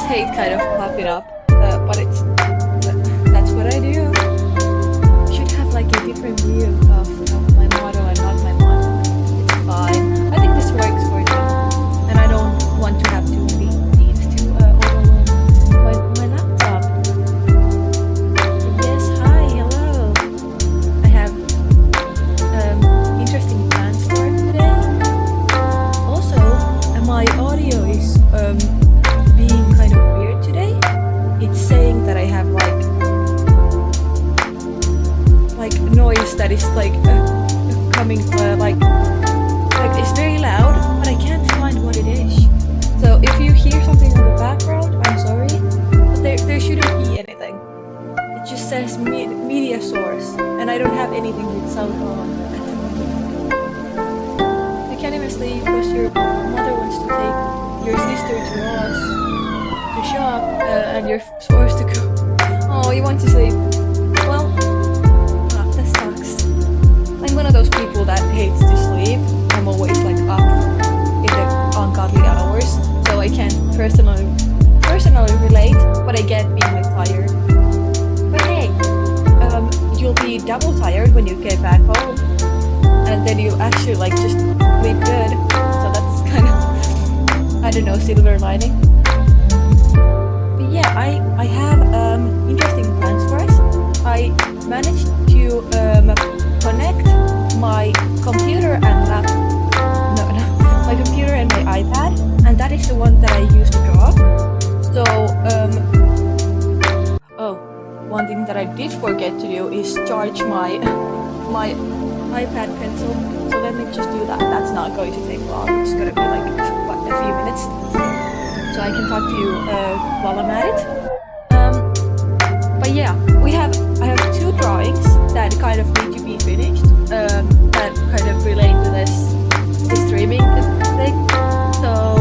this hate kind of popping up, but that's what I do. Should have like a different view of my model and not my model. It's fine. I think this works for me, and I don't want to have too many scenes to overwhelm my laptop. Yes, hi, hello. I have interesting plans for today. Also, my audio is being kind of weird today. It's saying that I have like noise that is like coming like it's very loud, but I can't find what it is. So if you hear something in the background, I'm sorry, but there shouldn't be anything. It just says media source, and I don't have anything with sound on at the moment. You can't even sleep because your mother wants to take your sister to us to shop, and you're forced to go. Oh, you want to sleep? Well, that sucks. I'm one of those people that hates to sleep. I'm always like up in the ungodly hours, so I can't personally relate, but I get being like tired. But hey, you'll be double tired when you get back home, and then you actually like just sleep good. So that's kind of, I don't know, silver lining. But yeah, I have interesting plans for us. I managed to connect my computer and my computer and my iPad, and that is the one that I use to draw. So one thing that I did forget to do is charge my iPad pencil. So let me just do that. That's not going to take long. It's gonna be like a few minutes, so I can talk to you while I'm at it. But yeah, I have two drawings that kind of need to be finished, that kind of relate to this streaming thing. So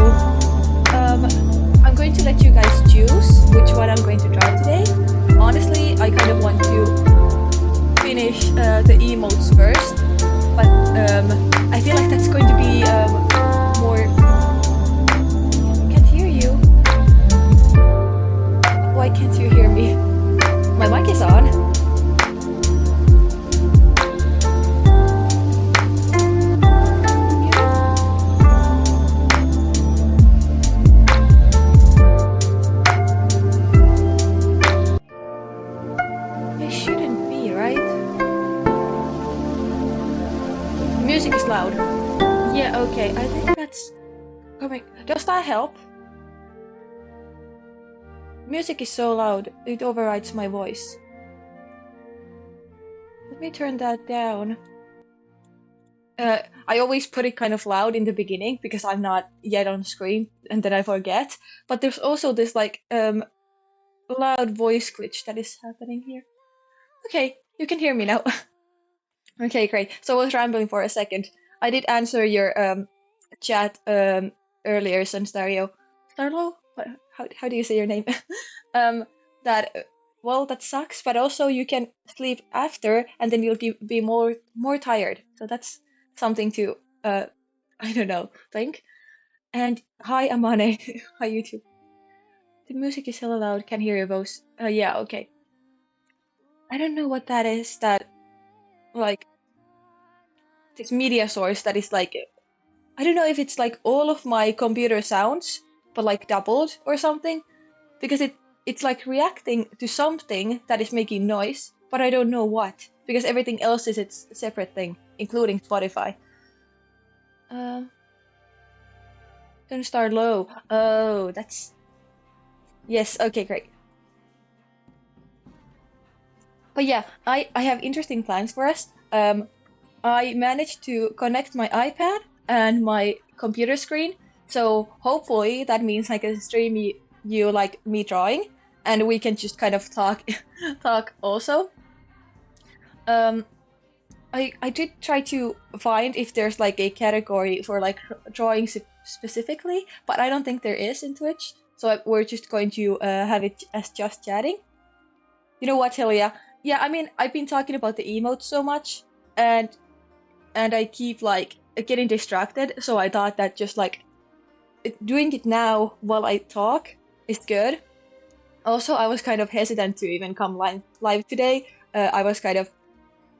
I'm going to let you guys choose which one I'm going to draw today. Honestly, I kind of want to finish the emotes first, but I feel like that's going to be more. I can't hear you. Why can't you hear me? My mic is on. It shouldn't be, right? Music is loud. Yeah, okay, I think that's coming. Does that help? Music is so loud, it overrides my voice. Let me turn that down. I always put it kind of loud in the beginning because I'm not yet on screen and then I forget. But there's also this like loud voice glitch that is happening here. Okay, you can hear me now. Okay, great. So I was rambling for a second. I did answer your chat earlier, Sunstario. Starlo? How do you say your name? That well, that sucks, but also you can sleep after, and then you'll be more tired. So that's something to I don't know, think. And hi, Amane. Hi, YouTube. The music is hella loud. Can hear your voice. Yeah, okay. I don't know what that is. That like this media source that is like I don't know if it's like all of my computer sounds, but like doubled or something, because it's like reacting to something that is making noise, but I don't know what, because everything else is its separate thing, including Spotify. Gonna start low. Oh, that's yes. Okay, great. But yeah, I have interesting plans for us. I managed to connect my iPad and my computer screen, so hopefully that means I can stream you like me drawing, and we can just kind of talk talk also. Um, I did try to find if there's like a category for like drawing specifically, but I don't think there is in Twitch. So we're just going to have it as just chatting. You know what, Helia? Yeah, I mean, I've been talking about the emotes so much, and I keep like getting distracted. So I thought that just like doing it now while I talk is good. Also, I was kind of hesitant to even come live today. I was kind of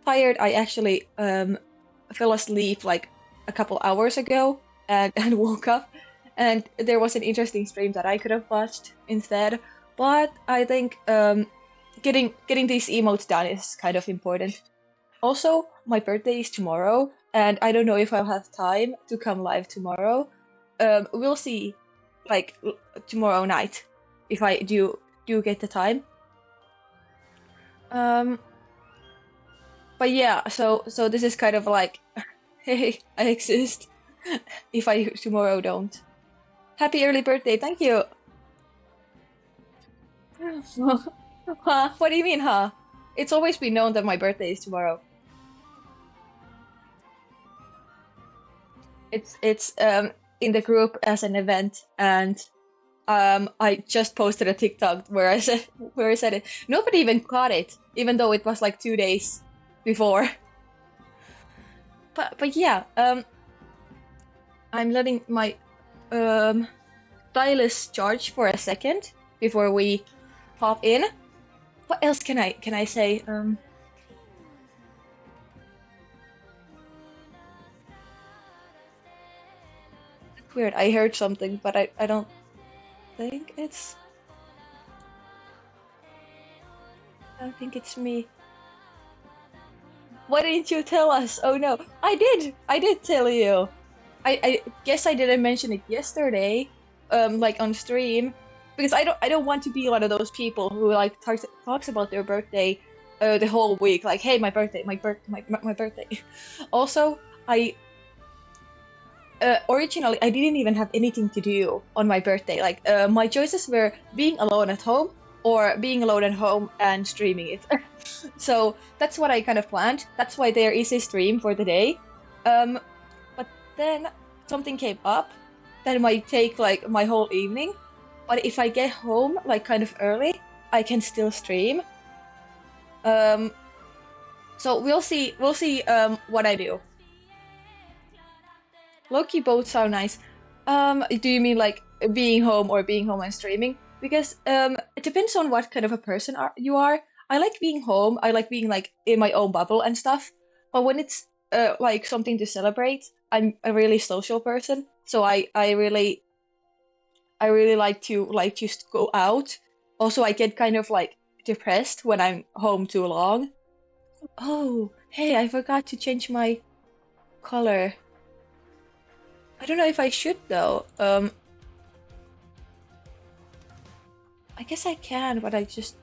tired. I actually fell asleep like a couple hours ago and woke up, and there was an interesting stream that I could have watched instead. But I think getting these emotes done is kind of important. Also, my birthday is tomorrow, and I don't know if I'll have time to come live tomorrow. We'll see, like tomorrow night, if I do get the time. Um, but yeah, so this is kind of like, hey, I exist. If I tomorrow don't. Happy early birthday, thank you. Huh? What do you mean, huh? It's always been known that my birthday is tomorrow. It's in the group as an event, and I just posted a TikTok where I said it. Nobody even caught it, even though it was like 2 days before. But yeah, I'm letting my um stylus charge for a second before we hop in. What else can I say? It's weird. I heard something, but I don't think it's I don't think it's me. Why didn't you tell us? Oh no, I did. I did tell you. I guess I didn't mention it yesterday, like on stream, because I don't want to be one of those people who like talks about their birthday, the whole week. Like, hey, my birthday, my birthday. Also, I originally I didn't even have anything to do on my birthday. Like, my choices were being alone at home or being alone at home and streaming it. So that's what I kind of planned. That's why there is a stream for the day. Um, but then something came up that might take like my whole evening. But if I get home like kind of early, I can still stream. Um, so we'll see what I do. Loki both sound nice. Do you mean like being home or being home and streaming? Because it depends on what kind of a person you are. I like being home. I like being like in my own bubble and stuff. But when it's like something to celebrate, I'm a really social person. So I really like to just go out. Also, I get kind of like depressed when I'm home too long. Oh, hey, I forgot to change my color. I don't know if I should though. I guess I can, but I just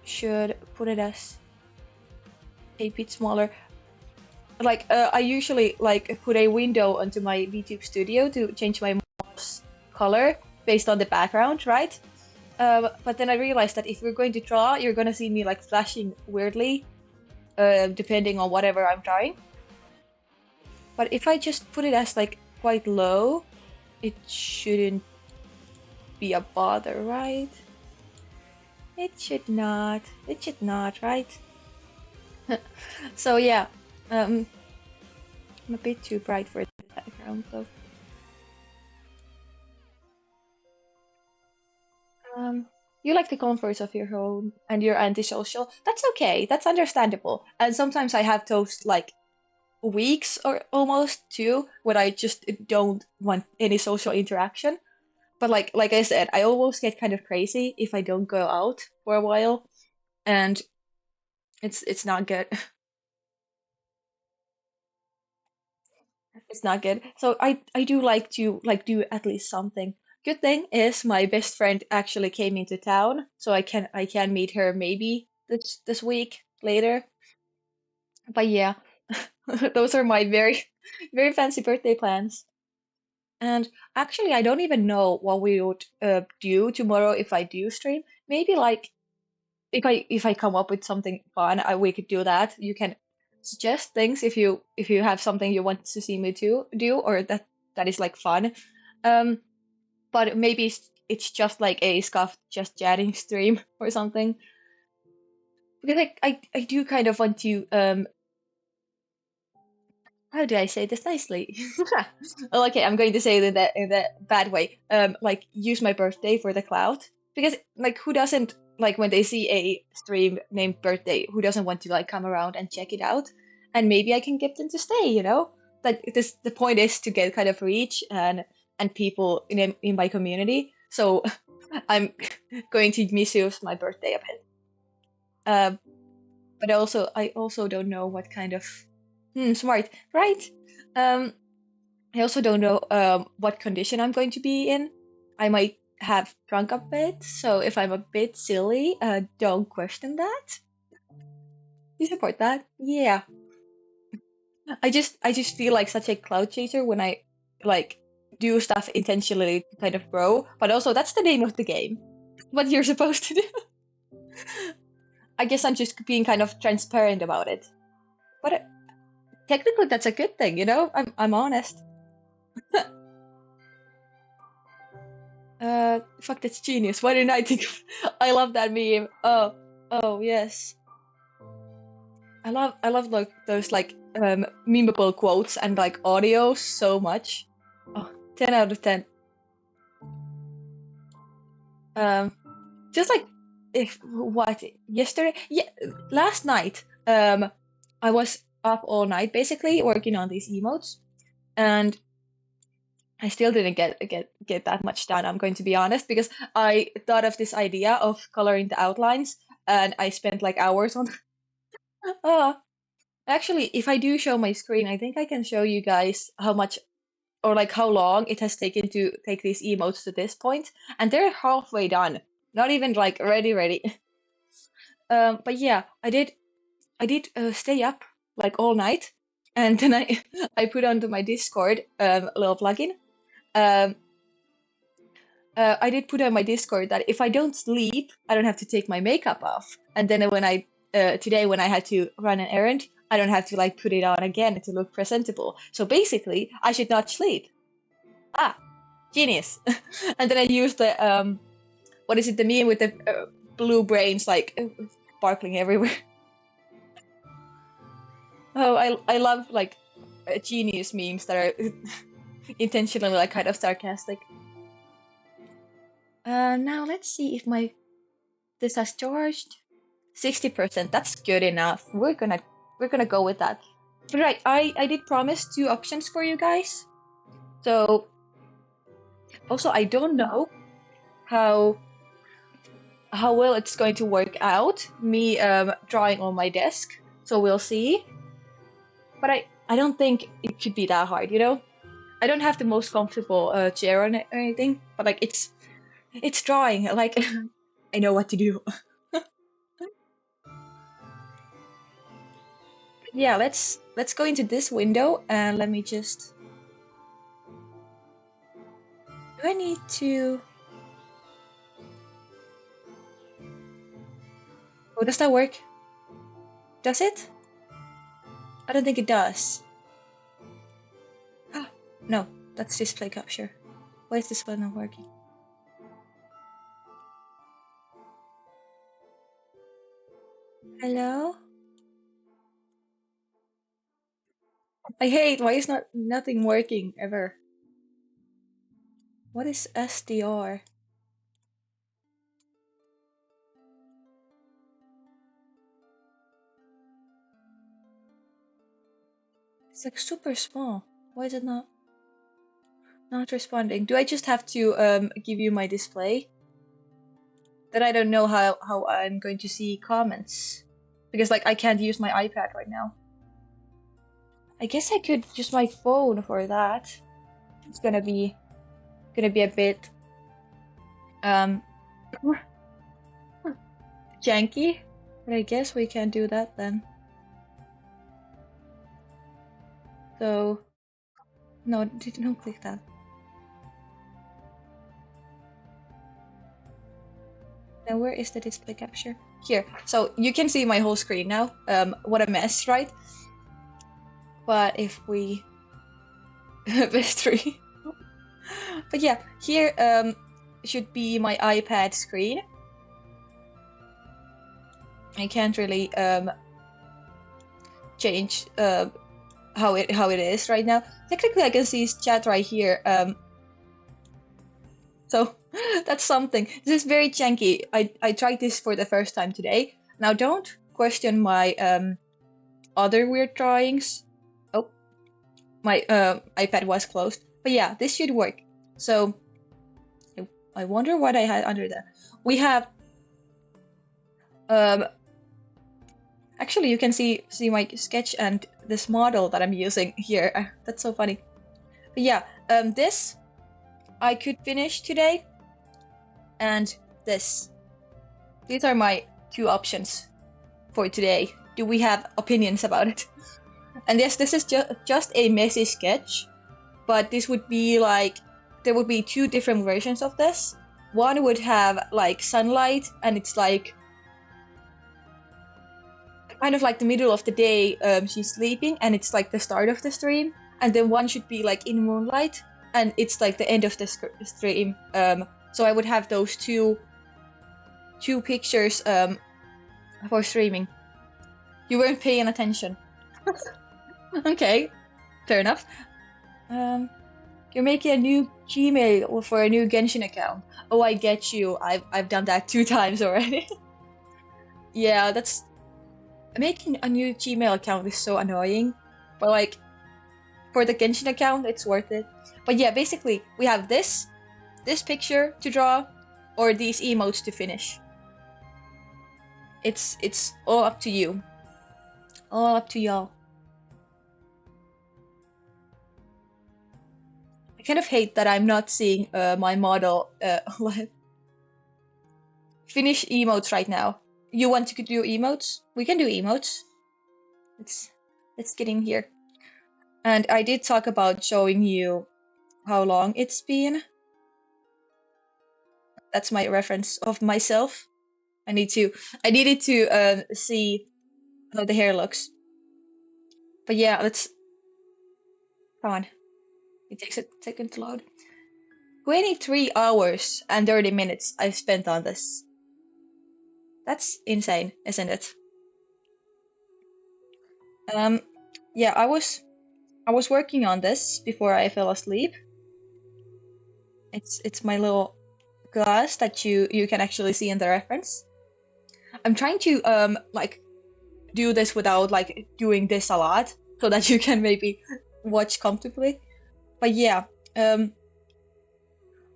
should put it as a bit smaller. Like I usually like put a window onto my VTube studio to change my mouse color based on the background, right? But then I realized that if we're going to draw, you're gonna see me like flashing weirdly, depending on whatever I'm drawing. But if I just put it as like quite low, it shouldn't be a bother, right? It should not. It should not, right? So yeah, um, I'm a bit too bright for the background though. You like the comforts of your home and you're antisocial. That's okay. That's understandable. And sometimes I have those like weeks or almost too when I just don't want any social interaction. But like I said, I almost get kind of crazy if I don't go out for a while, and it's not good. It's not good. So I do like to like do at least something. Good thing is my best friend actually came into town, so I can meet her maybe this week later. But yeah, those are my very very fancy birthday plans. And actually, I don't even know what we would do tomorrow if I do stream. Maybe like if I come up with something fun, we could do that. You can suggest things if you have something you want to see me to do or that is like fun. Um, but maybe it's just like a scuffed just chatting stream or something. Because I do kind of want to how do I say this nicely? Well, okay, I'm going to say it in the bad way. Like use my birthday for the clout because like who doesn't like when they see a stream named birthday, who doesn't want to like come around and check it out? And maybe I can get them to stay, you know? Like this, the point is to get kind of reach and people in my community. So I'm going to misuse my birthday a bit. Um, but I also don't know what kind of smart, right? Um, I also don't know what condition I'm going to be in. I might have drunk a bit, so if I'm a bit silly, don't question that. You support that? Yeah. I just feel like such a cloud chaser when I like do stuff intentionally to kind of grow, but also that's the name of the game. What you're supposed to do. I guess I'm just being kind of transparent about it. But technically that's a good thing, you know? I'm honest. Fuck, that's genius. Why didn't I think of... I love that meme. Oh, yes. I love like those like memeable quotes and like audio so much. Oh, 10 out of 10. Um, just like if what yesterday, yeah, last night, I was up all night basically working on these emotes, and I still didn't get that much done. I'm going to be honest because I thought of this idea of coloring the outlines, and I spent like hours on. Oh, actually, if I do show my screen, I think I can show you guys how much or like how long it has taken to take these emotes to this point, and they're halfway done. Not even like ready. But yeah, I did stay up like all night, and then I I put onto my Discord a little plugin. Um, I did put on my Discord that if I don't sleep, I don't have to take my makeup off. And then when I today when I had to run an errand, I don't have to like put it on again to look presentable. So basically, I should not sleep. Ah, genius. And then I used the what is it? The meme with the blue brains like sparkling everywhere. Oh, I love like genius memes that are intentionally like kind of sarcastic. Now let's see if my this has charged. 60%. That's good enough. We're gonna go with that. But right, I did promise two options for you guys. So also I don't know how well it's going to work out. Me drawing on my desk. So we'll see. But I don't think it could be that hard, you know? I don't have the most comfortable chair on it or anything, but like it's drawing. Like I know what to do. Yeah, let's go into this window and let me just. Do I need to? Oh, does that work? Does it? I don't think it does. Ah, no, that's display capture. Why is this one not working? Hello? I hate why is not nothing working ever. What is SDR? It's like super small. Why is it not responding? Do I just have to give you my display? Then I don't know how I'm going to see comments. Because like I can't use my iPad right now. I guess I could use my phone for that. It's gonna be a bit um janky, but I guess we can do that then. So no, don't click that. Now where is the display capture? Here. So you can see my whole screen now. What a mess, right? But if we best three. But yeah, here should be my iPad screen. I can't really change how it is right now. Technically, I can see his chat right here. So that's something. This is very janky. I tried this for the first time today. Now don't question my other weird drawings. Oh, my iPad was closed. But yeah, this should work. So I wonder what I had under there. We have actually you can see my sketch and this model that I'm using here. That's so funny. But yeah, this I could finish today, and this. These are my two options for today. Do we have opinions about it? And yes, this is just a messy sketch, but this would be like, there would be two different versions of this. One would have like sunlight, and it's like kind of like the middle of the day, she's sleeping, and it's like the start of the stream. And then one should be like in moonlight, and it's like the end of the stream. So I would have those two pictures for streaming. You weren't paying attention. Okay, fair enough. You're making a new Gmail for a new Genshin account. Oh, I get you. I've done that 2 times already. Yeah, that's making a new Gmail account is so annoying. But like for the Genshin account, it's worth it. But yeah, basically we have this picture to draw, or these emotes to finish. It's all up to you. All up to y'all. I kind of hate that I'm not seeing my model finish emotes right now. You want to do emotes? We can do emotes. Let's get in here. And I did talk about showing you how long it's been. That's my reference of myself. I needed to see how the hair looks. But yeah, let's. Come on. It takes a second to load. 23 hours and 30 minutes I've spent on this. That's insane, isn't it? Yeah, I was working on this before I fell asleep. It's my little glass that you can actually see in the reference. I'm trying to like do this without like doing this a lot, so that you can maybe watch comfortably. But yeah,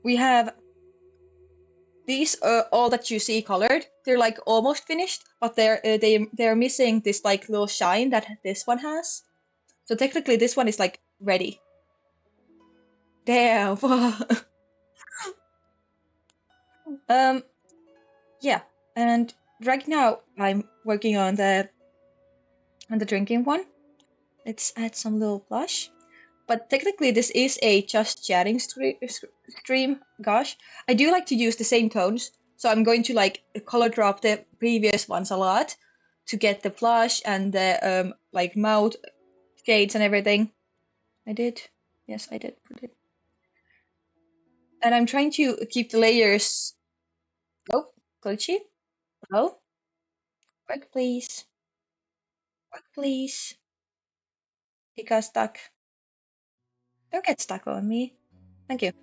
we have these all that you see colored. They're like almost finished, but they're missing this like little shine that this one has. So technically, this one is like ready. Damn. Yeah, and right now I'm working on the drinking one. Let's add some little blush. But technically this is a just chatting stream. Gosh, I do like to use the same tones, so I'm going to like color drop the previous ones a lot to get the blush and the like mouth shades and everything. I did. Yes, I did. And I'm trying to keep the layers. Oh, glitchy. Hello? Work please. Work please. It got stuck. Don't get stuck on me. Thank you.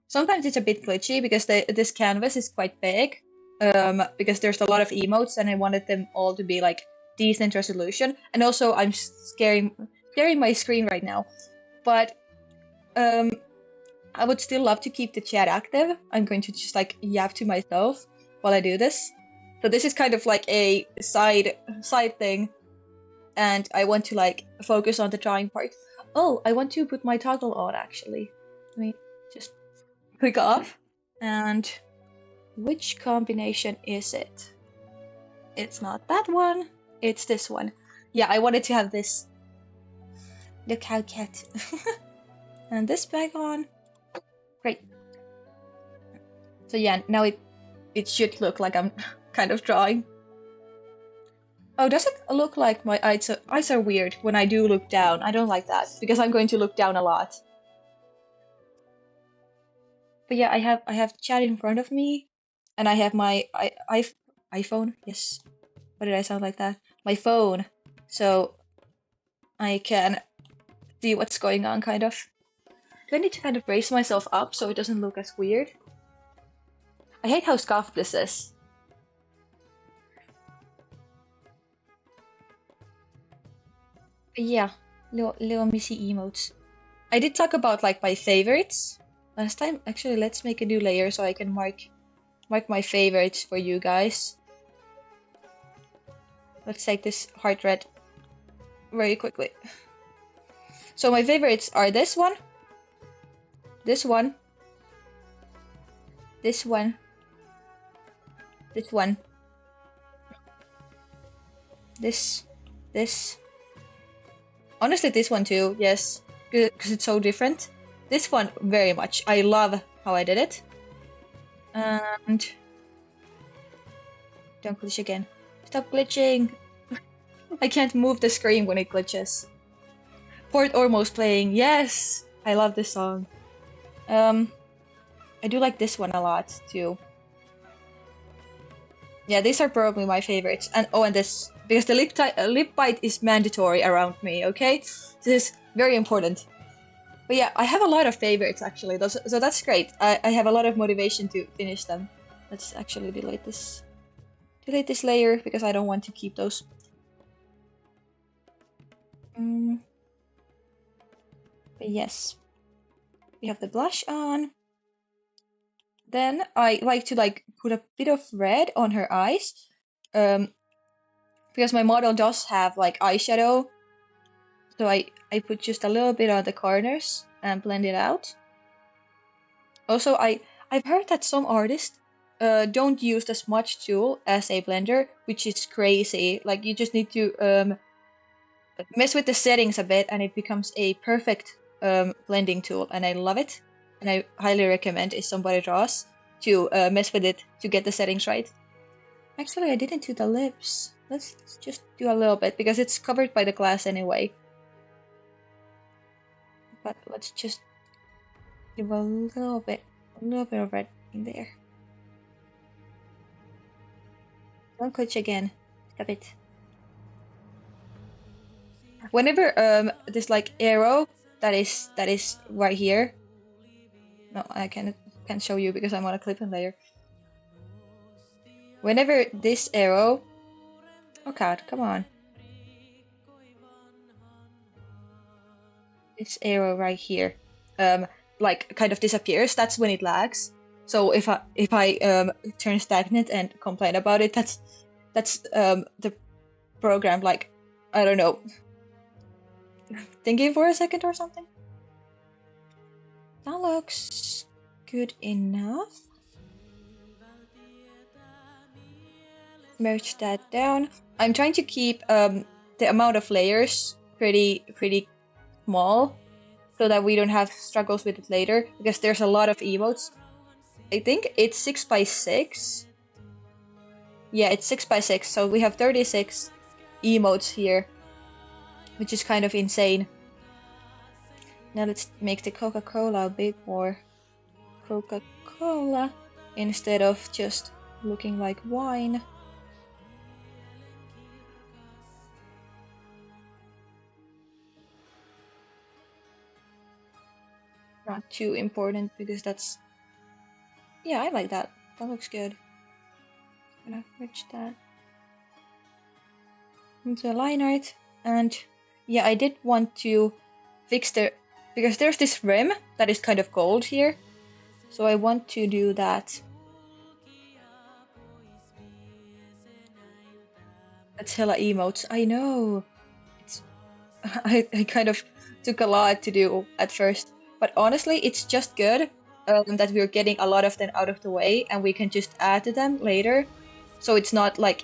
Sometimes it's a bit glitchy because this canvas is quite big. Because there's a lot of emotes and I wanted them all to be like decent resolution. And also I'm scaring my screen right now. But I would still love to keep the chat active. I'm going to just like yap to myself while I do this. So this is kind of like a side thing. And I want to like focus on the drawing part. Oh, I want to put my toggle on actually. Let me just click off. And which combination is it? It's not that one. It's this one. Yeah, I wanted to have this. Look how cute. And this back on. Great. So yeah, now it should look like I'm kind of drawing. Oh, does it look like my eyes are weird when I do look down? I don't like that because I'm going to look down a lot. But yeah, I have chat in front of me, and I have my iPhone. Yes. Why did I sound like that? My phone. So I can see what's going on, kind of. Do I need to kind of raise myself up so it doesn't look as weird? I hate how scuffed this is. But yeah, little missy emotes. I did talk about like my favorites last time. Actually, let's make a new layer so I can mark my favorites for you guys. Let's take this heart red very quickly. So my favorites are this one, this one, this one, this one, this. Honestly, this one too, yes, because it's so different. This one very much. I love how I did it. And don't glitch again. Stop glitching. I can't move the screen when it glitches. Port Ormo's playing. Yes, I love this song. I do like this one a lot too. Yeah, these are probably my favorites. And oh, and this, because the lip bite is mandatory around me. Okay, this is very important. But yeah, I have a lot of favorites actually, so that's great. I have a lot of motivation to finish them. Let's actually delete this layer because I don't want to keep those. But yes, we have the blush on. Then I like to like put a bit of red on her eyes, because my model does have like eyeshadow. So I put just a little bit on the corners and blend it out. Also, I've heard that some artists don't use as much tool as a blender, which is crazy. Like you just need to mess with the settings a bit, and it becomes a perfect blending tool, and I love it. And I highly recommend if somebody draws to mess with it to get the settings right. Actually, I didn't do the lips. Let's just do a little bit because it's covered by the glass anyway. But let's just give a little bit of red in there. Don't glitch again. Stop it. Whenever this like arrow that is right here. No, I can't show you because I'm on a clip-in layer. Whenever this arrow, oh god, come on. This arrow right here, like kind of disappears. That's when it lags. So if I turn stagnant and complain about it, that's the program, like, I don't know, thinking for a second or something. That looks good enough. Merge that down. I'm trying to keep the amount of layers pretty small so that we don't have struggles with it later, because there's a lot of emotes. I think it's 6 by 6. Yeah, it's 6 by 6, so we have 36 emotes here, which is kind of insane. Now let's make the Coca-Cola a bit more Coca-Cola instead of just looking like wine. Not too important because that's, yeah, I like that. That looks good. I'm gonna merge that into a line art. And yeah, I did want to fix because there's this rim that is kind of gold here. So I want to do that. That's hella emotes. I know. It's I kind of took a lot to do at first. But honestly, it's just good that we're getting a lot of them out of the way and we can just add to them later. So it's not like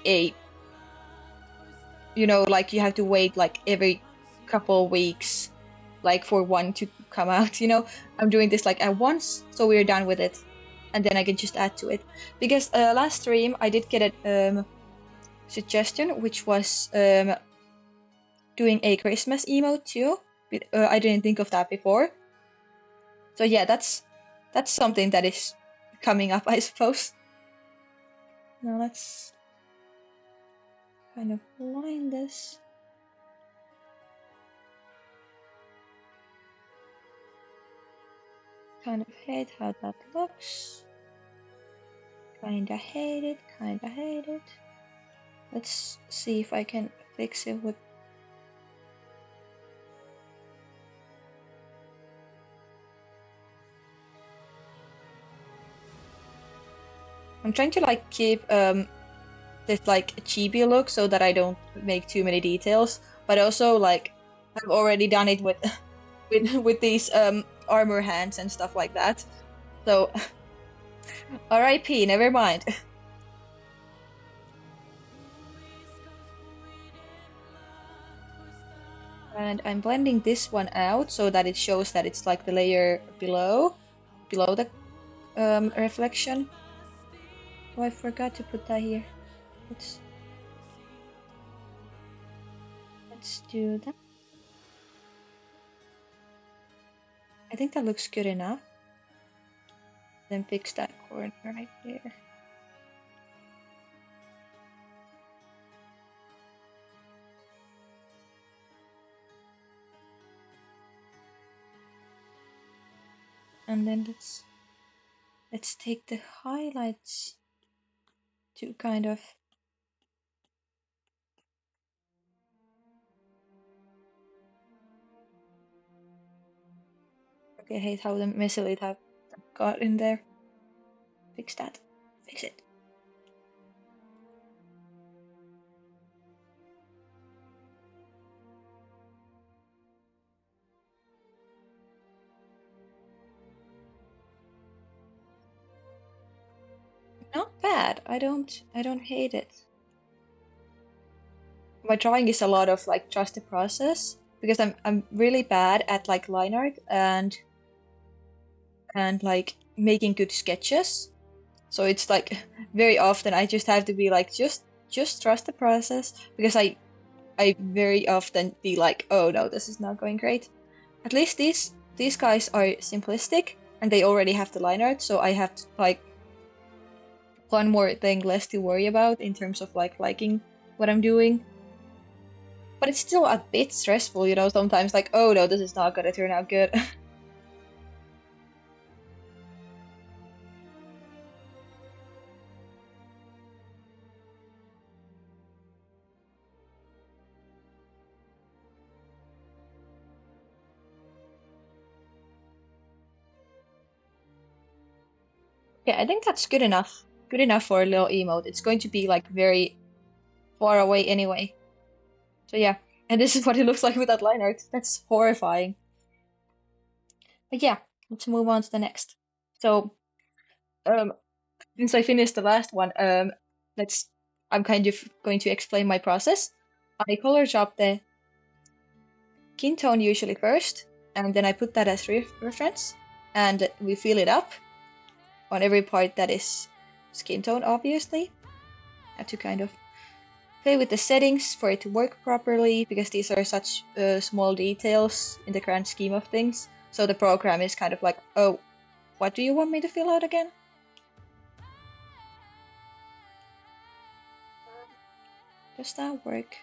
like you have to wait like every couple weeks like for one to come out. I'm doing this like at once, so we're done with it, and then I can just add to it. Because last stream I did get a suggestion, which was doing a Christmas emote too. I didn't think of that before, so yeah, that's something that is coming up, I suppose. Now let's kind of line this. kind of hate how that looks. Kinda hate it, kinda hate it. Let's see if I can fix it with... I'm trying to like keep this like chibi look so that I don't make too many details, but also like I've already done it with with these armor hands and stuff like that. So RIP, never mind. And I'm blending this one out so that it shows that it's like the layer below the reflection. Oh, I forgot to put that here. Let's do that. I think that looks good enough. Then fix that corner right there. And then let's take the highlights to kind of... Okay, I hate how the messily it have got in there. Fix that. Fix it. Not bad. I don't hate it. My drawing is a lot of like trust the process because I'm really bad at like line art and like making good sketches. So it's like very often I just have to be like just trust the process because I very often be like, oh no, this is not going great. At least these guys are simplistic and they already have the line art, so I have to, like, one more thing less to worry about in terms of like liking what I'm doing. But it's still a bit stressful, you know, sometimes like, oh no, this is not gonna turn out good. Yeah, I think that's good enough. Good enough for a little emote. It's going to be like very far away anyway. So yeah, and this is what it looks like with that line art. That's horrifying. But yeah, let's move on to the next. So, um, since I finished the last one, let's. I'm kind of going to explain my process. I color chop the skin tone usually first, and then I put that as reference, and we fill it up on every part that is skin tone, obviously. Have to kind of play with the settings for it to work properly, because these are such small details in the grand scheme of things. So the program is kind of like, oh, what do you want me to fill out again? Does that work?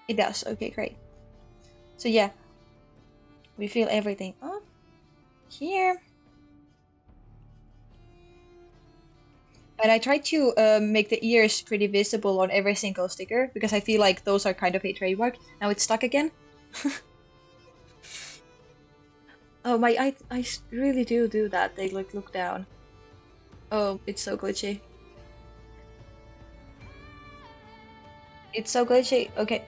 It does. Okay, great. So yeah, we fill everything up here. And I try to make the ears pretty visible on every single sticker, because I feel like those are kind of a trademark. Now it's stuck again. Oh, my eyes really do that. They look down. Oh, it's so glitchy. It's so glitchy. Okay.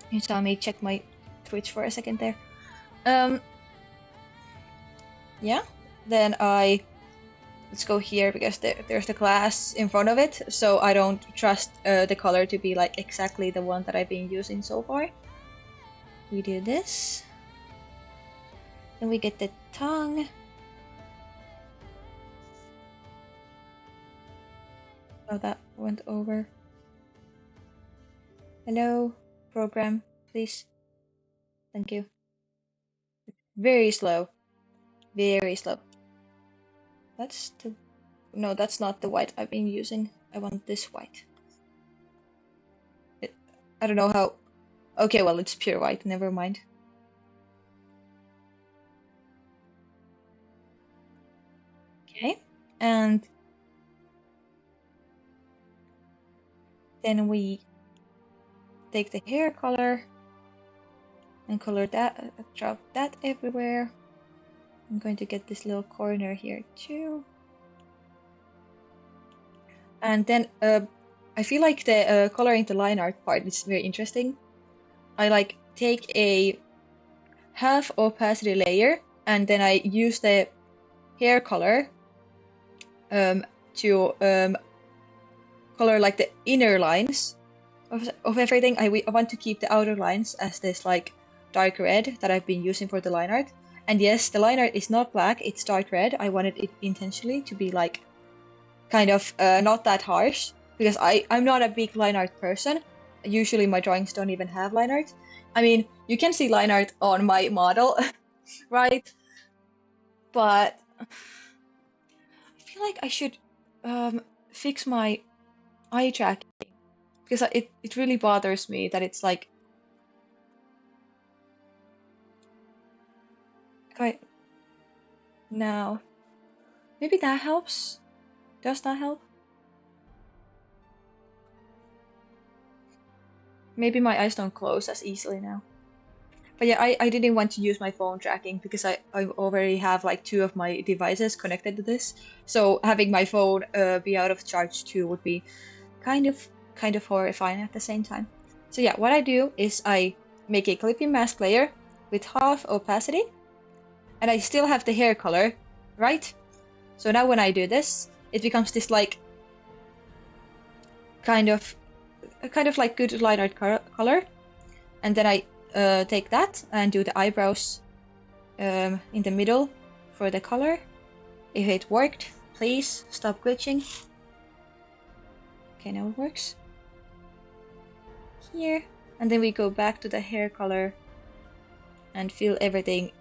You saw me check my Twitch for a second there. Yeah. Then let's go here because there's the glass in front of it, so I don't trust the color to be like exactly the one that I've been using so far. We do this. Then we get the tongue. Oh, that went over. Hello, program, please. Thank you. Very slow. Very slow. That's the... No, that's not the white I've been using. I want this white. I don't know how... Okay, well, it's pure white. Never mind. Okay, and then we take the hair color and color that, drop that everywhere. I'm going to get this little corner here too. And then I feel like the coloring the line art part is very interesting. I like take a half opacity layer and then I use the hair color to color like the inner lines of everything. I want to keep the outer lines as this like dark red that I've been using for the line art. And yes, the line art is not black, it's dark red. I wanted it intentionally to be like kind of not that harsh because I'm not a big line art person. Usually my drawings don't even have line art. I mean, you can see line art on my model, right? But I feel like I should fix my eye tracking because it really bothers me that it's like quite now. Maybe that helps. Does that help? Maybe my eyes don't close as easily now. But yeah, I didn't want to use my phone tracking because I already have like two of my devices connected to this. So having my phone be out of charge too would be kind of horrifying at the same time. So yeah, what I do is I make a clipping mask layer with half opacity and I still have the hair color, right? So now when I do this, it becomes this like kind of like good line art color. And then I take that and do the eyebrows in the middle for the color. If it worked, please stop glitching. Okay, now it works. Here. And then we go back to the hair color and fill everything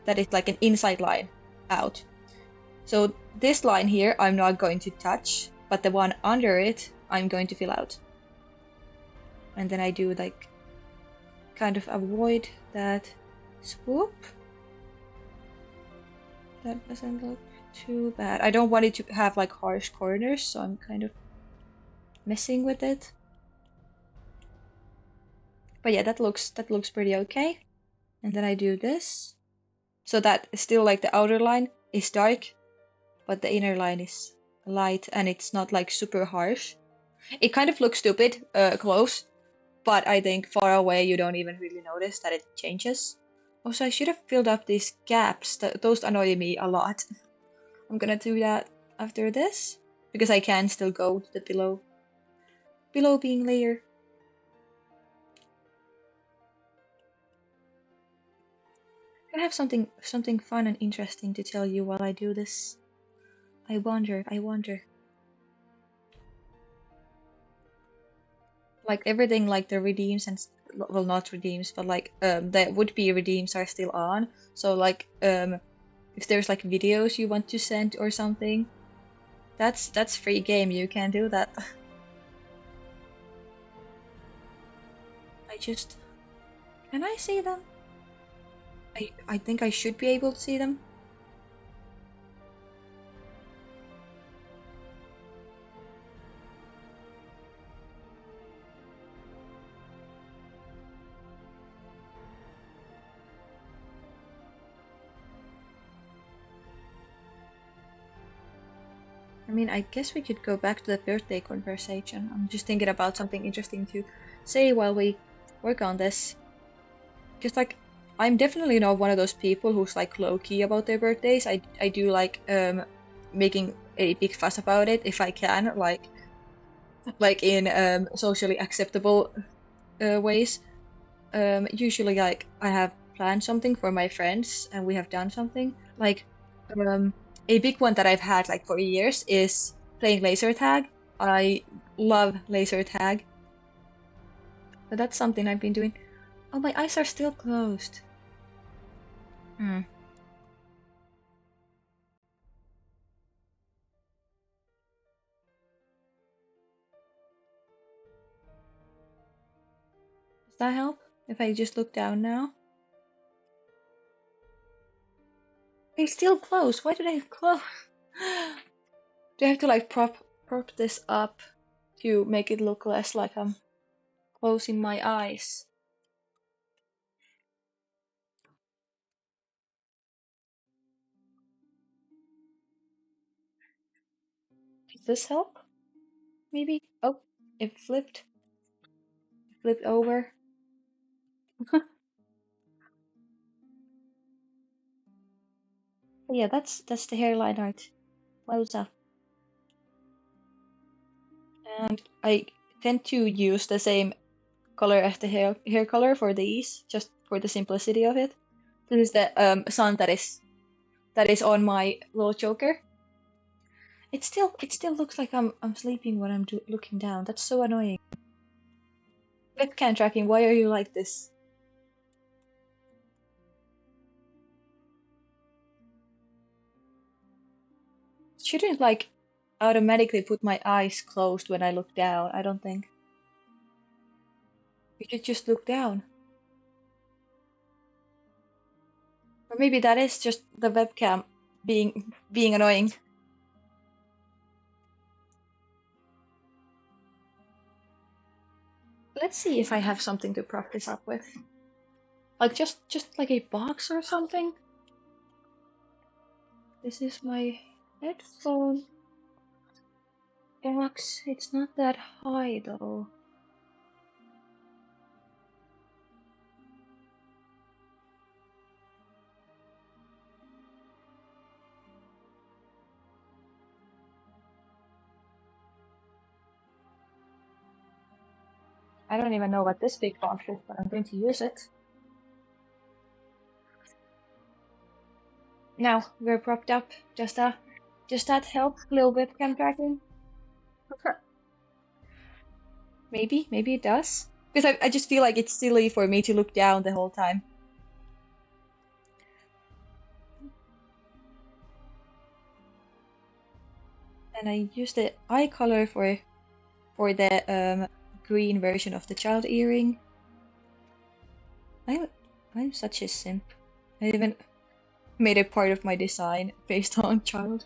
that is like an inside line out. So this line here I'm not going to touch, but the one under it I'm going to fill out. And then I do like kind of avoid that swoop. That doesn't look too bad. I don't want it to have like harsh corners, so I'm kind of messing with it. But yeah, that looks pretty okay. And then I do this. So that still like the outer line is dark, but the inner line is light and it's not like super harsh. It kind of looks stupid close, but I think far away you don't even really notice that it changes. Also, I should have filled up these gaps. Those annoy me a lot. I'm gonna do that after this because I can still go to the below being layer. I have something fun and interesting to tell you while I do this. I wonder. Like everything, like the redeems and well, not redeems, but like the would-be redeems are still on. So like if there's like videos you want to send or something, that's free game. You can do that. I just can I see them? I think I should be able to see them. I mean, I guess we could go back to the birthday conversation. I'm just thinking about something interesting to say while we work on this. Just like, I'm definitely not one of those people who's like low key about their birthdays. I do like making a big fuss about it if I can, like in socially acceptable ways. Usually like I have planned something for my friends and we have done something. Like a big one that I've had like for years is playing laser tag. I love laser tag. But that's something I've been doing. Oh, my eyes are still closed. Hmm. Does that help? If I just look down now? They're still closed. Why did I close? Do I have to like prop this up to make it look less like I'm closing my eyes? Does this help? Maybe? Oh, it flipped. It flipped over. Yeah, that's the hairline art. Wowza. And I tend to use the same color as the hair color for these, just for the simplicity of it. This is the sun that is on my little choker. It still looks like I'm sleeping when I'm looking down. That's so annoying. Webcam tracking, why are you like this? Shouldn't like automatically put my eyes closed when I look down, I don't think. You should just look down. Or maybe that is just the webcam being annoying. Let's see if I have something to prop this up with. Like just like a box or something. This is my headphone box. It's not that high though. I don't even know what this big box is, but I'm going to use it. Now we're propped up. Does that help? Little webcam tracking? Maybe it does. Because I just feel like it's silly for me to look down the whole time. And I use the eye color for the green version of the child earring. I'm such a simp. I even made it part of my design based on child.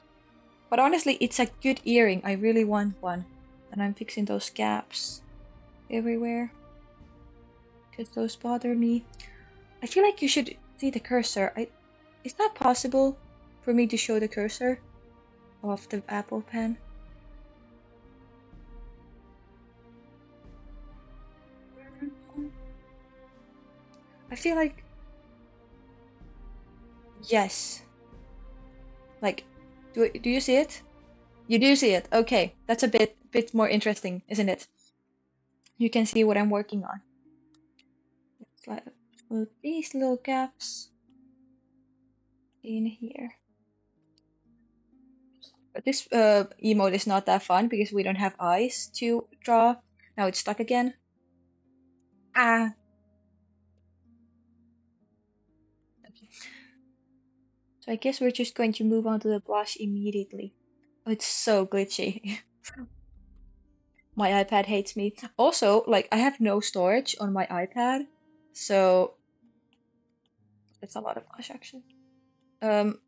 But honestly, it's a good earring. I really want one. And I'm fixing those gaps everywhere. Because those bother me. I feel like you should see the cursor. Is that possible for me to show the cursor of the Apple Pen? I feel like yes. Like, do you see it? You do see it. Okay, that's a bit more interesting, isn't it? You can see what I'm working on. It's like with these little gaps in here. But this emote is not that fun because we don't have eyes to draw. Now it's stuck again. Ah. Okay. So I guess we're just going to move on to the blush immediately. Oh, it's so glitchy. My iPad hates me. Also, like I have no storage on my iPad, so it's a lot of blush actually. Um,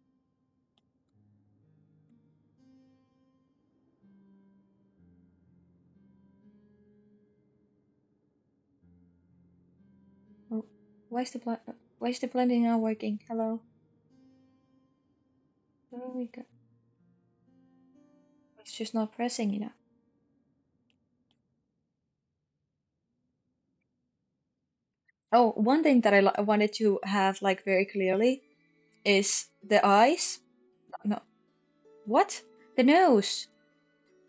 oh, why is the blending not working? Hello. There we go. It's just not pressing enough. Oh, one thing that I wanted to have like very clearly is the eyes. No, what? The nose.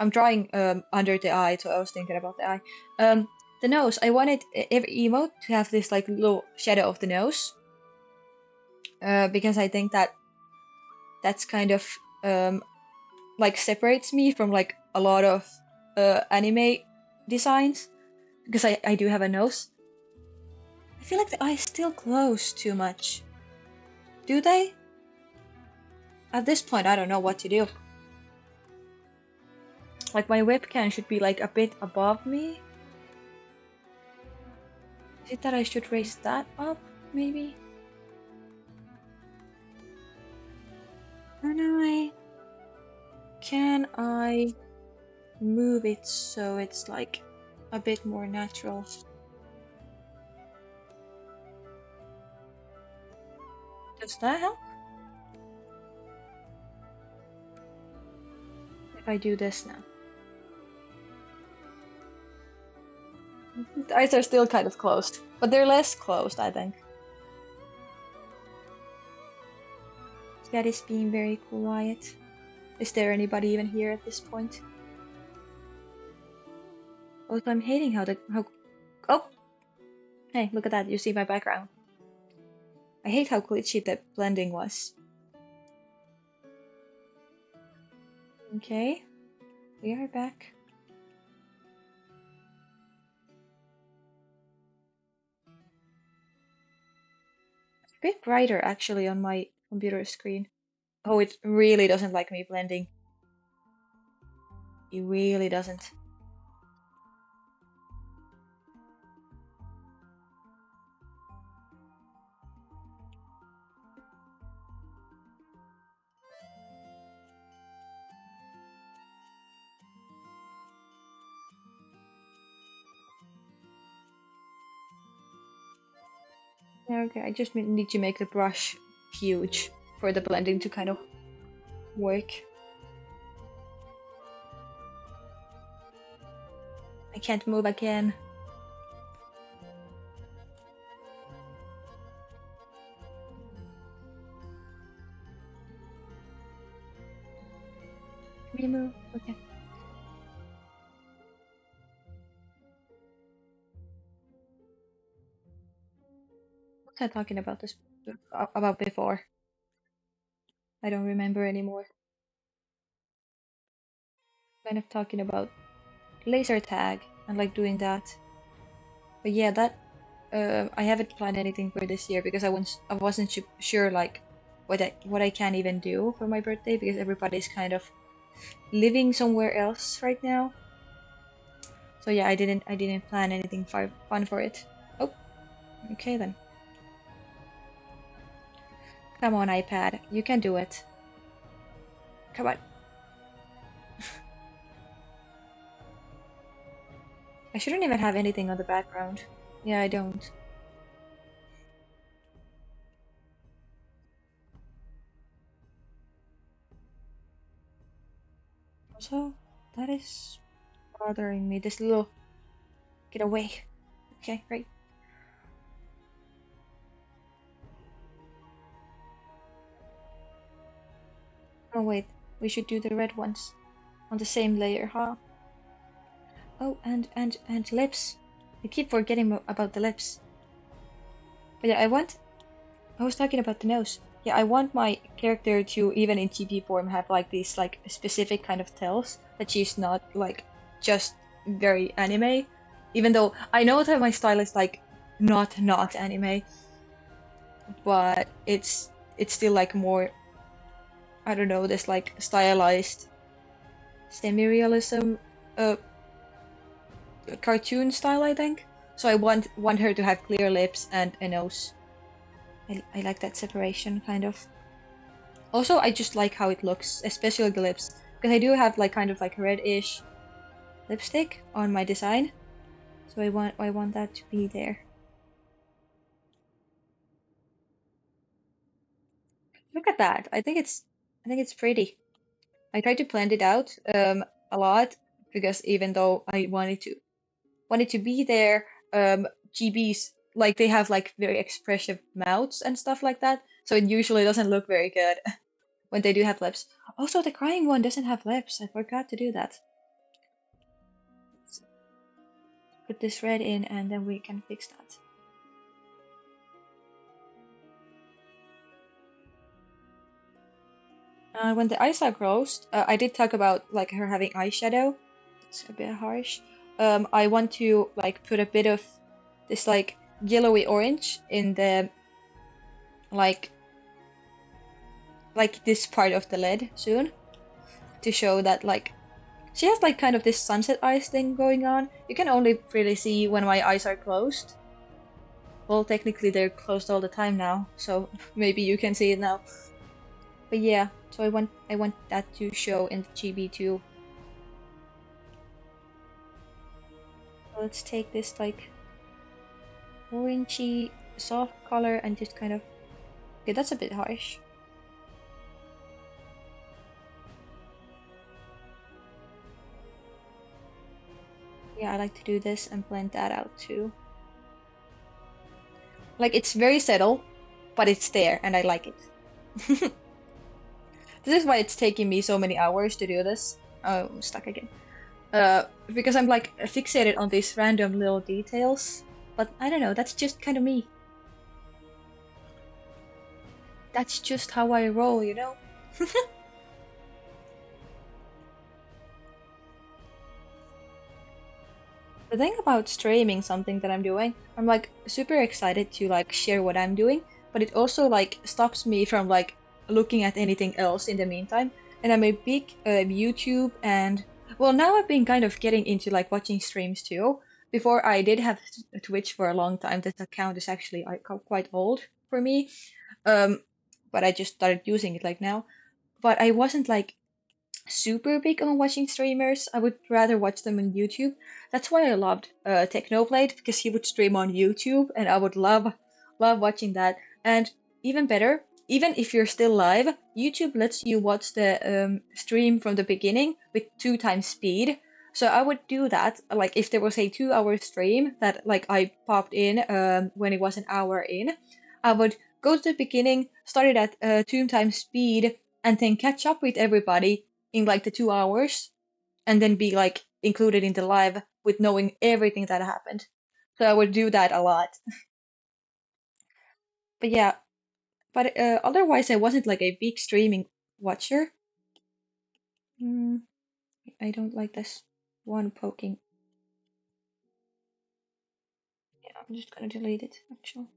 I'm drawing under the eye, so I was thinking about the eye. The nose. I wanted every emote to have this like little shadow of the nose. Because I think that's kind of like separates me from like a lot of anime designs because I do have a nose. I feel like the eyes still close too much. Do they? At this point, I don't know what to do. Like my webcam should be like a bit above me. Is it that I should raise that up, maybe? I don't know. can I move it so it's like a bit more natural? Does that help? If I do this now. The eyes are still kind of closed, but they're less closed, I think. That is being very quiet. Is there anybody even here at this point? Also, I'm hating how oh! Hey, look at that, you see my background. I hate how glitchy the blending was. Okay, we are back. It's a bit brighter actually on my computer screen. Oh, it really doesn't like me blending. It really doesn't. Yeah, okay, I just need to make the brush huge for the blending to kind of work. I can't move again. Can we move? Okay. What was I talking about this about before? I don't remember anymore. Kind of talking about laser tag and like doing that. But yeah, that I haven't planned anything for this year because I wasn't sure like what I can even do for my birthday because everybody's kind of living somewhere else right now. So yeah, I didn't plan anything fun for it. Oh, okay then. Come on, iPad, you can do it. Come on. I shouldn't even have anything on the background. Yeah, I don't. Also, that is bothering me. This little... Get away. Okay, right. Oh wait, we should do the red ones on the same layer, huh? Oh, and lips. I keep forgetting about the lips. But yeah, I was talking about the nose. Yeah, I want my character to, even in TP form, have like these like specific kind of tells that she's not like just very anime. Even though I know that my style is like not anime, but it's still like more, I don't know, this like stylized semi-realism uh cartoon style, I think. So I want her to have clear lips and a nose. I like that separation kind of. Also, I just like how it looks, especially the lips, because I do have like kind of like reddish lipstick on my design, so I want that to be there. Look at that! I think it's pretty. I tried to blend it out a lot because even though I wanted to be there, GBs like they have like very expressive mouths and stuff like that, so it usually doesn't look very good when they do have lips. Also, the crying one doesn't have lips. I forgot to do that. Let's put this red in and then we can fix that. When the eyes are closed, I did talk about like her having eyeshadow. It's a bit harsh. I want to like put a bit of this like yellowy orange in the like this part of the lid soon to show that like she has like kind of this sunset eyes thing going on. You can only really see when my eyes are closed. Well, technically they're closed all the time now, so maybe you can see it now. But yeah, So I want that to show in the GB too. So let's take this like orangey soft color and just kind of, okay, that's a bit harsh. Yeah, I like to do this and blend that out too. Like it's very subtle, but it's there and I like it. This is why it's taking me so many hours to do this. Oh, I'm stuck again. Because I'm like fixated on these random little details. But I don't know, that's just kind of me. That's just how I roll, you know? The thing about streaming something that I'm doing, I'm like super excited to like share what I'm doing, but it also like stops me from like looking at anything else in the meantime. And I'm a big YouTube and well now I've been kind of getting into like watching streams too. Before I did have Twitch for a long time. This account is actually quite old for me. Um, but I just started using it like now. But I wasn't like super big on watching streamers. I would rather watch them on YouTube. That's why I loved Technoblade because he would stream on YouTube, and I would love watching that. And even better, even if you're still live, YouTube lets you watch the stream from the beginning with 2 times speed. So I would do that. Like if there was a 2 hour stream that like I popped in when it was an hour in, I would go to the beginning, start it at 2 times speed, and then catch up with everybody in like the 2 hours and then be like included in the live with knowing everything that happened. So I would do that a lot. But yeah, but otherwise I wasn't like a big streaming watcher. Mm, I don't like this one poking. Yeah, I'm just gonna delete it actually.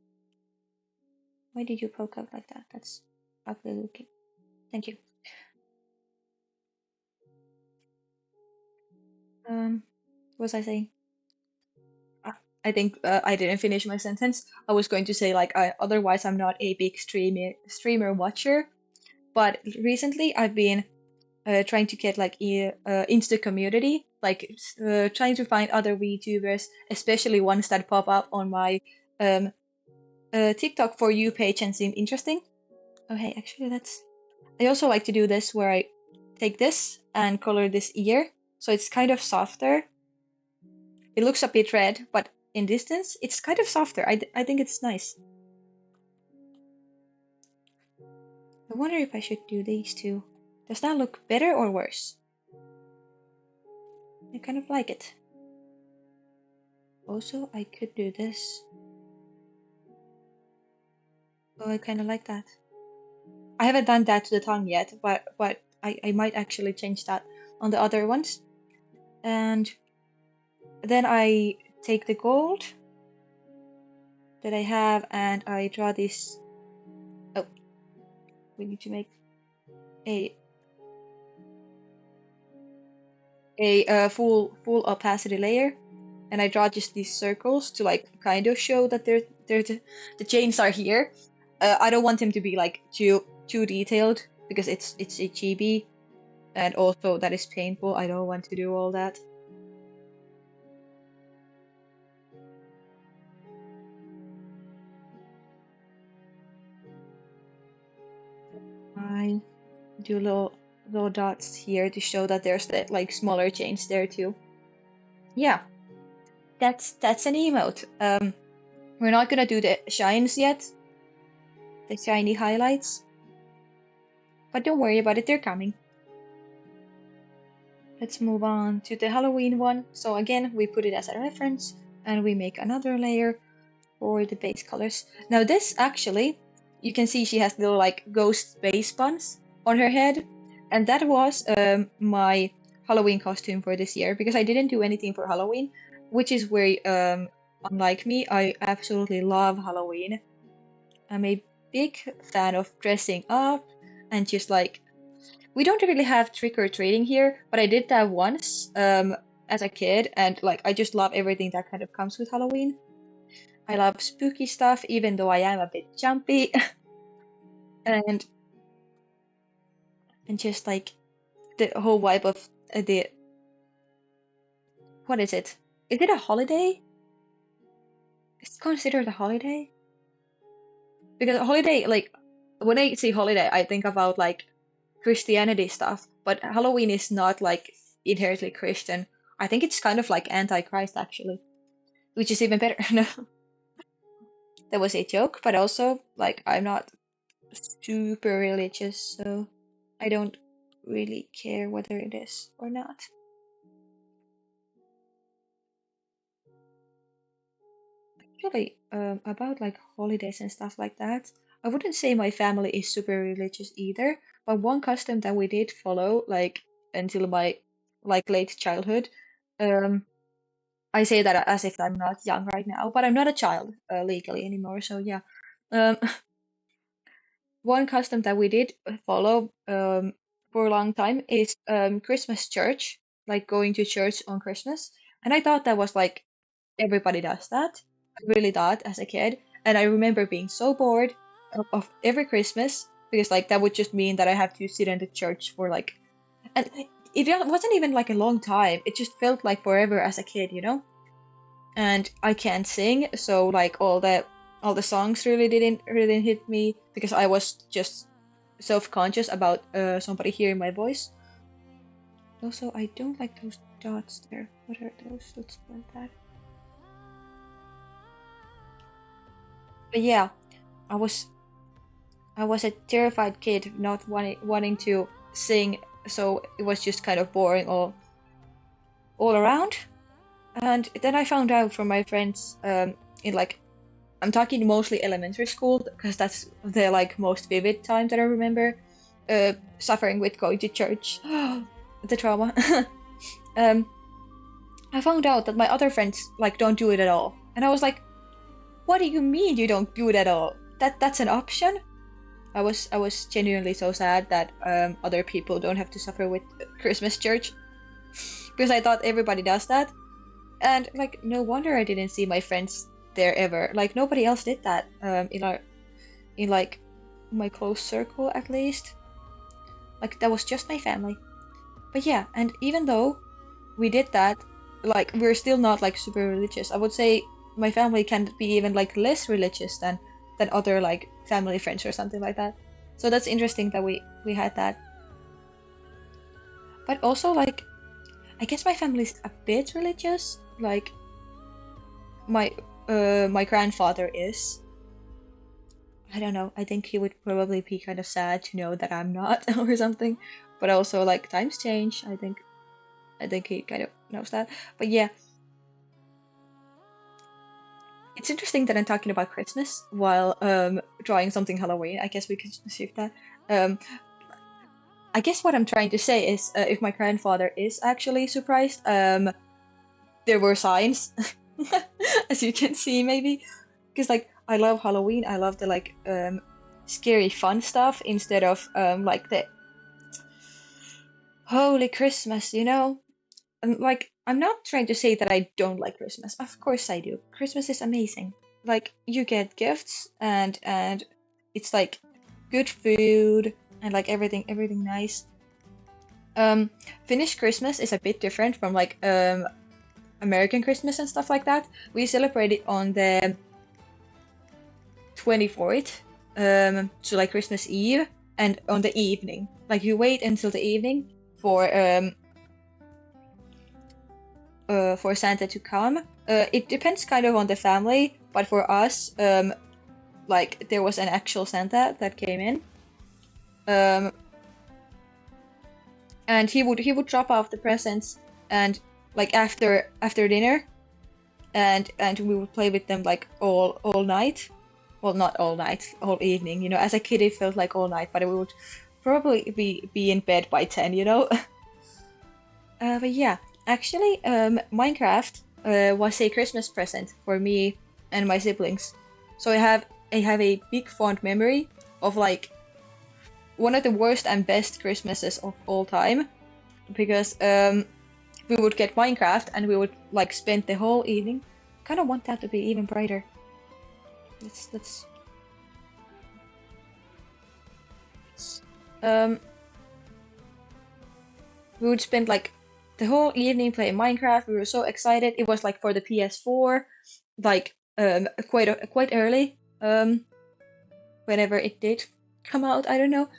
Why did you poke out like that? That's ugly looking. Thank you. What was I saying? I think I didn't finish my sentence. I was going to say like otherwise I'm not a big streamer watcher, but recently I've been trying to get like into the community, like trying to find other VTubers, especially ones that pop up on my um, TikTok for you page and seem interesting. Oh hey, actually that's. I also like to do this where I take this and color this ear, so it's kind of softer. It looks a bit red, but in distance it's kind of softer. I think it's nice. I wonder if I should do these two. Does that look better or worse? I kind of like it. Also, I could do this. Oh, I kind of like that. I haven't done that to the tongue yet, but I might actually change that on the other ones. And then I take the gold that I have and I draw this. Oh, we need to make a full opacity layer, and I draw just these circles to like kind of show that the chains are here. I don't want them to be like too detailed because it's a chibi, and also that is painful. I don't want to do all that. I do little dots here to show that there's that like smaller chains there too. Yeah, that's an emote. We're not gonna do the shines yet, the shiny highlights, but don't worry about it, they're coming. Let's move on to the Halloween one. So again, we put it as a reference and we make another layer for the base colors. Now this actually, you can see she has little like ghost base buns on her head. And that was my Halloween costume for this year because I didn't do anything for Halloween, which is where, unlike me, I absolutely love Halloween. I'm a big fan of dressing up and just like we don't really have trick or treating here, but I did that once as a kid, and like I just love everything that kind of comes with Halloween. I love spooky stuff, even though I am a bit jumpy. And and just like the whole vibe of the what is it? Is it a holiday? It's considered a holiday? Because a holiday, like when I say holiday, I think about like Christianity stuff, but Halloween is not like inherently Christian. I think it's kind of like anti-Christ actually, which is even better. No, that was a joke, but also like I'm not super religious, so I don't really care whether it is or not. Actually, about like holidays and stuff like that, I wouldn't say my family is super religious either, but one custom that we did follow, like until my like late childhood, um, I say that as if I'm not young right now, but I'm not a child legally anymore, so yeah. Um, one custom that we did follow for a long time is Christmas church, like going to church on Christmas, and I thought that was like everybody does that. I really thought as a kid. And I remember being so bored of every Christmas because like that would just mean that I have to sit in the church for like and it wasn't even like a long time. It just felt like forever as a kid, you know? And I can't sing, so like all the songs really didn't hit me because I was just self-conscious about somebody hearing my voice. Also, I don't like those dots there. What are those? Let's blend that. But yeah, I was I was a terrified kid, not wanting to sing, so it was just kind of boring all around. And then I found out from my friends in like I'm talking mostly elementary school because that's the like most vivid time that I remember suffering with going to church, the trauma. um, I found out that my other friends like don't do it at all, and I was like, "What do you mean you don't do it at all? That's an option?" I was genuinely so sad that other people don't have to suffer with Christmas church because I thought everybody does that, and like no wonder I didn't see my friends there ever. Like nobody else did that in like my close circle at least. Like that was just my family. But yeah, and even though we did that, like we're still not like super religious. I would say my family can be even like less religious than other like family friends or something like that. So that's interesting that we had that. But also like I guess my family's a bit religious. Like my my grandfather is. I don't know. I think he would probably be kind of sad to know that I'm not or something. But also like times change. I think he kind of knows that. But yeah, it's interesting that I'm talking about Christmas while drawing something Halloween. I guess we can shift that. Um, I guess what I'm trying to say is, if my grandfather is actually surprised, there were signs, as you can see, maybe, because like I love Halloween. I love the like scary fun stuff instead of like the holy Christmas, you know. Like, I'm not trying to say that I don't like Christmas. Of course I do. Christmas is amazing. Like, you get gifts and it's like good food and like everything nice. Um, Finnish Christmas is a bit different from like American Christmas and stuff like that. We celebrate it on the 24th, so like Christmas Eve, and on the evening. Like you wait until the evening for for Santa to come. It depends kind of on the family, but for us, like there was an actual Santa that came in, um, and he would drop off the presents, and like after dinner, and we would play with them like all night. Well, not all night, all evening. You know, as a kid, it felt like all night, but we would probably be in bed by 10. You know. But yeah, actually, Minecraft was a Christmas present for me and my siblings. So I have a big fond memory of like one of the worst and best Christmases of all time because we would get Minecraft and we would like spend the whole evening. Kind of want that to be even brighter. Let's um we would spend like the whole evening playing Minecraft. We were so excited. It was like for the PS4, like quite early. Whenever it did come out, I don't know.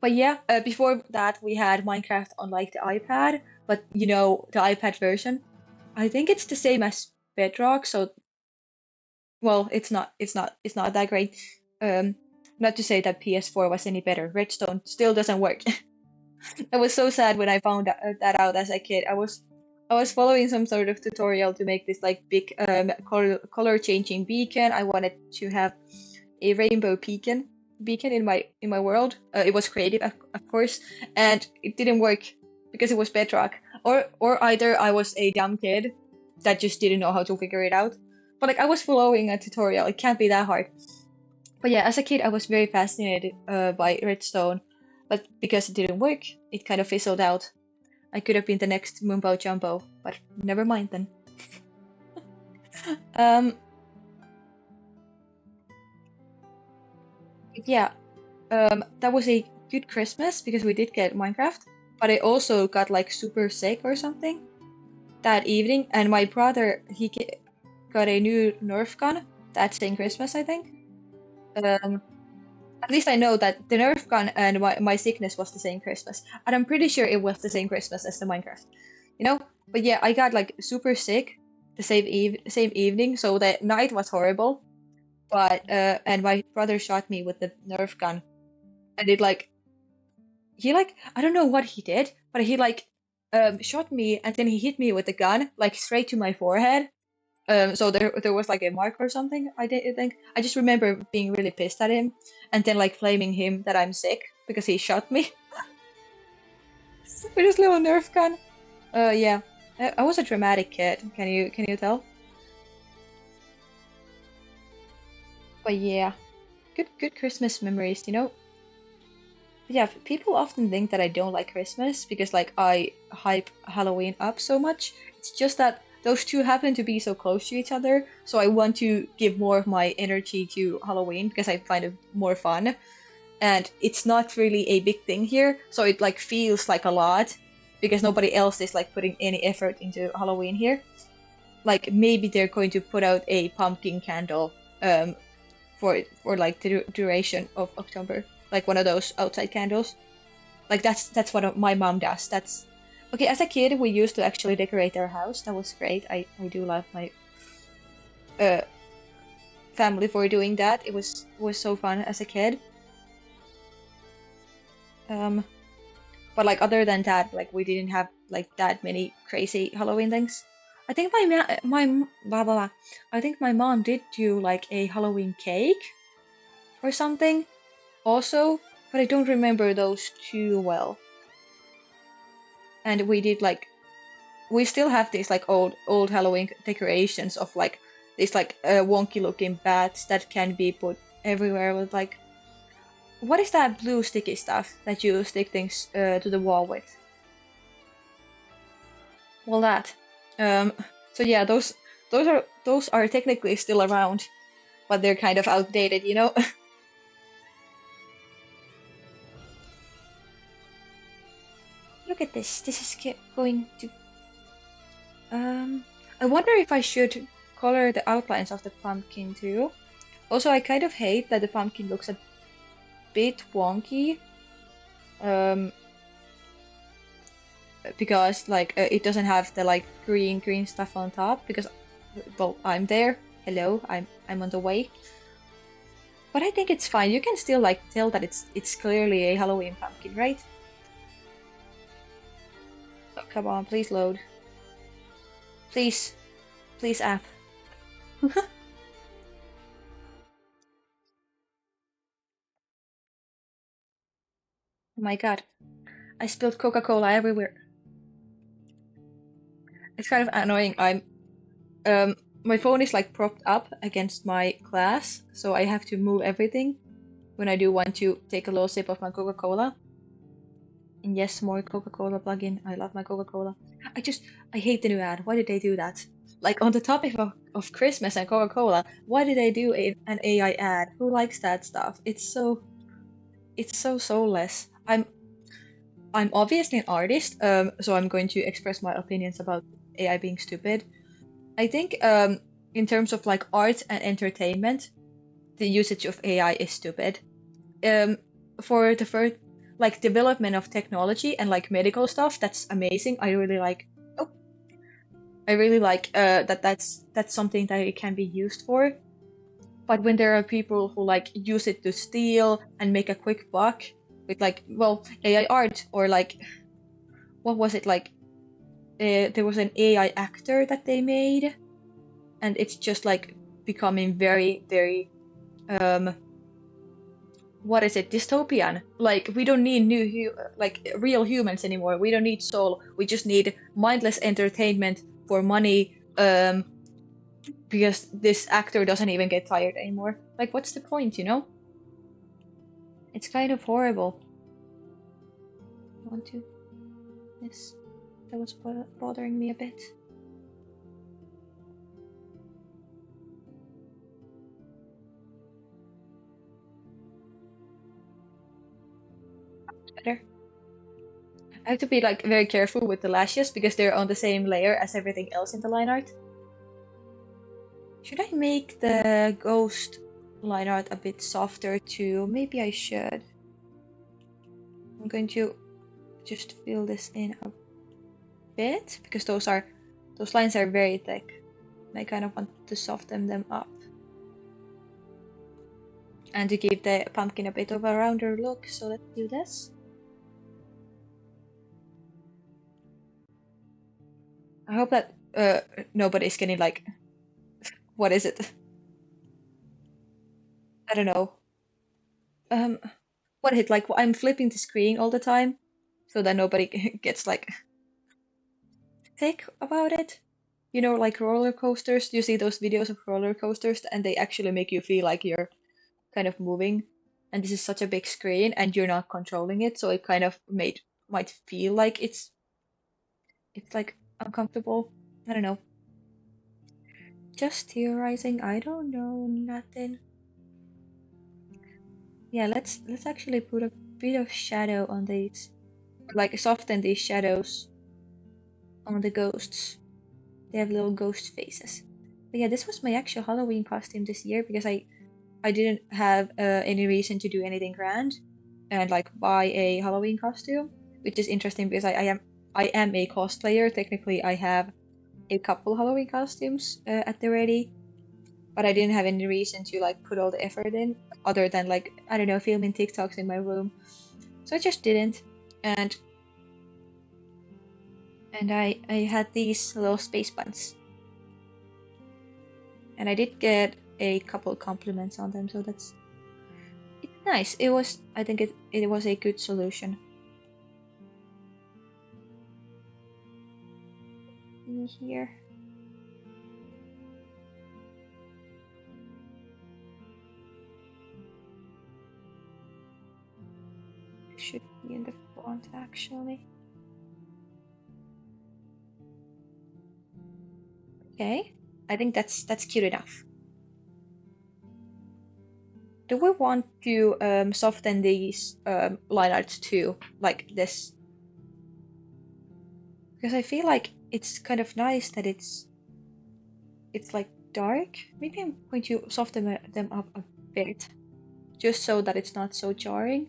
But yeah, before that we had Minecraft on like the iPad, but you know the iPad version. I think it's the same as Bedrock, so well, it's not that great. Um, Not to say that PS4 was any better. Redstone still doesn't work. I was so sad when I found that out as a kid. I was following some sort of tutorial to make this like big color changing beacon. I wanted to have a rainbow beacon in my world. It was creative, of course, and it didn't work because it was Bedrock. Or either I was a dumb kid that just didn't know how to figure it out. But like I was following a tutorial. It can't be that hard. But yeah, as a kid, I was very fascinated by Redstone, but because it didn't work, it kind of fizzled out. I could have been the next Mumbo Jumbo, but never mind then. Um, yeah, that was a good Christmas because we did get Minecraft, but I also got like super sick or something that evening, and my brother got a new Nerf gun that same Christmas, I think. Um, At least I know that the Nerf gun and my sickness was the same Christmas. And I'm pretty sure it was the same Christmas as the Minecraft. You know? But yeah, I got like super sick the same evening, so the night was horrible. But and my brother shot me with the Nerf gun. And it like he like I don't know what he did, but he like shot me and then he hit me with the gun like straight to my forehead. So there was like a mark or something. I didn't think. I just remember being really pissed at him, and then like blaming him that I'm sick because he shot me with his little Nerf gun. Yeah, I was a dramatic kid. Can you tell? But yeah, good Christmas memories. You know. Yeah, people often think that I don't like Christmas because like I hype Halloween up so much. It's just that those two happen to be so close to each other, so I want to give more of my energy to Halloween because I find it more fun. And it's not really a big thing here, so it like feels like a lot because nobody else is like putting any effort into Halloween here. Like maybe they're going to put out a pumpkin candle for like the duration of October, like one of those outside candles. Like that's what my mom does. That's okay. As a kid, we used to actually decorate our house. That was great. I do love my uh family for doing that. It was so fun as a kid. Um, but like other than that, like we didn't have like that many crazy Halloween things. I think blah, blah, blah. I think my mom did do like a Halloween cake or something also, but I don't remember those too well. And we did like we still have these like old Halloween decorations of like these like wonky looking bats that can be put everywhere with like what is that blue sticky stuff that you stick things to the wall with? Well, that. Um, so yeah, those are technically still around, but they're kind of outdated, you know. Look at this. This is going to. Um, I wonder if I should color the outlines of the pumpkin too. Also, I kind of hate that the pumpkin looks a bit wonky. Um, because like it doesn't have the like green stuff on top because well I'm there. Hello, I'm on the way. But I think it's fine. You can still like tell that it's clearly a Halloween pumpkin, right? Oh, come on, please load. Please, please app. Oh my god, I spilled Coca-Cola everywhere. It's kind of annoying. My phone is like propped up against my glass, so I have to move everything when I do want to take a little sip of my Coca-Cola. And yes, more Coca-Cola plugin. I love my Coca-Cola. I hate the new ad. Why did they do that? Like on the topic of Christmas and Coca-Cola, why did they do an AI ad? Who likes that stuff? It's so soulless. I'm obviously an artist, so I'm going to express my opinions about AI being stupid. I think in terms of like art and entertainment, the usage of AI is stupid. Um, for the first like development of technology and like medical stuff, that's amazing. I really like. Oh, I really like that's something that it can be used for. But when there are people who like use it to steal and make a quick buck with like, well, AI art or like what was it like? There was an AI actor that they made, and it's just like becoming very, very what is it, dystopian. Like we don't need like real humans anymore. We don't need soul. We just need mindless entertainment for money. Because this actor doesn't even get tired anymore. Like, what's the point, you know? It's kind of horrible. I want to this that was bothering me a bit. Better. I have to be like very careful with the lashes because they're on the same layer as everything else in the line art. Should I make the ghost line art a bit softer too? Maybe I should. I'm going to just fill this in a bit because those lines are very thick. And I kind of want to soften them up. And to give the pumpkin a bit of a rounder look, so let's do this. I hope that nobody's getting like, what is it? I don't know. Um, what is it like? I'm flipping the screen all the time, so that nobody gets like sick about it. You know, like roller coasters. You see those videos of roller coasters, and they actually make you feel like you're kind of moving. And this is such a big screen, and you're not controlling it, so it kind of might feel like it's like uncomfortable. I don't know. Just theorizing. I don't know nothing. Yeah, let's actually put a bit of shadow on these, like soften these shadows on the ghosts. They have little ghost faces. But yeah, this was my actual Halloween costume this year because I didn't have any reason to do anything grand and like buy a Halloween costume, which is interesting because I am a cosplayer. Technically, I have a couple Halloween costumes at the ready, but I didn't have any reason to like put all the effort in other than like I don't know filming TikToks in my room. So I just didn't, and I had these little space buns, and I did get a couple compliments on them, so it's nice. It was I think it was a good solution. Here should be in the front actually. Okay, I think that's cute enough. Do we want to soften these line arts too, like this? Because I feel like it's kind of nice that it's like dark. Maybe I'm going to soften them up a bit, just so that it's not so jarring.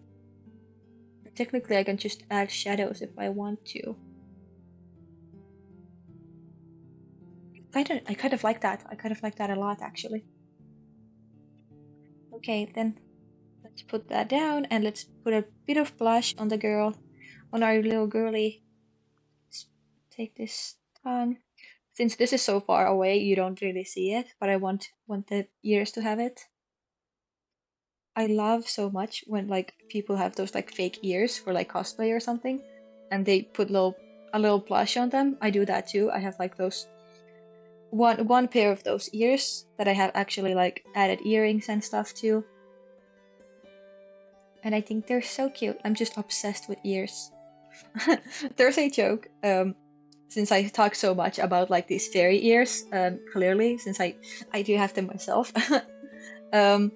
Technically, I can just add shadows if I want to. I kind of like that. I kind of like that a lot, actually. Okay, then let's put that down and let's put a bit of blush on the girl, on our little girly. Let's take this tongue. Since this is so far away, you don't really see it, but I want the ears to have it. I love so much when like people have those like fake ears for like cosplay or something, and they put a little blush on them. I do that too. I have like those one pair of those ears that I have actually like added earrings and stuff too. And I think they're so cute. I'm just obsessed with ears. There's a joke. Since I talk so much about like these fairy ears, clearly since I do have them myself. um,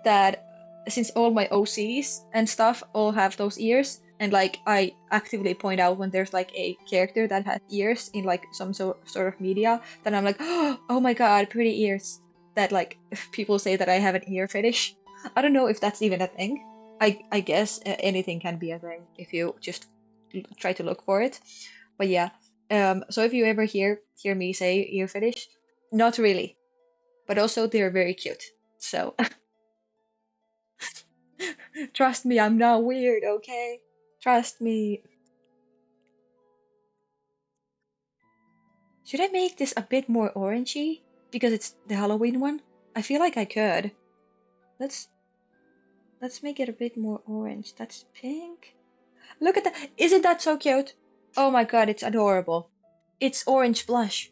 that since all my OCs and stuff all have those ears, and like I actively point out when there's like a character that has ears in like some sort of media, then I'm like, oh my god, pretty ears. That like people say that I have an ear fetish. I don't know if that's even a thing. I guess anything can be a thing if you just try to look for it. But yeah, so if you ever hear me say ear fetish, not really, but also they're very cute. So trust me, I'm not weird, okay? Trust me. Should I make this a bit more orangey because it's the Halloween one? I feel like I could. Let's let's make it a bit more orange. That's pink. Look at that. Isn't that so cute? Oh my god, it's adorable. It's orange blush.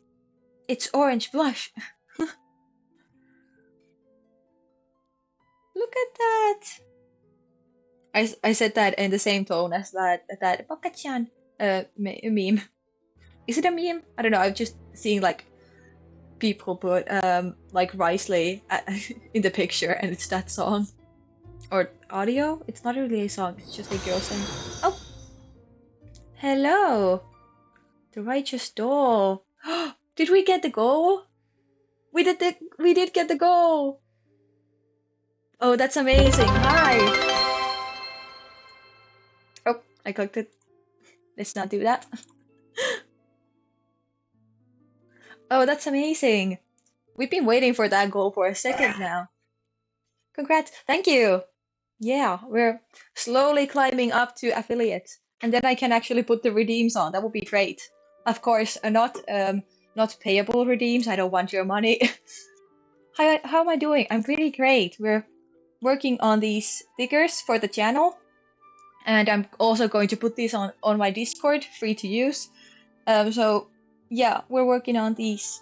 It's orange blush. Look at that. I said that in the same tone as that Baka-chan meme. Is it a meme? I don't know. I'm just seeing like people put like Risley in the picture, and it's that song or audio. It's not really a song. It's just a girl saying, "Oh, hello, the righteous doll. Did we get the goal? We did get the goal. Oh, that's amazing. Hi. Oh, I clicked it. Let's not do that. Oh, that's amazing. We've been waiting for that goal for a second now. Congrats. Thank you. Yeah, we're slowly climbing up to affiliate. And then I can actually put the redeems on. That would be great. Of course, not payable redeems. I don't want your money. How am I doing? I'm pretty great. We're working on these stickers for the channel. And I'm also going to put these on my Discord, free to use. So yeah, we're working on these.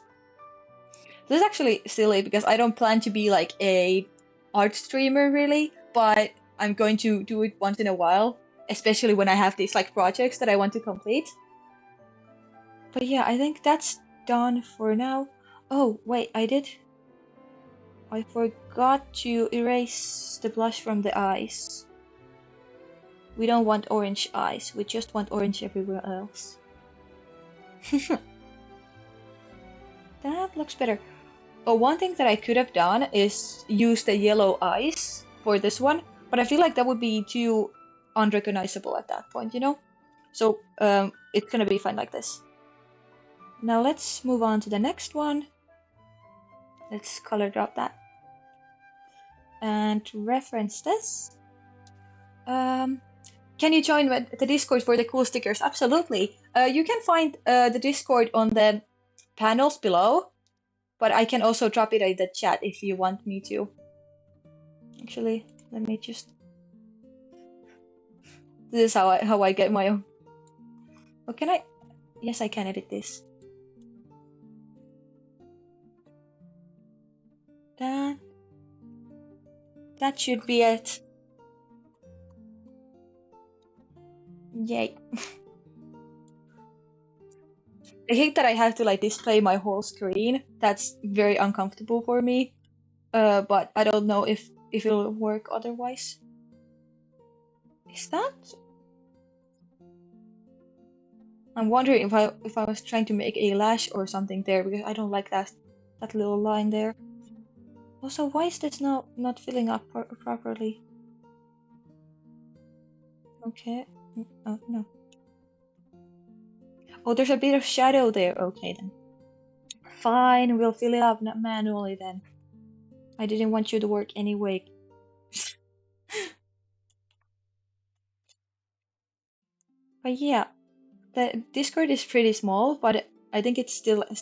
This is actually silly because I don't plan to be like a art streamer really, but I'm going to do it once in a while, especially when I have these like projects that I want to complete. But yeah, I think that's done for now. Oh, wait, I forgot to erase the blush from the eyes. We don't want orange eyes, we just want orange everywhere else. That looks better. Oh, one thing that I could have done is use the yellow eyes for this one, but I feel like that would be too unrecognizable at that point, you know? So it's gonna be fine like this. Now let's move on to the next one. Let's color drop that. And reference this. Can you join the Discord for the cool stickers? Absolutely. You can find the Discord on the panels below, but I can also drop it in the chat if you want me to. Actually, let me just... This is how I get my own. Oh, can I? Yes, I can edit this. That should be it. Yay. I hate that I have to like display my whole screen. That's very uncomfortable for me. But I don't know if it'll work otherwise. Is that? I'm wondering if I was trying to make a lash or something there because I don't like that little line there. Also, why is this not filling up properly? Okay. Oh no. Oh, there's a bit of shadow there. Okay then. Fine, we'll fill it up manually then. I didn't want you to work anyway. But yeah, the Discord is pretty small, but I think it's still a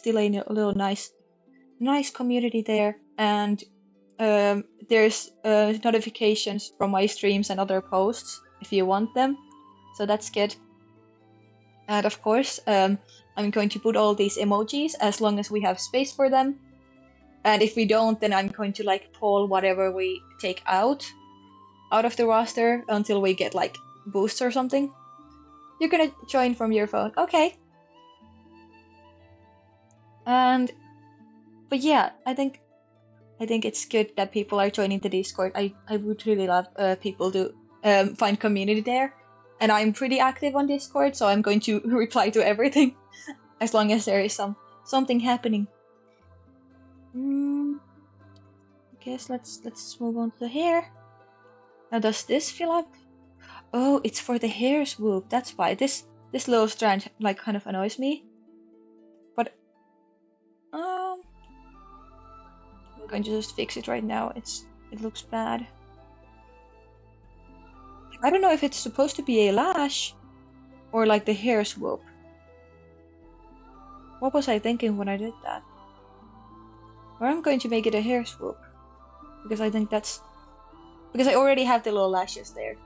little nice community there, and there's notifications from my streams and other posts if you want them, so that's good. And of course, I'm going to put all these emojis as long as we have space for them. And if we don't, then I'm going to like pull whatever we take out of the roster until we get like boosts or something. You're gonna join from your phone, okay? But yeah, I think it's good that people are joining the Discord. I would really love people to find community there. and I'm pretty active on Discord, so I'm going to reply to everything as long as there is something happening. I guess let's move on to the hair. Now, does this fill up? Oh, it's for the hair swoop. That's why this little strand like kind of annoys me. But I'm going to just fix it right now. It looks bad. I don't know if it's supposed to be a lash or like the hair swoop. What was I thinking when I did that? Or I'm going to make it a hair swoop because I think that's because I already have the little lashes there.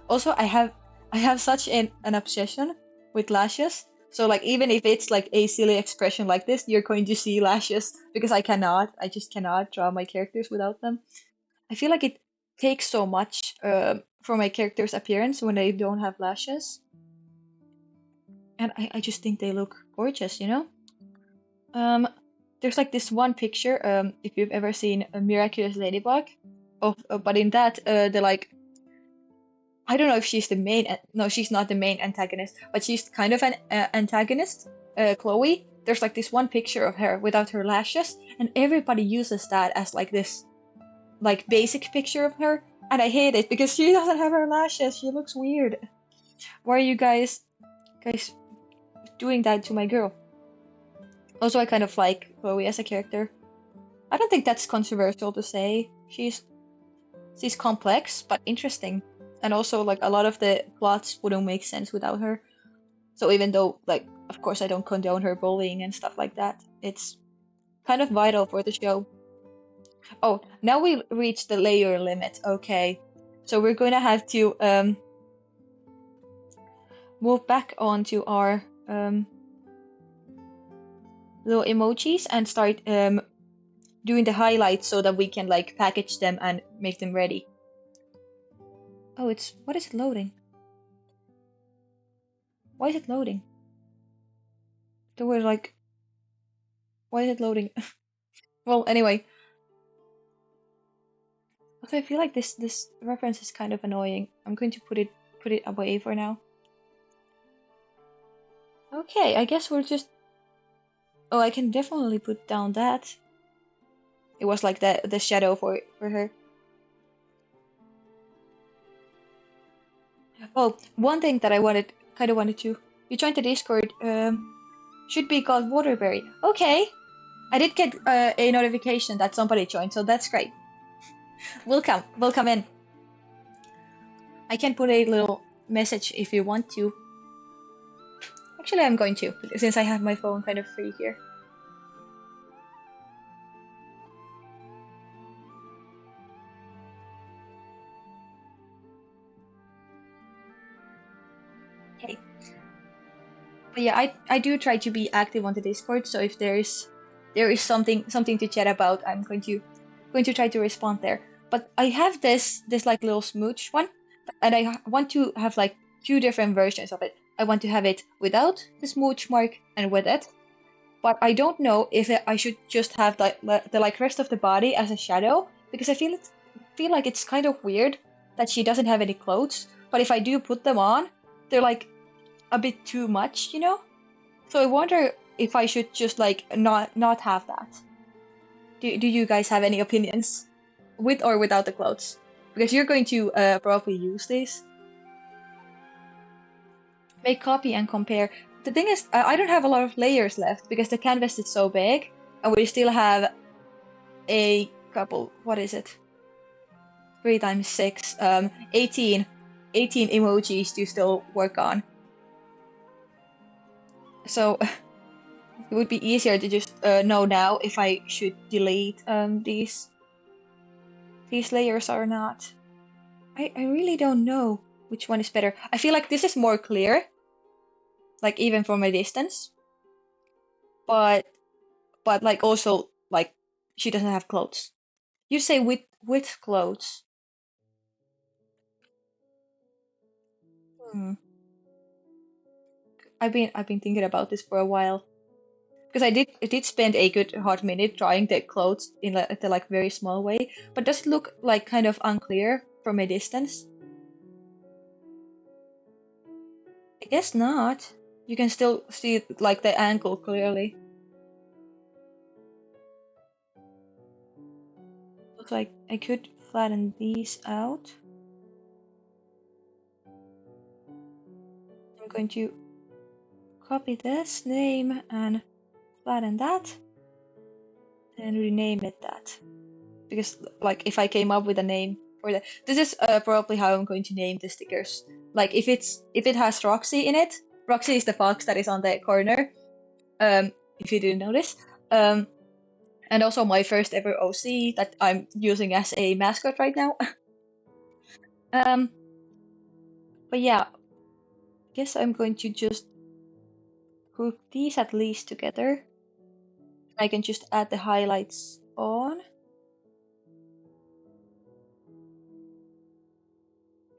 Also, I have such an obsession with lashes. So like even if it's like a silly expression like this, you're going to see lashes because I just cannot draw my characters without them. I feel like it takes so much for my character's appearance when they don't have lashes. And I just think they look gorgeous, you know? There's like this one picture, if you've ever seen a Miraculous Ladybug, but in that, the like, I don't know if she's the main, no, she's not the main antagonist, but she's kind of an antagonist, Chloe. There's like this one picture of her without her lashes, and everybody uses that as like this, like basic picture of her, and I hate it because she doesn't have her lashes. She looks weird. Why are you guys doing that to my girl? Also, I kind of like Chloe as a character. I don't think that's controversial to say. She's complex but interesting, and also like a lot of the plots wouldn't make sense without her. So even though like of course I don't condone her bullying and stuff like that, it's kind of vital for the show. Oh, now we reach the layer limit. Okay, so we're going to have to move back onto our little emojis and start doing the highlights so that we can like package them and make them ready. Oh, what is it loading? Why is it loading? There were like, why is it loading? Well, anyway. Also, I feel like this reference is kind of annoying. I'm going to put it away for now. Okay, I guess we're just. Oh, I can definitely put down that. It was like the shadow for her. Oh, one thing that I kind of wanted to. You joined the Discord. Should be called Waterberry. Okay, I did get a notification that somebody joined, so that's great. Welcome in. I can put a little message if you want to. Actually, I'm going to, since I have my phone kind of free here. Okay. But yeah, I do try to be active on the Discord, so if there is something to chat about, I'm going to try to respond there. But I have this like little smooch one, and I want to have like two different versions of it. I want to have it without the smooch mark and with it, but I don't know if I should just have the like rest of the body as a shadow because I feel like it's kind of weird that she doesn't have any clothes. But if I do put them on, they're like a bit too much, you know? So I wonder if I should just like not have that. Do you guys have any opinions? With or without the clothes? Because you're going to probably use these. Make copy and compare. The thing is, I don't have a lot of layers left because the canvas is so big, and we still have a couple. What is it? 3 times 6, 18 emojis to still work on. So it would be easier to just know now if I should delete these layers or not. I really don't know which one is better. I feel like this is more clear, like even from a distance. But like also like she doesn't have clothes. You say with clothes. Hmm. I've been thinking about this for a while because I did spend a good hard minute drawing the clothes in the like very small way. But does it look like kind of unclear from a distance? I guess not. You can still see like the angle clearly. Looks like I could flatten these out. I'm going to copy this name and flatten that and rename it that. Because like if I came up with a name for that, this is probably how I'm going to name the stickers. Like if it has Roxy in it, Roxy is the fox that is on the corner. If you didn't notice. And also my first ever OC that I'm using as a mascot right now. But yeah, I guess I'm going to just group these at least together. I can just add the highlights on.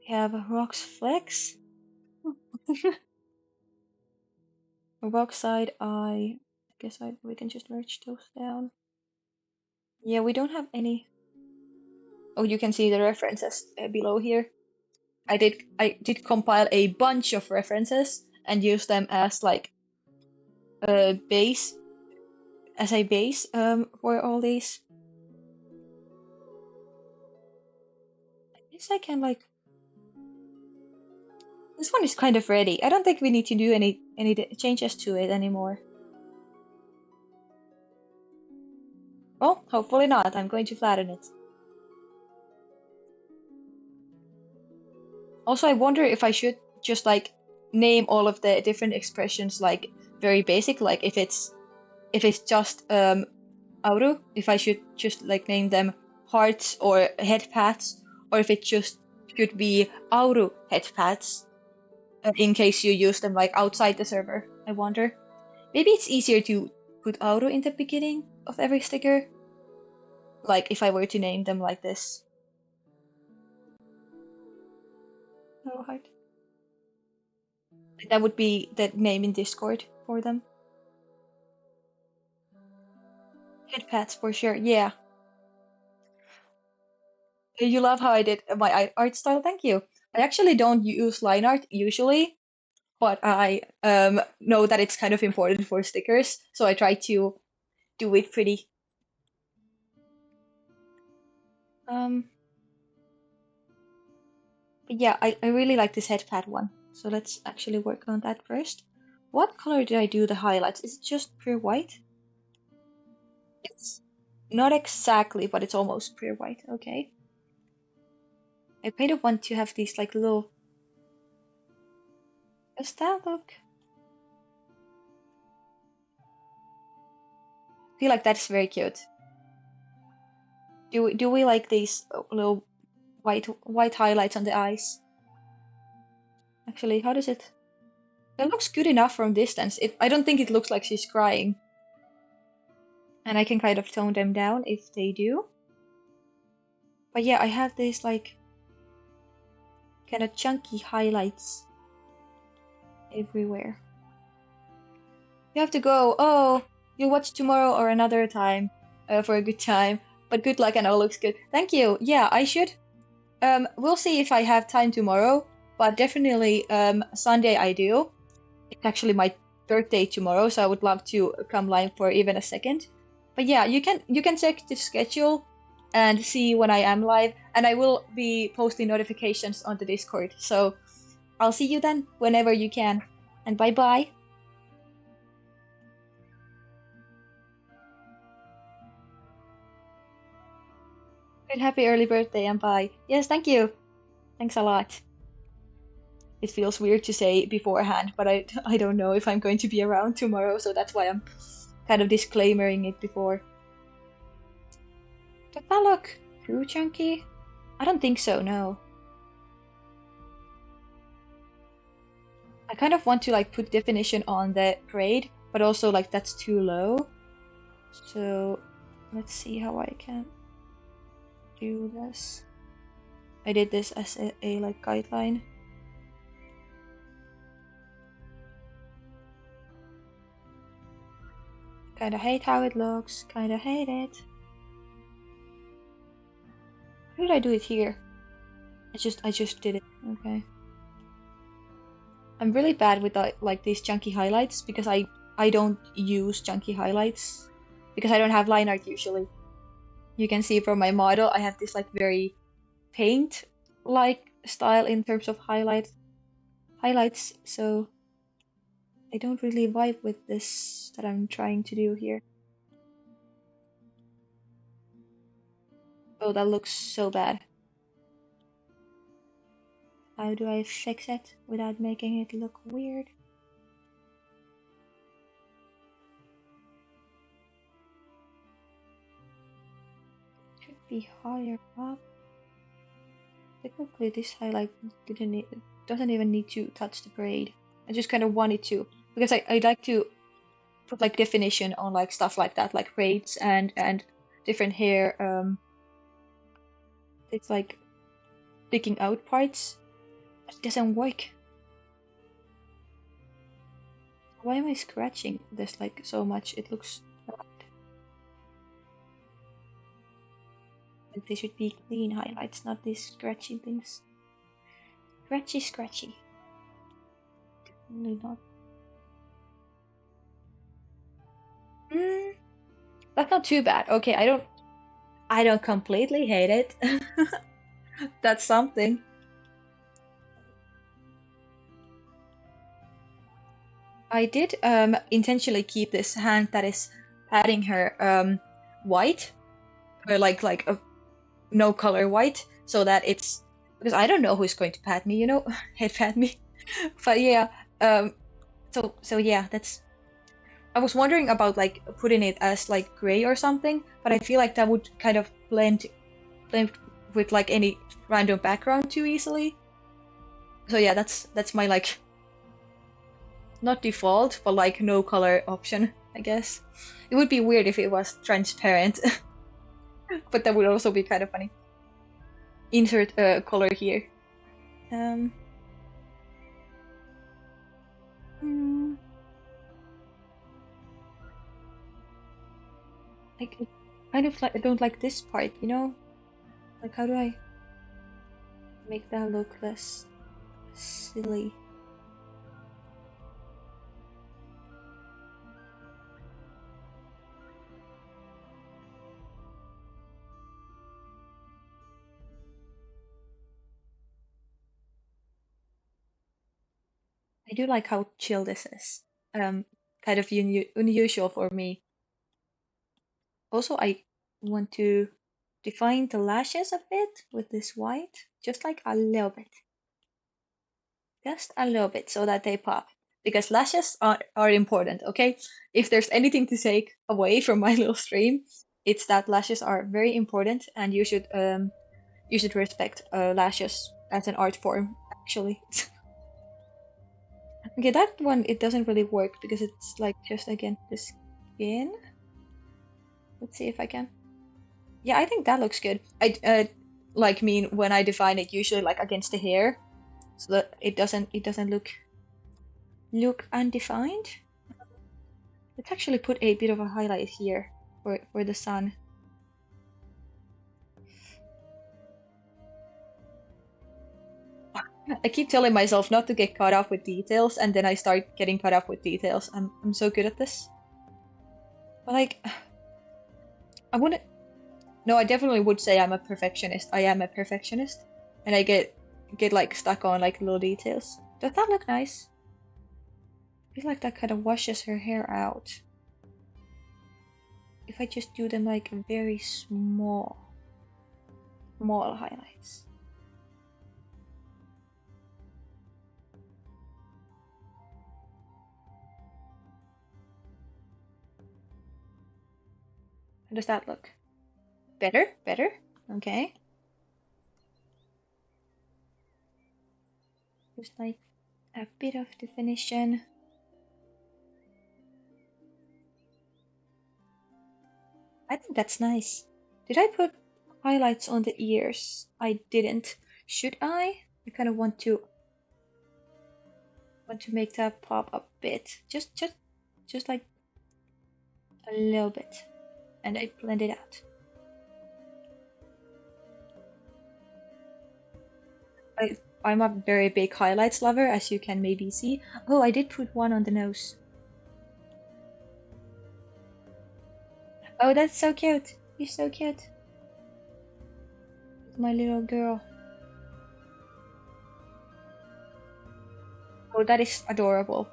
We have Rock's Flex. Rock side I guess we can just merge those down. Yeah, we don't have any. Oh, you can see the references below here. I did compile a bunch of references and use them as like a base for all these. I guess I can like this one is kind of ready. I don't think we need to do any changes to it anymore. Well, hopefully not. I'm going to flatten it. Also, I wonder if I should just like name all of the different expressions like very basic, like if it's just Auru, if I should just like name them hearts or head pats, or if it just should be Auru head pats, in case you use them like outside the server. I wonder. Maybe it's easier to put Auru in the beginning of every sticker, like if I were to name them like this. Oh, heart. That would be the name in Discord for them. Head pats for sure. Yeah. You love how I did my art style. Thank you. I actually don't use line art usually, but I know that it's kind of important for stickers, so I try to do it pretty. But yeah, I really like this head pad one, so let's actually work on that first. What color did I do the highlights? Is it just pure white? It's not exactly, but it's almost pure white. Okay. I kind of want to have these like little. Does that look? I feel like that's very cute. Do we like these little white highlights on the eyes? Actually, how does it? It looks good enough from distance. I don't think it looks like she's crying. And I can kind of tone them down if they do. But yeah, I have these like kind of chunky highlights everywhere. You have to go. Oh, you'll watch tomorrow or another time for a good time. But good luck and all looks good. Thank you. Yeah, I should. We'll see if I have time tomorrow, but definitely Sunday I do. It's actually my birthday tomorrow, so I would love to come live for even a second. But yeah, you can check the schedule and see when I am live, and I will be posting notifications on the Discord. So I'll see you then whenever you can, and bye bye. Good happy early birthday and bye. Yes, thank you. Thanks a lot. It feels weird to say beforehand, but I don't know if I'm going to be around tomorrow, so that's why I'm kind of disclaimering it before. Does that look too chunky? I don't think so, no. I kind of want to like put definition on the parade, but also like that's too low. So let's see how I can do this. I did this as a like guideline. Kinda hate how it looks, kinda hate it. How did I do it here? I just did it. Okay. I'm really bad with like these chunky highlights because I don't use chunky highlights because I don't have line art usually. You can see from my model I have this like very paint like style in terms of highlights, so I don't really vibe with this that I'm trying to do here. Oh, that looks so bad. How do I fix it without making it look weird? Should be higher up. Technically, this highlight doesn't even need to touch the braid. I just kind of wanted to because I like to put like definition on like stuff like that, like braids and different hair. It's like picking out parts. But it doesn't work. Why am I scratching this like so much? It looks like they should be clean highlights, not these scratchy things. Scratchy, scratchy. Definitely not. That's not too bad. Okay, I don't completely hate it. That's something. I did intentionally keep this hand that is padding her white, or like a no color white, so that it's because I don't know who's going to pat me, you know, head pat me. But yeah, so yeah, that's. I was wondering about like putting it as like gray or something, but I feel like that would kind of blend with like any random background too easily. So yeah, that's my like not default, but like no color option, I guess. It would be weird if it was transparent, but that would also be kind of funny. Insert a color here. Um, hmm, like I kind of like I don't like this part, you know? Like how do I make that look less silly? I do like how chill this is. Kind of unusual for me. Also, I want to define the lashes a bit with this white, just like a little bit. Just a little bit so that they pop. Because lashes are important, okay? If there's anything to take away from my little stream, it's that lashes are very important and you should respect lashes as an art form, actually. Okay, that one it doesn't really work because it's like just against the skin. Let's see if I can. Yeah, I think that looks good. I like mean when I define it usually like against the hair, so that it doesn't look undefined. Let's actually put a bit of a highlight here for the sun. I keep telling myself not to get caught up with details, and then I start getting caught up with details. I'm so good at this. But like, I wouldn't. No, I definitely would say I'm a perfectionist. I am a perfectionist, and I get like stuck on like little details. Does that look nice? I feel like that kind of washes her hair out. If I just do them like very small highlights. How does that look? Better? Better? Okay. Just like a bit of definition. I think that's nice. Did I put highlights on the ears? I didn't. Should I? I kind of want to make that pop a bit. Just like a little bit. And I blend it out. I'm a very big highlights lover, as you can maybe see. Oh, I did put one on the nose. Oh, that's so cute. You're so cute. My little girl. Oh, that is adorable.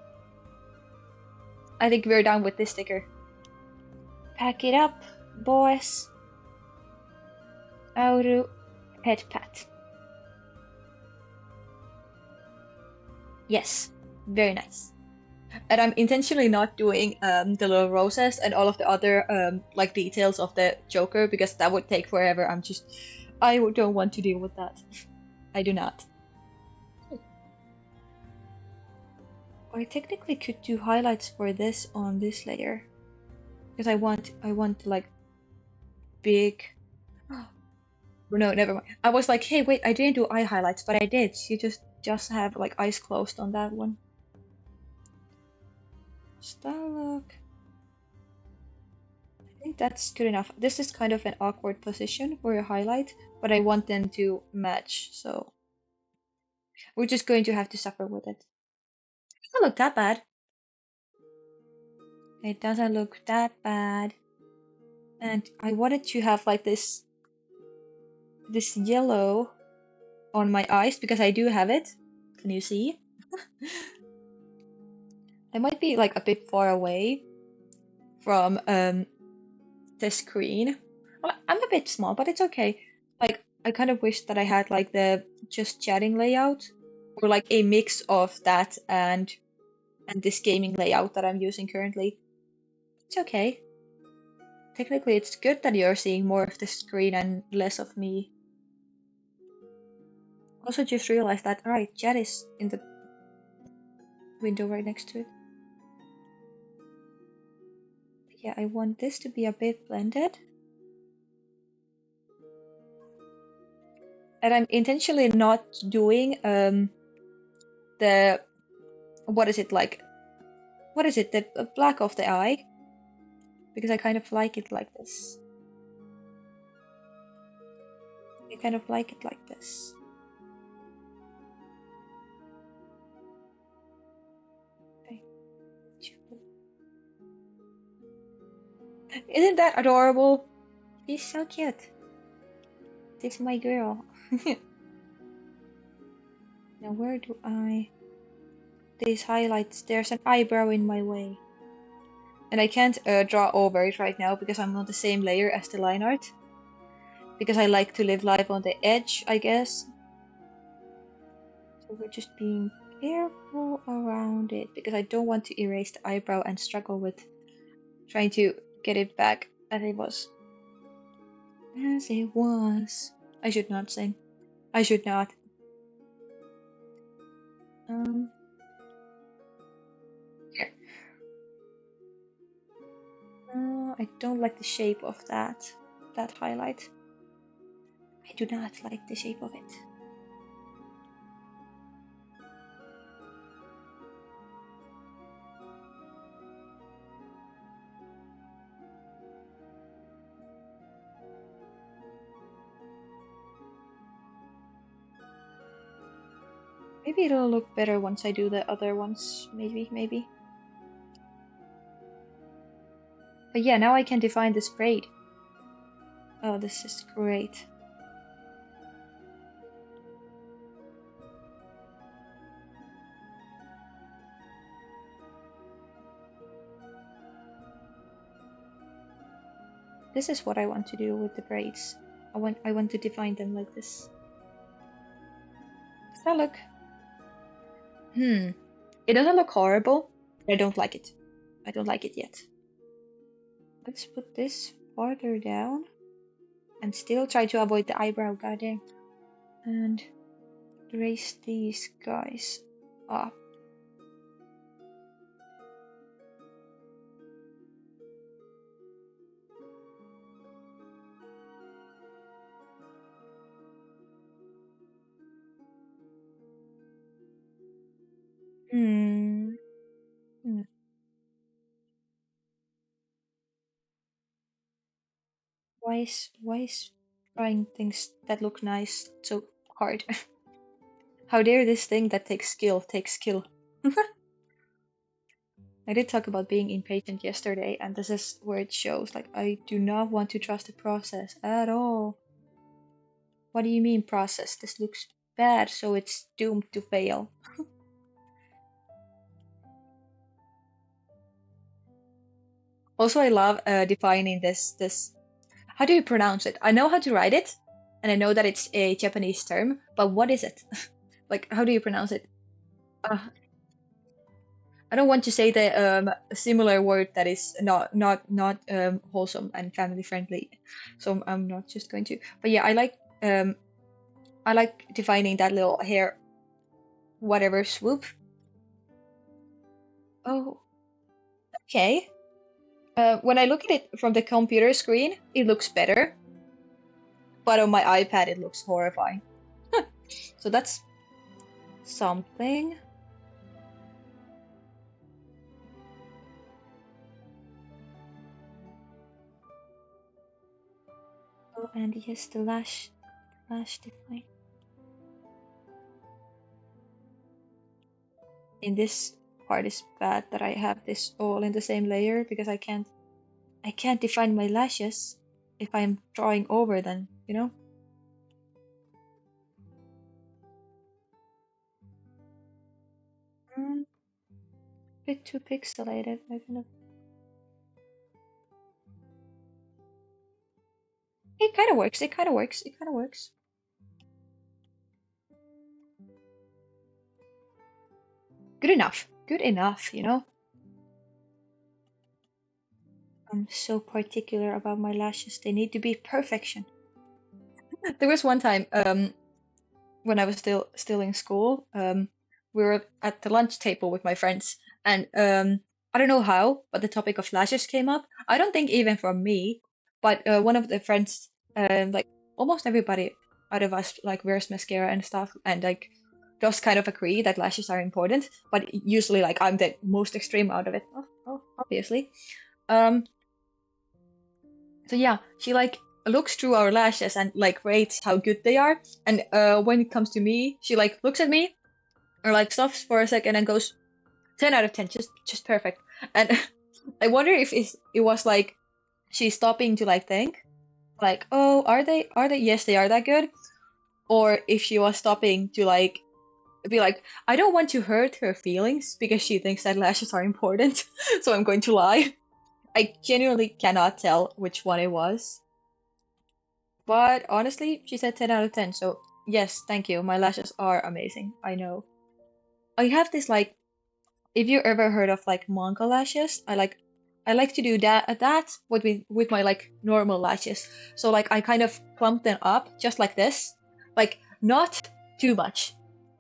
I think we're done with this sticker. Pack it up, boys. Auru pet pat. Yes, very nice. And I'm intentionally not doing the little roses and all of the other like details of the Joker because that would take forever. I don't want to deal with that. I do not. I technically could do highlights for this on this layer because I want like big. No, never mind. I was like, hey, wait, I didn't do eye highlights, but I did. You just have like eyes closed on that one. Star look. I think that's good enough. This is kind of an awkward position for a highlight, but I want them to match, so we're just going to have to suffer with it. It doesn't look that bad. It doesn't look that bad. And I wanted to have like this yellow on my eyes because I do have it. Can you see? I might be like a bit far away from the screen. Well, I'm a bit small, but it's okay. Like I kind of wish that I had like the just chatting layout or like a mix of that and this gaming layout that I'm using currently. It's okay. Technically, it's good that you're seeing more of the screen and less of me. Also, just realized that, alright, chat is in the window right next to it. Yeah, I want this to be a bit blended. And I'm intentionally not doing the what is it like? What is it? The black of the eye because I kind of like it like this. I kind of like it like this. Okay. Isn't that adorable? She's so cute. This is my girl. Now where do I... These highlights, there's an eyebrow in my way. And I can't draw over it right now because I'm on the same layer as the line art. Because I like to live life on the edge, I guess. So we're just being careful around it because I don't want to erase the eyebrow and struggle with trying to get it back as it was. As it was. I should not sing. I should not. Here. I don't like the shape of that highlight. I do not like the shape of it. Maybe it'll look better once I do the other ones. Maybe. But yeah, now I can define this braid. Oh, this is great. This is what I want to do with the braids. I want to define them like this. Does that look? It doesn't look horrible. I don't like it. I don't like it yet. Let's put this farther down and still try to avoid the eyebrow, goddamn. And raise these guys up. Hmm. Hmm. Why is trying things that look nice so hard? How dare this thing that takes skill take skill. I did talk about being impatient yesterday, and this is where it shows. Like, I do not want to trust the process at all. What do you mean process? This looks bad, so it's doomed to fail. Also, I love defining this. How do you pronounce it? I know how to write it, and I know that it's a Japanese term, but what is it? Like, how do you pronounce it? Uh, I don't want to say the similar word that is not wholesome and family friendly, so I'm not just going to. But yeah, I like defining that little hair whatever swoop. Oh, okay. When I look at it from the computer screen, it looks better, but on my iPad it looks horrifying. So that's something. Oh, and yes, the lash define. In this part is bad that I have this all in the same layer because I can't define my lashes if I'm drawing over them, you know? Mm, bit too pixelated. I don't know. It kind of works. It kind of works. It kind of works. Good enough. Good enough, you know? I'm so particular about my lashes. They need to be perfection. There was one time, when I was still in school, we were at the lunch table with my friends, and I don't know how, but the topic of lashes came up. I don't think even from me, but one of the friends, like almost everybody out of us, like wears mascara and stuff, and like just kind of agree that lashes are important. But usually, like I'm the most extreme out of it. Oh, obviously. Um, so yeah, she like looks through our lashes and like rates how good they are. And when it comes to me, she like looks at me or like stops for a second and goes 10 out of 10, just perfect. And I wonder if it was like she's stopping to like think like, oh, are they yes they are that good, or if she was stopping to like be like, I don't want to hurt her feelings because she thinks that lashes are important, so I'm going to lie. I genuinely cannot tell which one it was. But honestly, she said 10 out of 10. So, yes, thank you. My lashes are amazing. I know. I have this like, if you ever heard of like manga lashes, I like to do that with my like normal lashes. So like I kind of clump them up just like this. Like not too much.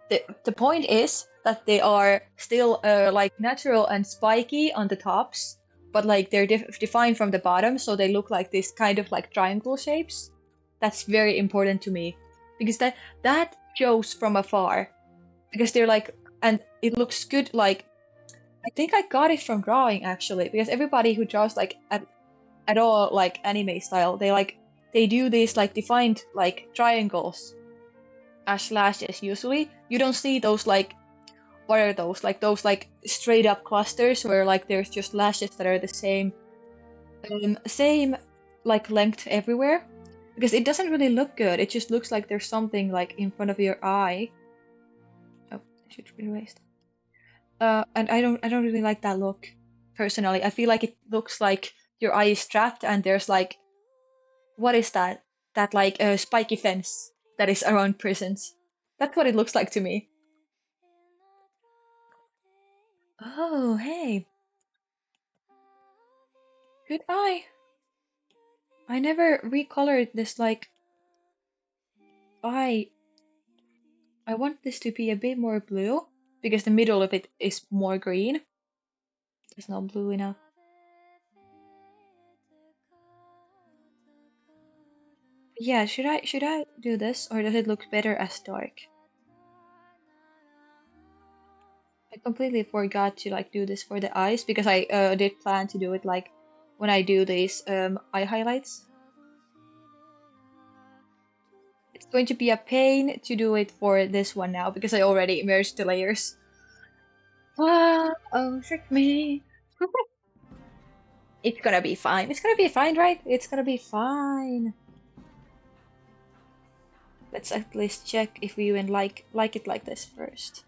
The point is that they are still like natural and spiky on the tops, but like they're defined from the bottom, so they look like this kind of like triangle shapes. That's very important to me because that shows from afar because they're like, and it looks good. Like I think I got it from drawing actually, because everybody who draws like at all like anime style, they do these like defined like triangles as slashes. Usually you don't see those like, what are those? Like those like straight up clusters where like there's just lashes that are the same like length everywhere. Because it doesn't really look good. It just looks like there's something like in front of your eye. Oh, I should erase that. And I don't really like that look personally. I feel like it looks like your eye is trapped and there's like, what is that? That like a spiky fence that is around prisons. That's what it looks like to me. Oh, hey, good eye. I never recolored this like eye. I want this to be a bit more blue because the middle of it is more green. It's not blue enough. Yeah, should I do this or does it look better as dark? I completely forgot to like do this for the eyes because I did plan to do it like when I do these eye highlights. It's going to be a pain to do it for this one now because I already merged the layers. Ah, oh, trick me. It's gonna be fine. It's gonna be fine, right? It's gonna be fine. Let's at least check if we even like it like this first.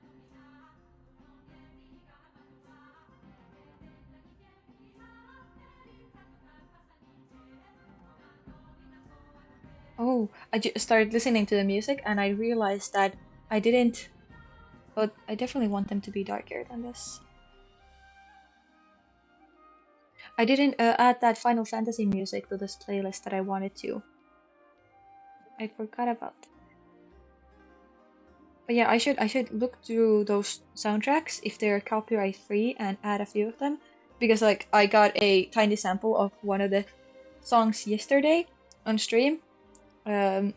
Oh, I just started listening to the music and I realized that I didn't. But I definitely want them to be darker than this. I didn't add that Final Fantasy music to this playlist that I wanted to. I forgot about. But yeah, I should look through those soundtracks if they're copyright free and add a few of them because like I got a tiny sample of one of the songs yesterday on stream, um,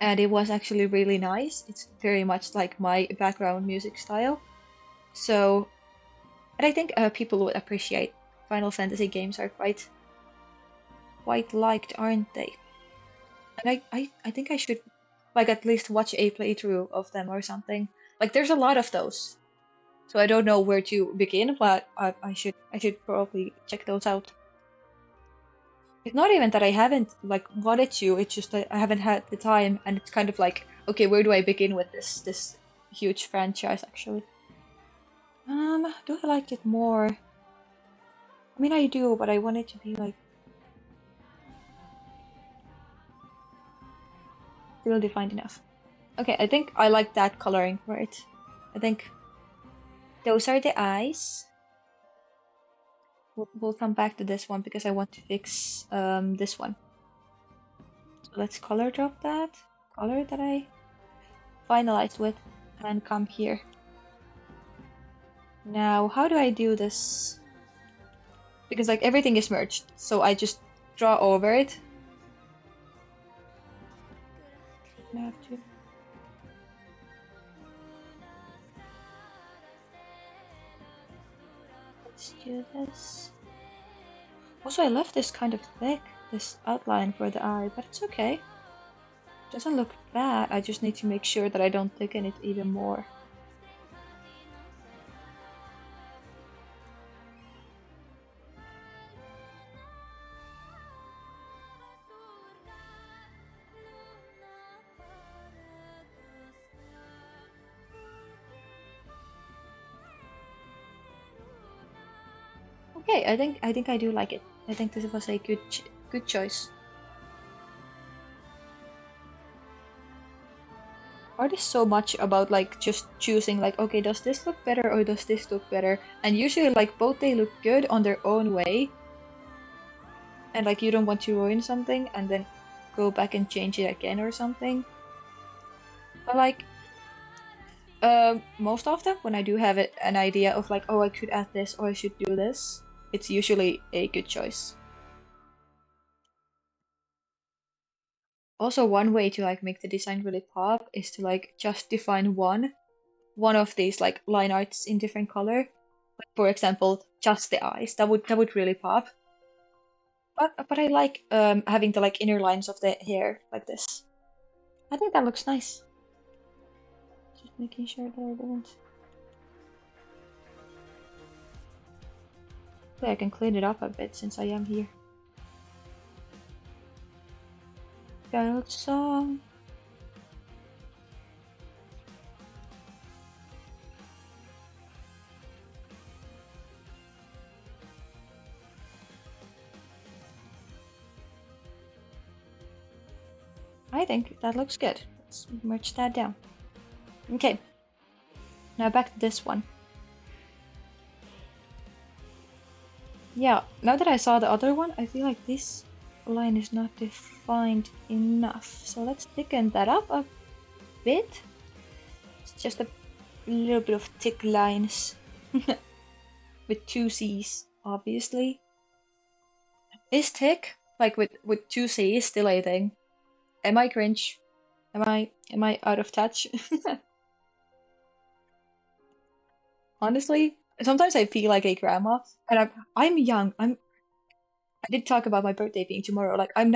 and it was actually really nice. It's very much like my background music style. So, and I think people would appreciate Final Fantasy games are quite liked, aren't they? And I think I should like at least watch a playthrough of them or something. Like there's a lot of those. So I don't know where to begin, but I should probably check those out. It's not even that I haven't like wanted to, it's just that I haven't had the time and it's kind of like, okay, where do I begin with this huge franchise actually? Do I like it more? I mean I do, but I want it to be like still defined enough. Okay, I think I like that coloring for it. I think those are the eyes. We'll come back to this one because I want to fix this one. So let's color drop that color that I finalized with and come here. Now, how do I do this? Because like everything is merged, so I just draw over it. I have to. Let's do this. Also, I left this kind of thick, this outline for the eye, but it's okay. Doesn't look bad. I just need to make sure that I don't thicken it even more. Okay, I think I do like it. I think this was a good choice. Art is so much about like just choosing like okay, does this look better or does this look better? And usually like both they look good on their own way, and like you don't want to ruin something and then go back and change it again or something. But like most often when I do have an idea of like, oh, I could add this or I should do this, it's usually a good choice. Also, one way to like make the design really pop is to like just define one of these like line arts in different color. Like for example, just the eyes. That would really pop. But I like having the like inner lines of the hair like this. I think that looks nice. Just making sure that I don't. Yeah, I can clean it up a bit since I am here. Girl song. I think that looks good. Let's merge that down. Okay, now back to this one. Yeah, now that I saw the other one, I feel like this line is not defined enough. So let's thicken that up a bit. It's just a little bit of thick lines with two C's, obviously. Is thick like with two C's still a thing? Am I cringe? Am I out of touch? Honestly, sometimes I feel like a grandma, and I'm young. I did talk about my birthday being tomorrow. Like I'm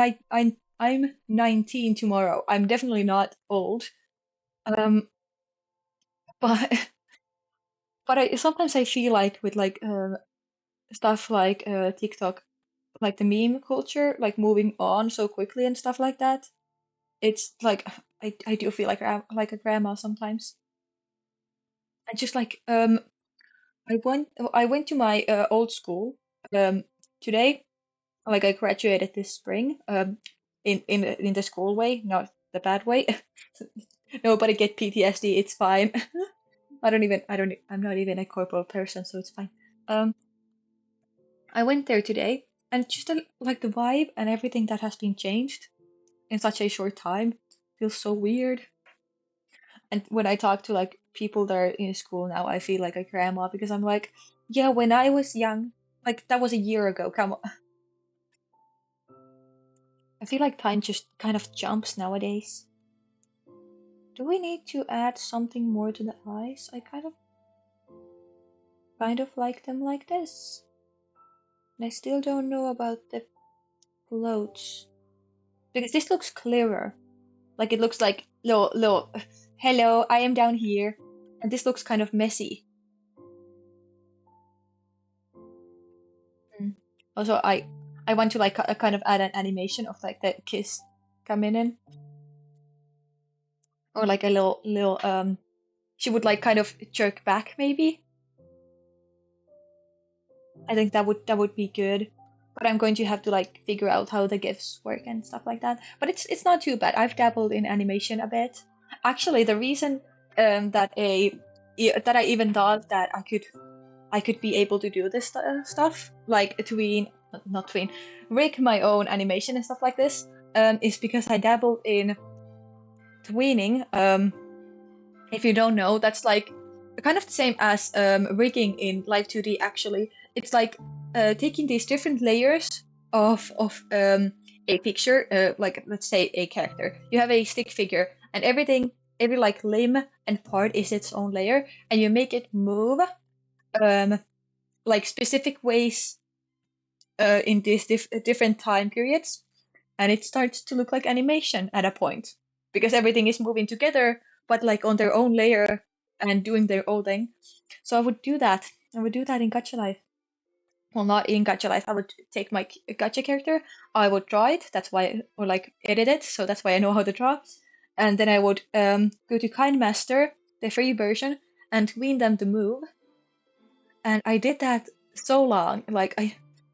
I'm 19 tomorrow. I'm definitely not old. Um, but but I sometimes I feel like with like stuff like TikTok, like the meme culture, like moving on so quickly and stuff like that. It's like I do feel like a grandma sometimes. I just like I went to my old school today. Like I graduated this spring in the school way, not the bad way. Nobody get PTSD. It's fine. I'm not even a corporal person, so it's fine. Um, I went there today, and just like the vibe and everything that has been changed in such a short time feels so weird. And when I talk to like people that are in school now, I feel like a grandma because I'm like, yeah, when I was young, like that was a year ago. Come on. I feel like time just kind of jumps nowadays. Do we need to add something more to the eyes? I kind of like them like this. And I still don't know about the floats. Because this looks clearer. Like it looks like little hello, I am down here. And this looks kind of messy. Mm. Also, I want to like kind of add an animation of like that kiss coming in, or like a little she would like kind of jerk back maybe. I think that would be good. But I'm going to have to like figure out how the GIFs work and stuff like that. But it's not too bad. I've dabbled in animation a bit. Actually, the reason that I even thought that I could be able to do this stuff like tween not tween rig my own animation and stuff like this is because I dabbled in tweening. If you don't know, that's like kind of the same as rigging in Live 2D actually. It's like taking these different layers of a picture, like let's say a character. You have a stick figure, and every like limb and part is its own layer, and you make it move um, like specific ways in these different time periods, and it starts to look like animation at a point because everything is moving together, but like on their own layer and doing their own thing. So I would do that. I would do that in Gacha Life. Well, not in Gacha Life. I would take my Gacha character. I would draw it. That's why, or like edit it. So that's why I know how to draw. And then I would go to Kind Master, the free version, and tween them to move. And I did that so long. Like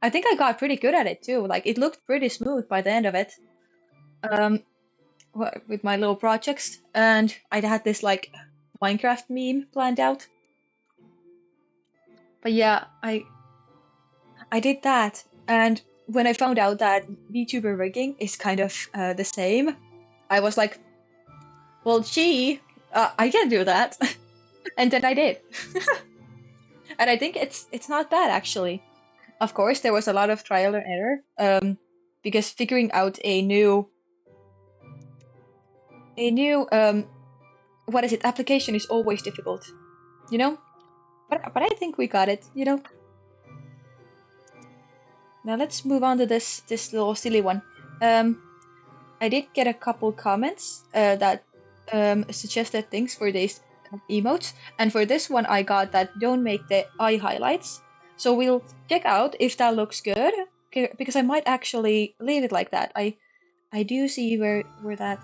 I think I got pretty good at it too. Like it looked pretty smooth by the end of it. Um, with my little projects, and I had this like Minecraft meme planned out. But yeah, I did that, and when I found out that VTuber rigging is kind of the same, I was like, well, gee, I can do that, and then I did, and I think it's not bad actually. Of course, there was a lot of trial and error, because figuring out a new what is it application is always difficult, you know. But I think we got it, you know. Now let's move on to this little silly one. I did get a couple comments that suggested things for these emotes, and for this one I got that don't make the eye highlights. So we'll check out if that looks good, because I might actually leave it like that. I do see where that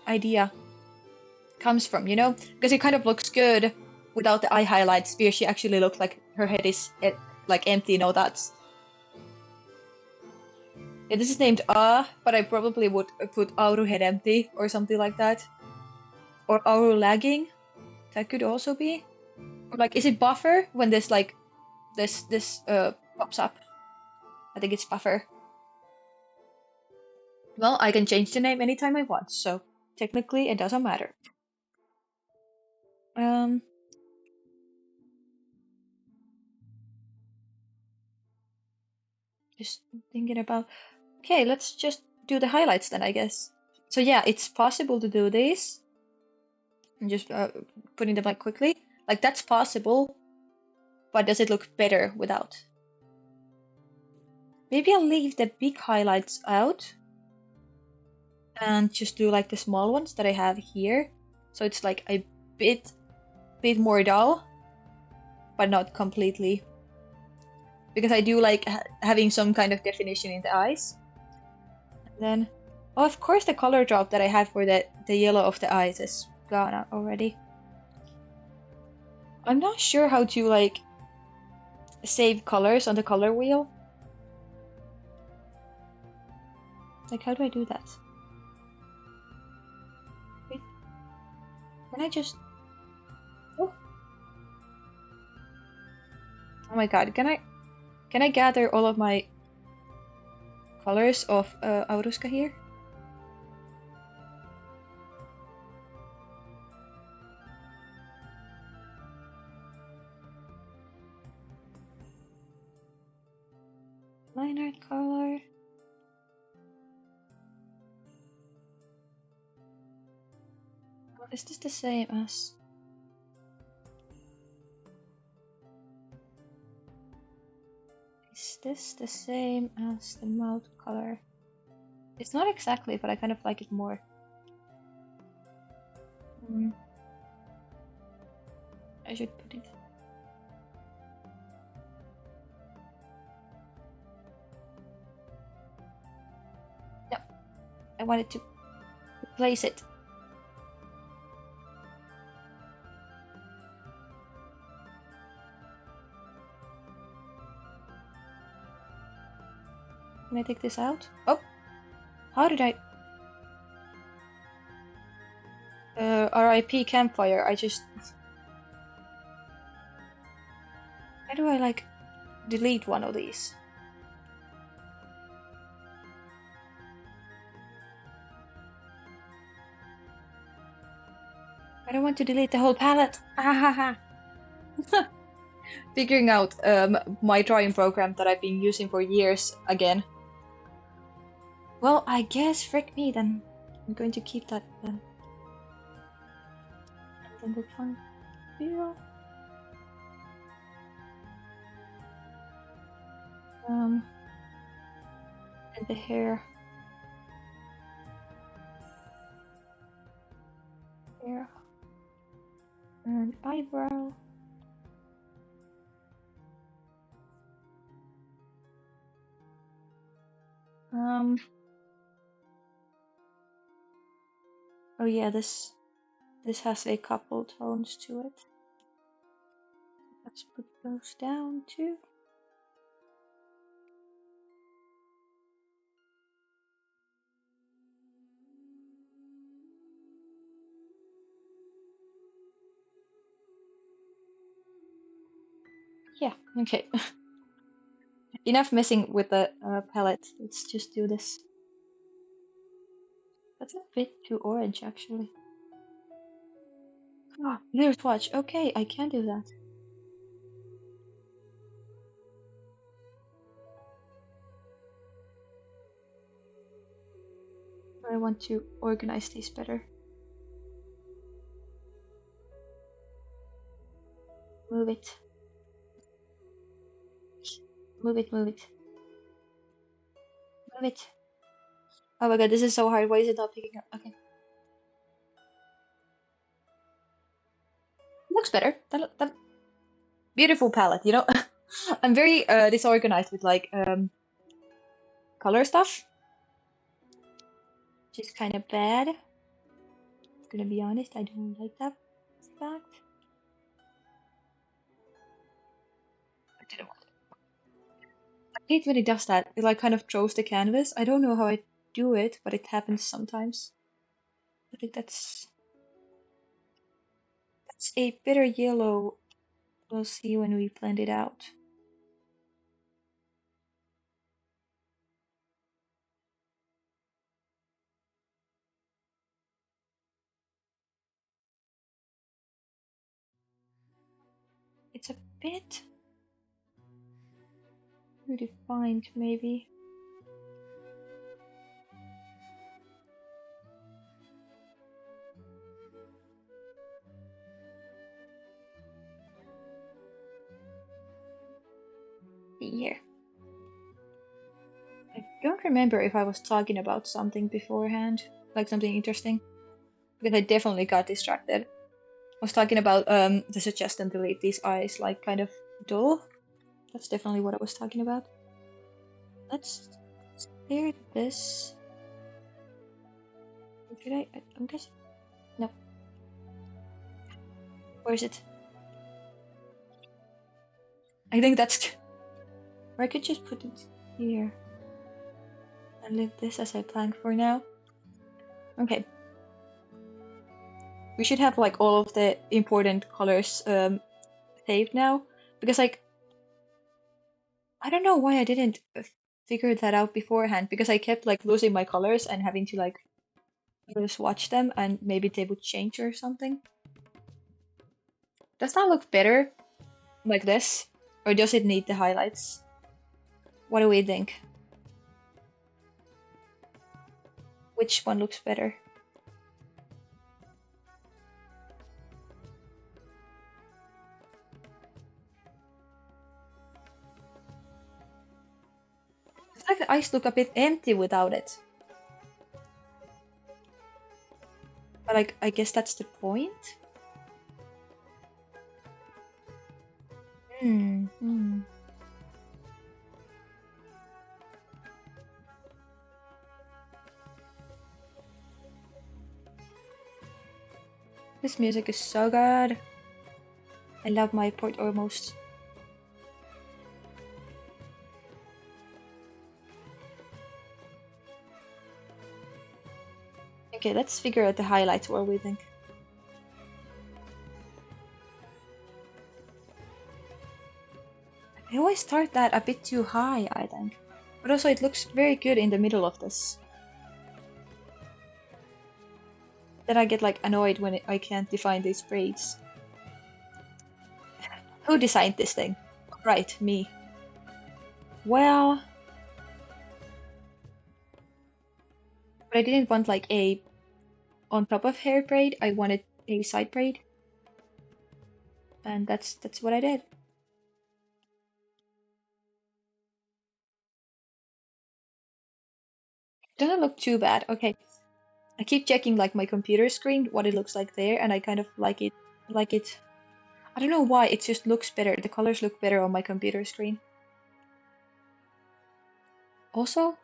idea comes from, you know, because it kind of looks good without the eye highlights, because she actually looks like her head is like empty, no dots. Yeah, this is named but I probably would put Auru head empty or something like that. Or Auru lagging. That could also be. Or like, is it buffer when this like this pops up? I think it's buffer. Well, I can change the name anytime I want, so technically it doesn't matter. Um, just thinking about. Okay, let's just do the highlights then, I guess. So yeah, it's possible to do this. I'm just putting them like quickly. Like that's possible, but does it look better without? Maybe I'll leave the big highlights out. and just do like the small ones that I have here. So it's like a bit more dull, but not completely. Because I do like having some kind of definition in the eyes. And then, oh, of course, the color drop that I had for the yellow of the eyes is gone out already. I'm not sure how to like save colors on the color wheel. Like, how do I do that? Wait, can I just... Oh, oh my god, can I gather all of my colors of Auruska here? Line art color. Is this the same as... Is this the same as the mouth color? It's not exactly, but I kind of like it more. I should put it... No, I wanted to replace it. Can I take this out? Oh! How did I... RIP campfire, I just... How do I, like, delete one of these? I don't want to delete the whole palette! Figuring out my drawing program that I've been using for years again. Well, I guess frick me then. I'm going to keep that then. And then the tongue feel. And the hair. Hair. And eyebrow. Oh yeah, this has a couple tones to it. Let's put those down too. Yeah, okay. Enough messing with the palette. Let's just do this. That's a bit too orange, actually. Oh, there's watch. Okay, I can do that. I want to organize these better. Move it. Move it, move it. Move it. Oh my god, this is so hard. Why is it not picking up? Okay. Looks better. That beautiful palette, you know? I'm very disorganized with like color stuff. Which is kind of bad. I'm gonna be honest, I don't like that fact. I didn't want it. I hate when it does that. It like kind of throws the canvas. I don't know how I do it, but it happens sometimes. I think that's a bitter yellow. We'll see when we blend it out. It's a bit too defined, maybe. Here. I don't remember if I was talking about something beforehand. like something interesting because I definitely got distracted. I was talking about the suggestion to leave these eyes like kind of dull. That's definitely what I was talking about. Let's clear this. Should I'm guessing. No. Where is it? I think that's. Or I could just put it here and leave this as I planned for now. Okay. We should have like all of the important colors saved now because like I don't know why I didn't figure that out beforehand because I kept like losing my colors and having to like just watch them and maybe they would change or something. Does that look better like this or does it need the highlights? What do we think? Which one looks better? It's like the eyes look a bit empty without it. But like, I guess that's the point. Hmm. This music is so good. I love my port almost. Okay, let's figure out the highlights. What do we think? I always start that a bit too high, I think. But also it looks very good in the middle of this. Then I get like annoyed when I can't define these braids. Who designed this thing? Right, me. Well, but I didn't want like a on top of hair braid. I wanted a side braid. And that's what I did. Doesn't look too bad. Okay. I keep checking like my computer screen, what it looks like there, and I kind of like it. I don't know why, it just looks better. The colors look better on my computer screen. Also,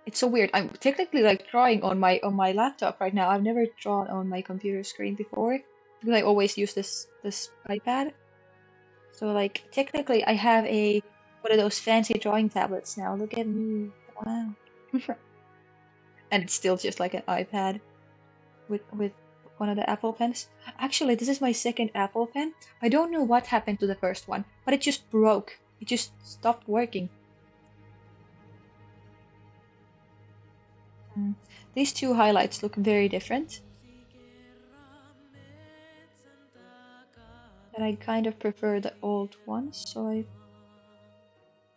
it's so weird. I'm technically like drawing on my laptop right now. I've never drawn on my computer screen before because I always use this iPad. So like technically I have a one of those fancy drawing tablets now. Look at me. Wow. And it's still just like an iPad with one of the Apple Pens. Actually, this is my second Apple Pen. I don't know what happened to the first one, but it just broke. It just stopped working. Mm. These two highlights look very different. And I kind of prefer the old ones, so I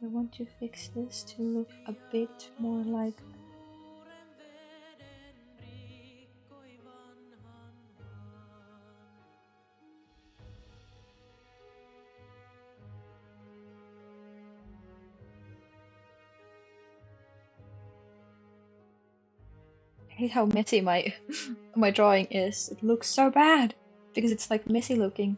want to fix this to look a bit more like. I hate how messy my my drawing is. It looks so bad because it's like messy looking.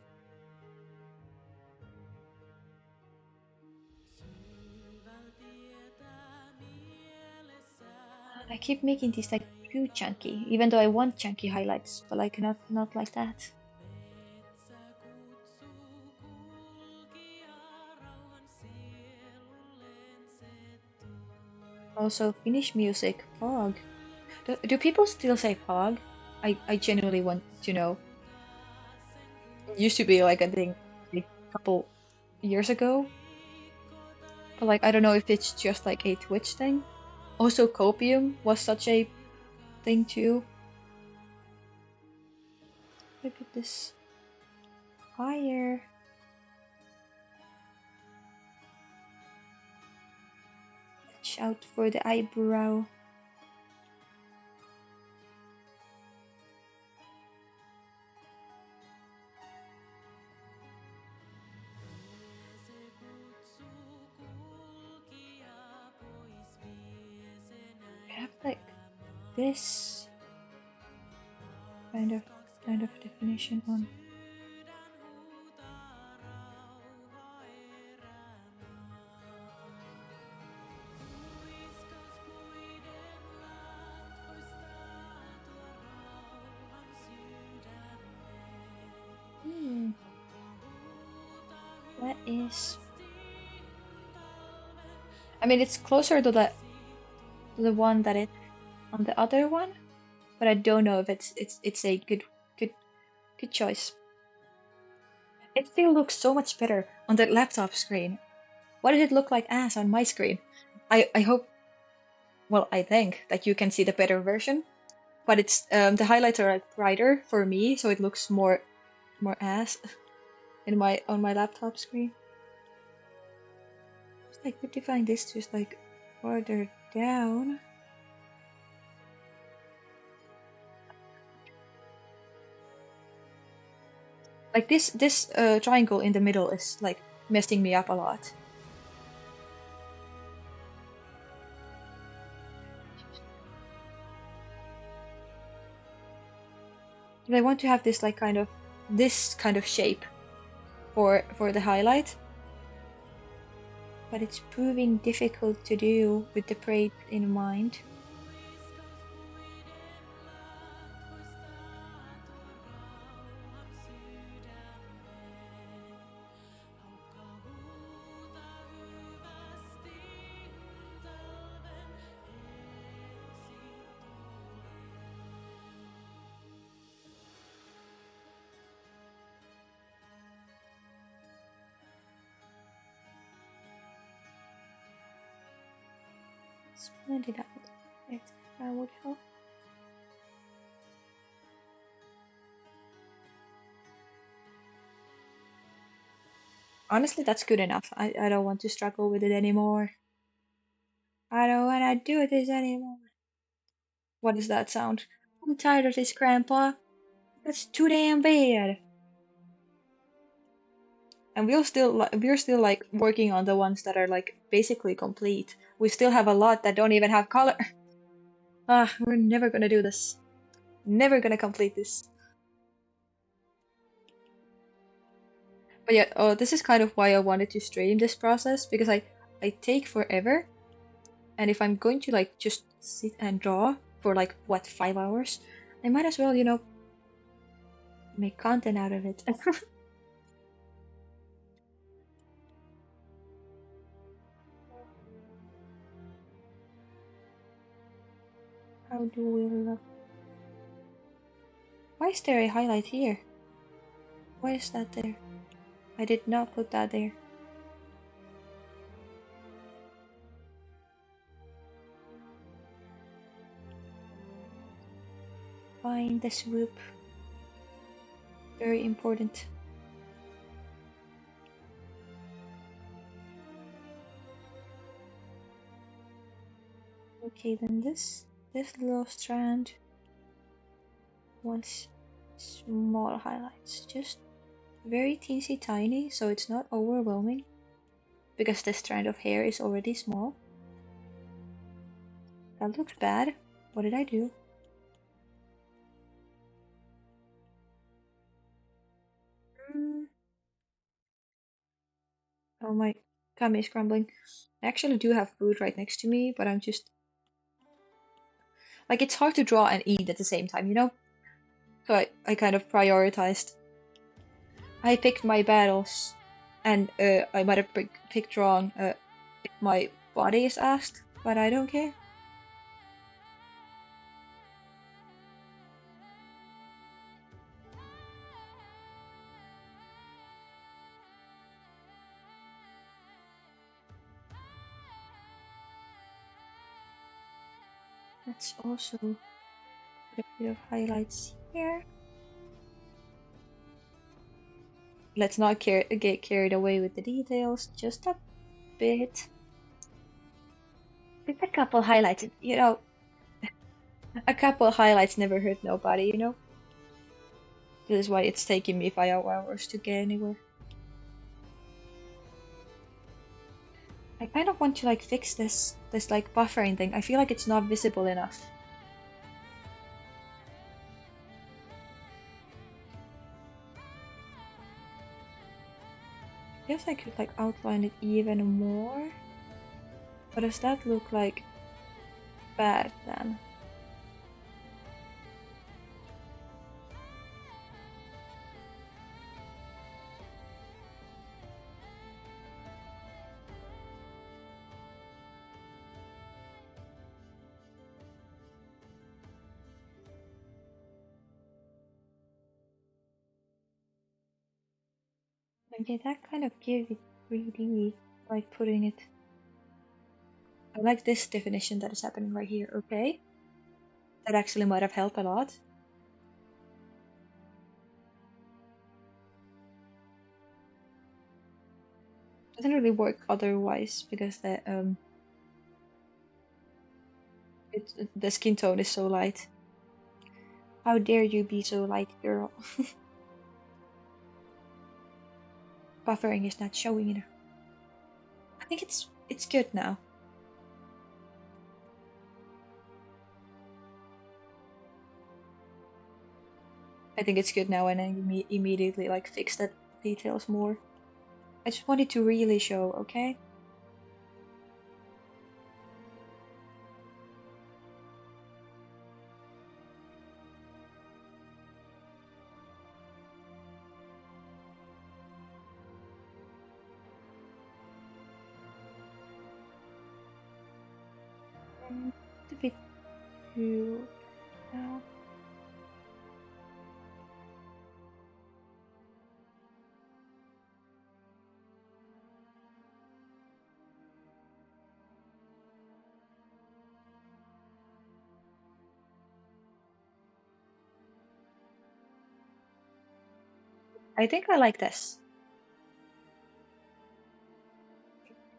I keep making these like too chunky, even though I want chunky highlights, but like not like that. Also, Finnish music, fog. Do people still say fog? I genuinely want to know. It used to be like a thing like a couple years ago, but like I don't know if it's just like a Twitch thing. Also, copium was such a thing too. Look at this fire. Watch out for the eyebrow. I have like this kind of definition on. That is. I mean, it's closer to the one that it's on the other one, but I don't know if it's a good choice. It still looks so much better on the laptop screen. What did it look like as on my screen? I hope, well, I think that you can see the better version, but it's the highlights are like brighter for me, so it looks more ass in my on my laptop screen. It's like good to find this just like further down. Like this triangle in the middle is like messing me up a lot. I want to have this like this kind of shape for the highlight, but it's proving difficult to do with the braid in mind. Blend it out. If that would help. Honestly, that's good enough. I don't want to struggle with it anymore. I don't want to do this anymore. What is that sound? I'm tired of this, Grandpa. That's too damn bad. And we're still like working on the ones that are like basically complete. We still have a lot that don't even have color. Ah, we're never gonna do this. Never gonna complete this. But yeah, this is kind of why I wanted to stream this process, because I take forever, and if I'm going to like just sit and draw for like what 5 hours, I might as well, make content out of it. How do we look? Why is there a highlight here? Why is that there? I did not put that there. Find the swoop. Very important. Okay, then this little strand wants small highlights, just very teensy tiny, so it's not overwhelming, because this strand of hair is already small. That looks bad. What did I do? Oh, my tummy is crumbling. I actually do have food right next to me, but I'm just like, it's hard to draw and eat at the same time, So I kind of prioritized. I picked my battles, and I might have picked wrong if my body is asked, but I don't care. Let's also put a bit of highlights here. Let's not get carried away with the details, just a bit. Just a couple highlights, a couple highlights never hurt nobody. This is why it's taking me 5 hours to get anywhere. I kind of want to like fix this like buffering thing. I feel like it's not visible enough. guess I could like outline it even more. But does that look like bad then? Okay, that kind of gives it 3D, like putting it. I like this definition that is happening right here. Okay, that actually might have helped a lot. Doesn't really work otherwise because the skin tone is so light. How dare you be so light, girl? Buffering is not showing enough. I think it's good now. I think it's good now, and I immediately like fix that details more. I just wanted to really show, okay? It's a bit too now. I think I like this.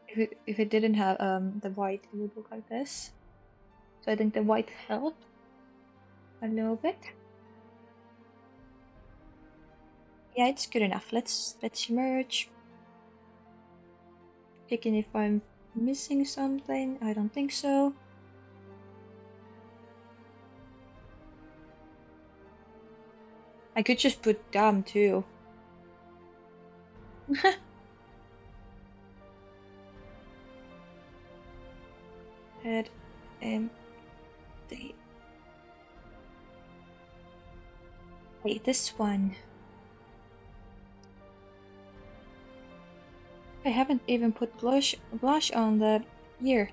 If it didn't have the white, it would look like this. So I think the white helped a little bit. Yeah, it's good enough. Let's merge. Checking if I'm missing something. I don't think so. I could just put dumb too. Head empty. Wait, this one. I haven't even put blush on the ear.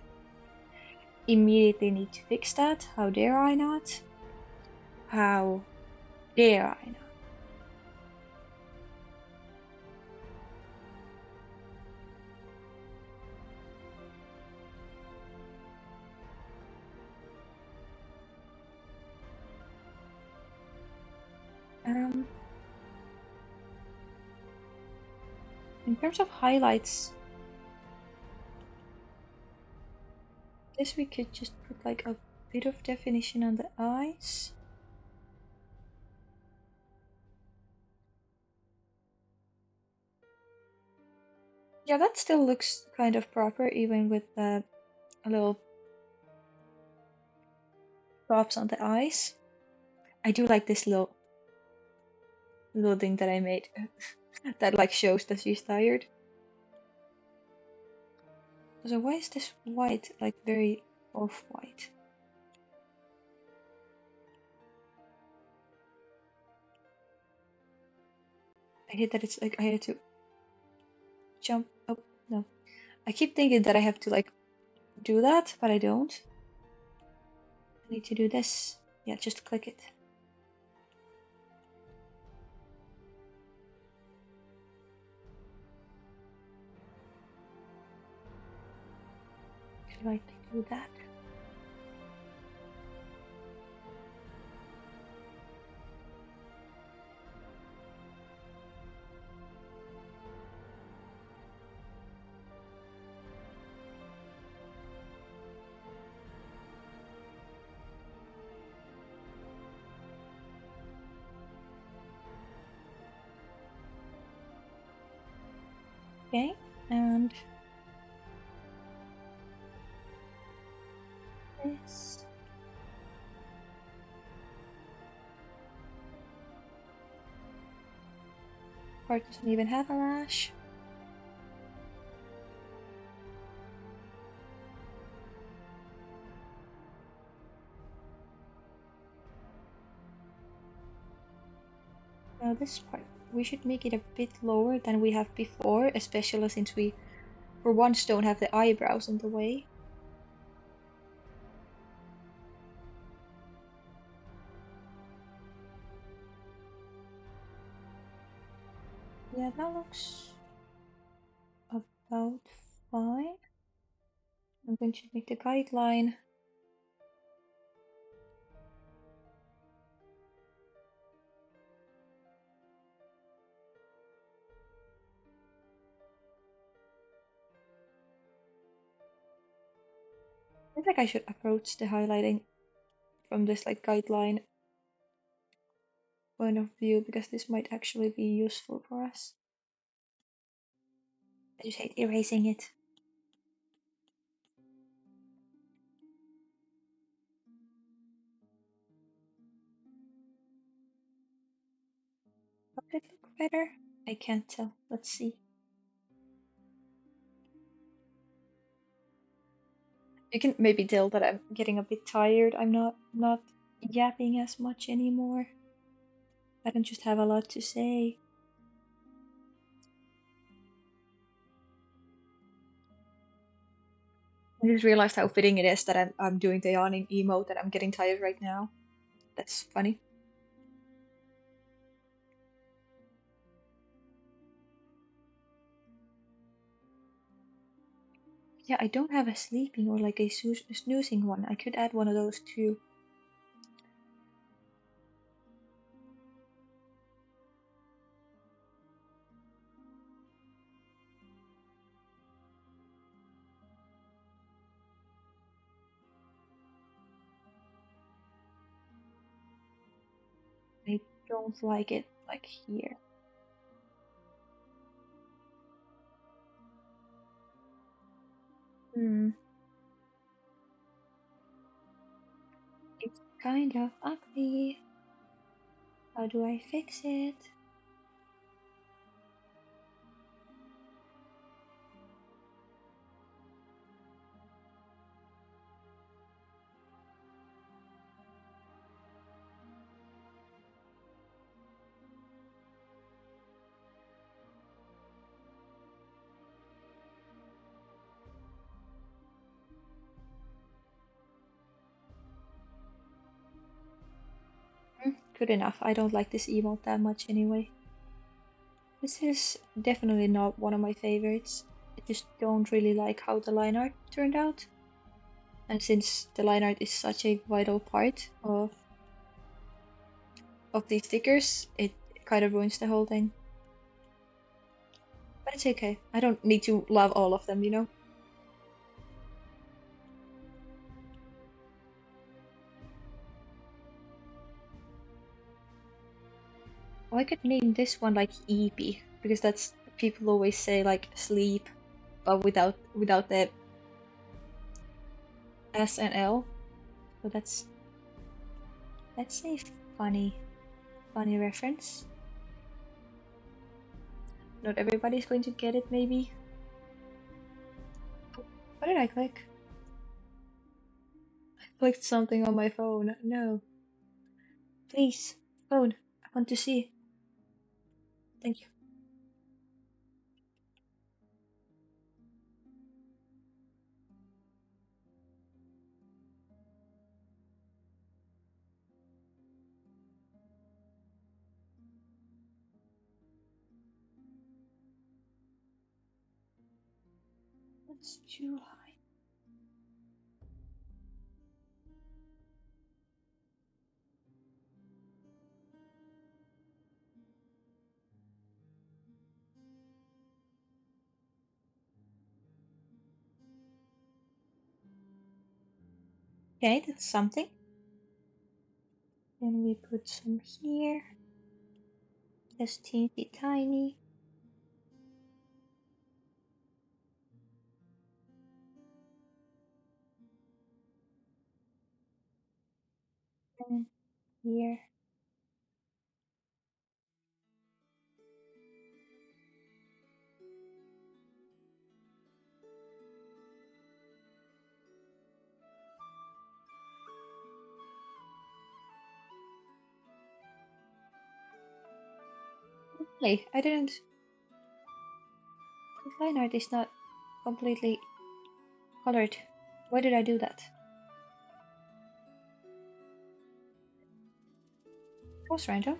Immediately need to fix that. How dare I not? How dare I not? Um, in terms of highlights, I guess we could just put like a bit of definition on the eyes. Yeah, that still looks kind of proper, even with the little props on the eyes. I do like this little thing that I made that like shows that she's tired. So why is this white like very off-white? I hate that it's like I had to jump. Oh no. I keep thinking that I have to like do that, but I don't. I need to do this. Yeah, just click it. Should I do that? Okay, and this. Part doesn't even have a lash. Now this part, we should make it a bit lower than we have before, especially since we, for once, don't have the eyebrows in the way. Yeah, that looks about fine. I'm going to make the guideline. I think I should approach the highlighting from this like guideline point of view because this might actually be useful for us. I just hate erasing it. Would it look better? I can't tell. Let's see. You can maybe tell that I'm getting a bit tired. I'm not yapping as much anymore. I don't just have a lot to say. I just realized how fitting it is that I'm doing the yawning emote and I'm getting tired right now. That's funny. Yeah, I don't have a sleeping or like a snoozing one. I could add one of those too. I don't like it like here. Hmm. It's kind of ugly. How do I fix it? Good enough. I don't like this emote that much anyway. This is definitely not one of my favorites. I just don't really like how the line art turned out. And since the line art is such a vital part of these stickers, it kind of ruins the whole thing. But it's okay. I don't need to love all of them, you know? Well, I could name this one like EP because that's people always say like sleep, but without the S and L. So that's a funny reference. Not everybody's going to get it, maybe. What did I click? I clicked something on my phone. No. Please, phone. I want to see. Thank you. That's too high. Okay, that's something. Then we put some here. Just teensy tiny. And here. Hey, I didn't. The line art is not completely colored. Why did I do that? It was random.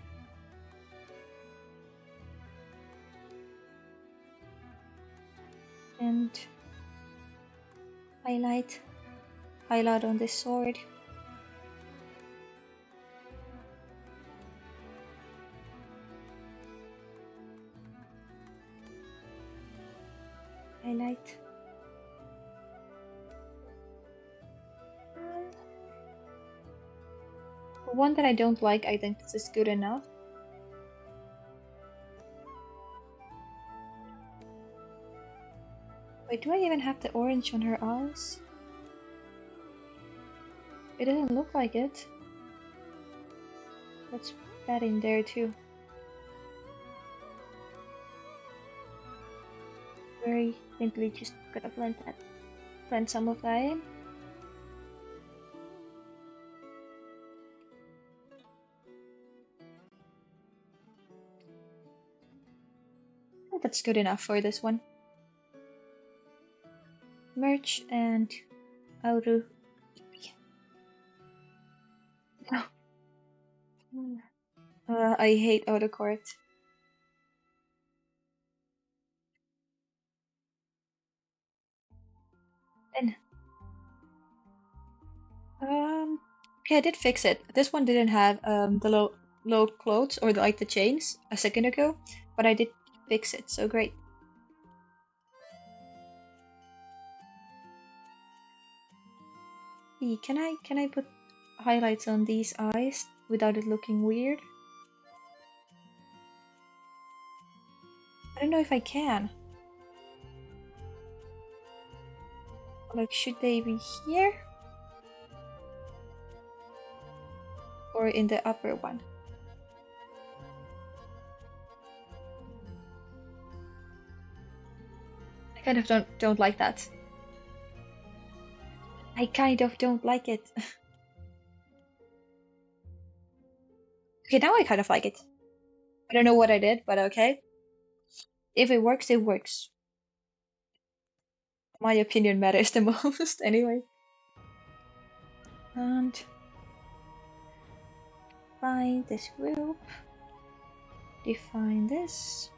And highlight on this sword. Highlight. The one that I don't like, I think this is good enough. Wait, do I even have the orange on her eyes? It doesn't look like it. Let's put that in there too. Very simply just gonna blend some of that in. I think that's good enough for this one. Merge and Auru. I hate autocorrect. And yeah, I did fix it. This one didn't have the low clothes or like the chains a second ago, but I did fix it, so great. Can I put highlights on these eyes without it looking weird? I don't know if I can. Like, should they be here? Or in the upper one? I kind of don't like that. I kind of don't like it. Okay, now I kind of like it. I don't know what I did, but okay. If it works, it works. My opinion matters the most, anyway. And find this group. Define this.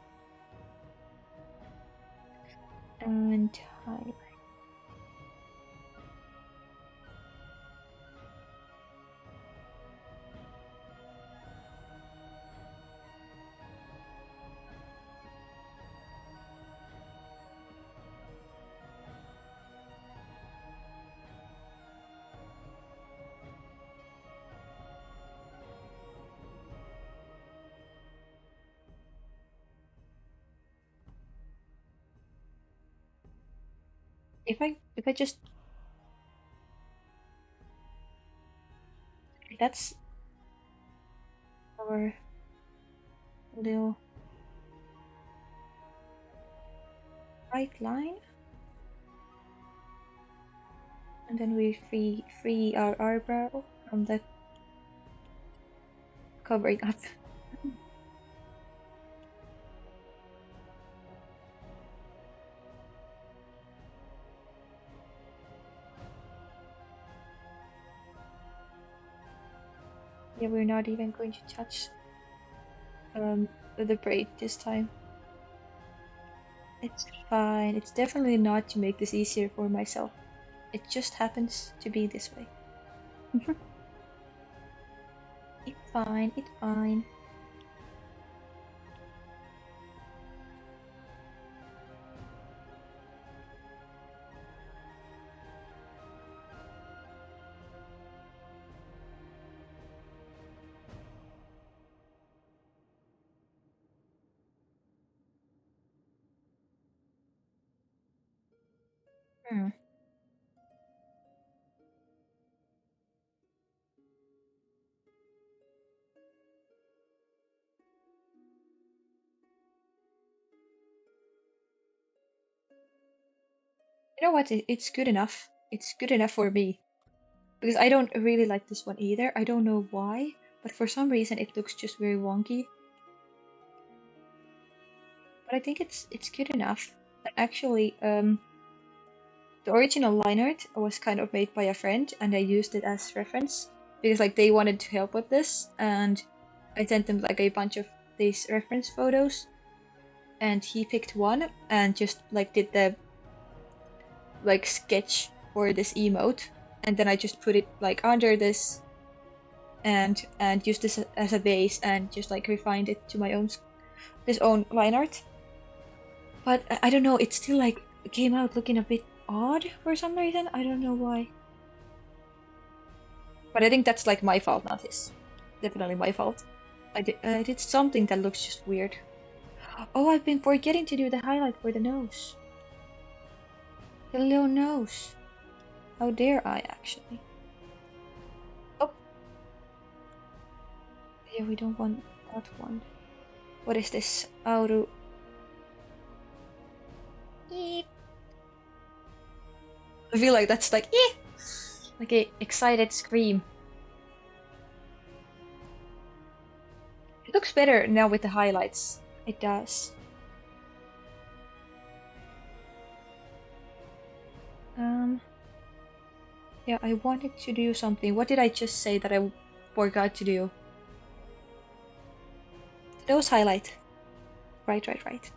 And highlight. If I just that's our little right line, and then we free our eyebrow from the covering up. Yeah, we're not even going to touch the braid this time. It's fine. It's definitely not to make this easier for myself. It just happens to be this way. It's fine. It's fine. Hmm. You know what? It's good enough. It's good enough for me. Because I don't really like this one either. I don't know why, but for some reason it looks just very wonky. but I think it's good enough. Actually, the original line art was kind of made by a friend, and I used it as reference because like they wanted to help with this, and I sent them like a bunch of these reference photos, and he picked one and just like did the like sketch for this emote, and then I just put it like under this and used this as a base and just like refined it to my own this own line art. But I don't know, it still like came out looking a bit odd for some reason. I don't know why. But I think that's like my fault, not his. Definitely my fault. I did something that looks just weird. Oh, I've been forgetting to do the highlight for the nose. The little nose. How dare I, actually. Oh, yeah, we don't want that one. What is this? Auru. Eep. I feel like that's like, eh! Like a excited scream. It looks better now with the highlights. It does. Yeah, I wanted to do something. What did I just say that I forgot to do? Those highlight. Right, right, right.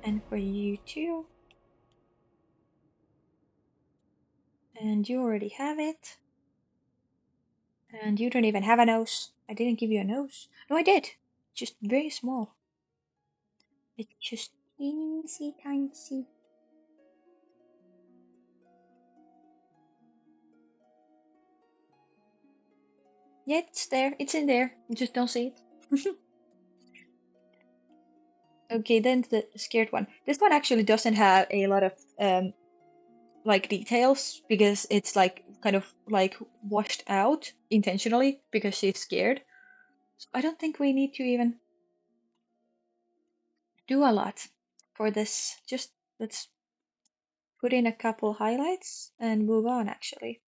And for you too. And you already have it. And you don't even have a nose. I didn't give you a nose. No, I did. Just very small. It's just teensy tiny. Yeah, it's there. It's in there. You just don't see it. Okay, then the scared one. This one actually doesn't have a lot of like details because it's like kind of like washed out intentionally because she's scared. So I don't think we need to even do a lot for this. Just let's put in a couple highlights and move on actually.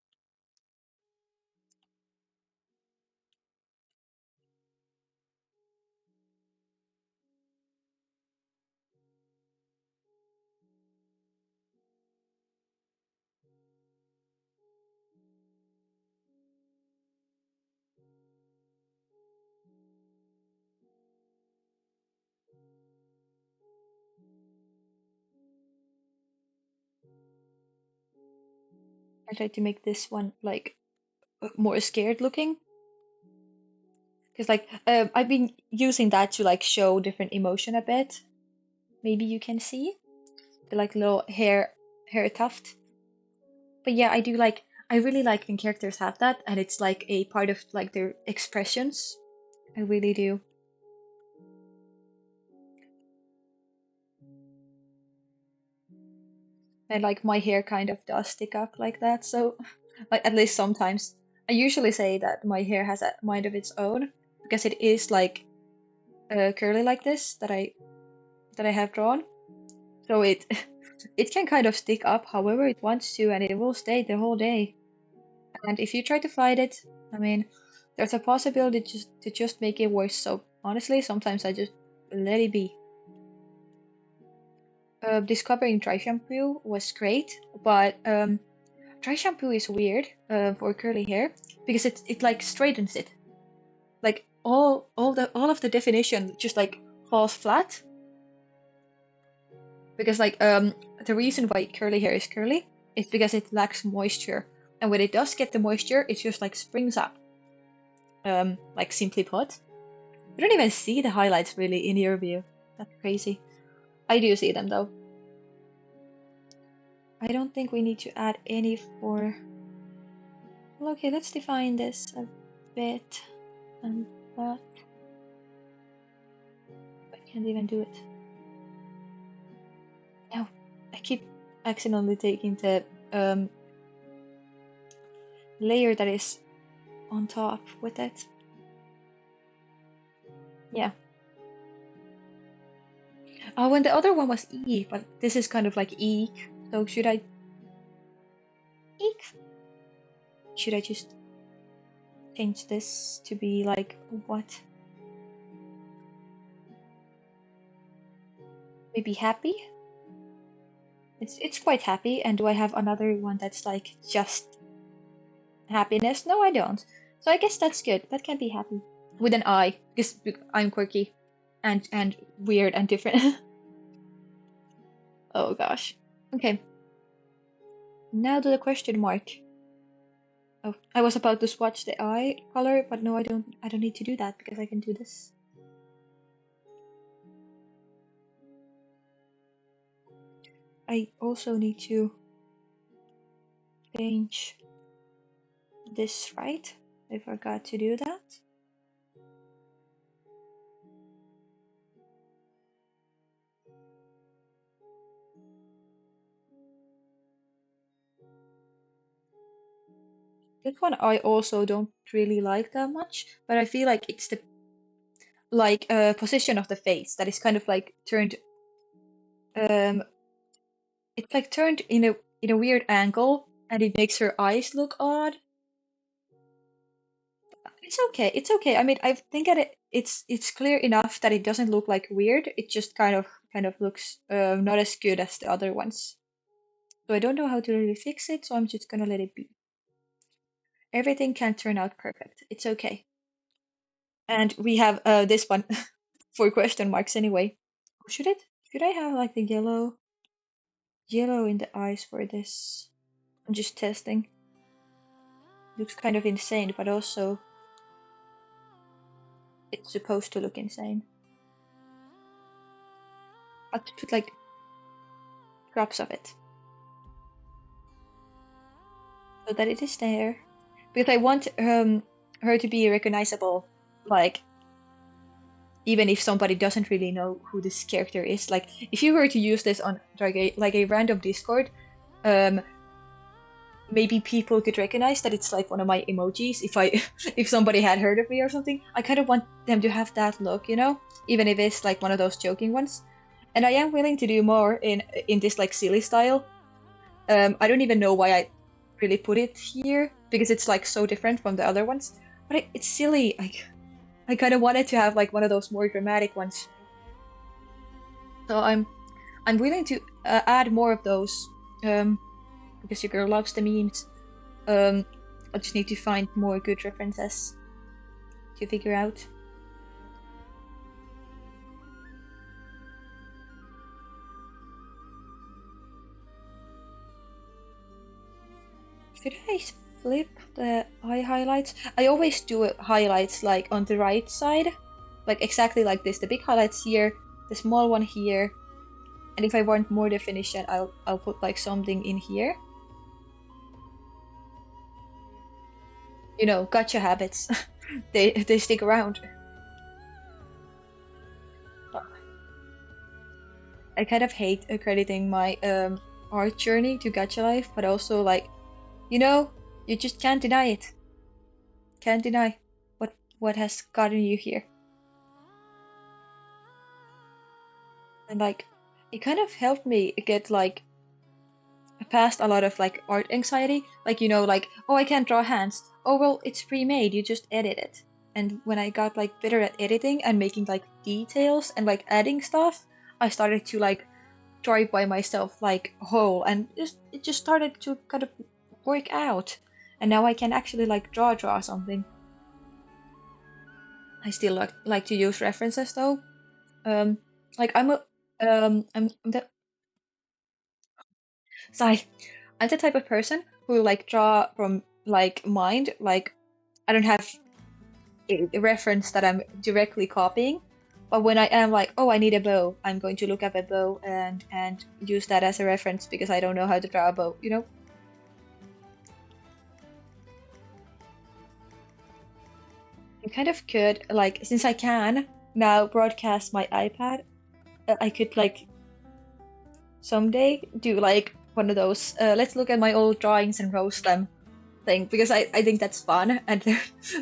I tried to make this one like more scared looking because like I've been using that to like show different emotion a bit. Maybe you can see the like little hair tuft. But yeah, I do like I really like when characters have that and it's like a part of like their expressions. I really do. And like my hair kind of does stick up like that, so like at least sometimes. I usually say that my hair has a mind of its own because it is like curly like this that I have drawn. So it it can kind of stick up however it wants to and it will stay the whole day. And if you try to fight it, I mean, there's a possibility to just make it worse. So honestly, sometimes I just let it be. Discovering dry shampoo was great, but dry shampoo is weird for curly hair because it like straightens it. Like all of the definition just like falls flat because like the reason why curly hair is curly is because it lacks moisture, and when it does get the moisture, it just like springs up. Like simply put, you don't even see the highlights really in your view. That's crazy. I do see them though. I don't think we need to add any for. Well, okay, let's define this a bit and that. I can't even do it. No, I keep accidentally taking the layer that is on top with it. Yeah. Oh, and the other one was E, but this is kind of like eek. So should I eek? Should I just? change this to be like what? Maybe happy? It's quite happy. And do I have another one that's like just happiness? No, I don't. So I guess that's good. That can be happy. With an I, because I'm quirky and weird and different. Oh gosh. Okay. Now to the question mark. Oh, I was about to swatch the eye color, but no, I don't need to do that because I can do this. I also need to change this, right? I forgot to do that. This one I also don't really like that much, but I feel like it's the position of the face that is kind of like turned um it's like turned in a weird angle and it makes her eyes look odd. It's okay. It's okay. I mean, I think that it's clear enough that it doesn't look like weird. It just kind of looks not as good as the other ones. So I don't know how to really fix it, so I'm just gonna let it be. Everything can turn out perfect. It's okay. And we have this one for question marks anyway. Should it? Should I have like the yellow in the eyes for this? I'm just testing. Looks kind of insane, but also it's supposed to look insane. I'll put like drops of it so that it is there, because I want her to be recognizable, like even if somebody doesn't really know who this character is. Like if you were to use this on like a random Discord, um, maybe people could recognize that it's like one of my emojis if I if somebody had heard of me or something. I kind of want them to have that look, you know, even if it's like one of those joking ones. And I am willing to do more in this like silly style. I don't even know why I really put it here because it's like so different from the other ones. But it's silly. I kind of wanted to have like one of those more dramatic ones. So I'm willing to add more of those because your girl loves the memes. I just need to find more good references to figure out. Should I flip the eye highlights? I always do highlights like on the right side, like exactly like this. The big highlights here, the small one here, and if I want more definition, I'll put like something in here. You know, gotcha habits. They stick around. I kind of hate accrediting my art journey to Gacha Life, but also like, you know, you just can't deny it. Can't deny what has gotten you here. And like, it kind of helped me get like past a lot of like art anxiety. Like, you know, like, oh, I can't draw hands. Oh, well, it's pre-made. You just edit it. And when I got like better at editing and making like details and like adding stuff, I started to like draw it by myself like whole, and it just started to kind of work out. And now I can actually like draw something. I still like to use references though. Um, like I'm the sorry, I'm the type of person who like draw from like mind. Like I don't have a reference that I'm directly copying, but when I am like, oh, I need a bow, I'm going to look up a bow and use that as a reference because I don't know how to draw a bow. You know. I kind of could like since I can now broadcast my iPad, I could like someday do like one of those let's look at my old drawings and roast them thing because I think that's fun and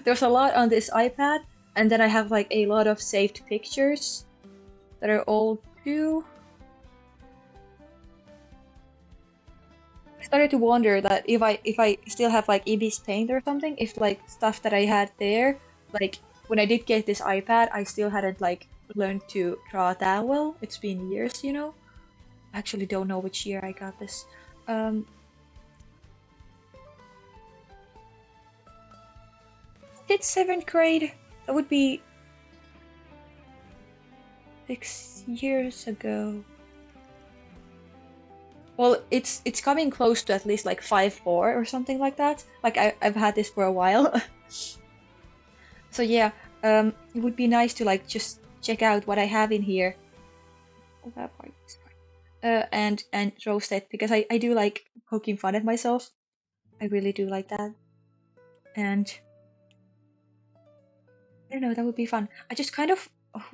there's a lot on this iPad and then I have like a lot of saved pictures that are old too. started to wonder that if I still have like EB's paint or something, if like stuff that I had there, like when I did get this iPad, I still hadn't like learned to draw that well. It's been years, you know. I actually don't know which year I got this. Um, did seventh grade? That would be 6 years ago. Well, it's coming close to at least like 5-4 or something like that. Like I've had this for a while. So yeah, it would be nice to like just check out what I have in here. Oh, that part. And roast it because I do like poking fun at myself. I really do like that. And I don't know, that would be fun. I just kind of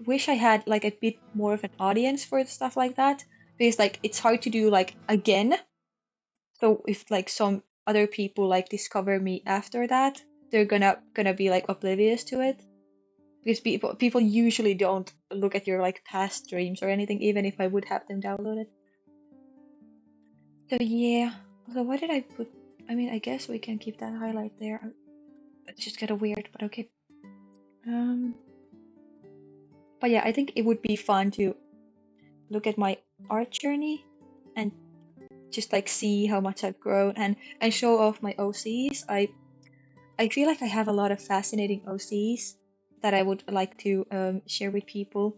wish I had like a bit more of an audience for stuff like that because like it's hard to do like again. So if like some other people like discover me after that, they're gonna be like oblivious to it. Because people usually don't look at your like past streams or anything, even if I would have them downloaded. So yeah. So why did I put? I mean, I guess we can keep that highlight there. It's just kind of weird, but okay. Um. But yeah, I think it would be fun to look at my art journey and just like see how much I've grown and show off my OCs. I feel like I have a lot of fascinating OCs that I would like to share with people.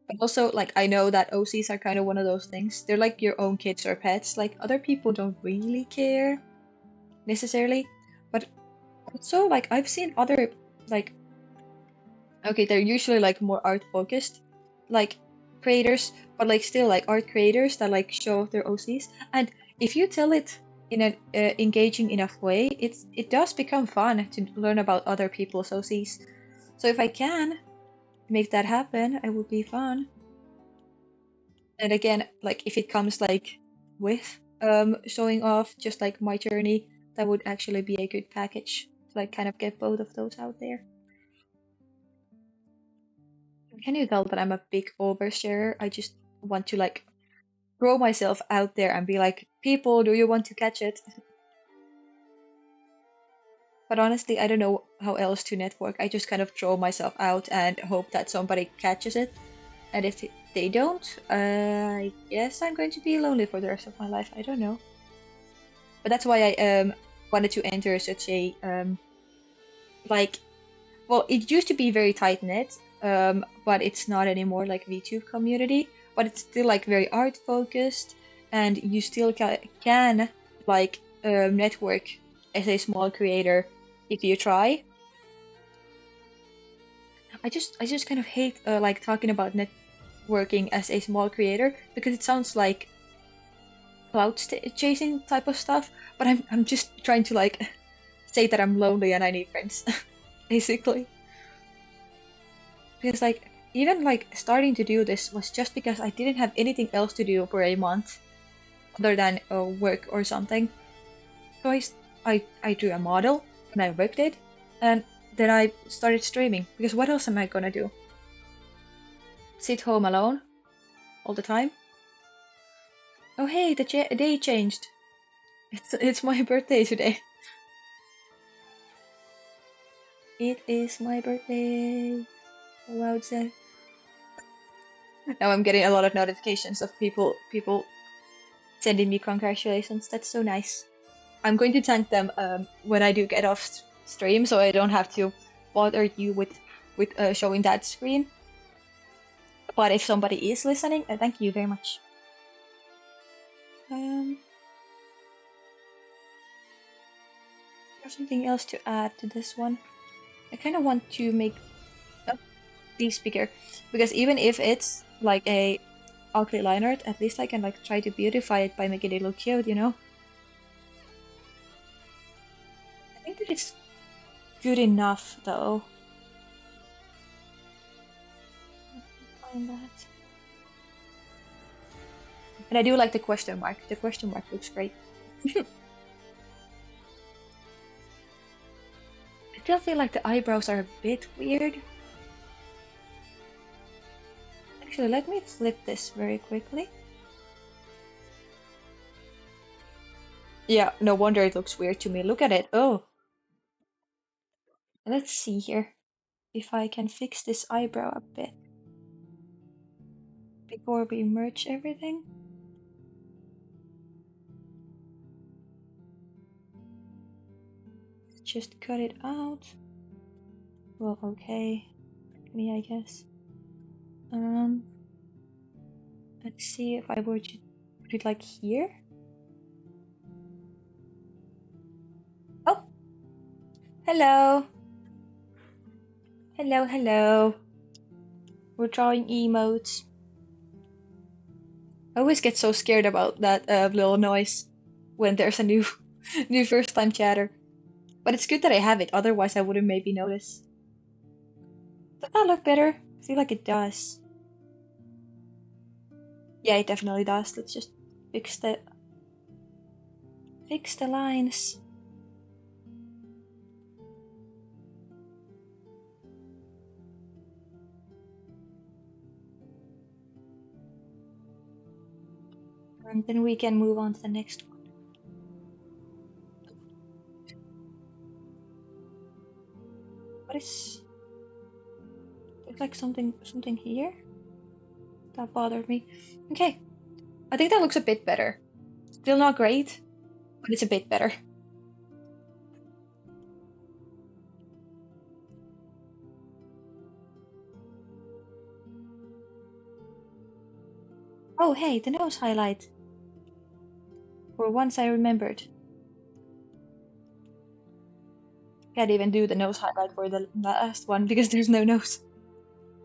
But also, like, I know that OCs are kind of one of those things. They're like your own kids or pets. Like, other people don't really care necessarily. But also, like, I've seen other, like, okay, they're usually like more art focused, like creators, but like still like art creators that like show off their OCs. And if you tell it in an engaging enough way, it does become fun to learn about other people's OCs. So if I can make that happen, it would be fun. And again, like if it comes like with showing off just like my journey, that would actually be a good package to like kind of get both of those out there. Can you tell that I'm a big oversharer? I just want to like throw myself out there and be like, people, do you want to catch it? But honestly, I don't know how else to network. I just kind of throw myself out and hope that somebody catches it. And if they don't, I guess I'm going to be lonely for the rest of my life. I don't know. But that's why I wanted to enter such a like well, it used to be very tight knit, but it's not anymore like VTube community. But it's still like very art focused, and you still can like network as a small creator if you try. I just kind of hate like talking about networking as a small creator because it sounds like cloud chasing type of stuff. But I'm just trying to like say that I'm lonely and I need friends, basically. Because like even like starting to do this was just because I didn't have anything else to do for a month other than work or something. So I drew a model and I worked it, and then I started streaming because what else am I gonna do? Sit home alone all the time? Oh hey, the day changed. It's my birthday today. It is my birthday. Oh, wow, now I'm getting a lot of notifications of people sending me congratulations. That's so nice. I'm going to thank them when I do get off stream, so I don't have to bother you with showing that screen. But if somebody is listening, thank you very much. Um, there's something else to add to this one. I kind of want to make these bigger because even if it's like a ugly line art, at least I can like try to beautify it by making it look cute, you know. I think that it's good enough though. Find that. And I do like the question mark. The question mark looks great. I still feel like the eyebrows are a bit weird. Actually, let me flip this very quickly. Yeah, no wonder it looks weird to me. Look at it. Oh, let's see here if I can fix this eyebrow a bit before we merge everything. Just cut it out. Well, okay. Me, I guess. Um, let's see if I were to put it like here. Oh, hello. Hello, hello. We're drawing emotes. I always get so scared about that little noise when there's a new new first time chatter. But it's good that I have it, otherwise I wouldn't maybe notice. Does that look better? I feel like it does. Yeah, it definitely does. Let's just fix the lines. And then we can move on to the next one. What is there's like something here? That bothered me. Okay. I think that looks a bit better. Still not great, but it's a bit better. Oh hey, the nose highlight. For once I remembered. Can't even do the nose highlight for the last one because there's no nose.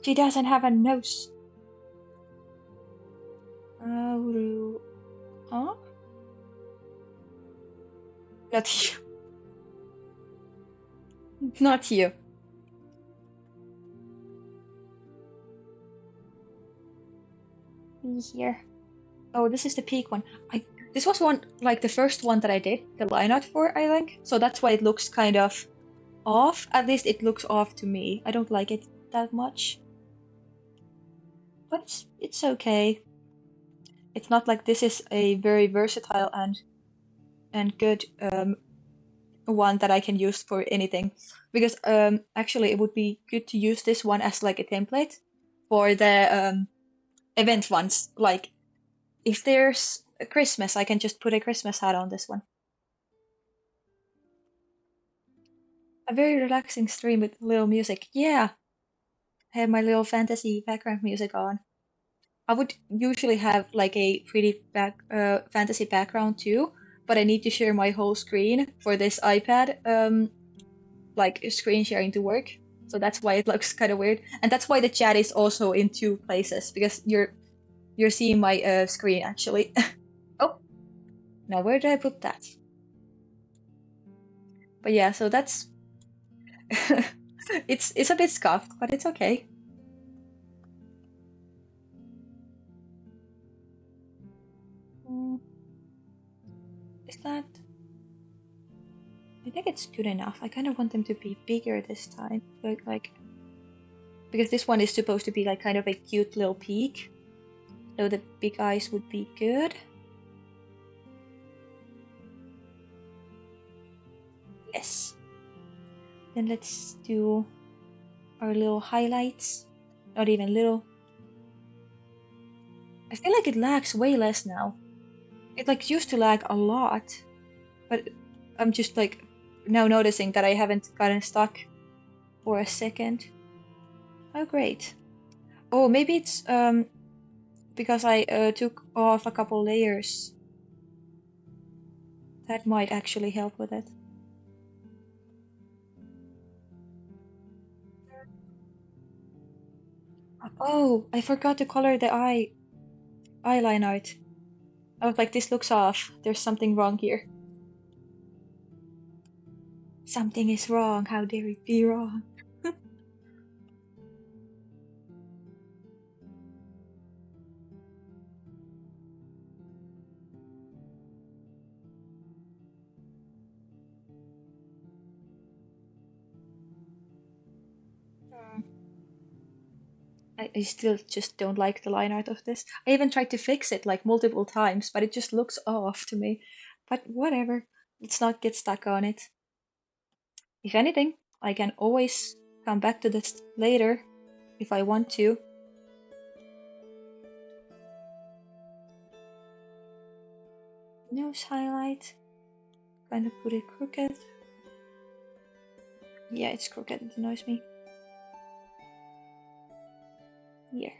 She doesn't have a nose. Huh? Not you. Not you. Here. Oh, this is the peak one. This was one like the first one that I did the line art for, I think. So that's why it looks kind of off. At least it looks off to me. I don't like it that much, but it's okay. It's not like this is a very versatile and good one that I can use for anything. Because actually it would be good to use this one as like a template for the event ones. Like if there's a Christmas, I can just put a Christmas hat on this one. A very relaxing stream with little music. Yeah, I have my little fantasy background music on. I would usually have like a pretty fantasy background too, but I need to share my whole screen for this iPad like screen sharing to work. So that's why it looks kind of weird, and that's why the chat is also in two places because you're seeing my screen actually. Oh, now where did I put that? But yeah, so that's it's a bit scuffed, but it's okay. Mm, is that? I think it's good enough. I kind of want them to be bigger this time, like because this one is supposed to be like kind of a cute little peak, so the big eyes would be good. Yes. Then let's do our little highlights. Not even little. I feel like it lags way less now. It like used to lag a lot, but I'm just like now noticing that I haven't gotten stuck for a second. Oh great. Oh maybe it's because I took off a couple layers. That might actually help with it. Oh, I forgot to color the eyeline art. I was like, this looks off. There's something wrong here. Something is wrong. How dare it be wrong? Hmm. I still just don't like the line art of this. I even tried to fix it like multiple times, but it just looks off to me. But whatever. Let's not get stuck on it. If anything, I can always come back to this later if I want to. Nose highlight. Kind of put it crooked. Yeah, it's crooked. It annoys me. Here.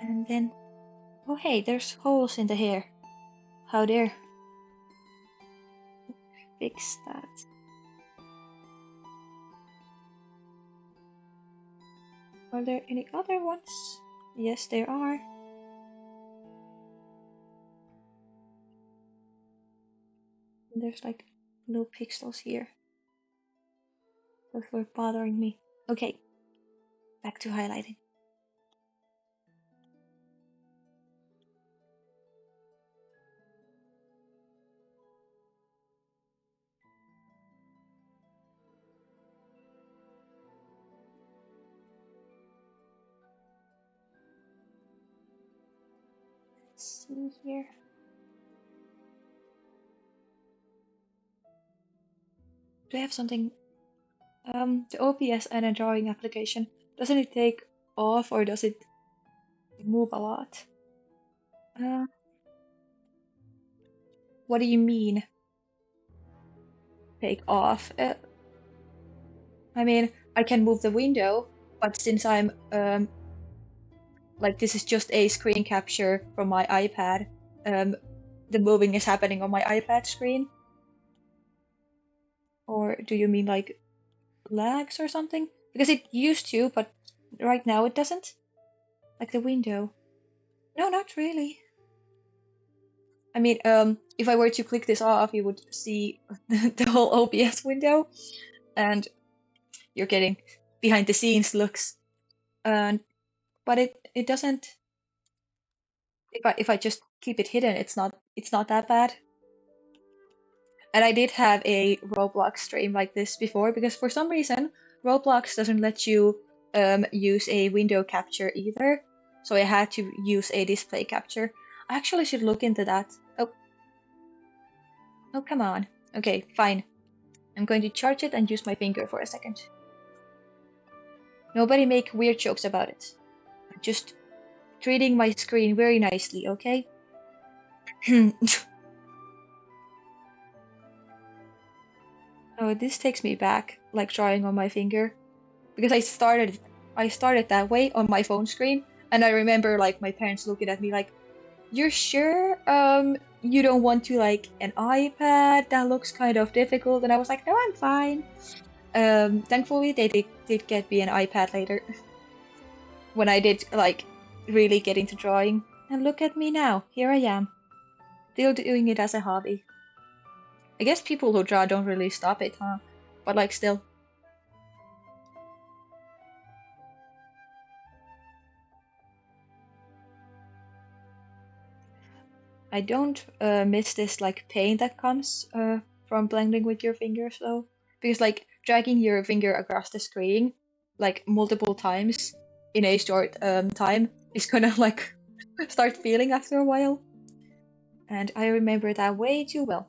And then, oh hey, there's holes in the hair. How dare. Fix that. Are there any other ones? Yes, there are. There's like little pixels here. Those were bothering me. Okay, back to highlighting. Let's see here. Do I have something? The OPS and a drawing application. Doesn't it take off or does it move a lot? Uh, what do you mean? Take off? I mean, I can move the window, but since I'm like this is just a screen capture from my iPad, the moving is happening on my iPad screen. Or do you mean like lags or something? Because it used to, but right now it doesn't. Like the window. No, not really. I mean, if I were to click this off, you would see the whole OBS window, and you're getting behind the scenes looks. And but it doesn't. If I just keep it hidden, it's not that bad. And I did have a Roblox stream like this before because for some reason Roblox doesn't let you use a window capture either. So I had to use a display capture. I actually should look into that. Oh, come on. Okay, fine. I'm going to charge it and use my finger for a second. Nobody make weird jokes about it. I'm just treating my screen very nicely, okay? Oh, this takes me back, like drawing on my finger. Because I started that way on my phone screen, and I remember like my parents looking at me like, "You're sure you don't want to like an iPad? That looks kind of difficult." And I was like, "No, I'm fine." Thankfully they did get me an iPad later when I did like really get into drawing. And look at me now. Here I am. Still doing it as a hobby. I guess people who draw don't really stop it, huh? But like still. I don't miss this like pain that comes from blending with your fingers though, because like dragging your finger across the screen like multiple times in a short time is gonna like start feeling after a while, and I remember that way too well.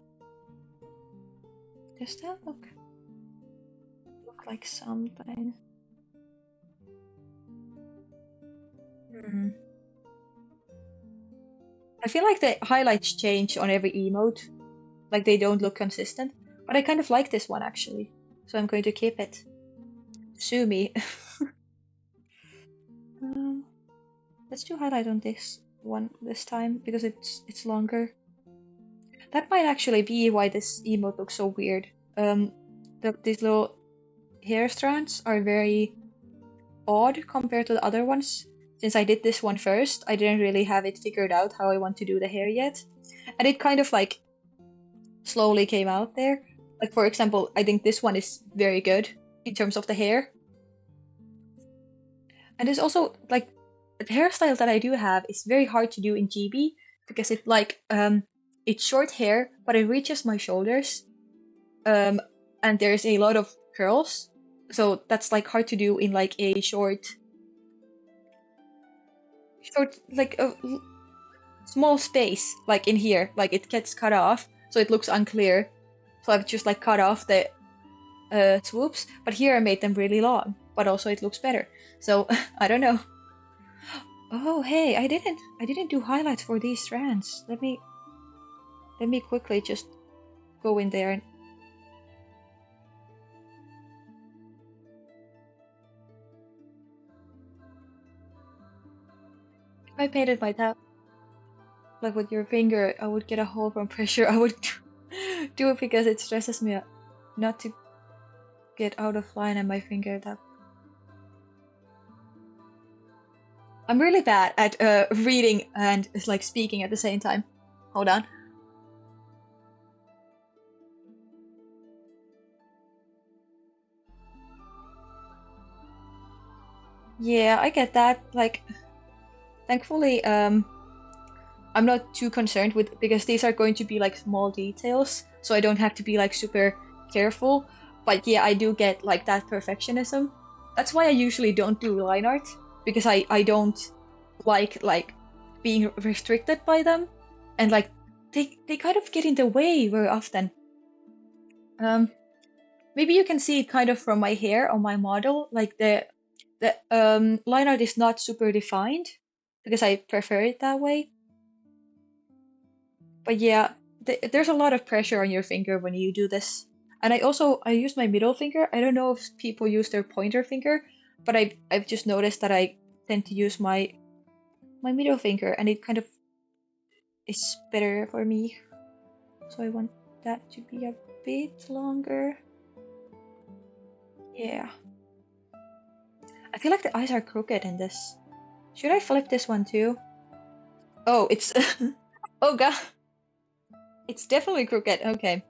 Does that look like something? Hmm. I feel like the highlights change on every emote, like they don't look consistent, but I kind of like this one actually, so I'm going to keep it. Sue me. um, let's do highlight on this one this time because it's longer. That might actually be why this emote looks so weird. These little hair strands are very odd compared to the other ones. Since I did this one first, I didn't really have it figured out how I want to do the hair yet. And it kind of like slowly came out there. Like for example, I think this one is very good in terms of the hair. And there's also like the hairstyle that I do have is very hard to do in GB because it's short hair, but it reaches my shoulders. Um and there's a lot of curls. So that's like hard to do in like a short like a small space, like in here, like it gets cut off, so it looks unclear. So I've just like cut off the swoops, but here I made them really long, but also it looks better. So I don't know. Oh hey, I didn't do highlights for these strands. Let me quickly just go in there and if I painted my tab like with your finger, I would get a hole from pressure. I would do it because it stresses me out not to get out of line and my finger tab. I'm really bad at reading and like speaking at the same time. Hold on. Yeah, I get that. Like, thankfully, I'm not too concerned with because these are going to be like small details, so I don't have to be like super careful. But yeah, I do get like that perfectionism. That's why I usually don't do line art because I don't like being restricted by them, and like they kind of get in the way very often. Um, Maybe you can see it kind of from my hair on my model, like the line art is not super defined because I prefer it that way. But yeah, there's a lot of pressure on your finger when you do this. And I use my middle finger. I don't know if people use their pointer finger, but I've just noticed that I tend to use my middle finger, and it kind of is better for me. So I want that to be a bit longer. Yeah. I feel like the eyes are crooked in this. Should I flip this one too? Oh, it's oh god, it's definitely crooked. Okay,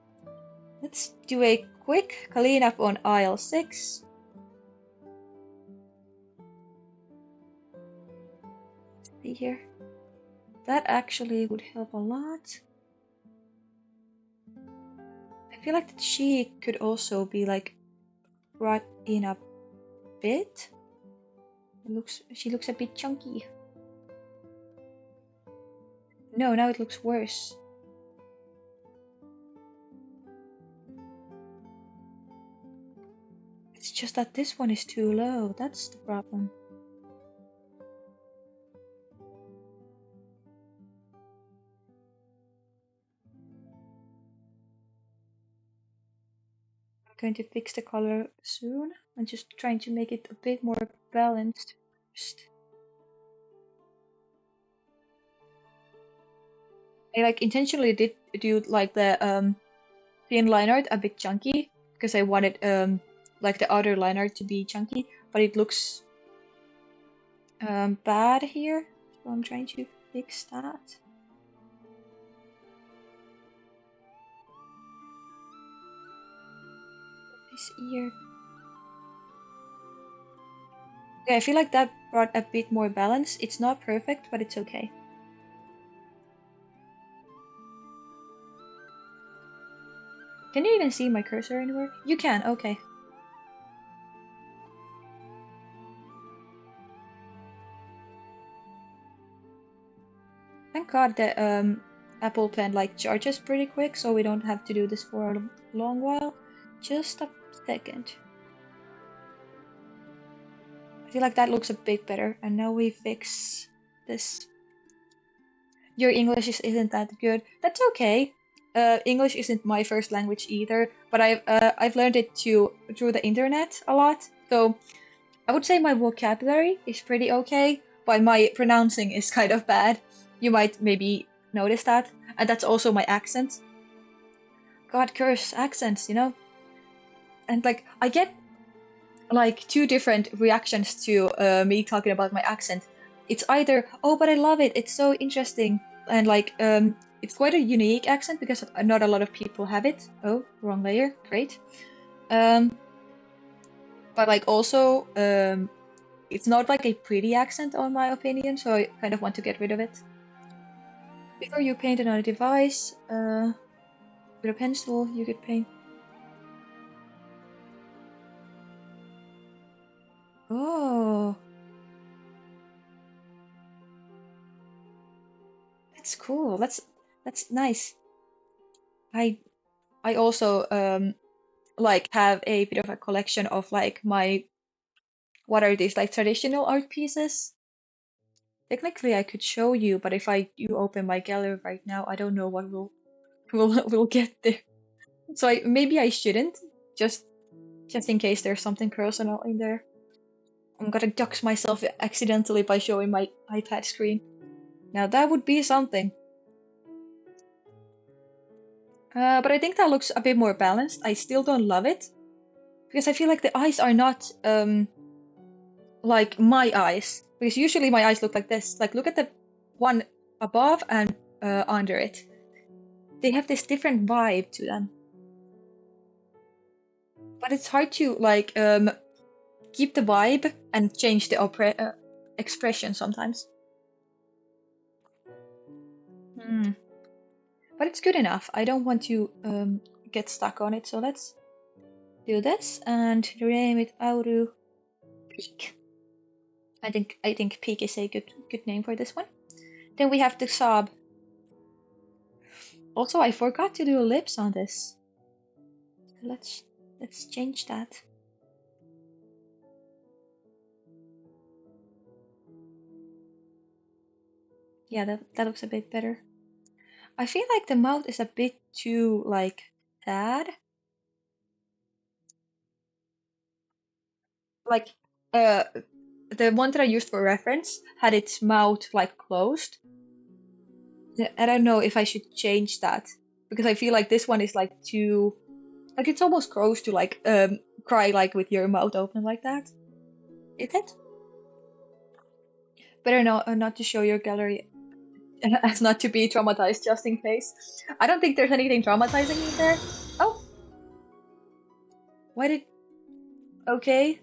let's do a quick cleanup on aisle 6. See here. That actually would help a lot. I feel like the cheek could also be like brought in a bit. She looks a bit chunky. No, now it looks worse. It's just that this one is too low. That's the problem. I'm going to fix the color soon. I'm just trying to make it a bit more balanced first. I like intentionally did do like the thin line art a bit chunky because I wanted like the outer line art to be chunky, but it looks bad here, so I'm trying to fix that. This ear. Okay, I feel like that brought a bit more balance. It's not perfect, but it's okay. Can you even see my cursor anywhere? You can, okay. Thank God the Apple Pen like charges pretty quick, so we don't have to do this for a long while. Just a second. I feel like that looks a bit better. And now we fix this. Your English isn't that good. That's okay. English isn't my first language either, but I've learned it through the internet a lot. So I would say my vocabulary is pretty okay, but my pronouncing is kind of bad. You might maybe notice that, and that's also my accent. God curse accents, you know. And like I get like two different reactions to me talking about my accent. It's either, oh, but I love it, it's so interesting, and like it's quite a unique accent because not a lot of people have it. Oh, wrong layer, great. Um, but like also it's not like a pretty accent on my opinion, so I kind of want to get rid of it. Before you paint another device, with a pencil, you could paint. Oh, that's cool. That's nice. I I also like have a bit of a collection of like my what are these like traditional art pieces. Technically, I could show you, but if I you open my gallery right now, I don't know what will get there. So maybe I shouldn't just in case there's something personal in there. I'm gonna dox myself accidentally by showing my iPad screen. Now that would be something. But I think that looks a bit more balanced. I still don't love it because I feel like the eyes are not like my eyes. Because usually my eyes look like this. Like look at the one above and under it. They have this different vibe to them. But it's hard to like keep the vibe and change the expression sometimes. Hmm. But it's good enough. I don't want to get stuck on it. So let's do this and rename it Auru Peak. I think Peak is a good name for this one. Then we have the sob. Also, I forgot to do lips on this. Let's change that. Yeah, that looks a bit better. I feel like the mouth is a bit too like sad. Like uh the one that I used for reference had its mouth like closed. I don't know if I should change that because I feel like this one is like too like it's almost gross to like cry like with your mouth open like that. Is it? Better not to show your gallery as not to be traumatized just in case. I don't think there's anything traumatizing in there. Oh, why did okay.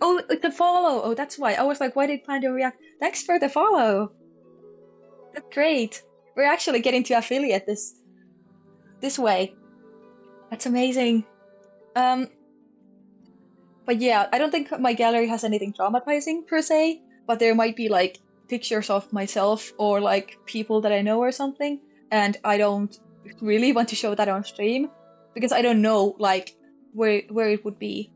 Oh, the follow. Oh, that's why. I was like, why did Panda react? Thanks for the follow. That's great. We're actually getting to affiliate this way. That's amazing. Um, but yeah, I don't think my gallery has anything traumatizing per se, but there might be like pictures of myself or like people that I know or something, and I don't really want to show that on stream because I don't know like where it would be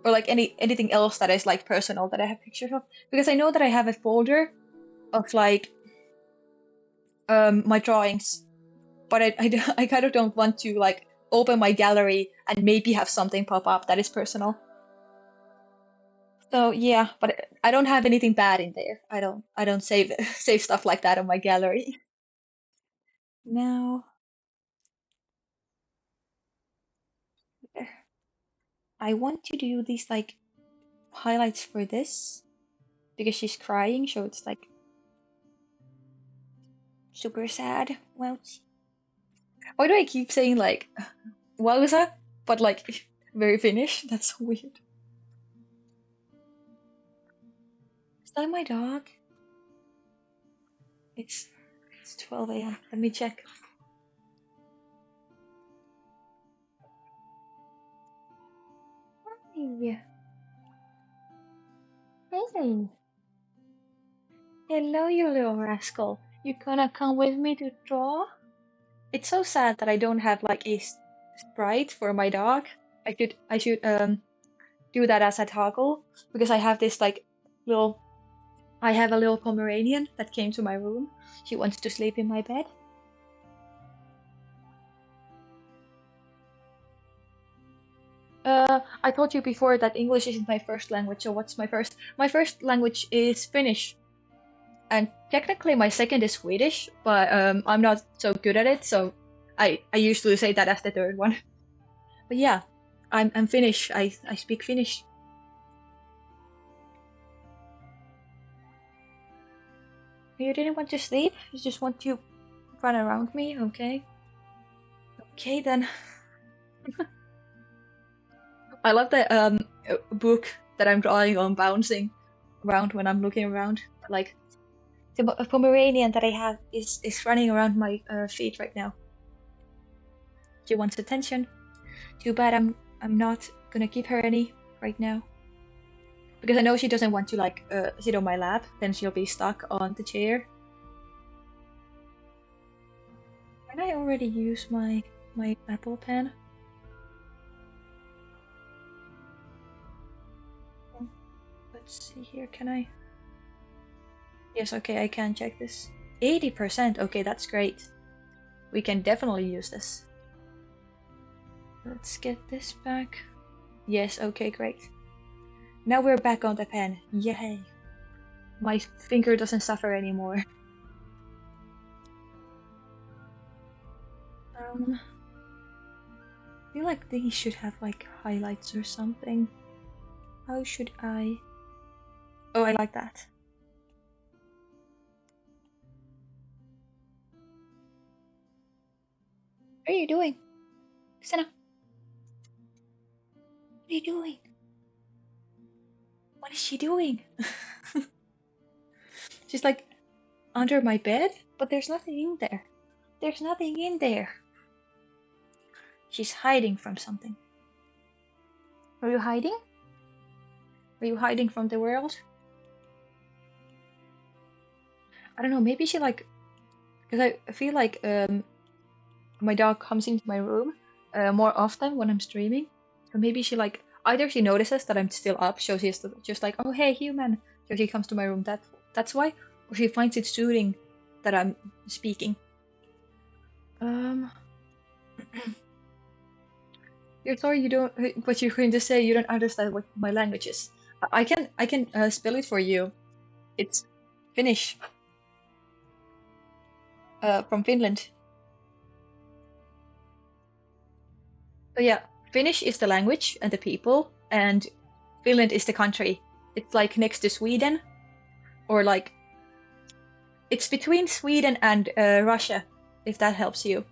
or like anything else that is like personal that I have pictures of because I know that I have a folder of like my drawings, but I kind of don't want to like open my gallery and maybe have something pop up that is personal. So yeah, but I don't have anything bad in there. I don't save save stuff like that on my gallery. Now I want to do these like highlights for this because she's crying, so it's like super sad. Well, why do I keep saying like wowza, but like very Finnish? That's so weird. Is that my dog? It's 12 a.m. Let me check. Hey, hey. Hello, you little rascal. You gonna come with me to draw? It's so sad that I don't have like a sprite for my dog. I should do that as a toggle because I have this like little I have a little Pomeranian that came to my room. She wants to sleep in my bed. I told you before that English isn't my first language, so what's my first? My first language is Finnish. And technically my second is Swedish, but I'm not so good at it, so I usually say that as the third one. But yeah, I'm Finnish. I speak Finnish. You didn't want to sleep? You just want to run around me? Okay. Okay then. I love the book that I'm drawing on bouncing around when I'm looking around. Like the Pomeranian that I have is running around my feet right now. She wants attention. Too bad I'm not gonna give her any right now. Because I know she doesn't want to like sit on my lap, then she'll be stuck on the chair. Can I already use my Apple Pen? Let's see here, can I? Yes, okay, I can check this. 80%, okay, that's great. We can definitely use this. Let's get this back. Yes, okay, great. Now we're back on the pen. Yay. My finger doesn't suffer anymore. I feel like these should have like highlights or something. How should I? Oh, I like that. What are you doing? Senna, what are you doing? What is she doing? She's like under my bed, but there's nothing in there. There's nothing in there. She's hiding from something. Are you hiding? Are you hiding from the world? I don't know, maybe she like, because I feel like my dog comes into my room more often when I'm streaming. So maybe she like, either she notices that I'm still up, so she's just like, oh hey human, so she comes to my room. That's why, or she finds it soothing that I'm speaking. Um, you're sorry you don't. What you're going to say? You don't understand what my language is. I can spell it for you. It's Finnish. From Finland. So yeah, Finnish is the language and the people, and Finland is the country. It's like next to Sweden, or like it's between Sweden and Russia, if that helps you.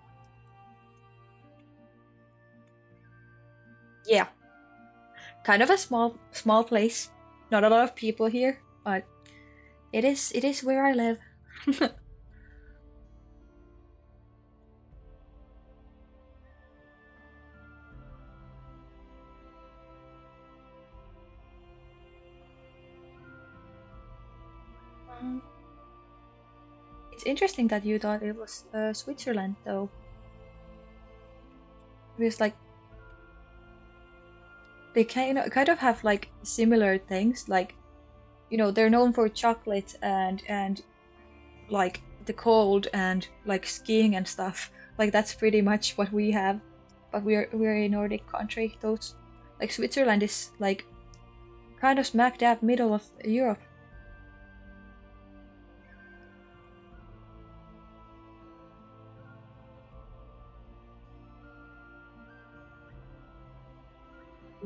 Yeah, kind of a small place. Not a lot of people here, but it is where I live. Um, it's interesting that you thought it was Switzerland, though. Because like they kind of have like similar things. Like they're known for chocolate and like the cold and like skiing and stuff. Like that's pretty much what we have. But we're a Nordic country. Those like Switzerland is like kind of smack dab middle of Europe.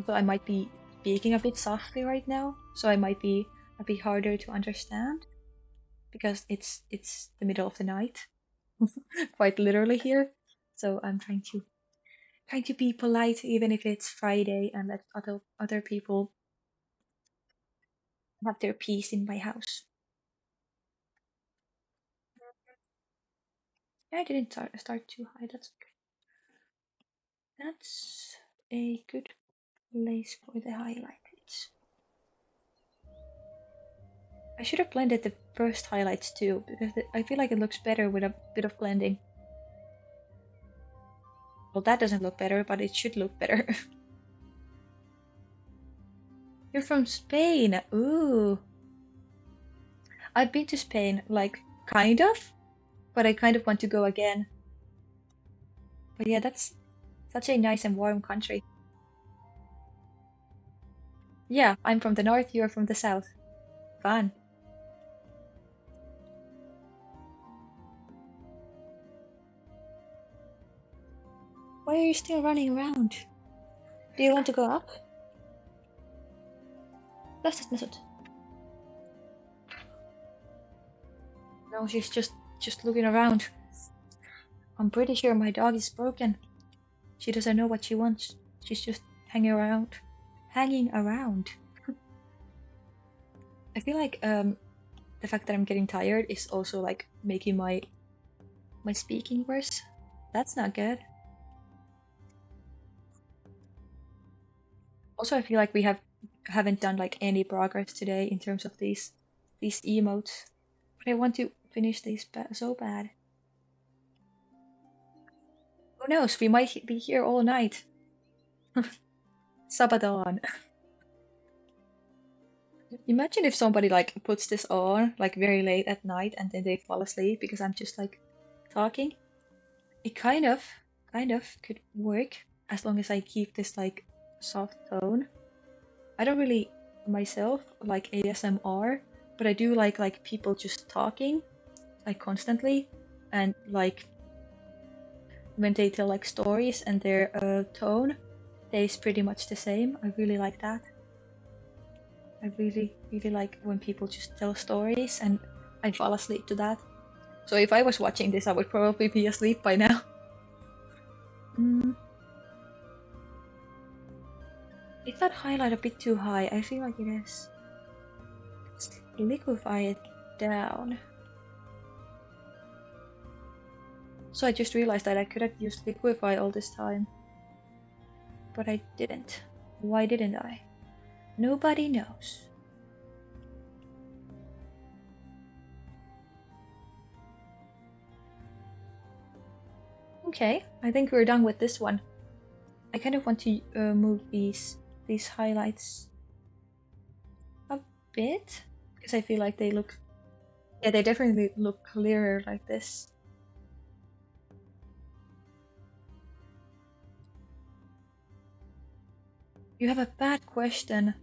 So I might be speaking a bit softly right now, so I might be a bit harder to understand because it's the middle of the night, quite literally here. So I'm trying to be polite even if it's Friday and let other people have their peace in my house. I didn't start too high. That's okay. That's a good place for the highlights. I should have blended the first highlights too, because I feel like it looks better with a bit of blending. Well, that doesn't look better, but it should look better. You're from Spain. Ooh. I've been to Spain, like, kind of, but I kind of want to go again. But yeah, that's such a nice and warm country. Yeah, I'm from the north, you're from the south. Fun. Why are you still running around? Do you want to go up? That's it, method. No, she's just looking around. I'm pretty sure my dog is broken. She doesn't know what she wants. She's just hanging around. Hanging around. I feel like the fact that I'm getting tired is also like making my speaking worse. That's not good. Also, I feel like we have haven't done like any progress today in terms of these emotes. But I want to finish these so bad. Who knows? We might be here all night. Sabaton. Imagine if somebody like puts this on like very late at night and then they fall asleep because I'm just like talking. It kind of could work as long as I keep this like soft tone. I don't really myself like ASMR, but I do like people just talking like constantly and like when they tell like stories and their tone stays pretty much the same. I really like that. I really like when people just tell stories and I fall asleep to that. So if I was watching this, I would probably be asleep by now. Mm, is that highlight a bit too high? I feel like it is. Let's liquefy it down. So I just realized that I could have used liquefy all this time. But I didn't. Why didn't I? Nobody knows. Okay, I think we're done with this one. I kind of want to move these highlights a bit because I feel like they look, yeah, they definitely look clearer like this. You have a bad question.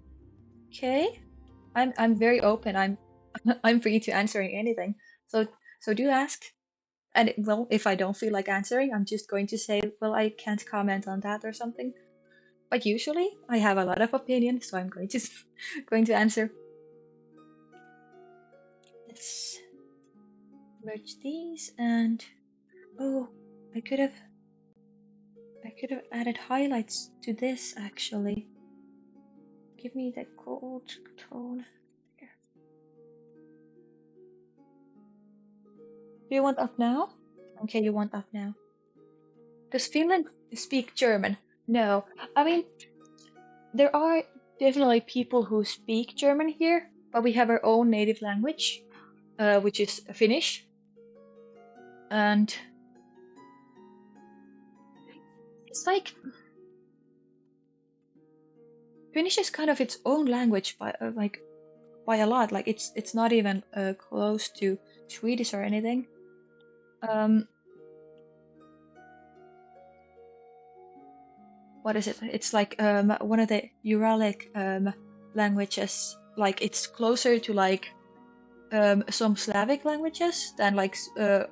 Okay, I'm very open. I'm free to answering anything. So do ask. And well, if I don't feel like answering, I'm just going to say, well, I can't comment on that or something. But usually I have a lot of opinions, so I'm going to going to answer. Let's merge these and oh, I could have added highlights to this actually. Give me the gold tone. There. Do you want up now? Okay, you want up now. Does Finland speak German? No. I mean, there are definitely people who speak German here, but we have our own native language, which is Finnish. And it's like Finnish is kind of its own language by by a lot. Like it's not even close to Swedish or anything. Um, what is it? It's like one of the Uralic languages. Like it's closer to like some Slavic languages than like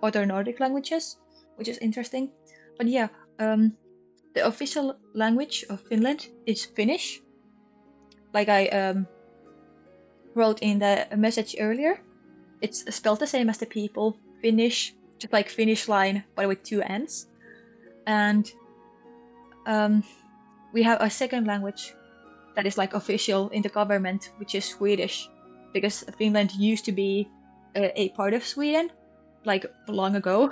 other Nordic languages, which is interesting. But yeah, the official language of Finland is Finnish. Like I wrote in the message earlier, it's spelled the same as the people, Finnish, just like Finnish line, but with two N's. And um, we have a second language that is like official in the government, which is Swedish, because Finland used to be a part of Sweden, like long ago,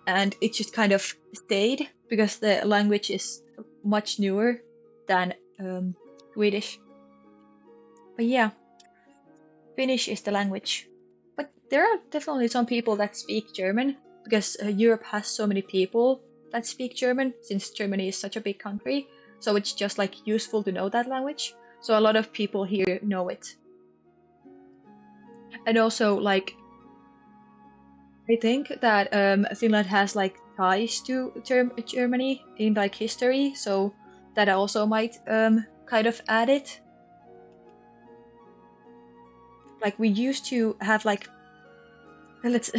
and it just kind of stayed because the language is much newer than Swedish. But yeah, Finnish is the language. But there are definitely some people that speak German because Europe has so many people that speak German since Germany is such a big country. So it's just like useful to know that language. So a lot of people here know it. And also like I think that Finland has like ties to Germany in like history, so that also might kind of add it. Like we used to have like let's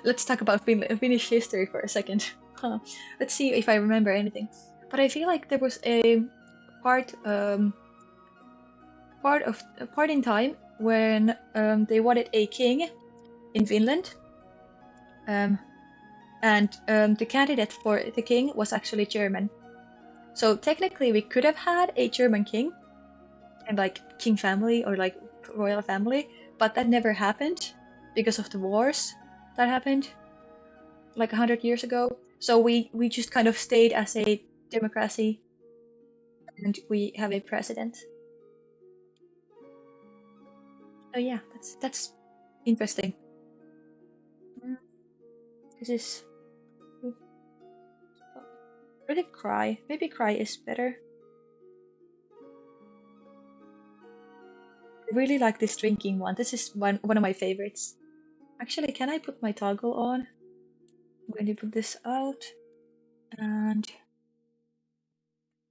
let's talk about Finnish history for a second. Huh. Let's see if I remember anything. But I feel like there was a part part in time when they wanted a king in Finland, um, and the candidate for the king was actually German. So technically, we could have had a German king and like king family or like royal family, but that never happened because of the wars that happened like 100 years ago. So we just kind of stayed as a democracy, and we have a president. So yeah, that's interesting. Mm, This is really cry. Maybe cry is better. I really like this drinking one. This is one of my favorites. Actually, can I put my toggle on? I'm going to put this out and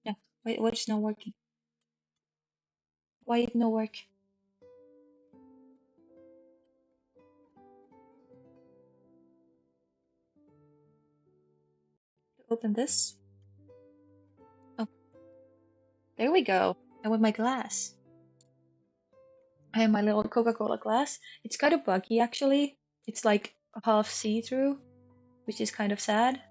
yeah. Wait, what's not working? Why it not work? Open this. Oh, there we go. And with my glass. I have my little Coca-Cola glass. It's kind of buggy actually. It's like half see-through, which is kind of sad.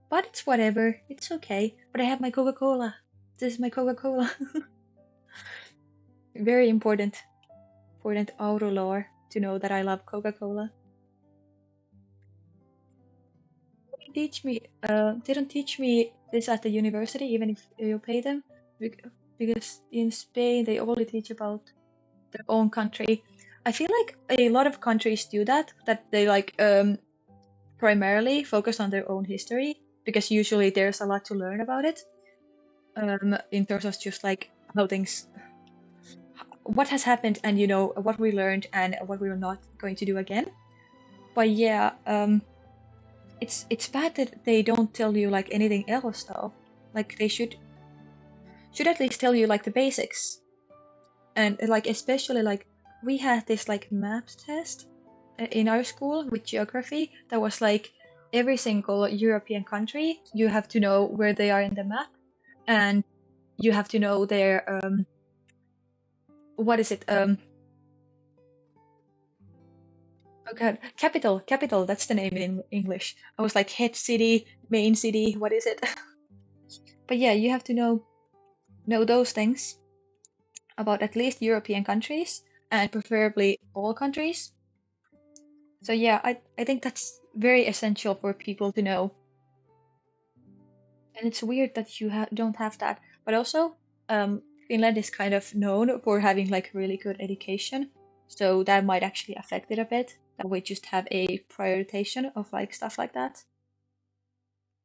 But it's whatever. It's okay. But I have my Coca-Cola. This is my Coca-Cola. Very important auto lore to know that I love Coca-Cola. They don't teach me this at the university, even if you pay them, because in Spain they only teach about their own country. I feel like a lot of countries do that they like primarily focus on their own history because usually there's a lot to learn about it. In terms of just like how things, what has happened, and you know what we learned and what we're not going to do again. But yeah, it's bad that they don't tell you like anything else though. Like they should at least tell you like the basics. And like especially like we had this like maps test in our school with geography that was like every single European country you have to know where they are in the map, and you have to know their what is it oh god, capital, that's the name in English. I was like head city, main city, what is it? But yeah, you have to know those things about at least European countries and preferably all countries. So yeah, I think that's very essential for people to know. And it's weird that you don't have that. But also, Finland is kind of known for having like really good education. So that might actually affect it a bit. That we just have a prioritization of like stuff like that.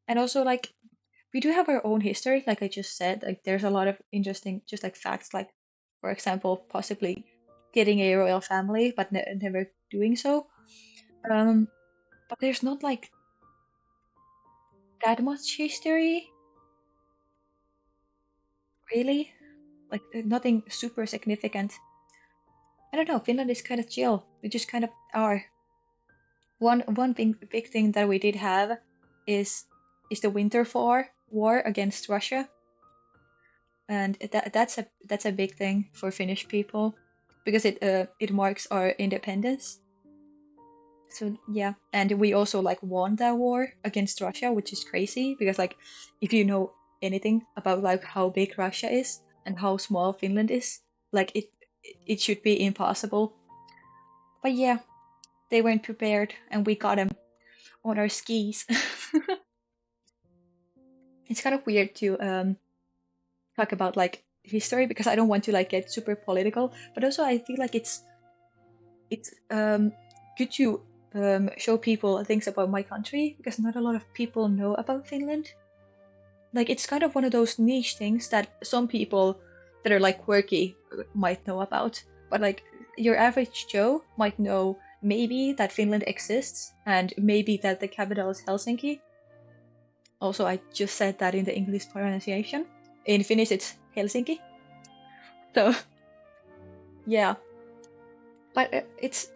And also like we do have our own history, like I just said. Like there's a lot of interesting just like facts, like for example, possibly getting a royal family, but never doing so. Um, but there's not like that much history, really. Like nothing super significant. I don't know. Finland is kind of chill. We just kind of are. One big thing that we did have is the Winter War against Russia, and that's a big thing for Finnish people because it marks our independence. So yeah, and we also like won that war against Russia, which is crazy because like if you know anything about like how big Russia is and how small Finland is, like it should be impossible. But yeah, they weren't prepared, and we got them on our skis. It's kind of weird to talk about like history because I don't want to like get super political, but also I feel like it's good to show people things about my country because not a lot of people know about Finland. Like it's kind of one of those niche things that some people that are like quirky might know about, but like your average Joe might know maybe that Finland exists and maybe that the capital is Helsinki. Also, I just said that in the English pronunciation. In Finnish, it's Helsinki. So yeah, but it's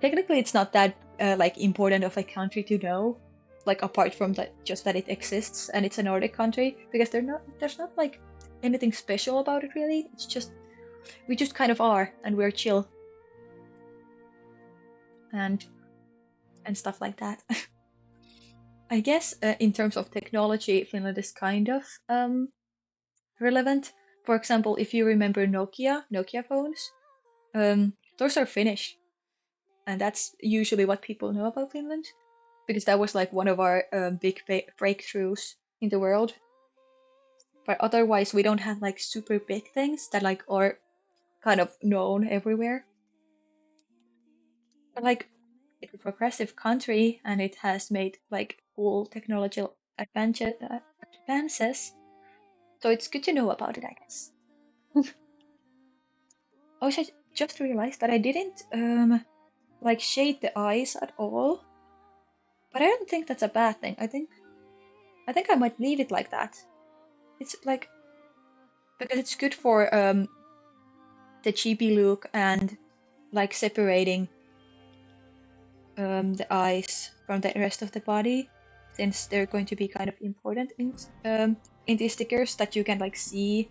technically it's not that like important of a country to know, like apart from that just that it exists and it's a Nordic country because there's not like anything special about it really. It's just we just kind of are and we're chill and stuff like that. I guess in terms of technology, Finland is kind of relevant. For example, if you remember Nokia phones, those are Finnish, and that's usually what people know about Finland because that was like one of our big breakthroughs in the world. But otherwise, we don't have like super big things that like are kind of known everywhere. But like it's a progressive country and it has made like cool technological advances. So it's good to know about it, I guess. Also, I just realized that I didn't like shade the eyes at all, but I don't think that's a bad thing. I think I might leave it like that. It's like because it's good for the chibi look and like separating the eyes from the rest of the body, since they're going to be kind of important in these stickers that you can like see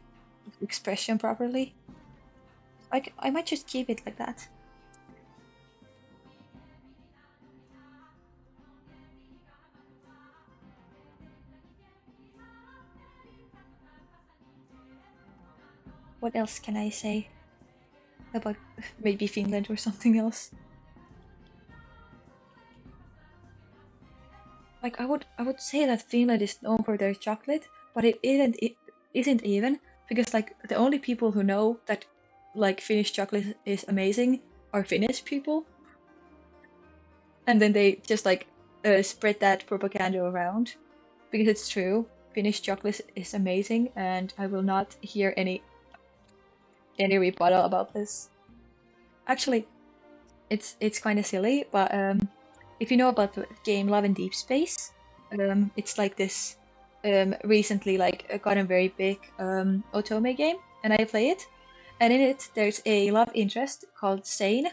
expression properly. Like I might just keep it like that. What else can I say about maybe Finland or something else? Like I would say that Finland is known for their chocolate, but it isn't even because like the only people who know that like Finnish chocolate is amazing are Finnish people, and then they just like spread that propaganda around because it's true. Finnish chocolate is amazing, and I will not hear any rebuttal about this. Actually, it's kind of silly, but if you know about the game Love and Deep Space, it's like this recently like gotten very big otome game, and I play it, and in it there's a love interest called Sane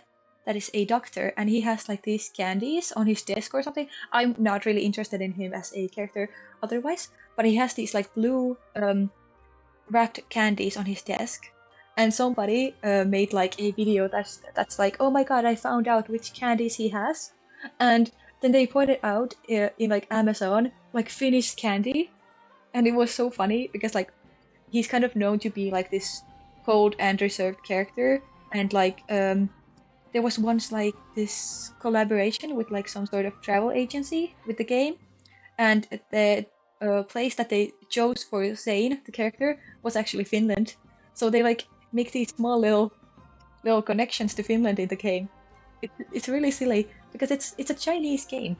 that is a doctor, and he has like these candies on his desk or something. I'm not really interested in him as a character otherwise, but he has these like blue wrapped candies on his desk, and somebody made like a video that's like, oh my god, I found out which candies he has, and then they pointed out in like Amazon like Finnish candy, and it was so funny because like he's kind of known to be like this cold and reserved character, and like there was once like this collaboration with like some sort of travel agency with the game, and the place that they chose for Zane, the character, was actually Finland. So they like make these small little connections to Finland in the game. It's really silly because it's a Chinese game.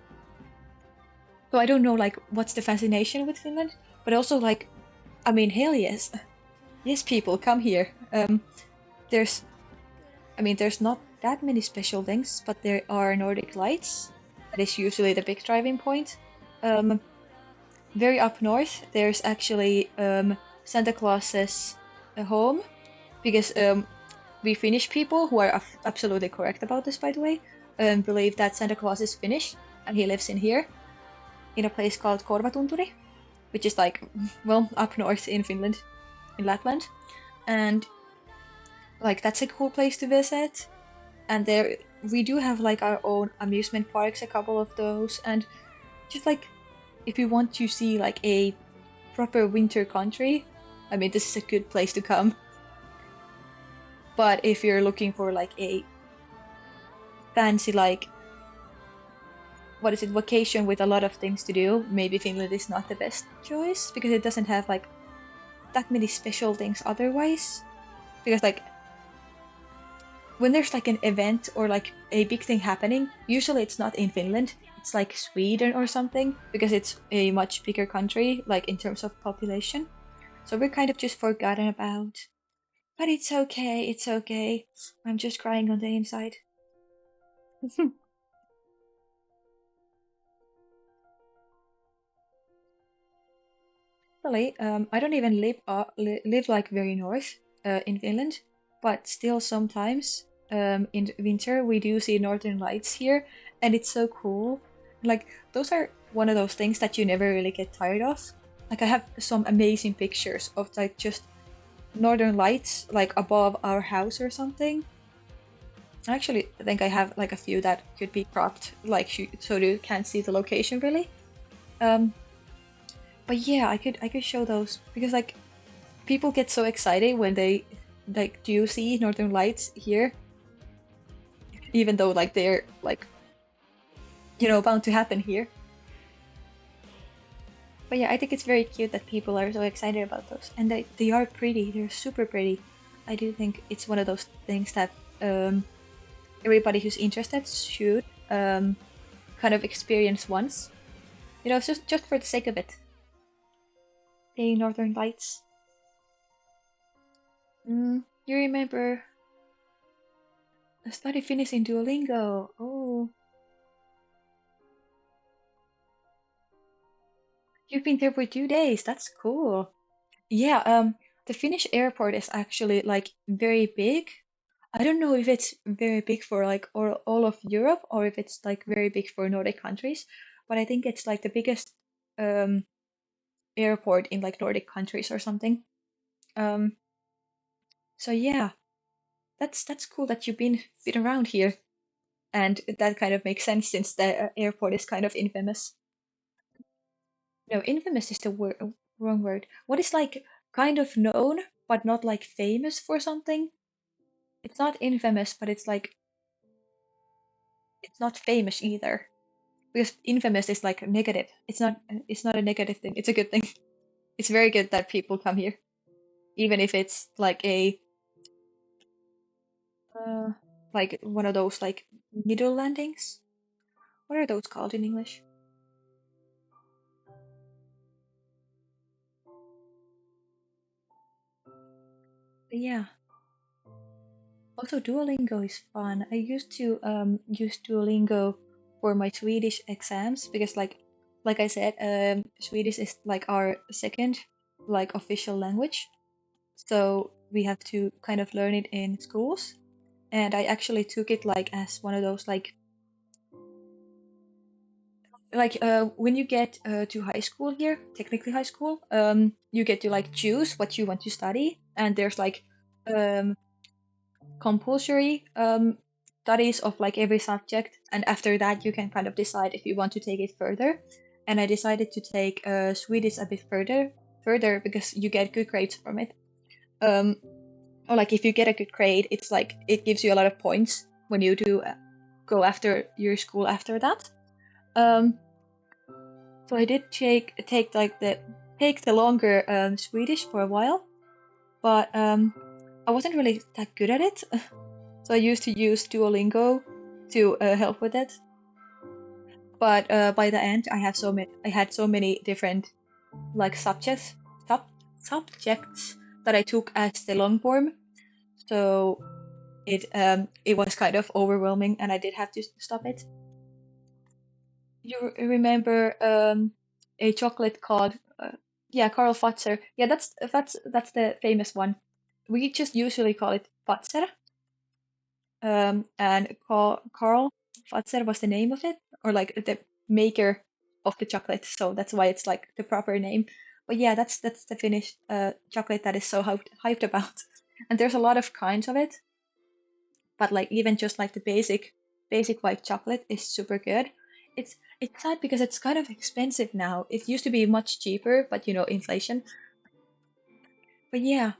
So I don't know like what's the fascination with Finland, but also like I mean hell yes, yes people come here. There's there's not that many special things, but there are Nordic lights. That is usually the big driving point. Um, Very up north, there's actually Santa Claus's home, because we Finnish people, who are absolutely correct about this, by the way, believe that Santa Claus is Finnish and he lives in here, in a place called Korvatunturi, which is like, well, up north in Finland, in Lapland. And like that's a cool place to visit. And there we do have like our own amusement parks, a couple of those, and just like if you want to see like a proper winter country, I mean, this is a good place to come. But if you're looking for like a fancy, like, what is it, vacation with a lot of things to do, maybe Finland is not the best choice because it doesn't have like that many special things otherwise. Because like when there's like an event or like a big thing happening, usually it's not in Finland. It's like Sweden or something because it's a much bigger country, like in terms of population. So we're kind of just forgotten about. But it's okay, it's okay. I'm just crying on the inside. Actually, I don't even live like very north in Finland, but still sometimes in winter we do see northern lights here, and it's so cool. Like those are one of those things that you never really get tired of. Like I have some amazing pictures of like just northern lights like above our house or something. Actually, I think I have like a few that could be cropped, like so you can't see the location really. Um, but yeah, I could show those because like people get so excited when they like do see Northern Lights here, even though like they're like bound to happen here. But yeah, I think it's very cute that people are so excited about those, and they are pretty. They're super pretty. I do think it's one of those things that everybody who's interested should kind of experience once. You know, just for the sake of it. The Northern Lights. You remember study Finnish in Duolingo? Oh, you've been there for 2 days. That's cool. Yeah, the Finnish airport is actually like very big. I don't know if it's very big for like all of Europe or if it's like very big for Nordic countries, but I think it's like the biggest um airport in like Nordic countries or something. Um, so yeah, that's cool that you've been around here, and that kind of makes sense since the airport is kind of infamous. No, infamous is the wrong word. What is like kind of known but not like famous for something? It's not infamous, but it's like it's not famous either. Because infamous is like negative. It's not a negative thing. It's a good thing. It's very good that people come here, even if it's uh, like one of those like middle landings. What are those called in English? But yeah. Also, Duolingo is fun. I used to use Duolingo for my Swedish exams because like I said, Swedish is like our second like official language. So we have to kind of learn it in schools. And I actually took it like as one of those when you get to high school here, technically high school, you get to like choose what you want to study, and there's like um compulsory studies of like every subject, and after that you can kind of decide if you want to take it further. And I decided to take Swedish a bit further because you get good grades from it. Um, or like if you get a good grade, it's like it gives you a lot of points when you do go after your school after that. Um, so I did take the longer Swedish for a while, but I wasn't really that good at it. So I used to use Duolingo to help with it. But by the end, I had so many different like subjects that I took as the long form. So it was kind of overwhelming, and I did have to stop it. You remember a chocolate called yeah, Karl Fatser. Yeah, that's the famous one. We just usually call it Fatser. And Carl Fatser was the name of it, or like the maker of the chocolate. So that's why it's like the proper name. But yeah, that's the Finnish chocolate that is so hyped about. And there's a lot of kinds of it, but like even just like the basic white chocolate is super good. It's sad because it's kind of expensive now. It used to be much cheaper, but you know, inflation. But yeah,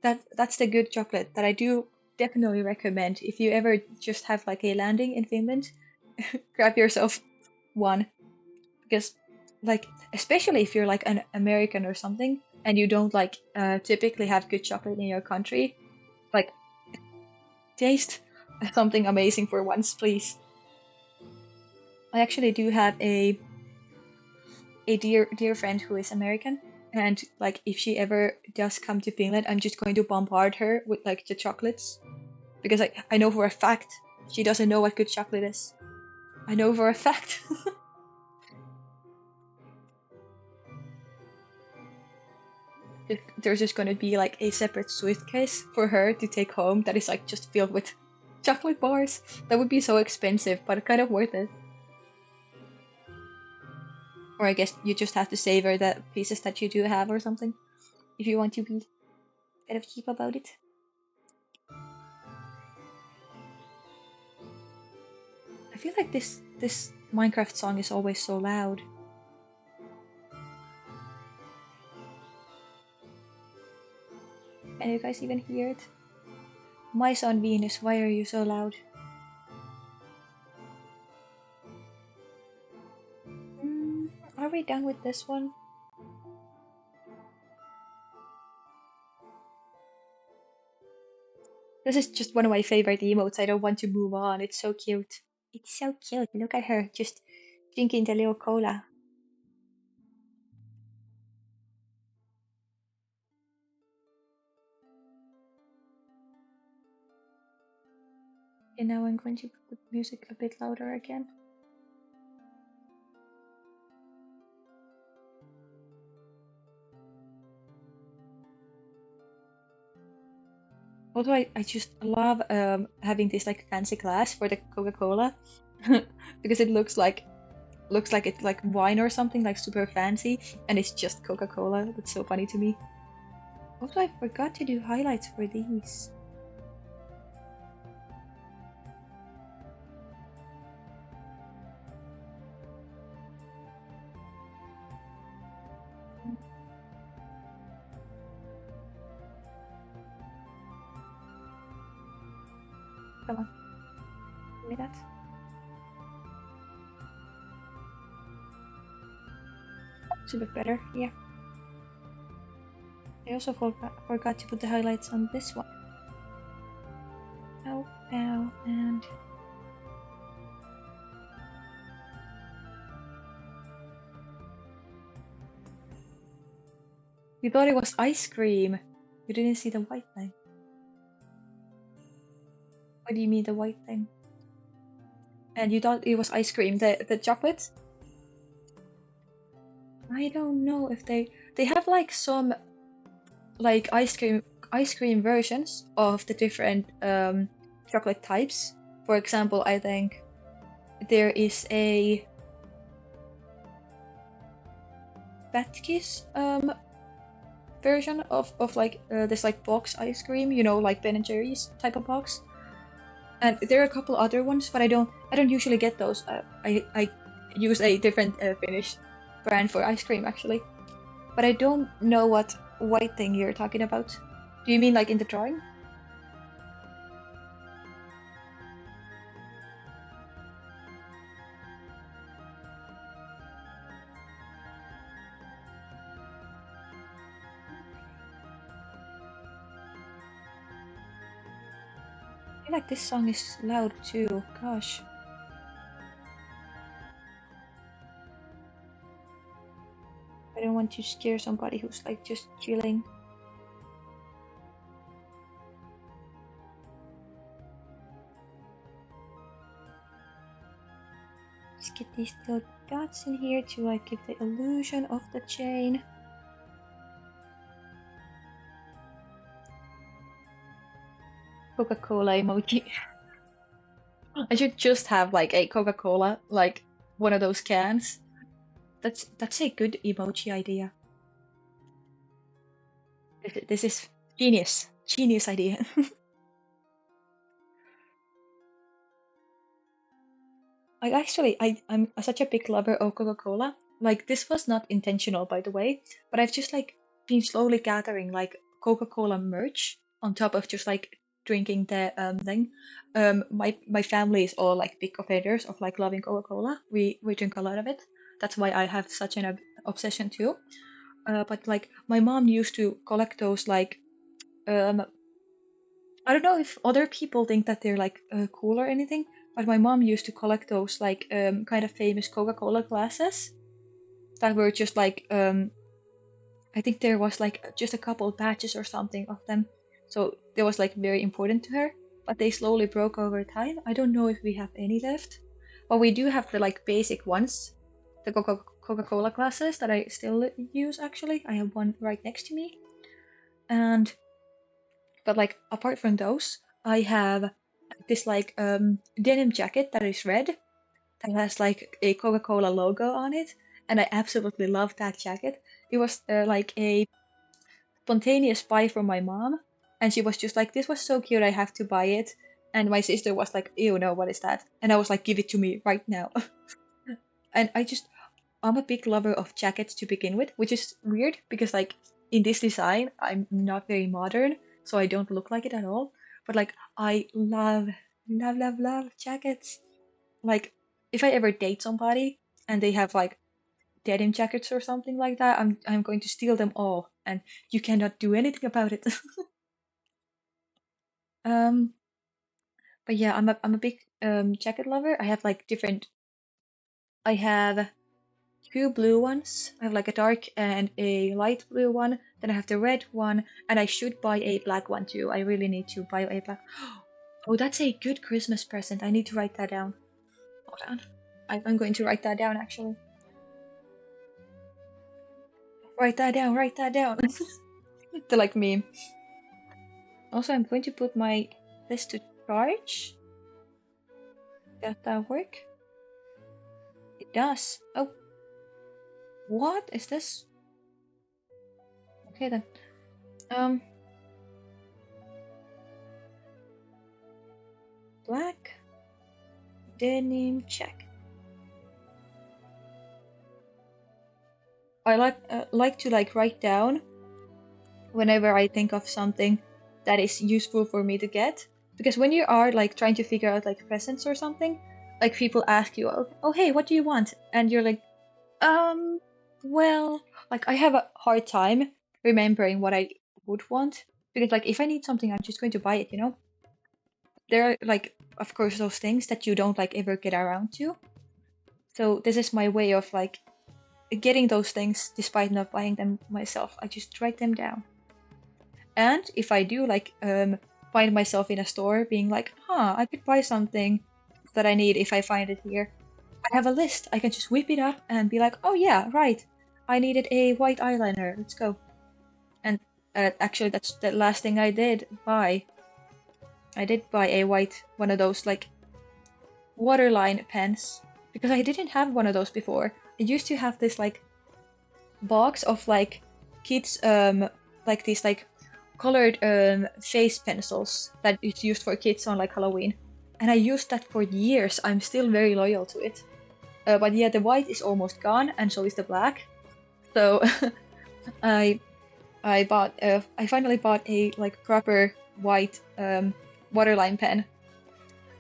that's the good chocolate that I do definitely recommend if you ever just have like a landing in Finland, grab yourself one because like especially if you're like an American or something and you don't like typically have good chocolate in your country, like taste something amazing for once, please. I actually do have a dear friend who is American, and like if she ever does come to Finland, I'm just going to bombard her with like the chocolates because I know for a fact she doesn't know what good chocolate is. I know for a fact. There's just going to be like a separate suitcase for her to take home that is like just filled with chocolate bars. That would be so expensive, but kind of worth it. Or I guess you just have to savor the pieces that you do have or something if you want to be kind of cheap about it. I feel like this Minecraft song is always so loud. Can you guys even hear it? My son Venus, why are you so loud? Are we done with this one? This is just one of my favorite emotes. I don't want to move on. It's so cute. It's so cute. Look at her just drinking the little cola. And now I'm going to put the music a bit louder again. Although I just love having this like fancy glass for the Coca-Cola because it looks like it's like wine or something like super fancy and it's just Coca-Cola. That's so funny to me. Also, I forgot to do highlights for these. Come on, give me that. Should look better, yeah. I also forgot to put the highlights on this one. Oh, ow, and you thought it was ice cream. You didn't see the white thing. What do you mean the white thing? And you thought it was ice cream, the chocolate? I don't know if they have like some like ice cream versions of the different chocolate types. For example, I think there is a Fatkiss version of like this like box ice cream, you know, like Ben and Jerry's type of box. And there are a couple other ones, but I don't usually get those. I use a different Finnish brand for ice cream actually, but I don't know what white thing you're talking about. Do you mean like in the drawing? I feel like this song is loud too. Gosh. I don't want to scare somebody who's like just chilling. Let's get these little dots in here to like give the illusion of the chain. Coca-Cola emoji. I should just have like a Coca-Cola, like one of those cans. That's a good emoji idea. This is genius. Genius idea. I'm such a big lover of Coca-Cola. Like this was not intentional, by the way, but I've just like been slowly gathering like Coca-Cola merch on top of just like drinking the thing. My family is all like big offenders of like loving Coca-Cola. We drink a lot of it. That's why I have such an obsession too. But like my mom used to collect those like um I don't know if other people think that they're like cool or anything, but my mom used to collect those like kind of famous Coca-Cola glasses that were just like I think there was like just a couple batches or something of them, so they was like very important to her. But they slowly broke over time. I don't know if we have any left, but we do have the like basic ones, the Coca-Cola glasses that I still use. Actually, I have one right next to me, and but like apart from those, I have this like denim jacket that is red that has like a Coca-Cola logo on it, and I absolutely love that jacket. It was like a spontaneous buy from my mom, and she was just like, "This was so cute, I have to buy it." And my sister was like, "Ew, no, what is that?" And I was like, "Give it to me right now." And I'm a big lover of jackets to begin with, which is weird because like in this design, I'm not very modern, so I don't look like it at all. But like I love jackets. Like if I ever date somebody and they have like denim jackets or something like that, I'm going to steal them all, and you cannot do anything about it. Um, but yeah, I'm a big jacket lover. I have like different. I have two blue ones. I have like a dark and a light blue one. Then I have the red one, and I should buy a black one too. I really need to buy a black. Oh, that's a good Christmas present. I need to write that down. Hold on. I'm going to write that down actually. Write that down. Write that down. The like meme. Also, I'm going to put my this to charge. Does that work? It does. Oh, what is this? Okay then. Um, black denim check. I like to like write down whenever I think of something that is useful for me to get. Because when you are like trying to figure out like presents or something, like people ask you, oh hey, what do you want? And you're like, um, well, like I have a hard time remembering what I would want because like if I need something, I'm just going to buy it, you know? There are like of course those things that you don't like ever get around to. So this is my way of like getting those things despite not buying them myself. I just write them down. And if I do like find myself in a store being like, I could buy something that I need if I find it here. I have a list. I can just whip it up and be like, oh yeah, right. I needed a white eyeliner. Let's go. And actually, that's the last thing I did buy. I did buy a white one of those like waterline pens because I didn't have one of those before. I used to have this like box of like kids like these like colored face pencils that is used for kids on like Halloween, and I used that for years. I'm still very loyal to it. But yeah, the white is almost gone, and so is the black. So I I finally bought a like proper white waterline pen,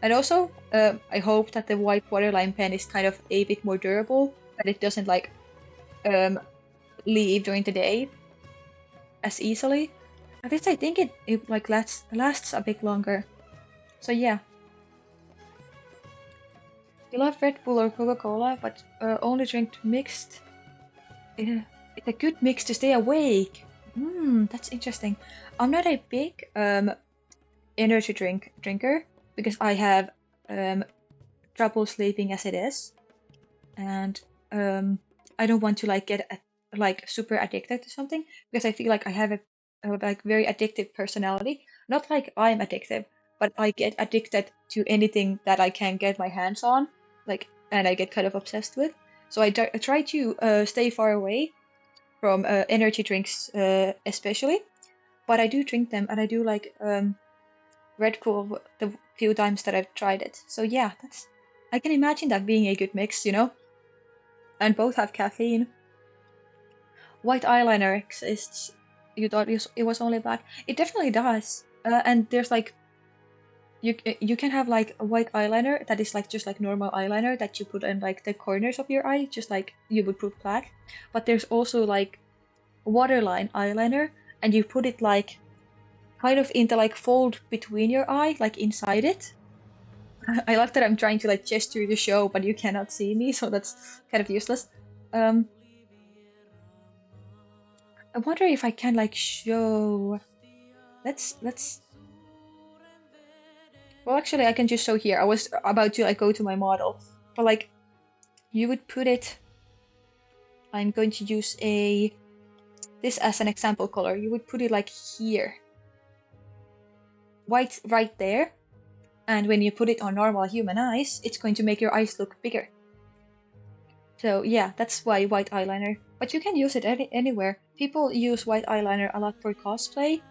and also I hope that the white waterline pen is kind of a bit more durable, that it doesn't like um, leave during the day as easily. At least I think it like lasts a bit longer. So yeah, you love Red Bull or Coca-Cola, but only drink mixed. It's a good mix to stay awake. That's interesting. I'm not a big energy drinker because I have trouble sleeping as it is, and I don't want to like get like super addicted to something because I feel like I have a like very addictive personality. Not like I'm addictive, but I get addicted to anything that I can get my hands on, like, and I get kind of obsessed with. So I try to stay far away from energy drinks, especially. But I do drink them, and I do like Red Bull the few times that I've tried it. So yeah, that's I can imagine that being a good mix, you know. And both have caffeine. White eyeliner exists. You thought it was only black. It definitely does. And there's like you can have like a white eyeliner that is like just like normal eyeliner that you put in like the corners of your eye, just like you would put black. But there's also like waterline eyeliner, and you put it like kind of in the like fold between your eye, like inside it. I love that I'm trying to like gesture the show, but you cannot see me, so that's kind of useless. Um, I wonder if I can like show. Let's. Well, actually, I can just show here. I was about to like go to my model, but like you would put it. I'm going to use this as an example color. You would put it like here, white right there, and when you put it on normal human eyes, it's going to make your eyes look bigger. So yeah, that's why white eyeliner. But you can use it anywhere. People use white eyeliner a lot for cosplay,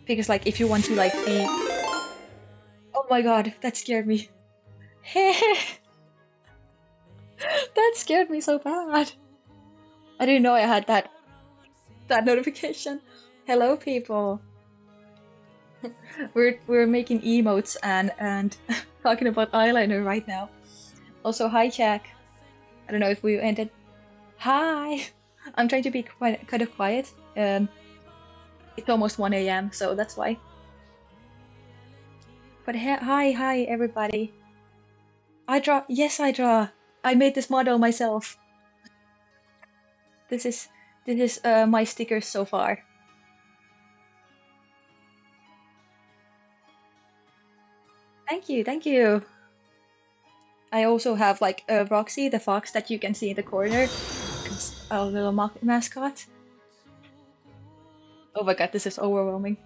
because like if you want to like be. Oh my god, that scared me. That scared me so bad. I didn't know I had that notification. Hello, people. We're making emotes and talking about eyeliner right now. Also, hi, Jack. I don't know if we ended. Hi. I'm trying to be kind of quiet. It's almost 1 a.m., so that's why. But hi everybody. I draw. Yes, I draw. I made this model myself. This is my stickers so far. Thank you, thank you. I also have like Roxy, the fox that you can see in the corner, a little mascot. Oh my god, this is overwhelming.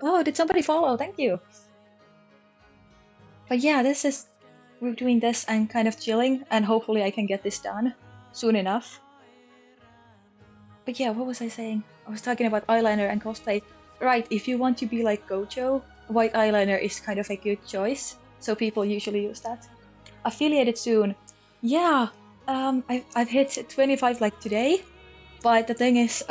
Oh, did somebody follow? Thank you. But yeah, we're doing this and kind of chilling, and hopefully I can get this done soon enough. But yeah, what was I saying? I was talking about eyeliner and cosplay. Right, if you want to be like Gojo, white eyeliner is kind of a good choice. So people usually use that. Affiliated soon. Yeah, I've hit 25 like today. But the thing is,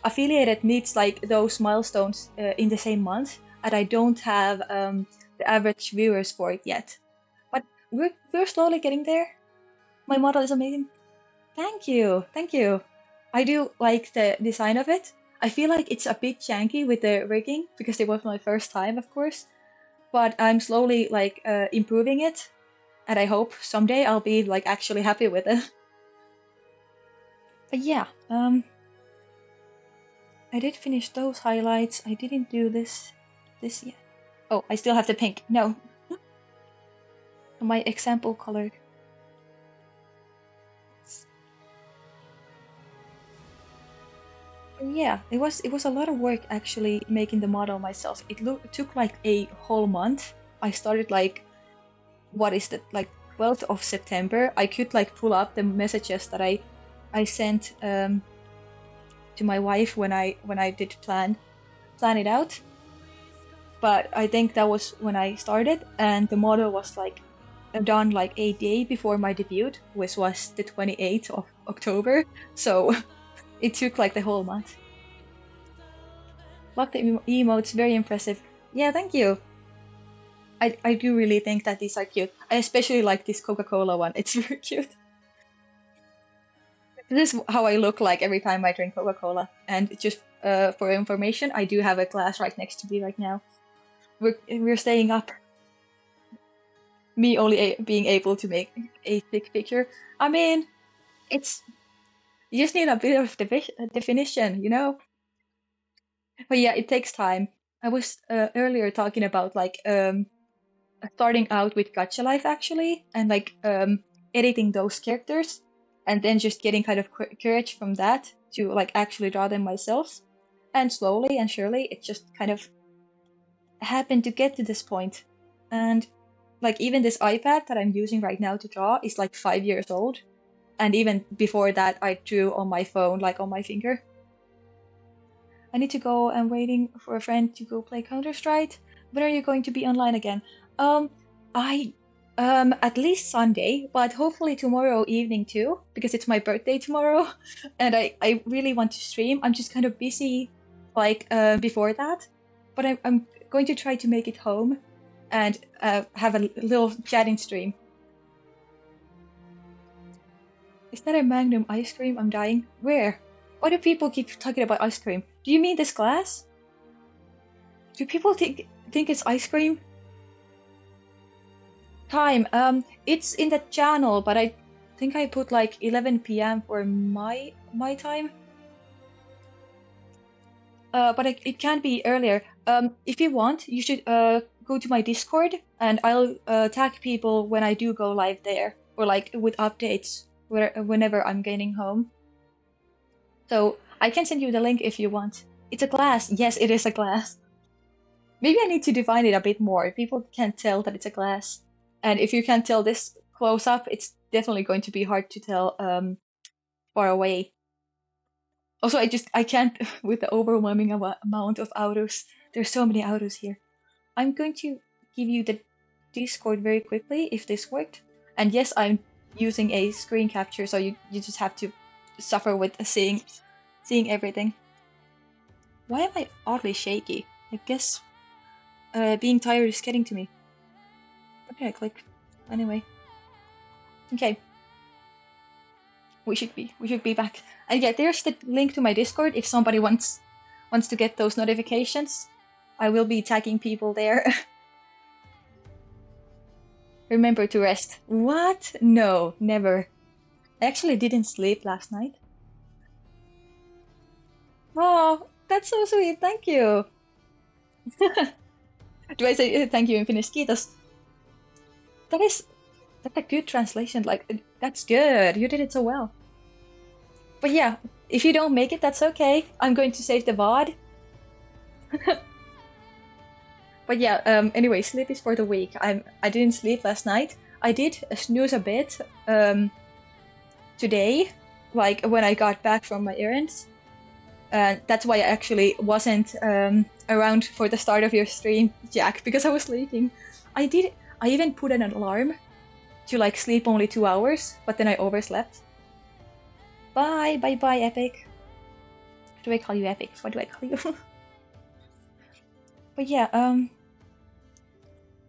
affiliated needs like those milestones in the same month, and I don't have the average viewers for it yet. But we're slowly getting there. My model is amazing. Thank you, thank you. I do like the design of it. I feel like it's a bit janky with the rigging because it was my first time, of course. But I'm slowly like improving it, and I hope someday I'll be like actually happy with it. But yeah, I did finish those highlights. I didn't do this yet. Oh, I still have the pink. No, my example color. Yeah, it was a lot of work actually making the model myself. It took like a whole month. I started like what is that, like 12th of September. I could like pull up the messages that I sent to my wife when I did plan it out. But I think that was when I started, and the model was like done like a day before my debut, which was the 28th of October. So it took like the whole month. Love the emotes, very impressive. Yeah, thank you. I do really think that these are cute. I especially like this Coca-Cola one. It's very cute. This is how I look like every time I drink Coca-Cola. And just for information, I do have a glass right next to me right now. We're staying up. Me only being able to make a thick picture. I mean, it's you just need a bit of definition, you know. But yeah, it takes time. I was earlier talking about like starting out with Gacha Life actually, and like editing those characters, and then just getting kind of courage from that to like actually draw them myself. And slowly and surely, it just kind of happened to get to this point. And like even this iPad that I'm using right now to draw is like 5 years old. And even before that, I drew on my phone, like on my finger. I need to go. I'm waiting for a friend to go play Counter-Strike. When are you going to be online again? I at least Sunday, but hopefully tomorrow evening too, because it's my birthday tomorrow, and I really want to stream. I'm just kind of busy like before that, but I'm going to try to make it home and have a little chatting stream. Is that a Magnum ice cream? I'm dying. Where? Why do people keep talking about ice cream? Do you mean this glass? Do people think it's ice cream? Time. It's in the channel, but I think I put like 11 p.m. for my time. But it can be earlier. If you want, you should go to my Discord, and I'll tag people when I do go live there, or like with updates whenever I'm getting home. So I can send you the link if you want. It's a glass. Yes, it is a glass. Maybe I need to define it a bit more. People can't tell that it's a glass. And if you can't tell this close up, it's definitely going to be hard to tell far away. Also, I can't with the overwhelming amount of autos. There's so many autos here. I'm going to give you the Discord very quickly if this worked. And yes, I'm using a screen capture, so you just have to suffer with seeing everything. Why am I oddly shaky? I guess being tired is getting to me. Okay, I click. Anyway. Okay. We should be back. And yeah, there's the link to my Discord if somebody wants to get those notifications. I will be tagging people there. Remember to rest. What? No, never. I actually didn't sleep last night. Oh, that's so sweet. Thank you. Do I say thank you in Finnish? Kiitos. That is that's a good translation. Like that's good. You did it so well. But yeah, if you don't make it, that's okay. I'm going to save the VOD. But yeah, anyway, sleep is for the weak. I didn't sleep last night. I did snooze a bit today, like when I got back from my errands. That's why I actually wasn't around for the start of your stream, Jack, because I was sleeping. I did. I even put an alarm to like sleep only 2 hours, but then I overslept. Bye, bye, bye, Epic. What do I call you, Epic? What do I call you? But yeah,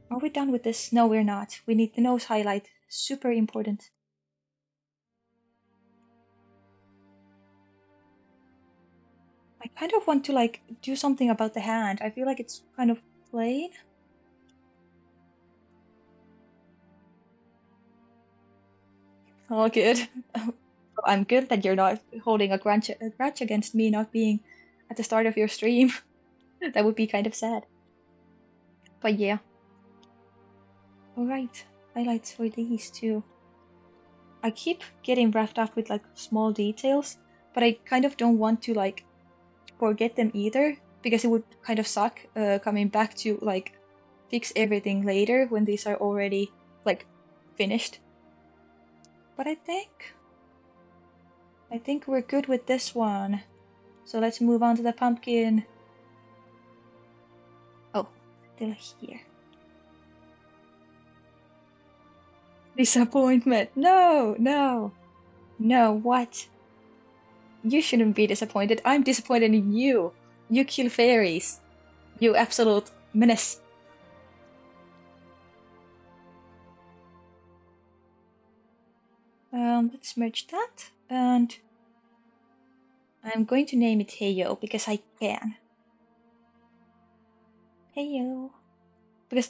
are we done with this? No, we're not. We need the nose highlight. Super important. I kind of want to like do something about the hand. I feel like it's kind of plain. Oh, good. I'm good that you're not holding a grudge against me not being at the start of your stream. That would be kind of sad. But yeah. Alright. Highlights for these two. I keep getting wrapped up with like small details, but I kind of don't want to like forget them either, because it would kind of suck coming back to like fix everything later when these are already like finished. But I think we're good with this one. So let's move on to the pumpkin. Oh, still here. Disappointment. No, no, no, what? You shouldn't be disappointed. I'm disappointed in you. You kill fairies. You absolute menace. Let's merge that. And I'm going to name it Heyo because I can. Heyo. Because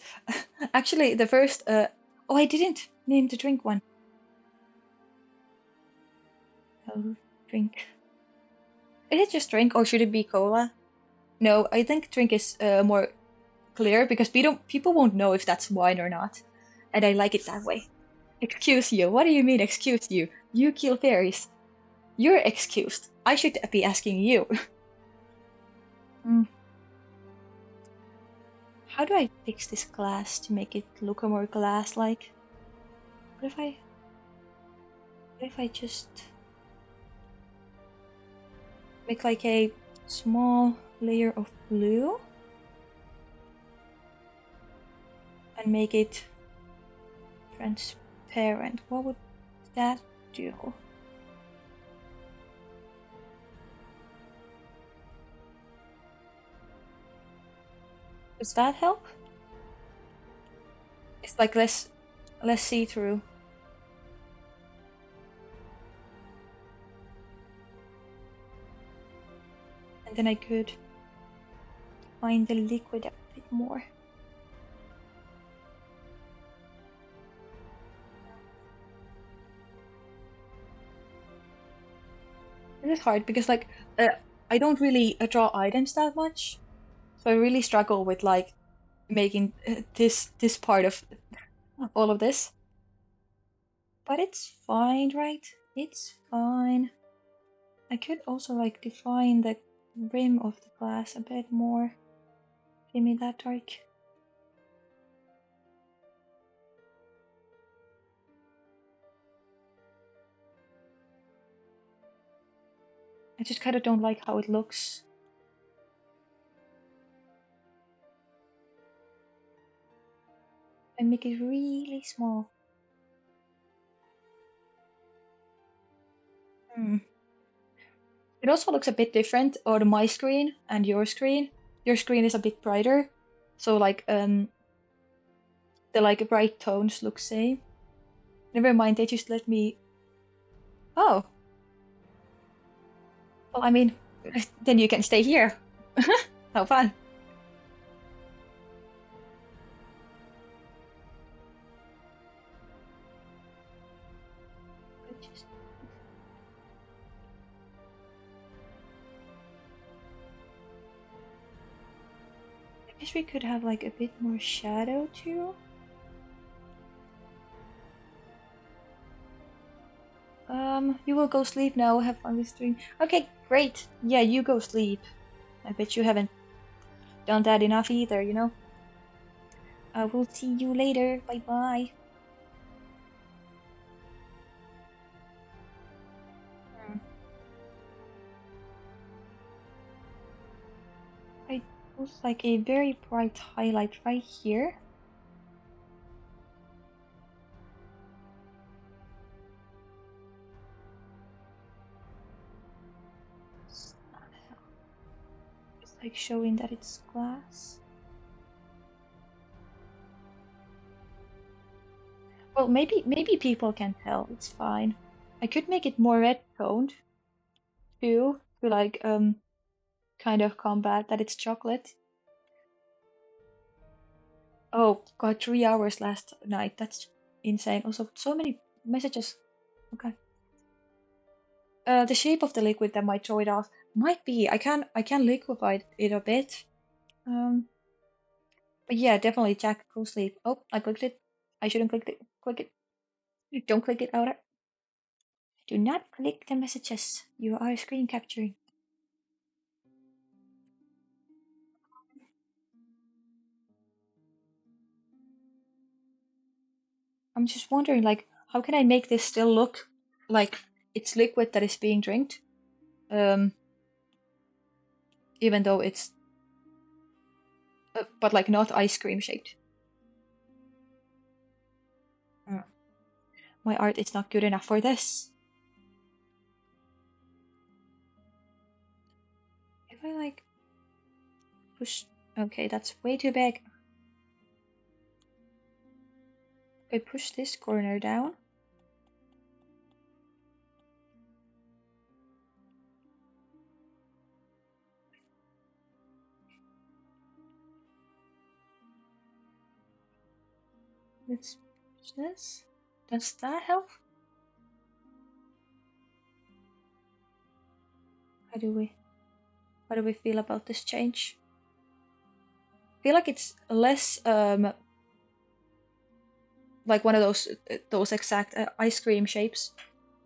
actually the first oh, I didn't name the drink one. Oh, drink. Is it just drink or should it be cola? No, I think drink is more clear because people won't know if that's wine or not. And I like it that way. Excuse you. What do you mean excuse you? You kill fairies. You're excused. I should be asking you. How do I fix this glass to make it look more glass-like? What if I just make like a small layer of blue and make it transparent? What would that do? Does that help? It's like less see-through. And then I could find the liquid a bit more. It is hard because like I don't really draw items that much, so I really struggle with like making this part of all of this. But it's fine, right? It's fine. I could also like define the rim of the glass a bit more. Give me that dark. I just kind of don't like how it looks. And make it really small. It also looks a bit different on my screen and your screen. Your screen is a bit brighter, so like the like bright tones look same. Never mind, they just let me. Oh, well, I mean, then you can stay here. How fun! Just, I guess we could have like a bit more shadow too. You will go sleep now. Have fun with stream. Okay, great. Yeah, you go sleep. I bet you haven't done that enough either, you know? I will see you later. Bye bye. Hmm. I put like a very bright highlight right here. It's like showing that it's glass. Well, maybe people can tell. It's fine. I could make it more red toned too, to like kind of combat that it's chocolate. Oh, got 3 hours last night. That's insane. Also, so many messages. Okay. The shape of the liquid that might throw it off might be. I can liquefy it a bit. Um, but yeah, definitely Jack, go sleep. Oh, I clicked it. I shouldn't click it. Click it. Don't click it out. Do not click the messages. You are screen capturing. I'm just wondering, like, how can I make this still look like it's liquid that is being drinked? Um, even though it's, but like not ice cream shaped. Mm. My art is not good enough for this. If I like push, okay, that's way too big. I push this corner down. Let's push this. Does that help? How do we, how do we feel about this change? I feel like it's less like one of those exact ice cream shapes.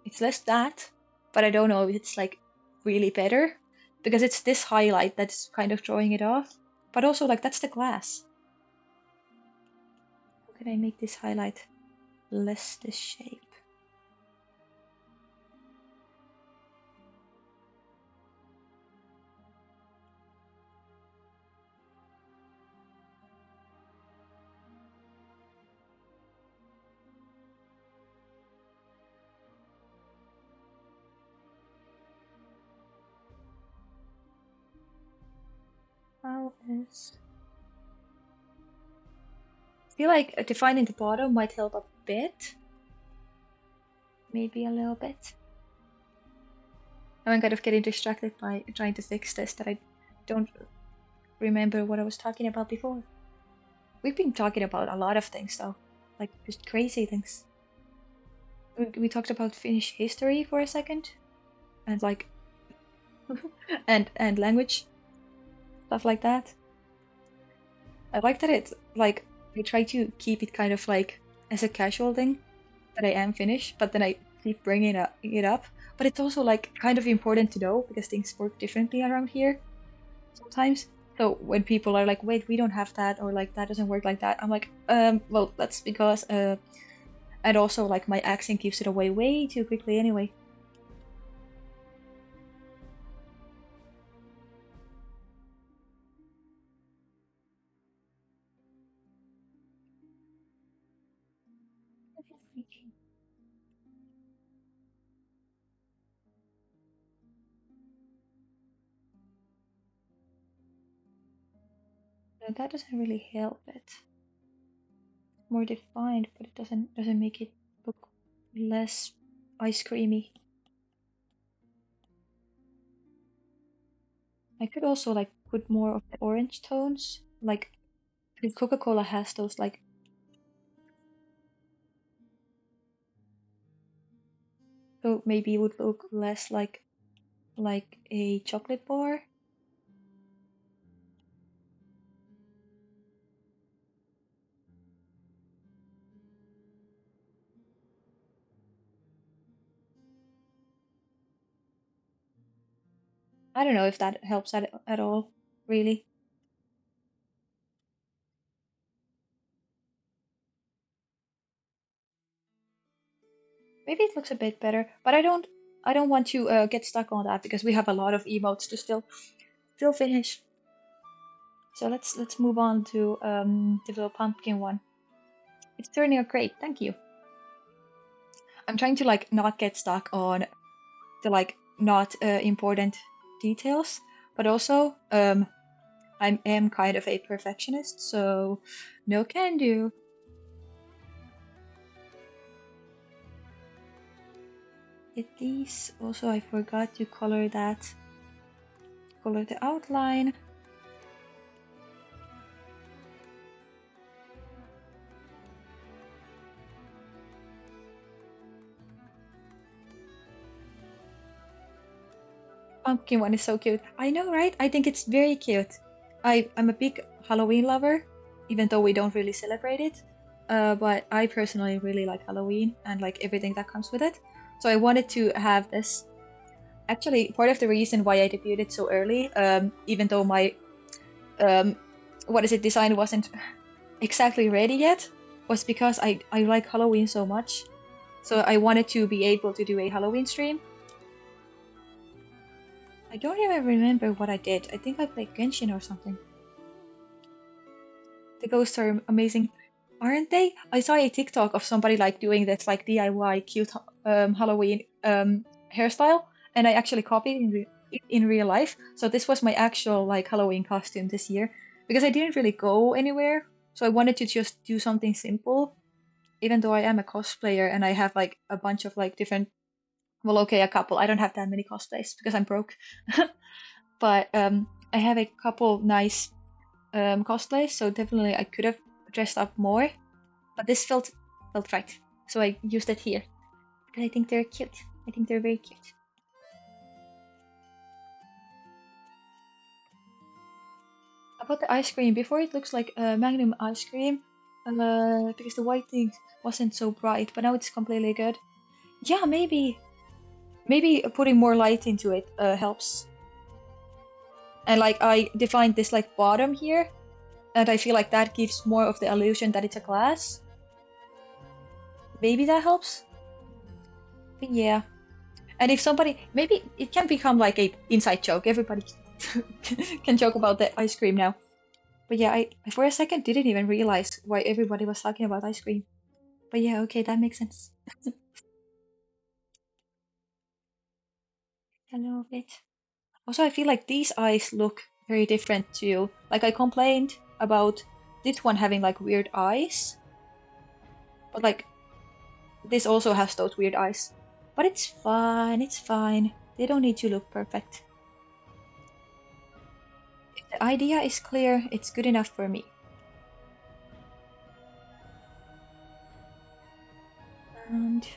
It's less that, but I don't know if it's like really better because it's this highlight that's kind of throwing it off. But also like that's the glass. How can I make this highlight less this shape? How is... I feel like defining the bottom might help a bit. Maybe a little bit. I'm kind of getting distracted by trying to fix this that I don't remember what I was talking about before. We've been talking about a lot of things though, like just crazy things. We talked about Finnish history for a second, and like and language stuff like that. I like that it's like I try to keep it kind of like as a casual thing that I am Finnish, but then I keep bringing it up. But it's also like kind of important to know because things work differently around here sometimes. So when people are like, "Wait, we don't have that," or like that doesn't work like that, I'm like, well, that's because and also like my accent gives it away way too quickly anyway. So that doesn't really help it. More defined, but it doesn't make it look less ice creamy. I could also like put more of the orange tones, like Coca-Cola has those like. maybe would look less like a chocolate bar. I don't know if that helps at all, really. Maybe it looks a bit better, but I don't want to get stuck on that because we have a lot of emotes to still finish. So let's move on to the little pumpkin one. It's turning out great, thank you. I'm trying to like not get stuck on the like not important details, but also I am kind of a perfectionist, so no can do. Get these. Also, I forgot to color the outline. Pumpkin one is so cute. I know, right? I think it's very cute. I'm a big Halloween lover, even though we don't really celebrate it. But I personally really like Halloween and like everything that comes with it. So I wanted to have this. Actually, part of the reason why I debuted it so early, even though my um, design wasn't exactly ready yet, was because I like Halloween so much. So I wanted to be able to do a Halloween stream. I don't even remember what I did. I think I played Genshin or something. The ghosts are amazing, aren't they? I saw a TikTok of somebody like doing this like DIY cute Halloween hairstyle, and I actually copied in real life. So this was my actual like Halloween costume this year because I didn't really go anywhere. So I wanted to just do something simple, even though I am a cosplayer and I have like a bunch of like different. Well, okay, a couple. I don't have that many cosplays because I'm broke. But I have a couple nice cosplays, so definitely I could have dressed up more, but this felt right, so I used it here because I think they're cute. I think they're very cute. About the ice cream, before it looks like Magnum ice cream, because the white thing wasn't so bright, but now it's completely good. Yeah, maybe putting more light into it helps. And like I defined this like bottom here, and I feel like that gives more of the illusion that it's a glass. Maybe that helps. But yeah. And if somebody, maybe it can become like a inside joke. Everybody can joke about the ice cream now. But yeah, I for a second didn't even realize why everybody was talking about ice cream. But yeah, okay, that makes sense. A little bit. Also, I feel like these eyes look very different too. Like I complained about this one having like weird eyes, but like this also has those weird eyes. But it's fine, it's fine. They don't need to look perfect. If the idea is clear, it's good enough for me. And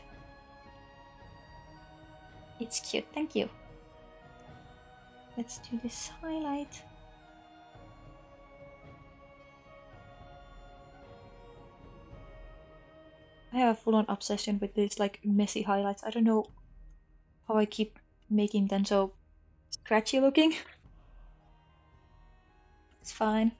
it's cute, thank you. Let's do this highlight. I have a full-on obsession with these like messy highlights. I don't know how I keep making them so scratchy looking. It's fine.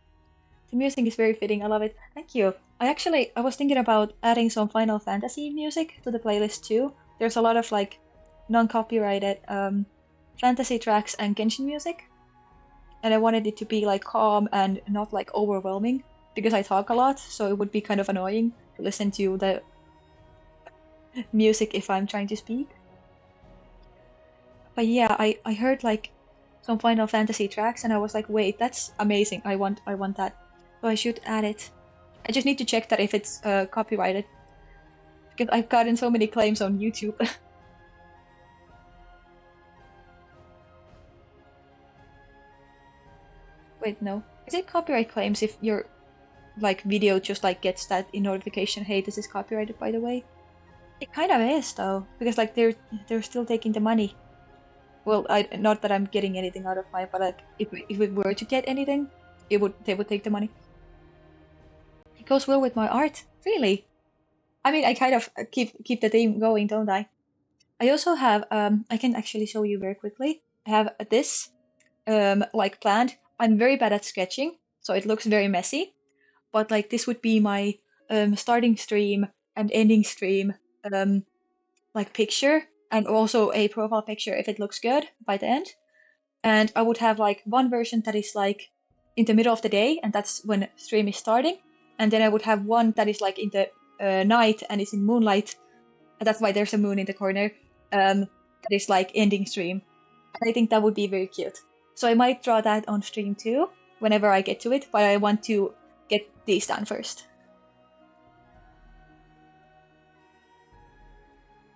The music is very fitting. I love it. Thank you. I was thinking about adding some Final Fantasy music to the playlist too. There's a lot of like non-copyrighted fantasy tracks and Genshin music, and I wanted it to be like calm and not like overwhelming because I talk a lot, so it would be kind of annoying to listen to the music if I'm trying to speak. But yeah, I heard like some Final Fantasy tracks and I was like, wait, that's amazing. I want that. So I should add it. I just need to check that if it's copyrighted because I've gotten so many claims on YouTube. Wait, no. Is it copyright claims if your like video just like gets that in notification, hey, this is copyrighted by the way? It kind of is though, because like they're still taking the money. Well, I not that I'm getting anything out of mine, but like if we were to get anything, it would they would take the money. It goes well with my art, really. I mean, I kind of keep the theme going, don't I? I also have I can actually show you very quickly. I have this like planned. I'm very bad at sketching, so it looks very messy. But like this would be my starting stream and ending stream um like picture, and also a profile picture if it looks good by the end. And I would have like one version that is like in the middle of the day, and that's when stream is starting. And then I would have one that is like in the night and is in moonlight, and that's why there's a moon in the corner. That is like ending stream. And I think that would be very cute. So I might draw that on stream too, whenever I get to it, but I want to get these done first.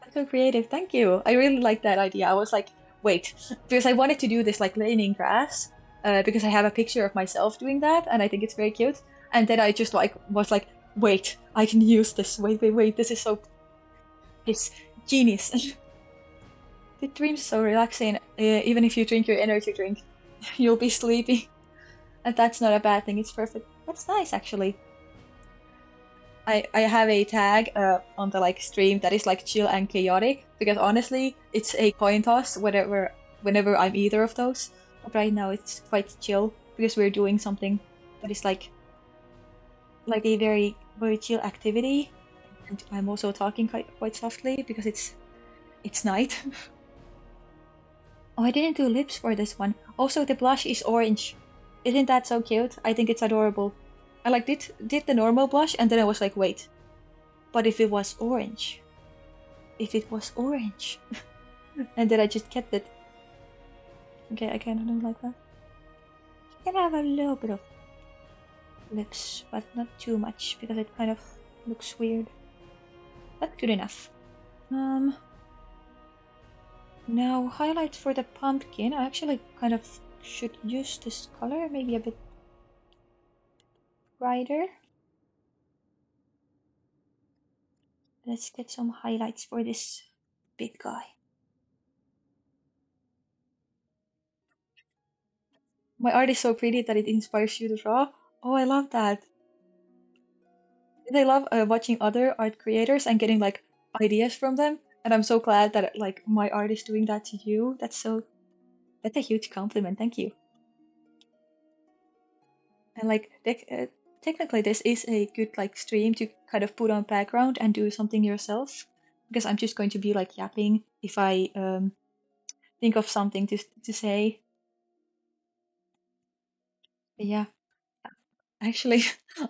That's so creative, thank you. I really like that idea. I was like, wait, because I wanted to do this like laying in grass, because I have a picture of myself doing that, and I think it's very cute. And then I just like was like, wait, I can use this. Wait, this is so, it's genius. The dream's so relaxing. Even if you drink your energy drink, you'll be sleepy. And that's not a bad thing. It's perfect. That's nice, actually. I have a tag on the like stream that is like chill and chaotic because honestly, it's a coin toss whenever I'm either of those. But right now it's quite chill because we're doing something that is like a very chill activity. And I'm also talking quite softly because it's night. Oh, I didn't do lips for this one. Also, the blush is orange. Isn't that so cute? I think it's adorable. I like did the normal blush and then I was like, wait, but if it was orange, if it was orange, and then I just kept it. Okay, I kind of don't like that. You can have a little bit of lips, but not too much because it kind of looks weird. That's good enough. Um, Now highlights for the pumpkin. I actually kind of should use this color, maybe a bit brighter. Let's get some highlights for this big guy. My art is so pretty that it inspires you to draw. Oh, I love that. And I love watching other art creators and getting like ideas from them. And I'm so glad that like my art is doing that to you. That's a huge compliment. Thank you. And like technically, this is a good like stream to kind of put on background and do something yourself. Because I'm just going to be like yapping if I think of something to say. But yeah, actually,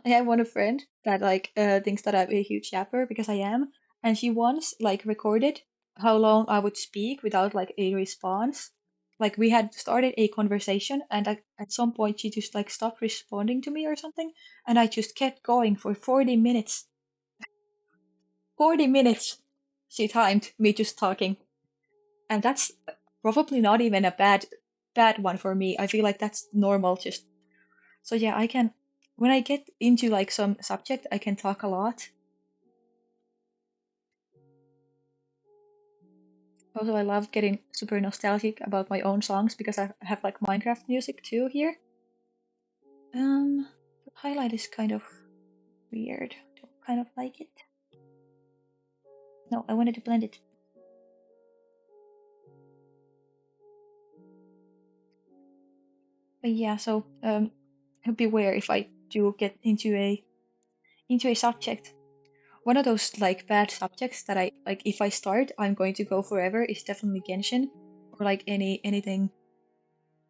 I have one friend that like thinks that I'm a huge yapper because I am, and she once like recorded how long I would speak without like a response. Like we had started a conversation, and at some point she just like stopped responding to me or something, and I just kept going for 40 minutes. 40 minutes she timed me just talking, and that's probably not even a bad one for me. I feel like that's normal just. So yeah, I can, when I get into like some subject, I can talk a lot. Also, I love getting super nostalgic about my own songs because I have like Minecraft music too here. The highlight is kind of weird. Don't kind of like it. No, I wanted to blend it. But yeah, so beware if I do get into a subject. One of those like bad subjects that I like if I start, I'm going to go forever is definitely Genshin or like anything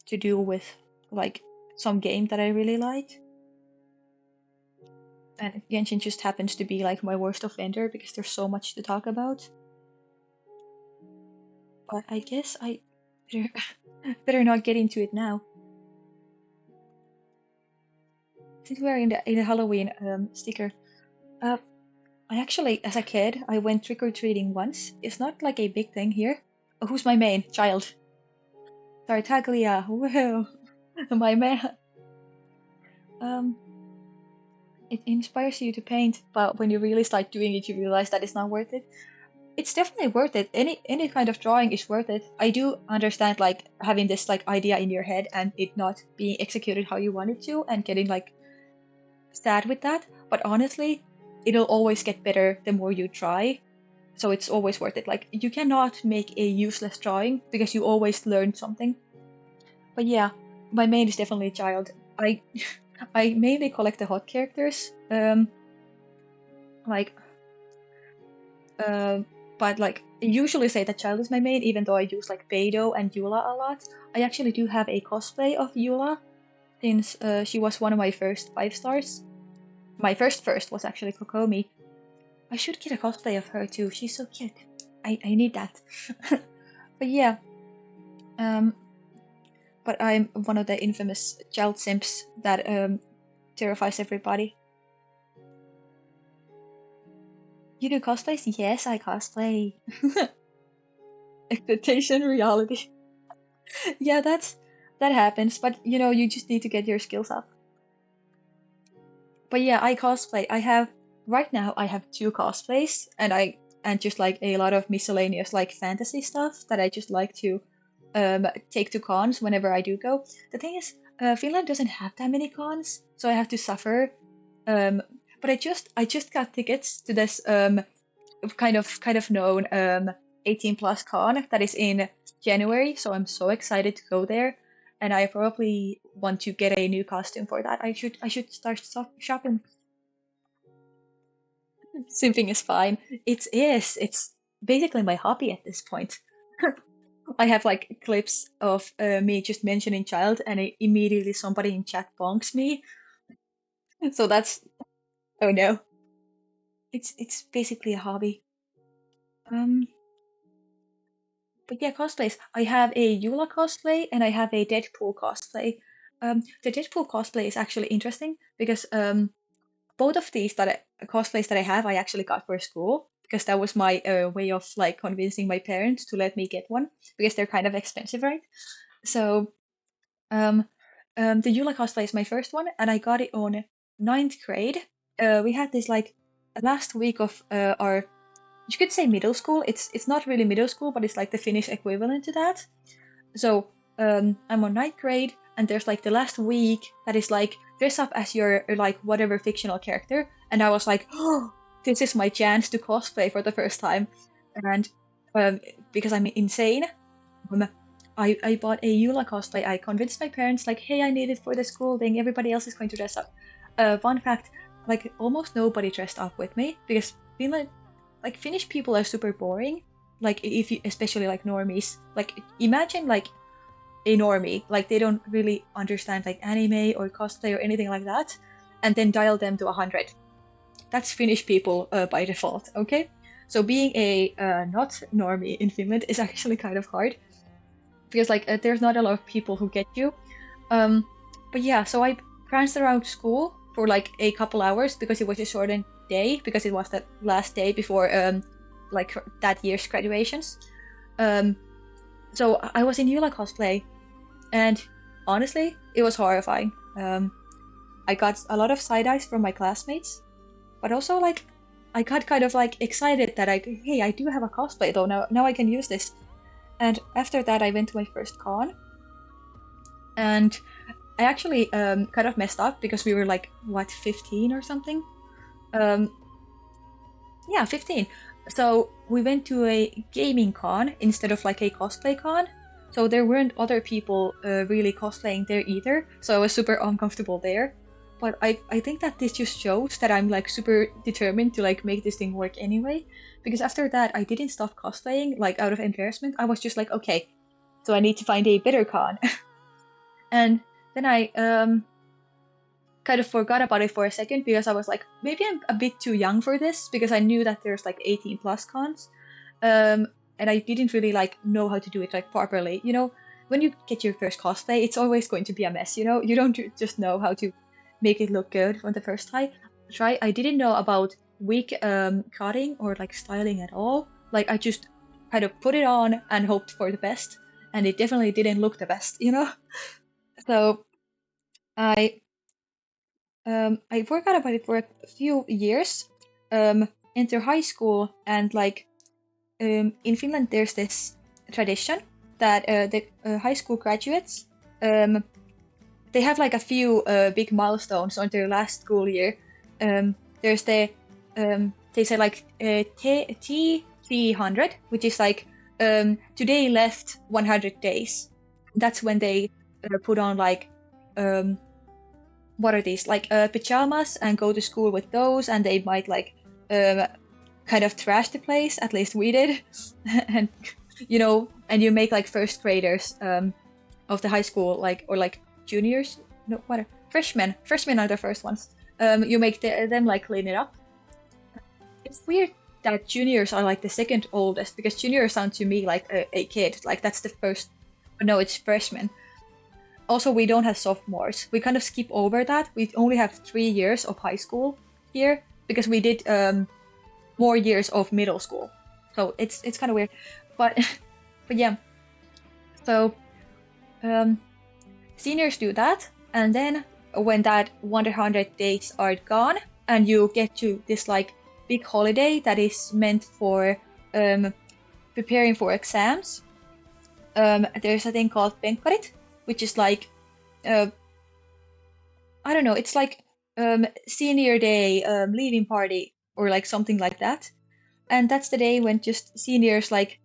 to do with like some game that I really like. And Genshin just happens to be like my worst offender because there's so much to talk about. But I guess I better, better not get into it now. Since we're in the Halloween sticker, uh, I actually, as a kid, I went trick or treating once. It's not like a big thing here. Oh, who's my main child? Tartaglia. Whoa, my man. Um, it inspires you to paint, but when you really start doing it, you realize that it's not worth it. it's definitely worth it. Any kind of drawing is worth it. I do understand like having this like idea in your head and it not being executed how you want it to and getting like sad with that. But honestly, it'll always get better the more you try. So it's always worth it. Like you cannot make a useless drawing because you always learn something. But yeah, my main is definitely child. I I mainly collect the hot characters. Like Um, but like I usually say that child is my main, even though I use like Beidou and Eula a lot. I actually do have a cosplay of Eula since she was one of my first 5 stars. My first was actually Kokomi. I should get a cosplay of her too. She's so cute. I need that. But yeah, um, but I'm one of the infamous child simps that terrifies everybody. You do cosplays? Yes, I cosplay. Expectation reality. Yeah, that happens, but you know, you just need to get your skills up. But yeah, I cosplay. I have right now I have 2 cosplays and just like a lot of miscellaneous like fantasy stuff that I just like to take to cons whenever I do go. The thing is, Finland doesn't have that many cons, so I have to suffer. Um, but I just got tickets to this kind of known 18 plus con that is in January, so I'm so excited to go there, and I probably want to get a new costume for that. I should start shopping. Simping is fine. It is. It's basically my hobby at this point. I have like clips of me just mentioning child, and immediately somebody in chat bonks me. So that's oh no. It's basically a hobby. Um, But yeah, cosplays. I have a Yula cosplay and I have a Deadpool cosplay. The Deadpool cosplay is actually interesting because both of these cosplays that I have, I actually got for school because that was my way of like convincing my parents to let me get one because they're kind of expensive, right? So um, the Yula cosplay is my first one, and I got it on ninth grade. We had this like last week of our you could say middle school. It's not really middle school, but it's like the Finnish equivalent to that. So I'm on ninth grade, and there's like the last week that is like dress up as your like whatever fictional character, and I was like, oh, this is my chance to cosplay for the first time, and um, because I'm insane, um, I bought a Yula cosplay. I convinced my parents like, hey, I need it for the school thing. Everybody else is going to dress up. Fun fact, like almost nobody dressed up with me because Finland like Finnish people are super boring. Like if you, especially like normies. Like imagine like a normie, like they don't really understand like anime or cosplay or anything like that, and then dial them to 100. That's Finnish people by default. Okay, so being a not normie in Finland is actually kind of hard because like there's not a lot of people who get you. Um, but yeah, so I pranced around school for like a couple hours because it was a shortened day because it was the last day before like that year's graduations. Um, so I was in Yula cosplay, and honestly, it was horrifying. I got a lot of side eyes from my classmates, but also like I got kind of like excited that hey, I do have a cosplay though. Now I can use this. And after that, I went to my first con, and I actually kind of messed up because we were like what 15 or something. Um, yeah, 15. So we went to a gaming con instead of like a cosplay con. So there weren't other people really cosplaying there either. So I was super uncomfortable there. But I think that this just shows that I'm like super determined to like make this thing work anyway. Because after that, I didn't stop cosplaying like out of embarrassment. I was just like, okay, so I need to find a better con. And then I kind of forgot about it for a second because I was like, maybe I'm a bit too young for this because I knew that there's like 18 plus cons. And I didn't really like know how to do it like properly. You know, when you get your first cosplay, it's always going to be a mess. You know, you don't just know how to make it look good on the first try. I didn't know about wig cutting or like styling at all. Like I just kind of put it on and hoped for the best, and it definitely didn't look the best. You know, so I I forgot about it for a few years. Enter high school and like in Finland there's this tradition that the high school graduates um, they have like a few big milestones on their last school year. There's they say like T 300, which is like today left 100 days. That's when they put on like um, what are these like pajamas and go to school with those, and they might like um, kind of trash the place. At least we did, and and you make like first graders of the high school, like or like juniors, no, what freshmen. Freshmen are the first ones. You make them like clean it up. It's weird that juniors are like the second oldest because juniors sound to me like a kid. Like that's the first. But no, it's freshmen. Also, we don't have sophomores. We kind of skip over that. We only have 3 years of high school here because we did more years of middle school. So it's kind of weird, but but yeah. So um, seniors do that, and then when that 100 days are gone, and you get to this like big holiday that is meant for preparing for exams. There's a thing called Benkarit, which is like uh, I don't know, it's like senior day leaving party or like something like that. And that's the day when just seniors like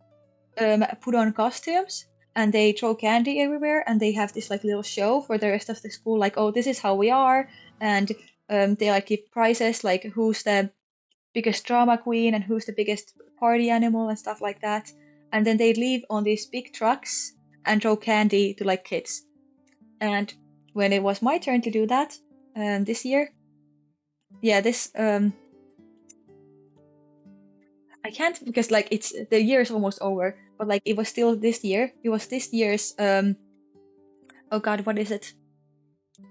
put on costumes and they throw candy everywhere and they have this like little show for the rest of the school, like, oh, this is how we are. And they like give prizes like who's the biggest drama queen and who's the biggest party animal and stuff like that. And then they leave on these big trucks and throw candy to like kids. And when it was my turn to do that this year, yeah, this I can't because like it's the year is almost over, but like it was still this year. It was this year's oh god, what is it?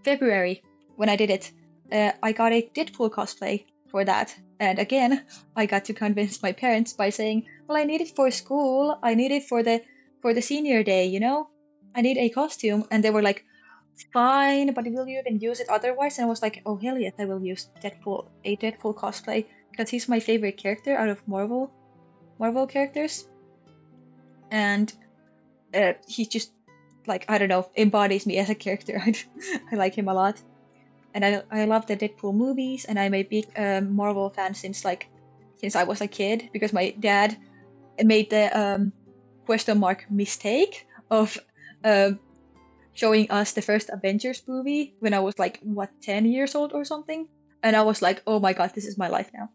February when I did it. I got a Deadpool cosplay for that, and again, I got to convince my parents by saying, "Well, I need it for school. I need it for the senior day. I need a costume." And they were like, "Fine, but will you even use it otherwise?" And I was like, "Oh hell yes, I will use a Deadpool cosplay because he's my favorite character out of Marvel characters, and he just like I don't know embodies me as a character. I like him a lot, and I love the Deadpool movies, and I'm a big Marvel fan since I was a kid because my dad made the question mark mistake of showing us the first Avengers movie when I was like 10 years old or something, and I was like, oh my god, this is my life now.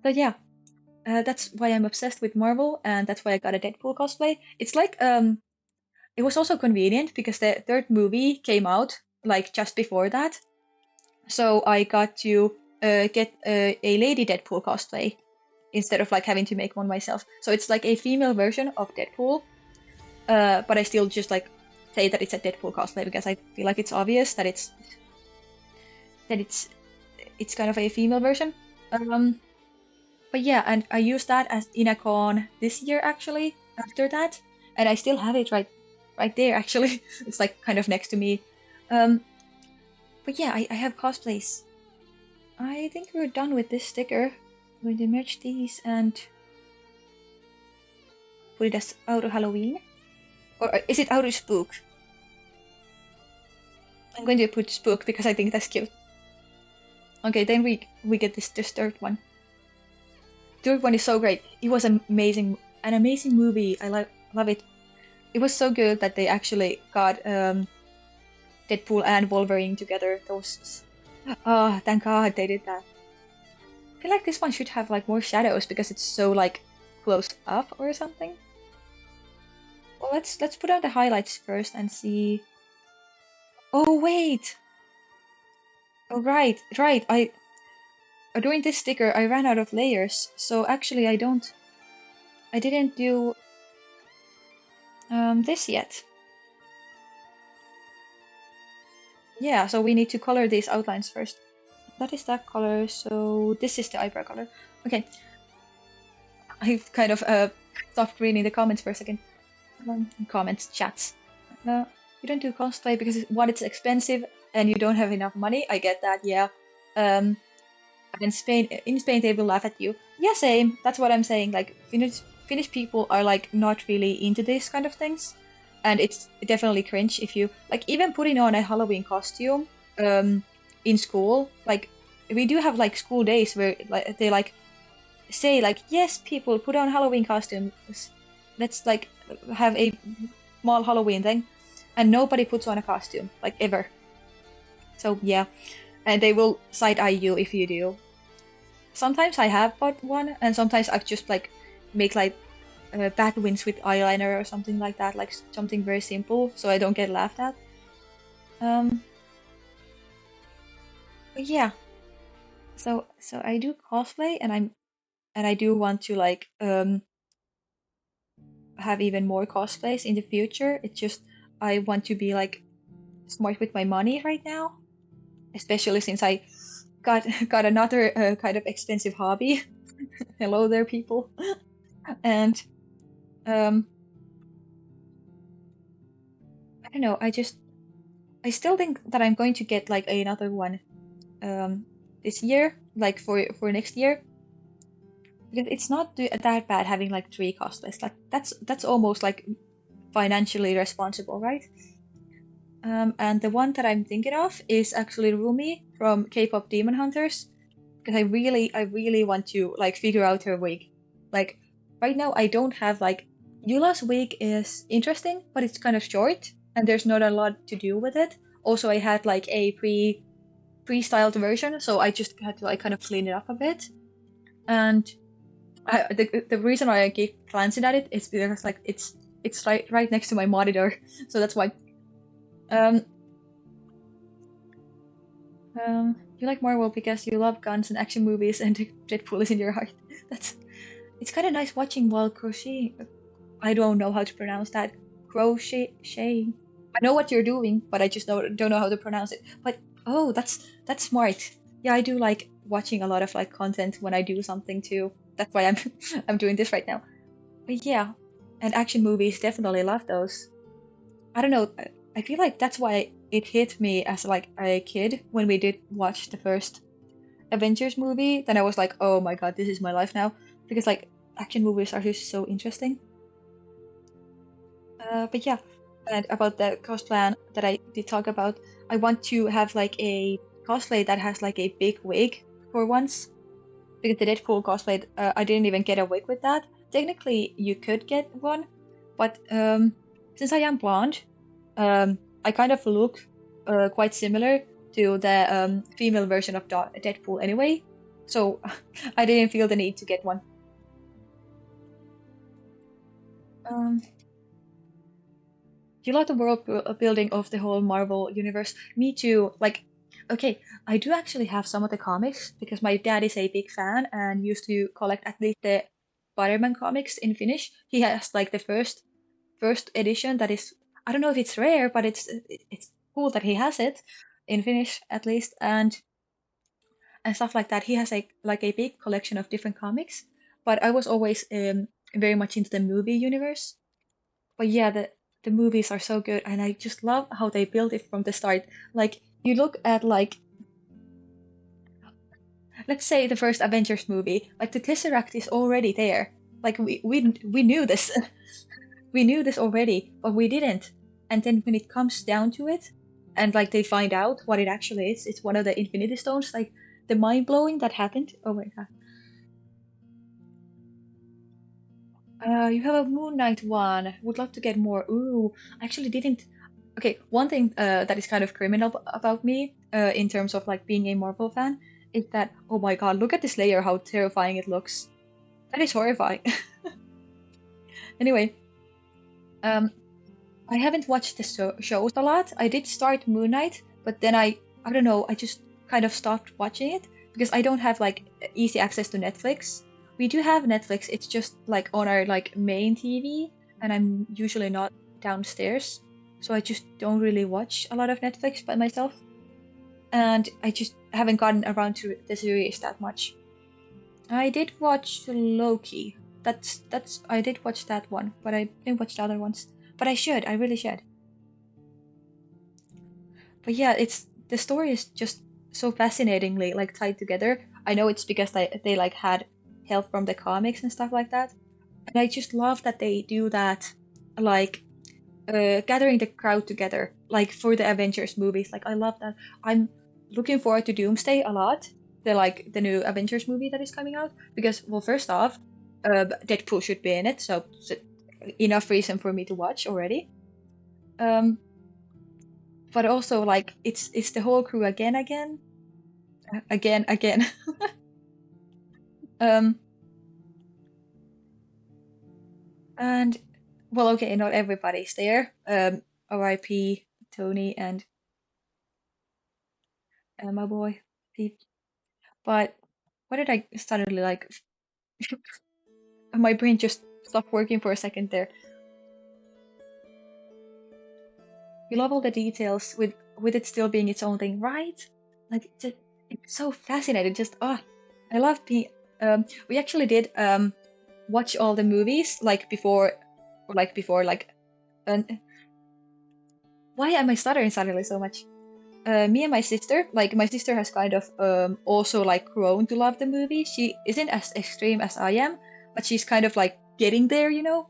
But yeah, that's why I'm obsessed with Marvel, and that's why I got a Deadpool cosplay. It's like it was also convenient because the third movie came out like just before that, so I got to get a Lady Deadpool cosplay instead of like having to make one myself. So it's like a female version of Deadpool, but I still just like say that it's a Deadpool cosplay because I feel like it's obvious that it's kind of a female version. Um, But yeah, and I used that as in a con this year actually after that, and I still have it right there actually. It's like kind of next to me. Um, but yeah, I have cosplays. I think we're done with this sticker. I'm going to merge these and put it as Auto Halloween. Or is it Auto Spook? I'm going to put Spook because I think that's cute. Okay, then we get this third one. Third one is so great. It was an amazing movie. I love it. It was so good that they actually got Deadpool and Wolverine together. Those, thank God they did that. I feel like this one should have like more shadows because it's so like close up or something. Well, let's put on the highlights first and see. Oh wait. Oh right. I doing this sticker. I ran out of layers, so actually I didn't do this yet. Yeah, so we need to color these outlines first. That is that color, so this is the eyebrow color. Okay, I've kind of stopped reading the comments for a second. Comments, chats. You don't do cosplay because one, it's expensive and you don't have enough money. I get that, yeah. Um, And in Spain they will laugh at you. Yeah, same. That's what I'm saying. Like Finnish people are like not really into this kind of things, and it's definitely cringe if you like even putting on a Halloween costume in school. Like we do have like school days where like they like say like yes, people put on Halloween costumes. Let's like have a small Halloween thing, and nobody puts on a costume like ever. So yeah, and they will side eye you if you do. Sometimes I have bought one, and sometimes I just like make like bad wins with eyeliner or something like that, like something very simple, so I don't get laughed at. Um, but yeah, so I do cosplay, and I do want to like have even more cosplays in the future. It's just I want to be like smart with my money right now, especially since I got another kind of expensive hobby. Hello there, people, and um, I don't know. I still think that I'm going to get like another one um this year, like for next year, because it's not that bad having like three cosplays. Like that's almost like financially responsible, right? And the one that I'm thinking of is actually Rumi from K-pop Demon Hunters, because I really want to like figure out her wig. Like right now, I don't have like Yula's wig is interesting, but it's kind of short, and there's not a lot to do with it. Also, I had like a pre-styled version, so I just had to like kind of clean it up a bit. And the reason why I keep glancing at it is because like it's right next to my monitor, so that's why. Um, you like Marvel because you love guns and action movies, and Deadpool is in your heart. That's it's kind of nice watching while crochet. I don't know how to pronounce that. Crochet. I know what you're doing, but I just don't know how to pronounce it. But oh, that's smart. Yeah, I do like watching a lot of like content when I do something too. That's why I'm I'm doing this right now. But yeah, and action movies definitely love those. I don't know. I feel like that's why it hit me as like a kid when we did watch the first Avengers movie. Then I was like, oh my god, this is my life now because like action movies are just so interesting. But yeah, and about the cosplay that I did talk about, I want to have like a cosplay that has like a big wig for once. Because the Deadpool cosplay, I didn't even get a wig with that. Technically, you could get one, but since I am blonde, I kind of look quite similar to the female version of Deadpool anyway. So I didn't feel the need to get one. Um, you like the world building of the whole Marvel universe? Me too. Like, okay, I do actually have some of the comics because my dad is a big fan and used to collect at least the Spider-Man comics in Finnish. He has like the first edition that is, I don't know if it's rare, but it's cool that he has it in Finnish at least, and stuff like that. He has like a big collection of different comics. But I was always very much into the movie universe. But yeah, the movies are so good, and I just love how they build it from the start. Like you look at like let's say the first Avengers movie, like the Tesseract is already there. Like we knew this, we knew this already, but we didn't. And then when it comes down to it, and like they find out what it actually is, it's one of the Infinity Stones. Like the mind blowing that happened. Oh my god. You have a Moon Knight one. Would love to get more. Ooh, I actually didn't. Okay, one thing that is kind of criminal about me, in terms of like being a Marvel fan, is that oh my god, look at this layer, how terrifying it looks. That is horrifying. Anyway, um, I haven't watched the shows a lot. I did start Moon Knight, but then I don't know, I just kind of stopped watching it because I don't have like easy access to Netflix. We do have Netflix, it's just like on our like main TV, and I'm usually not downstairs, so I just don't really watch a lot of Netflix by myself, and I just haven't gotten around to the series that much. I did watch Loki. That's I did watch that one, but I didn't watch the other ones. But I should. I really should. But yeah, it's the story is just so fascinatingly like tied together. I know it's because they like had help from the comics and stuff like that. And I just love that they do that, like gathering the crowd together, like for the Avengers movies. Like I love that. I'm looking forward to Doomsday a lot, the new Avengers movie that is coming out. Because well, first off, Deadpool should be in it, so enough reason for me to watch already. Um, but also like it's the whole crew again. Um, and well, okay, not everybody's there. R.I.P. Tony and my boy Pete. But what did I suddenly like? My brain just stopped working for a second there. You love all the details with it still being its own thing, right? Like just it's so fascinating. Just I love being. We actually did watch all the movies like before. And why am I stuttering suddenly so much? Me and my sister, like my sister has kind of also like grown to love the movie. She isn't as extreme as I am, but she's kind of like getting there, you know.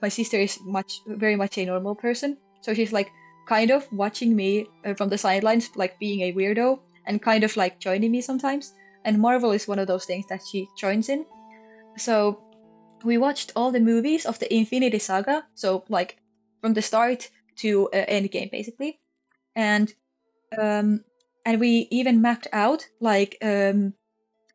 My sister is very much a normal person, so she's like kind of watching me from the sidelines, like being a weirdo, and kind of like joining me sometimes. And Marvel is one of those things that she joins in. So we watched all the movies of the Infinity Saga, so like from the start to Endgame, basically, and um, and we even mapped out like the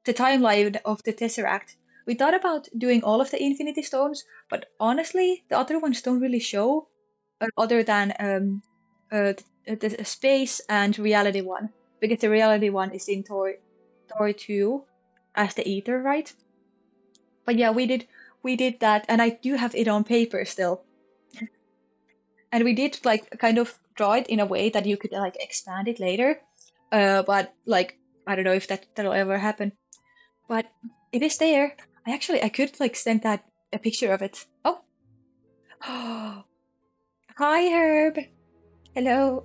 timeline of the Tesseract. We thought about doing all of the Infinity Stones, but honestly, the other ones don't really show, other than the space and reality one, because the reality one is in Thor 2 as the Ether, right? But yeah, we did that, and I do have it on paper still. And we did like kind of draw it in a way that you could like expand it later. But like I don't know if that'll ever happen. But it is there. I could like send that a picture of it. Oh, hi Herb. Hello.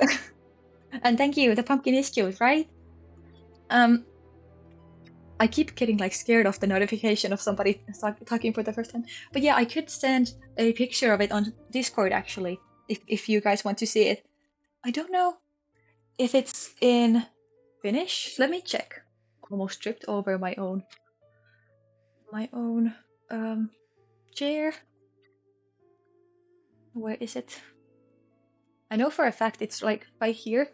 And thank you. The pumpkin is cute, right? Um, I keep getting like scared of the notification of somebody talking for the first time. But yeah, I could send a picture of it on Discord actually, if you guys want to see it. I don't know if it's in Finnish. Let me check. Almost tripped over my own um chair. Where is it? I know for a fact it's like right here.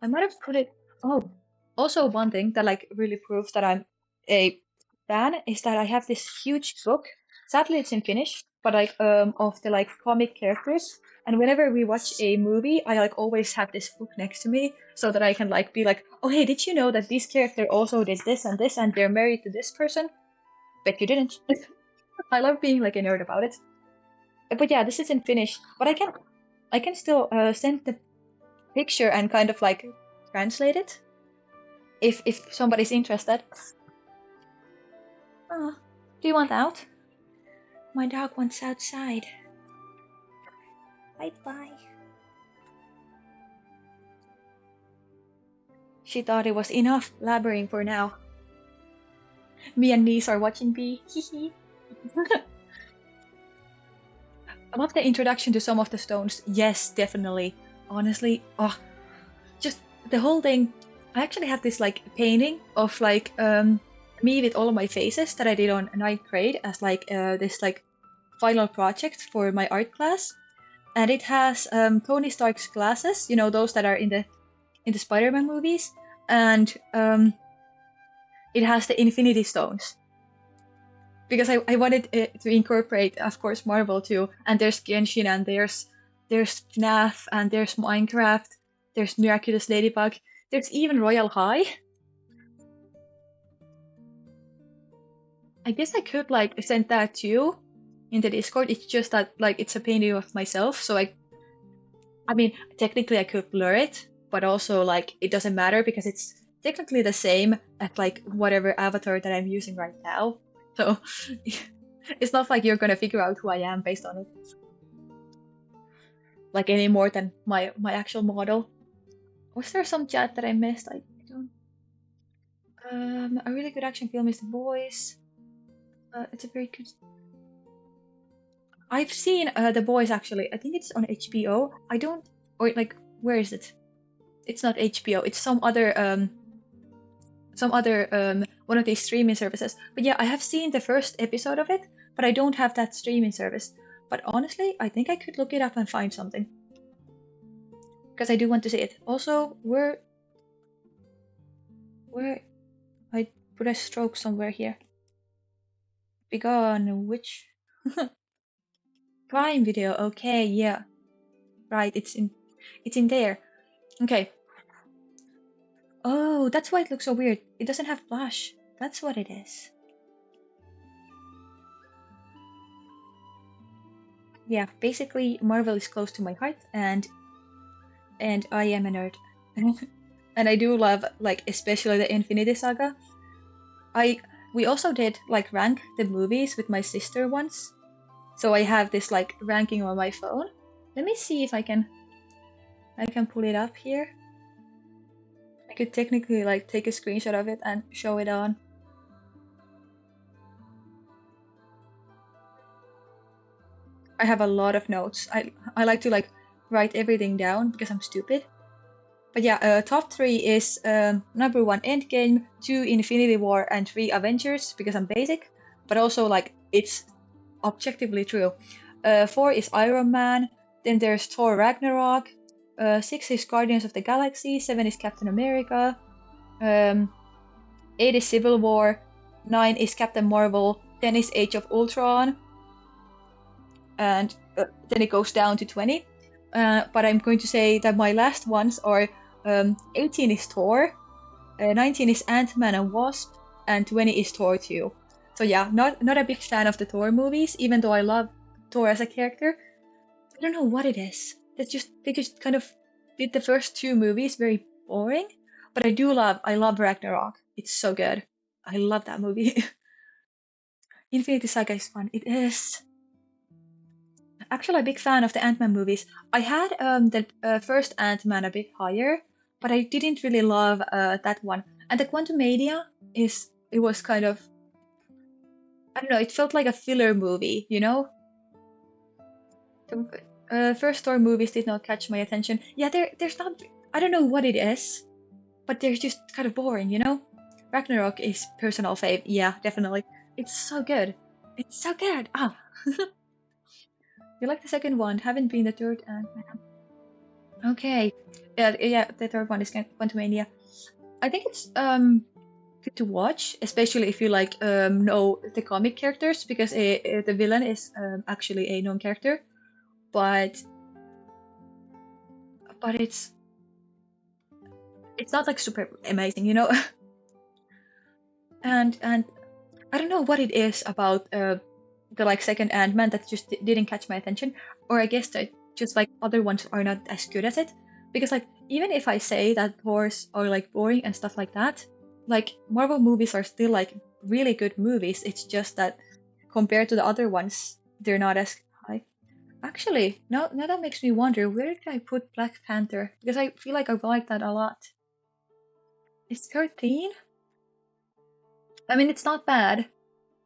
I might have put it. Oh, also one thing that like really proves that I'm a fan is that I have this huge book. Sadly, it's in Finnish, but like of the like comic characters. And whenever we watch a movie, I like always have this book next to me so that I can like be like, oh hey, did you know that this character also did this and they're married to this person? Bet you didn't. I love being like a nerd about it. But yeah, this is in Finnish, but I can still send the picture and kind of like translate it if somebody's interested. Oh, do you want out? My dog wants outside. Bye bye. She thought it was enough blabbering for now. Me and niece are watching B. Hee I love the introduction to some of the stones. Yes, definitely. Honestly, just the whole thing. I actually have this like painting of like me with all of my faces that I did on ninth grade as like this like final project for my art class, and it has Tony Stark's glasses, you know those that are in the Spider-Man movies, and it has the Infinity Stones because I wanted it to incorporate, of course, Marvel too. And there's Genshin, and there's FNAF, and there's Minecraft, there's Miraculous Ladybug, there's even Royal High. I guess I could like send that to you in the Discord. It's just that like it's a painting of myself, so I mean technically I could blur it, but also like it doesn't matter because it's technically the same as like whatever avatar that I'm using right now. So it's not like you're gonna figure out who I am based on it, like any more than my actual model. Was there some chat that I missed? A really good action film is The Boys. It's a very good. I've seen The Boys actually. I think it's on HBO. I don't. Or like, where is it? It's not HBO. It's some other one of these streaming services. But yeah, I have seen the first episode of it, but I don't have that streaming service. But honestly, I think I could look it up and find something because I do want to see it. Also, where I put a stroke somewhere here. Begone which Prime Video? Okay, yeah, right. It's in there. Okay. Oh, that's why it looks so weird. It doesn't have Flash. That's what it is. Yeah, basically Marvel is close to my heart, and I am a nerd. And I do love like especially the Infinity Saga. I we also did like rank the movies with my sister once. So I have this like ranking on my phone. Let me see if I can pull it up here. I could technically like take a screenshot of it and show it on. I have a lot of notes. I like to like write everything down because I'm stupid. But yeah, top three is number one Endgame, two Infinity War, and three Avengers because I'm basic. But also like it's objectively true. Four is Iron Man. Then there's Thor Ragnarok. Six is Guardians of the Galaxy. Seven is Captain America. Eight is Civil War. Nine is Captain Marvel. 10 is Age of Ultron. And then it goes down to 20. But I'm going to say that my last ones are 18 is Thor, 19 is Ant-Man and Wasp, and 20 is Thor 2. So yeah, not a big fan of the Thor movies, even though I love Thor as a character. I don't know what it is. They just kind of did the first two movies very boring, but I love Ragnarok. It's so good. I love that movie. Infinity Saga is fun. It is. Actually a big fan of the Ant-Man movies. I had the first Ant-Man a bit higher, but I didn't really love that one. And the Quantumania it was kind of, I don't know, it felt like a filler movie, you know? The first Thor movies did not catch my attention. Yeah, there's not, I don't know what it is, but they're just kind of boring, you know? Ragnarok is personal fave. Yeah, definitely. It's so good. It's so good. Ah, you like the second one? Haven't been the third Ant-Man. Okay. Yeah, the third one is Quantumania. I think it's good to watch, especially if you like know the comic characters, because the villain is actually a known character, but it's not like super amazing, you know. And I don't know what it is about the like second Ant-Man that just didn't catch my attention, or I guess that just like other ones are not as good as it. Because like even if I say that Thors are like boring and stuff like that, like Marvel movies are still like really good movies. It's just that compared to the other ones, they're not as high. Actually, now that makes me wonder where did I put Black Panther? Because I feel like I like that a lot. It's 13. I mean, it's not bad.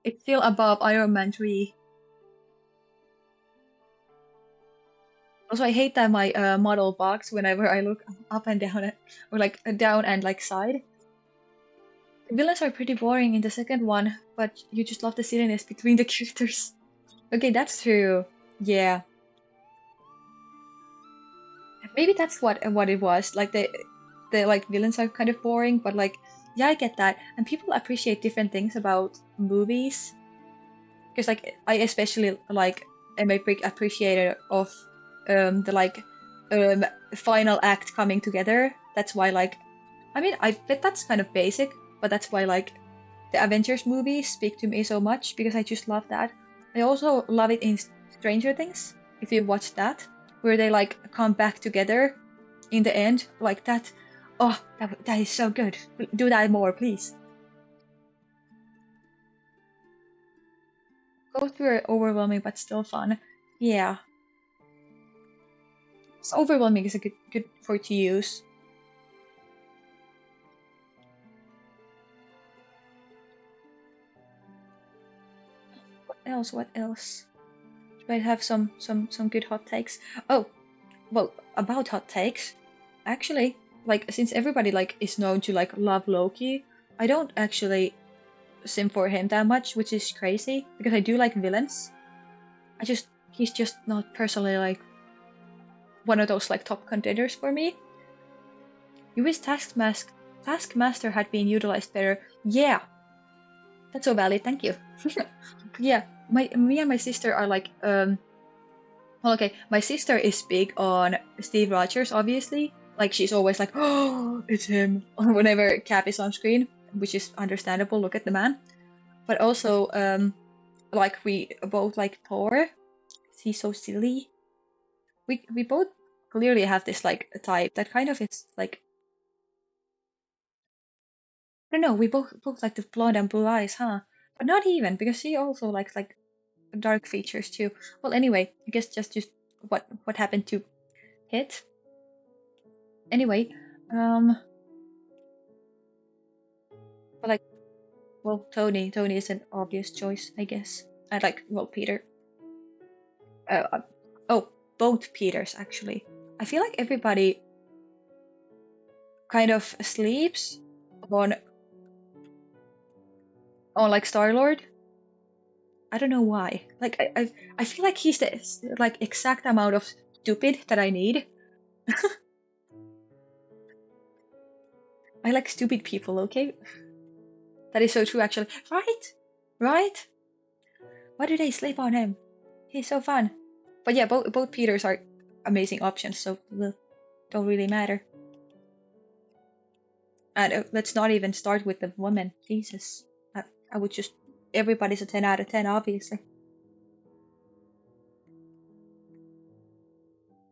It's still above Iron Man 3. Also, I hate that my model box whenever I look up and down or like down and like side. The villains are pretty boring in the second one, but you just love the silliness between the characters. Okay, that's true. Yeah, maybe that's what it was. Like the like villains are kind of boring, but like yeah, I get that. And people appreciate different things about movies because like I especially like am a big appreciator of the like um final act coming together. That's why like I mean I bet that's kind of basic, but that's why like the Avengers movies speak to me so much because I just love that. I also love it in Stranger Things, if you watch that, where they like come back together in the end, like that. Oh, that is so good. Do that more, please. Both were overwhelming but still fun. Yeah, it's overwhelming is a good for to use. else? What else? Do I have some good hot takes? Oh, well, about hot takes, actually, like since everybody like is known to like love Loki, I don't actually sim for him that much, which is crazy because I do like villains. He's just not personally like one of those like top contenders for me. You wish Taskmaster had been utilized better. Yeah, that's so valid. Thank you. Yeah, me and my sister are like well, okay, my sister is big on Steve Rogers, obviously. Like she's always like, oh, it's him whenever Cap is on screen, which is understandable. Look at the man. But also, like we both like Thor. He's so silly. We both clearly have this like type that kind of is like I don't know. We both like the blonde and blue eyes, huh? But not even because she also likes like dark features too. Well, anyway, I guess just what happened to hit. Anyway, um, but like well, Tony is an obvious choice, I guess. I like well Peter. Uh, uh, oh, both Peters actually. I feel like everybody kind of sleeps on on like Star Lord. I don't know why. Like I feel like he's the like exact amount of stupid that I need. I like stupid people, okay? That is so true, actually. Right? Right? Why do they sleep on him? He's so fun. But yeah, both Peters are amazing options, so don't really matter. And let's not even start with the women. Jesus. I would just. Everybody's a 10 out of 10, obviously.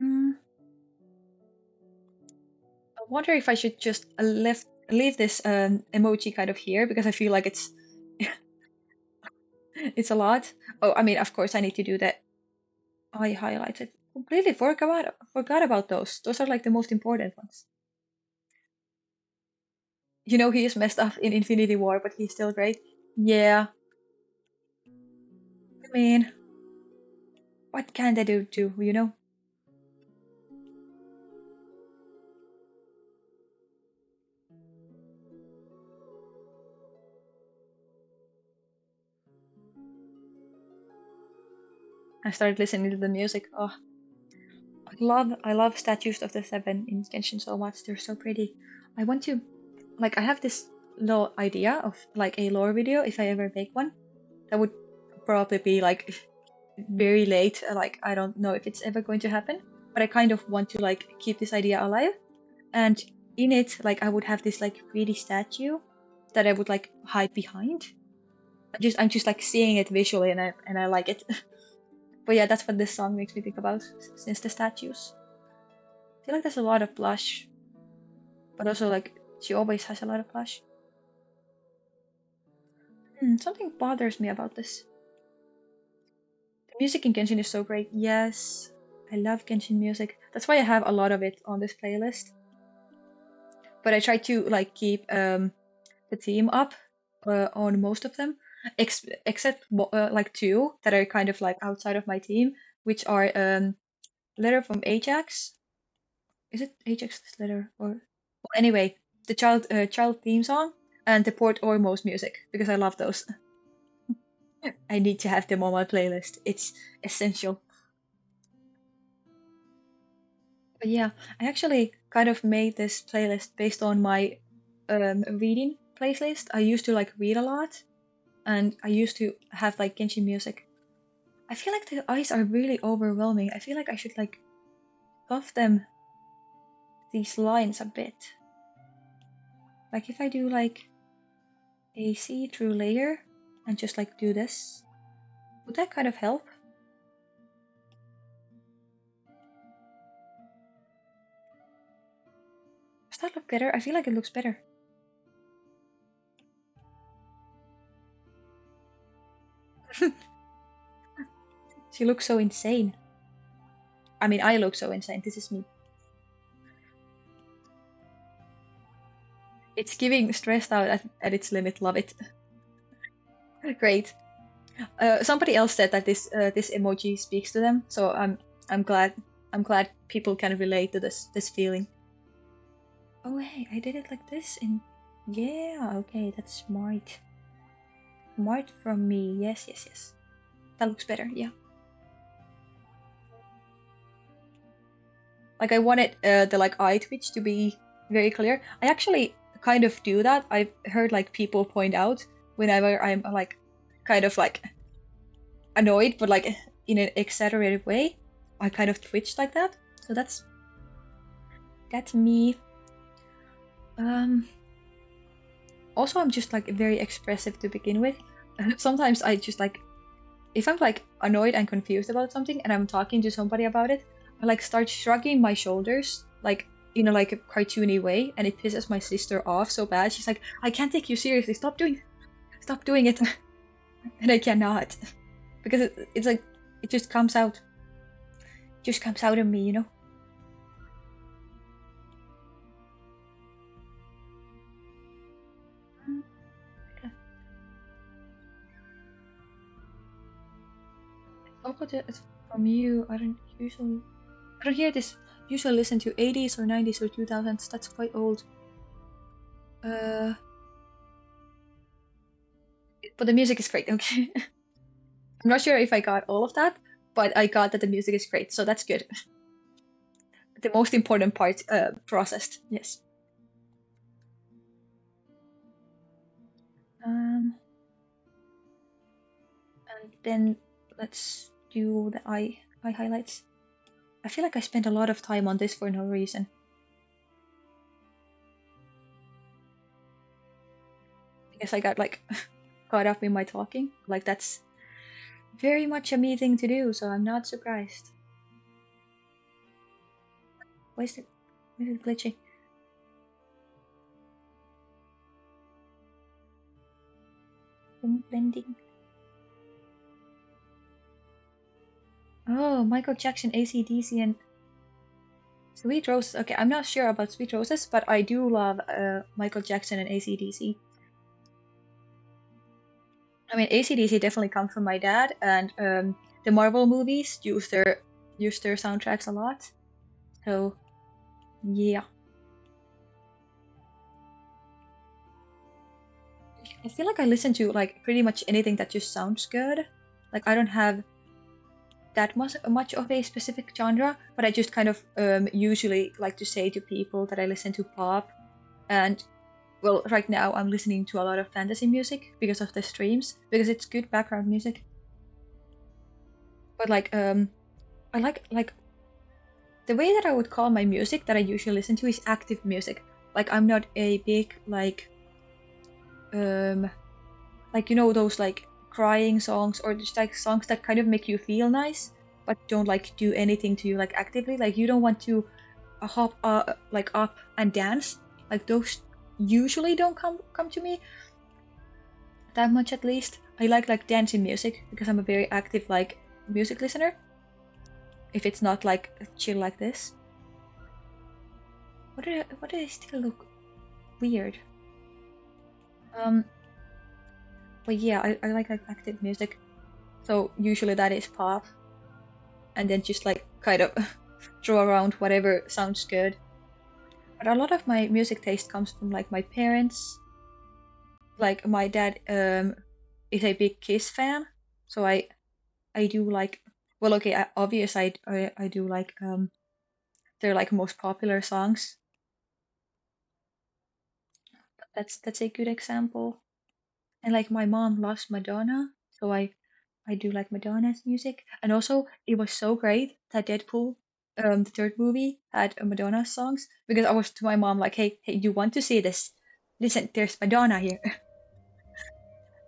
Mm, I wonder if I should just leave this emoji kind of here because I feel like it's a lot. Oh, I mean, of course, I need to do that. I highlighted. Completely forgot about those. Those are like the most important ones. You know, he is messed up in Infinity War, but he's still great. Yeah, I mean, what can they do too, you know? I started listening to the music. Oh, I love Statues of the Seven in Genshin so much. They're so pretty. I want to, like, I have this little idea of like a lore video if I ever make one. That would probably be like very late. Like, I don't know if it's ever going to happen, but I kind of want to like keep this idea alive. And in it, like, I would have this like pretty statue that I would like hide behind. I'm just like seeing it visually, and I like it. But yeah, that's what this song makes me think about since the statues. I feel like there's a lot of blush, but also like she always has a lot of blush. Something bothers me about this. The music in Genshin is so great. Yes, I love Genshin music. That's why I have a lot of it on this playlist. But I try to like keep the theme up on most of them, except like two that are kind of like outside of my team, which are Letter from Ajax. Is it Ajax's letter or? Well, anyway, the child theme song and the Port Ormos music because I love those. I need to have them on my playlist. It's essential. But yeah, I actually kind of made this playlist based on my reading playlist. I used to like read a lot, and I used to have like Genshin music. I feel like the eyes are really overwhelming. I feel like I should like buff them these lines a bit. Like if I do like a see-through layer and just like do this, would that kind of help? Does that look better? I feel like it looks better. She looks so insane. I mean, I look so insane. This is me. It's giving stressed out at its limit. Love it. Great. Somebody else said that this emoji speaks to them, so I'm glad people can relate to this feeling. Oh hey, I did it like this, and yeah, okay, that's smart. Smart from me. Yes, yes, yes. That looks better. Yeah. Like I wanted the like eye twitch to be very clear. I actually kind of do that. I've heard like people point out whenever I'm like kind of like annoyed, but like in an exaggerated way, I kind of twitch like that. So that's me. Um, Also, I'm just like very expressive to begin with. Sometimes I just like if I'm like annoyed and confused about something and I'm talking to somebody about it, I like start shrugging my shoulders like in a like a cartoony way, and it pisses my sister off so bad. She's like, "I can't take you seriously. Stop doing it," and I cannot because it's like it just comes out of me, you know. Opposite from you. I don't hear this. Usually listen to 80s or 90s or 2000s. That's quite old. Uh, but the music is great. Okay. I'm not sure if I got all of that, but I got that the music is great, so that's good. The most important part processed. Yes. Um, and then let's do the eye highlights. I feel like I spent a lot of time on this for no reason. I guess I got like caught up in my talking. Like that's very much a me thing to do, so I'm not surprised. Why is it? Why is it glitchy? Blending. Oh, Michael Jackson, AC/DC, and Sweet Roses. Okay, I'm not sure about Sweet Roses, but I do love Michael Jackson and AC/DC. I mean, AC/DC definitely comes from my dad, and the Marvel movies use their soundtracks a lot. So yeah, I feel like I listen to like pretty much anything that just sounds good. Like I don't have that much of a specific genre, but I just kind of usually like to say to people that I listen to pop. And well, right now I'm listening to a lot of fantasy music because of the streams, because it's good background music. But I like the way that I would call my music that I usually listen to is active music. Like I'm not a big um like you know those like crying songs or just like songs that kind of make you feel nice but don't like do anything to you like actively. Like you don't want to hop like up and dance. Like those usually don't come to me that much at least. I like dancing music because I'm a very active like music listener. If it's not like chill like this. What did I still look weird? Um, but yeah, I like active music. So usually that is pop, and then just like kind of throw around whatever sounds good. But a lot of my music taste comes from like my parents. Like my dad is a big Kiss fan, so I do like well okay obvious I do like their like most popular songs. That's a good example. And like my mom loves Madonna, so I do like Madonna's music. And also it was so great that Deadpool, the third movie, had Madonna songs because I was to my mom like, hey, you want to see this? Listen, there's Madonna here.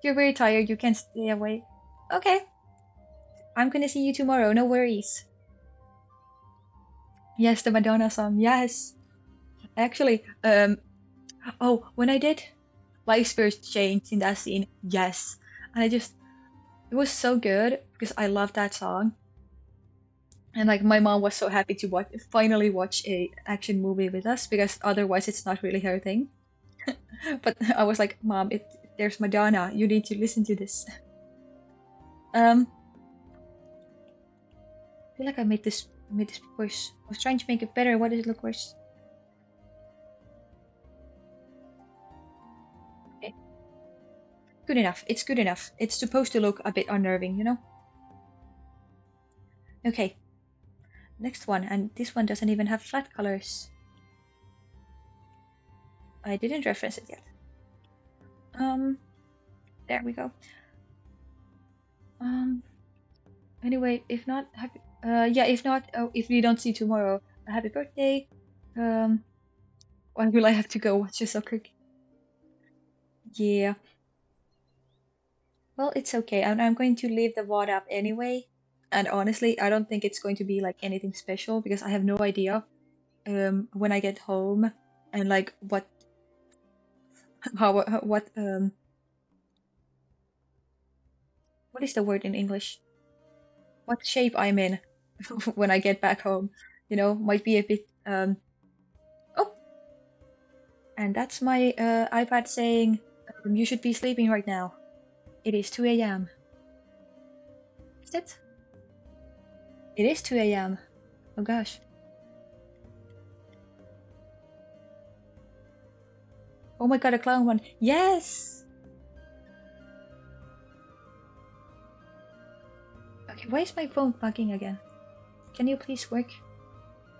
You're very tired, you can't stay away. Okay, I'm gonna see you tomorrow, no worries. Yes, the Madonna song, yes. Actually, oh, when I did Life's First Change in that scene, yes. And it was so good because I love that song. And like my mom was so happy to finally watch a action movie with us because otherwise it's not really her thing. But I was like, Mom, there's Madonna. You need to listen to this. I feel like I made this worse. I was trying to make it better. Why did it look worse? Okay. Good enough. It's good enough. It's supposed to look a bit unnerving, you know? Okay. Next one, and this one doesn't even have flat colors. I didn't reference it yet. There we go. Anyway, if not, happy. Yeah, if not, oh, if we don't see tomorrow, happy birthday. When will I have to go watch the soccer? Yeah. Well, it's okay. I'm going to leave the VOD up anyway. And honestly, I don't think it's going to be like anything special because I have no idea when I get home and like what what what is the word in English? What shape I'm in when I get back home. You know, might be a bit oh, and that's my iPad saying you should be sleeping right now. It is 2 a.m. Is it? It is 2 a.m. Oh gosh. Oh my god, a clown one. Yes! Okay, why is my phone bugging again? Can you please work?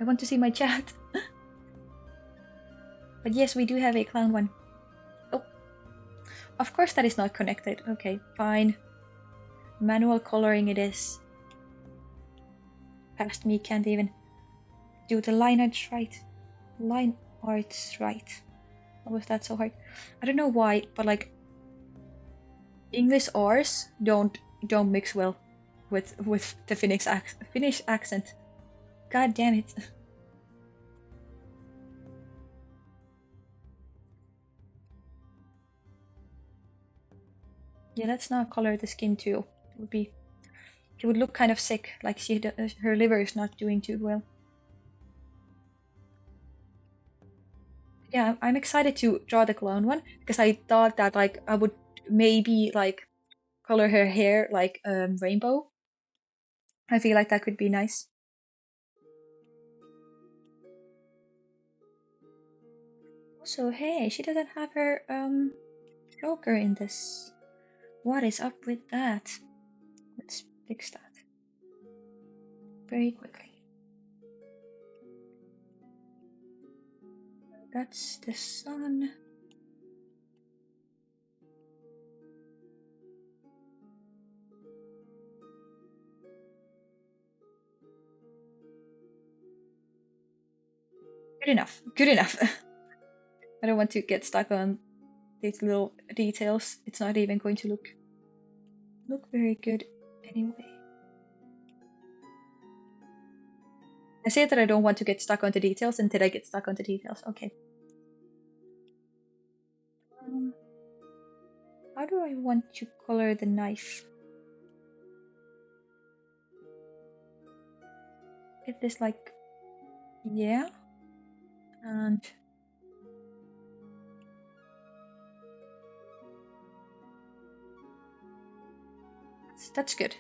I want to see my chat. But yes, we do have a clown one. Oh, of course that is not connected. Okay, fine. Manual coloring it is. Past me can't even do the line arts right. Line arts right. Why was that so hard? I don't know why, but like English R's don't mix well with the Finnish accent. God damn it. Yeah, let's not color the skin too. It would look kind of sick, like her liver is not doing too well. Yeah, I'm excited to draw the clone one because I thought that like I would maybe like color her hair like rainbow. I feel like that could be nice. Also, hey, she doesn't have her Joker in this. What is up with that? Let's fix that very quickly. That's the sun. Good enough. Good enough. I don't want to get stuck on these little details. It's not even going to look very good anyway. I say that I don't want to get stuck on the details until I get stuck on the details. Okay. How do I want to color the knife? Get this like, yeah, and that's good.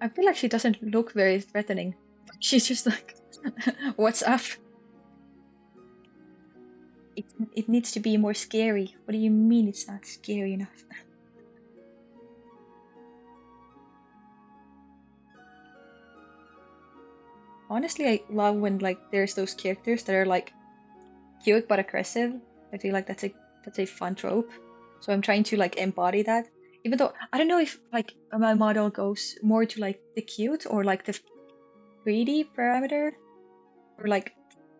I feel like she doesn't look very threatening. She's just like, what's up? It needs to be more scary. What do you mean it's not scary enough? Honestly, I love when like there's those characters that are like cute but aggressive. I feel like that's a fun trope. So I'm trying to like embody that. Even though I don't know if like my model goes more to like the cute or like the 3D parameter or like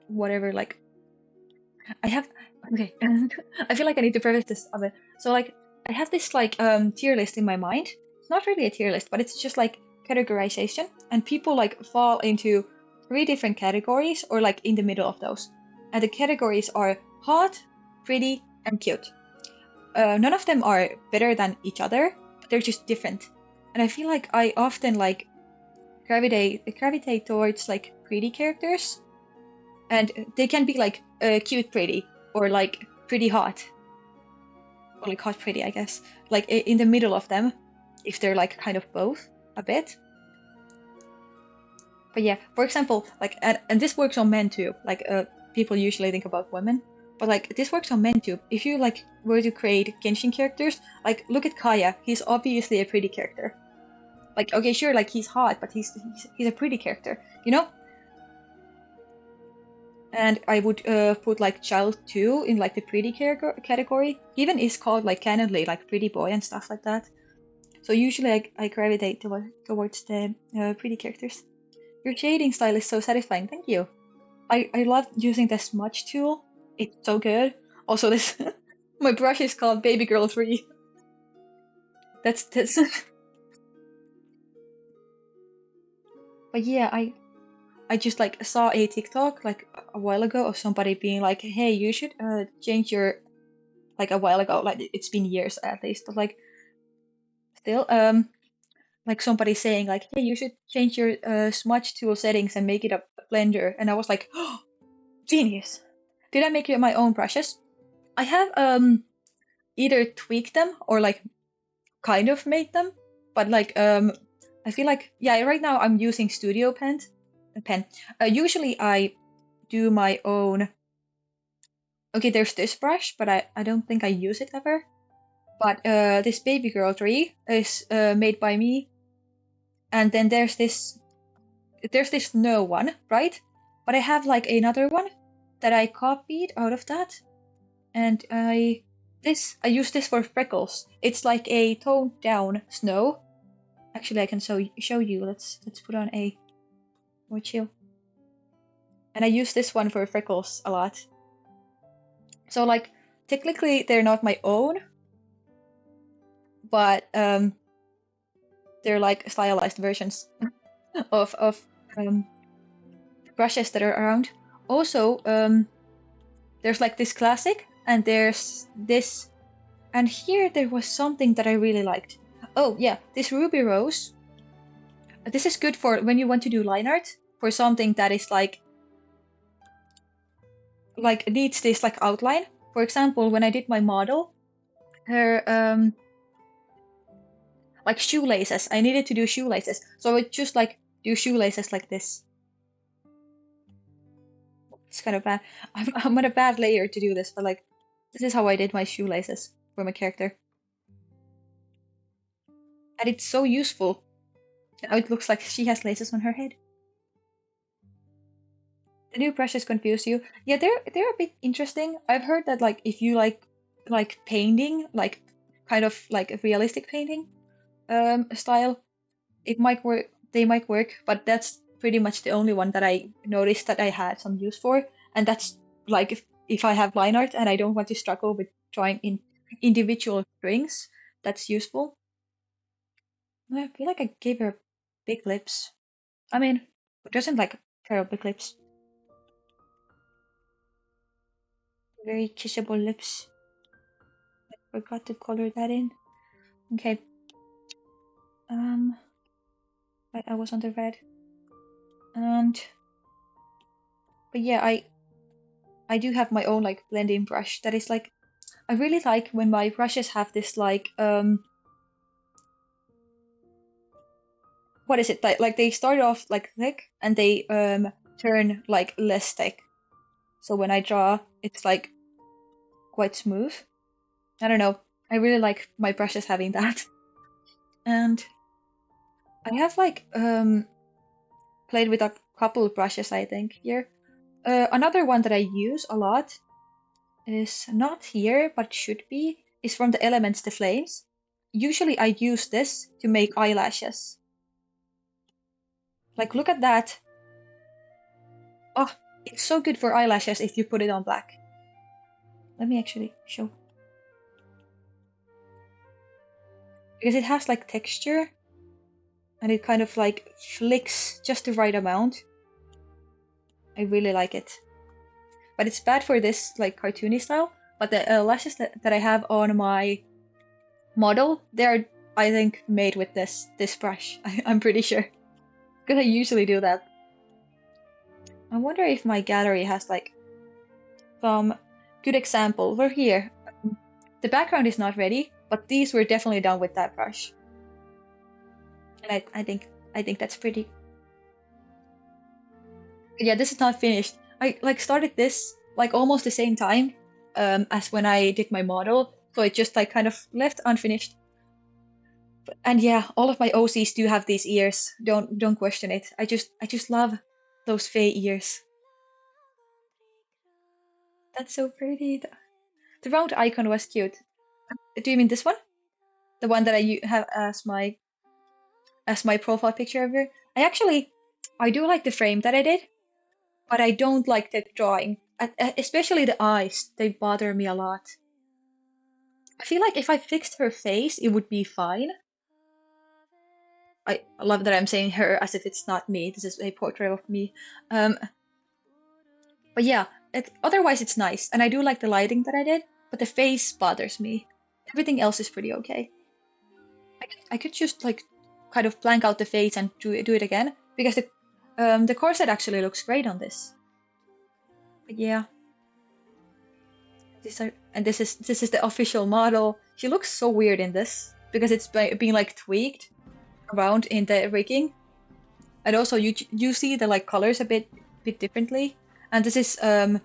whatever. Like I have okay. I feel like I need to preface this a bit. So like I have this like tier list in my mind. It's not really a tier list, but it's just like categorization, and people like fall into 3 different categories or like in the middle of those. And the categories are hot, pretty, and cute. None of them are better than each other, but they're just different. And I feel like I often like gravitate towards like pretty characters, and they can be like cute pretty or like pretty hot. only called pretty, I guess. Like in the middle of them, if they're like kind of both a bit. But yeah, for example, like and this works on men too. Like people usually think about women, but like this works on men too. If you like were to create Genshin characters, like look at Kaya. He's obviously a pretty character. Like okay, sure, like he's hot, but he's a pretty character, you know. And I would put like Child 2 in like the pretty category. He even is called like canonly like pretty boy and stuff like that. So usually I gravitate towards the pretty characters. Your shading style is so satisfying. Thank you. I love using the smudge tool. It's so good. Also, this my brush is called Baby Girl 3. That's. But yeah, I just like saw a TikTok like a while ago of somebody being like, "Hey, you should change your," like a while ago, like it's been years at least, but like still like somebody saying like, "Hey, you should change your smudge tool settings and make it a blender," and I was like, "Oh, genius!" Did I make it my own brushes? I have either tweaked them or like kind of made them, but like I feel like yeah, right now I'm using Studio pen. Usually I do my own. Okay, there's this brush, but I don't think I use it ever. But this Baby Girl tree is made by me, and then there's this no one, right? But I have like another one that I copied out of that, and I use this for freckles. It's like a toned down snow. Actually, I can show you. Let's put on a more chill. And I use this one for freckles a lot. So like technically they're not my own, but they're like stylized versions of brushes that are around. Also, there's like this classic, and there's this, and here there was something that I really liked. Oh yeah, this Ruby Rose. This is good for when you want to do line art for something that is like needs this like outline. For example, when I did my model, her like shoelaces. I needed to do shoelaces, so I just like do shoelaces like this. It's kind of bad. I'm on a bad layer to do this, but like this is how I did my shoelaces for my character, and it's so useful. Now it looks like she has laces on her head. The new brushes confuse you. Yeah, they're a bit interesting. I've heard that like if you like painting, like kind of like a realistic painting style, it might work. They might work, but that's pretty much the only one that I noticed that I had some use for, and that's like if I have line art and I don't want to struggle with drawing in individual strings, that's useful. I feel like I gave her big lips. I mean, who doesn't like a pair of big lips? Very kissable lips. Forgot to color that in. Okay. But I was on the red. And but yeah, I do have my own like blending brush that is like I really like when my brushes have this like what is it like they start off like thick and they turn like less thick. So when I draw, it's like quite smooth. I don't know. I really like my brushes having that. And I have like played with a couple of brushes I think here. Another one that I use a lot is not here but should be is from the Elements the Flames. Usually I use this to make eyelashes. Like look at that. Oh, it's so good for eyelashes if you put it on black. Let me actually show. Because it has like texture and it kind of like flicks just the right amount. I really like it. But it's bad for this like cartoony style. But the lashes that I have on my model, they're I think made with this brush. I'm pretty sure. Because I usually do that. I wonder if my gallery has like some good example. We're here. The background is not ready, but these were definitely done with that brush. And I think that's pretty. But yeah, this is not finished. I like started this like almost the same time as when I did my model, so it just like kind of left unfinished. And yeah, all of my OCs do have these ears. Don't question it. I just love those Fae ears. That's so pretty. The round icon was cute. Do you mean this one? The one that have as my profile picture of her? I do like the frame that I did, but I don't like the drawing. Especially the eyes. They bother me a lot. I feel like if I fixed her face, it would be fine. I love that I'm saying her as if it's not me. This is a portrait of me. Um, but yeah, otherwise it's nice, and I do like the lighting that I did. But the face bothers me. Everything else is pretty okay. I could just like kind of blank out the face and do it again because the corset actually looks great on this. But yeah, this is the official model. She looks so weird in this because it's being like tweaked around in the rigging, and also you see the like colors a bit differently. And this is the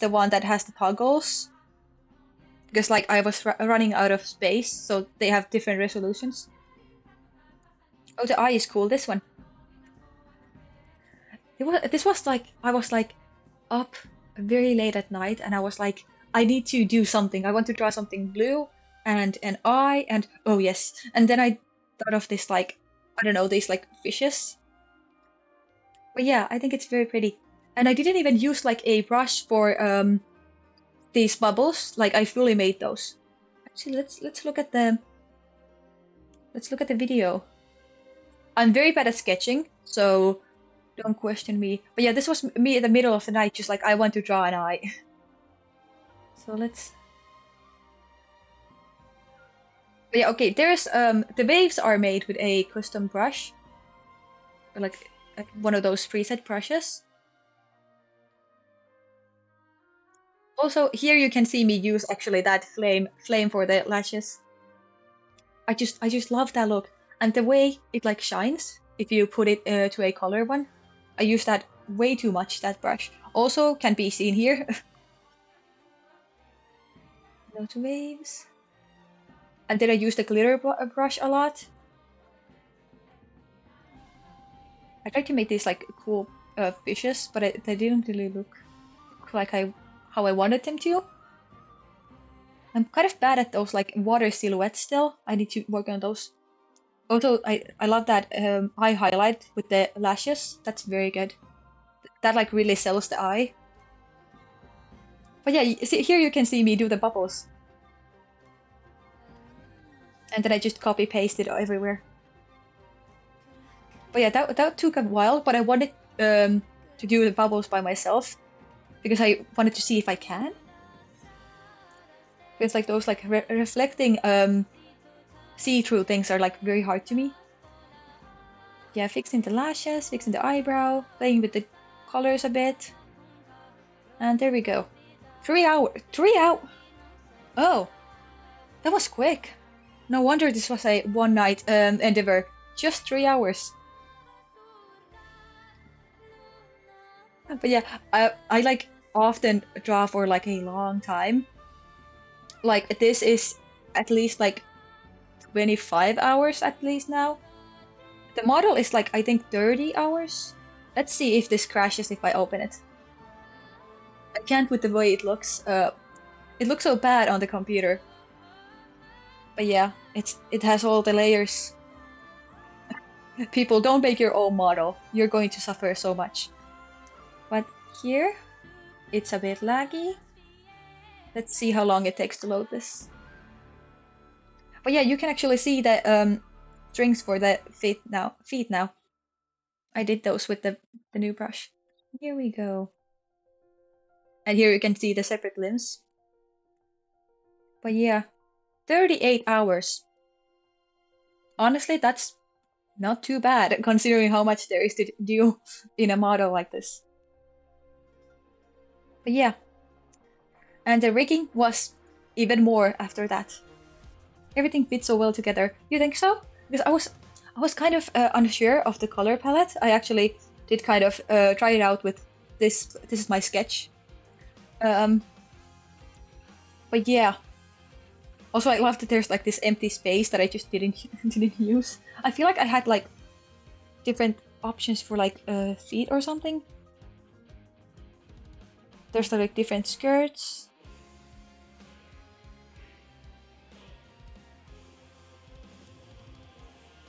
one that has the toggles because like I was running out of space, so they have different resolutions. Oh, the eye is cool. This one. This was like I was like up very late at night, and I was like, I need to do something. I want to draw something blue and an eye, and oh yes. And then I thought of this like I don't know, these like fishes. But yeah, I think it's very pretty. And I didn't even use like a brush for these bubbles. Like I fully made those. Actually, let's look at the video. I'm very bad at sketching, so don't question me. But yeah, this was me in the middle of the night, just like I want to draw an eye. So let's. But yeah, okay. There's the waves are made with a custom brush, or like one of those preset brushes. Also, here you can see me use actually that flame for the lashes. I just love that look and the way it like shines if you put it to a color one. I use that way too much, that brush. Also can be seen here. Those waves. And then I use the glitter brush a lot. I tried to make these like cool fishes, but they didn't really look like how I wanted them to. I'm kind of bad at those like water silhouettes still. I need to work on those. Also, I love that eye highlight with the lashes. That's very good. That like really sells the eye. But yeah, see, here you can see me do the bubbles. And then I just copy paste it everywhere. But yeah, that took a while, but I wanted to do the bubbles by myself because I wanted to see if I can. Because like those like reflecting see-through things are like very hard to me. Yeah, fixing the lashes, fixing the eyebrow, playing with the colors a bit. And there we go. 3 hours. 3 hours. Oh, that was quick. No wonder this was a one night endeavor. Just 3 hours. But yeah, I like often draw for like a long time. Like this is at least like 25 hours at least now. The model is like I think 30 hours. Let's see if this crashes if I open it. I can't with the way it looks. It looks so bad on the computer. But yeah, it has all the layers. People, don't make your own model. You're going to suffer so much. But here, it's a bit laggy. Let's see how long it takes to load this. But yeah, you can actually see the strings for the feet now. I did those with the new brush. Here we go. And here you can see the separate limbs. But yeah, 38 hours. Honestly, that's not too bad considering how much there is to do in a model like this. But yeah, And the rigging was even more after that. Everything fits so well together. You think so? Because I was kind of unsure of the color palette. I actually did kind of try it out with this. This is my sketch. Um, but yeah. Also, I love that there's like this empty space that I just didn't didn't use. I feel like I had like different options for like feet or something. There's like different skirts.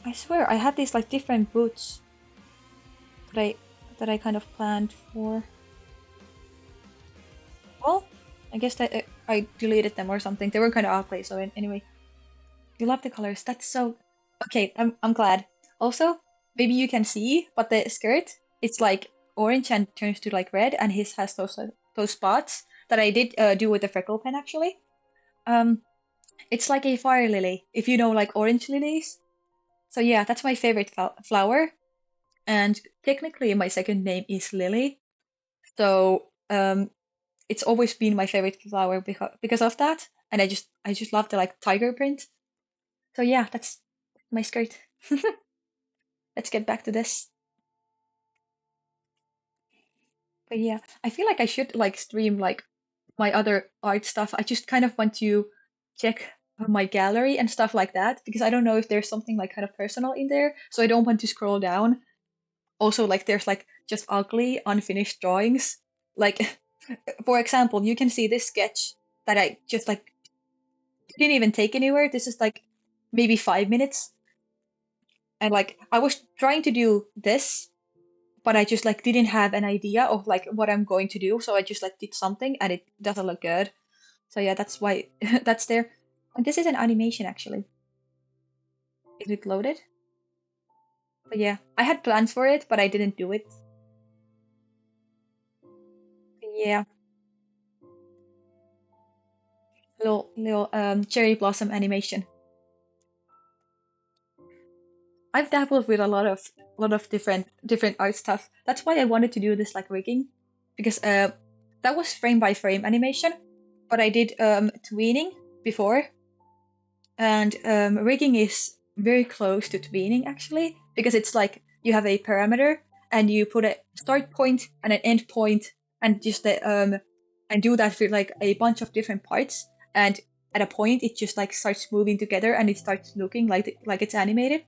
I swear I had these like different boots that I kind of planned for. Well, I guess that I deleted them or something. They were kind of ugly. So anyway, you love the colors. That's so okay. I'm glad. Also, maybe you can see, but the skirt it's like orange and turns to like red, and his has those spots that I did do with the freckle pen actually. Um, it's like a fire lily, if you know like orange lilies. So yeah, that's my favorite flower. And technically, my second name is Lily. So it's always been my favorite flower because of that. And I just love the like tiger print. So yeah, that's my skirt. Let's get back to this. But yeah, I feel like I should like stream like my other art stuff. I just kind of want to check my gallery and stuff like that because I don't know if there's something like kind of personal in there. So I don't want to scroll down. Also, like there's like just ugly, unfinished drawings. Like for example, you can see this sketch that I just like didn't even take anywhere. This is like maybe 5 minutes. And like I was trying to do this, but I just like didn't have an idea of like what I'm going to do. So I just like did something and it doesn't look good. So yeah, that's why that's there. And this is an animation actually. Is it loaded? But yeah, I had plans for it, but I didn't do it. Yeah, little cherry blossom animation. I've dabbled with a lot of different art stuff. That's why I wanted to do this like rigging, because that was frame by frame animation, but I did tweening before, and rigging is very close to tweening actually, because it's like you have a parameter and you put a start point and an end point, and just and do that for like a bunch of different parts, and at a point it just like starts moving together and it starts looking like it's animated.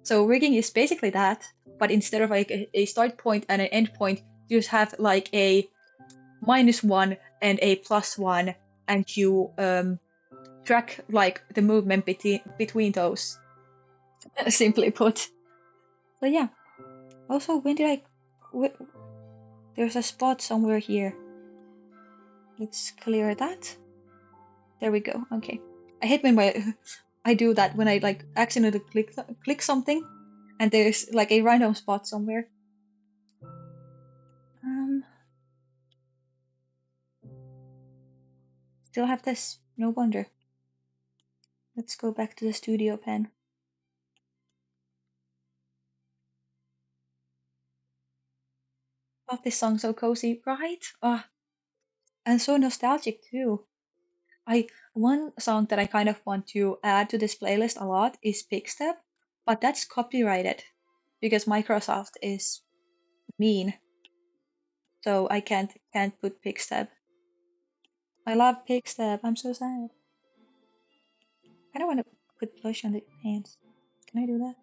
So rigging is basically that, but instead of like a start point and an end point, you just have like a -1 and a +1, and you track like the movement between those. Simply put. So yeah. Also, when did I? There's a spot somewhere here. Let's clear that. There we go. Okay. I hate when I do that when I like accidentally click something, and there's like a random spot somewhere. Um, Still have this. No wonder. Let's go back to the studio pen. Love this song, so cozy, right? Ah, and so nostalgic too. I One song that I kind of want to add to this playlist a lot is Step, but that's copyrighted because Microsoft is mean, so I can't put Step. I love Step. I'm so sad. I don't want to put blush on the hands. Can I do that?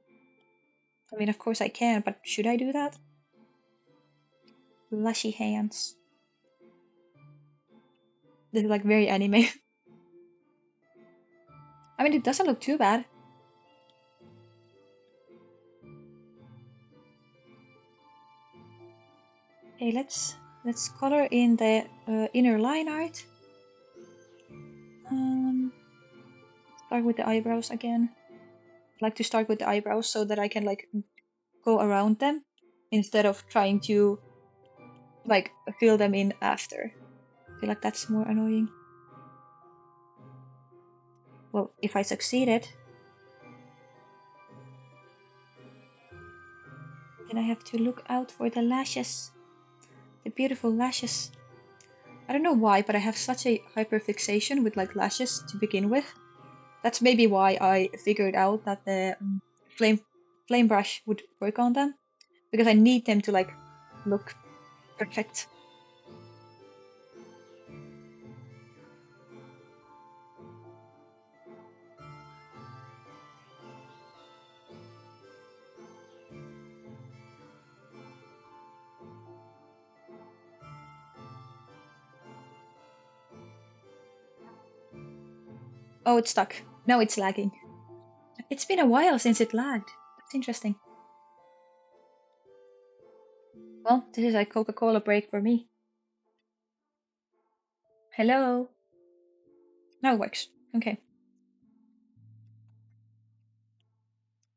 I mean, of course I can, but should I do that? Lushy hands. This is like very anime. I mean, it doesn't look too bad. Okay, let's color in the inner line art. Um, Start with the eyebrows again. I like to start with the eyebrows so that I can like go around them instead of trying to like fill them in after. I feel like that's more annoying. Well, if I succeeded, then I have to look out for the lashes, the beautiful lashes. I don't know why, but I have such a hyperfixation with like lashes to begin with. That's maybe why I figured out that the flame flame brush would work on them, because I need them to like look perfect. Oh, it's stuck. Now it's lagging. It's been a while since it lagged. That's interesting. Well, this is a Coca-Cola break for me. Hello. Now it works. Okay.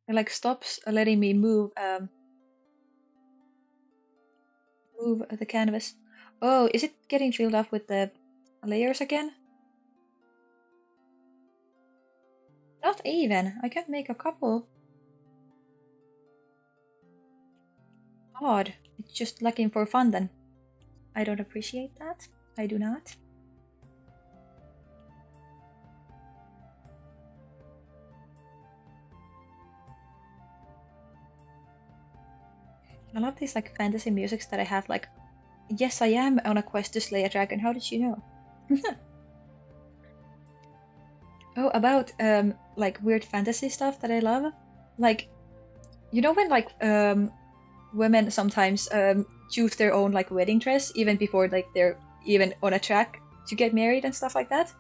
It like stops letting me move the canvas. Oh, is it getting filled up with the layers again? Not even. I can make a couple. Odd. It's just looking for fun then. I don't appreciate that. I do not. I love these like fantasy musics that I have like, yes, I am on a quest to slay a dragon. How did you know? Oh, about like weird fantasy stuff that I love. Like, you know when like women sometimes choose their own like wedding dress even before like they're even on a track to get married and stuff like that.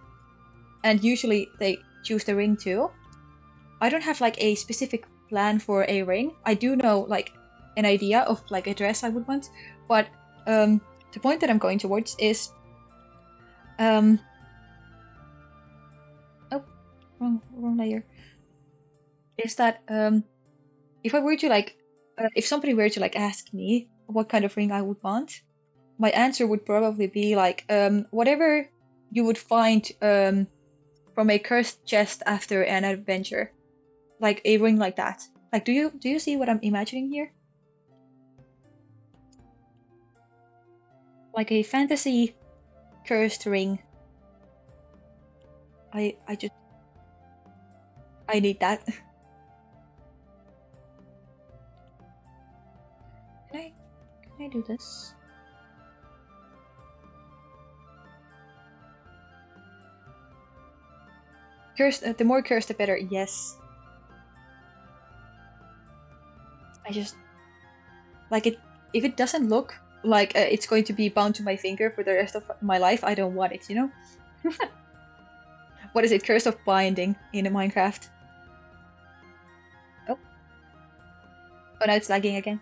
And usually they choose the ring too. I don't have like a specific plan for a ring. I do know like an idea of like a dress I would want, but the point that I'm going towards is um oh, wrong layer. Is that if I were to like if somebody were to like ask me what kind of ring I would want, my answer would probably be like whatever you would find from a cursed chest after an adventure, like a ring like that. Like, do you see what I'm imagining here? Like a fantasy cursed ring. I just I need that. Can I do this? Cursed, the more cursed, the better. Yes. I just like it. If it doesn't look like it's going to be bound to my finger for the rest of my life, I don't want it. You know? What is it? Curse of binding in Minecraft. Oh, oh, now it's lagging again.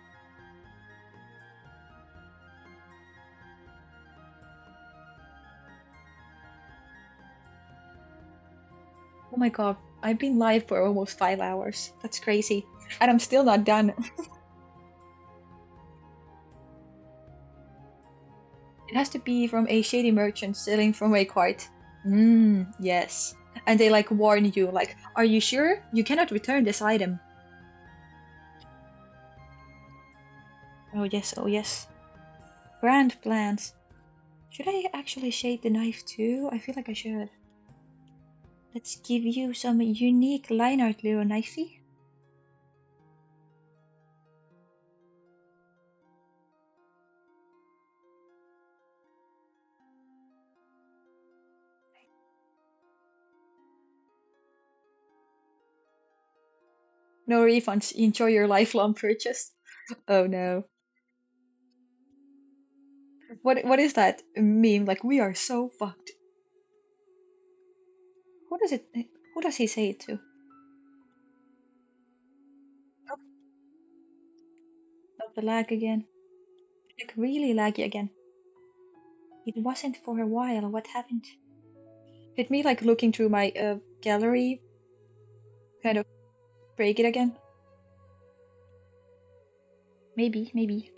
Oh my god, I've been live for almost 5 hours. That's crazy. And I'm still not done. It has to be from a shady merchant selling from a cart. Yes. And they like warn you, like, are you sure? You cannot return this item. Oh yes, oh yes. Grand plans. Should I actually shade the knife too? I feel like I should. Let's give you some unique line art, little knifey. No refunds. Enjoy your lifelong purchase. Oh no. What is that meme? Like we are so fucked. Who does it? Who does he say it to? Oh, not the lag again. Like really laggy again. It wasn't for a while. What happened? Did me like looking through my gallery kind of break it again? Maybe, maybe.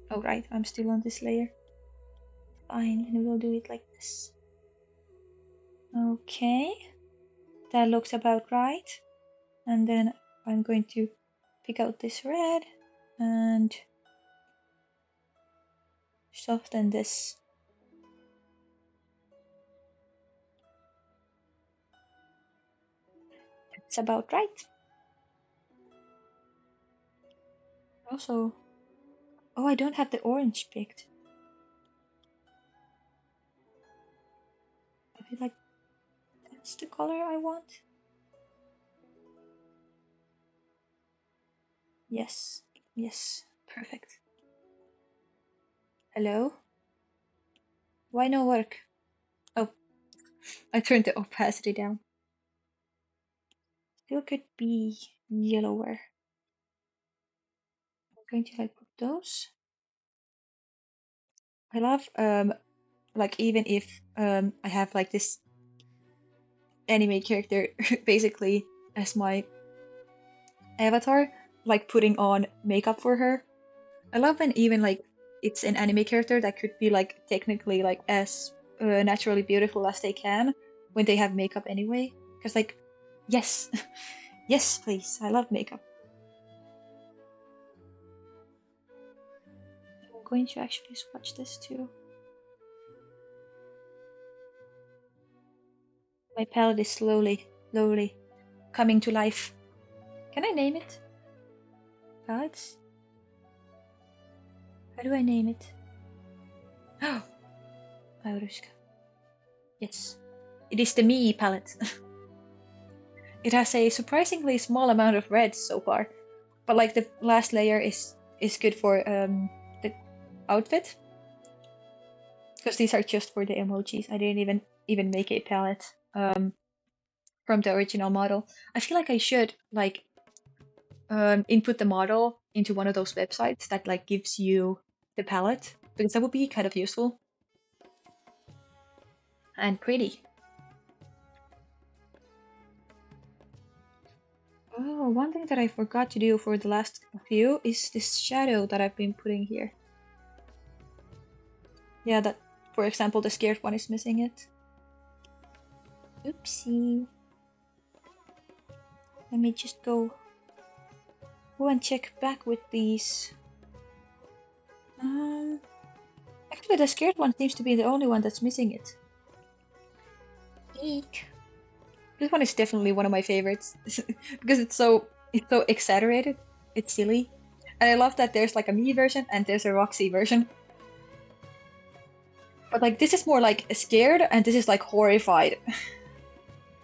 Oh right, I'm still on this layer. Fine, and we'll do it like this. Okay, that looks about right. And then I'm going to pick out this red and soften this. That's about right. Also, oh, I don't have the orange picked. I feel like that's the color I want. Yes, yes, perfect. Hello? Why no work? Oh, I turned the opacity down. Still could be yellower. I'm going to like put those. I love like even if I have like this anime character basically as my avatar, like putting on makeup for her. I love when even like it's an anime character that could be like technically like as naturally beautiful as they can when they have makeup anyway. Because like, yes, yes, please, I love makeup. I'm going to actually swatch this too. My palette is slowly coming to life. Can I name it? Palettes? How do I name it? Oh, Auruska. Yes. It is the Me palette. It has a surprisingly small amount of red so far, but like the last layer is good for the outfit, because these are just for the emojis. I didn't even make a palette from the original model. I feel like I should like input the model into one of those websites that like gives you the palette, because that would be kind of useful and pretty. Oh, one thing that I forgot to do for the last few is this shadow that I've been putting here. Yeah, that, for example, the scared one is missing it. Oopsie. Let me just go and check back with these. Actually, the scared one seems to be the only one that's missing it. Eek. This one is definitely one of my favorites because it's so exaggerated. It's silly, and I love that there's like a me version and there's a Roxy version. But like this is more like scared, and this is like horrified.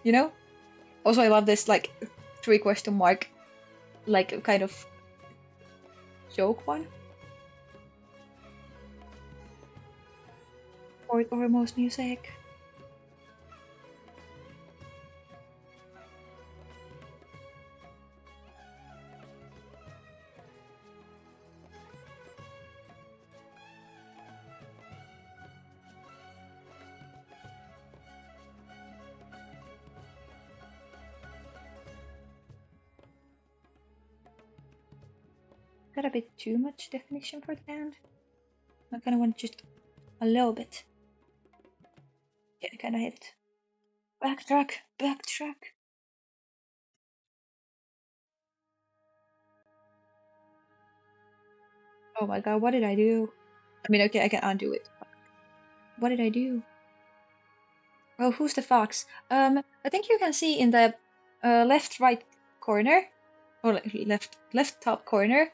You know. Also, I love this like 3 question mark, like kind of joke one. Or most music. Got a bit too much definition for the band. I kind of want just a little bit. Yeah, I kind of hit it. Backtrack, backtrack. Oh my god, what did I do? I mean, okay, I can undo it. What did I do? Oh, who's the fox? I think you can see in the left right corner, or left top corner,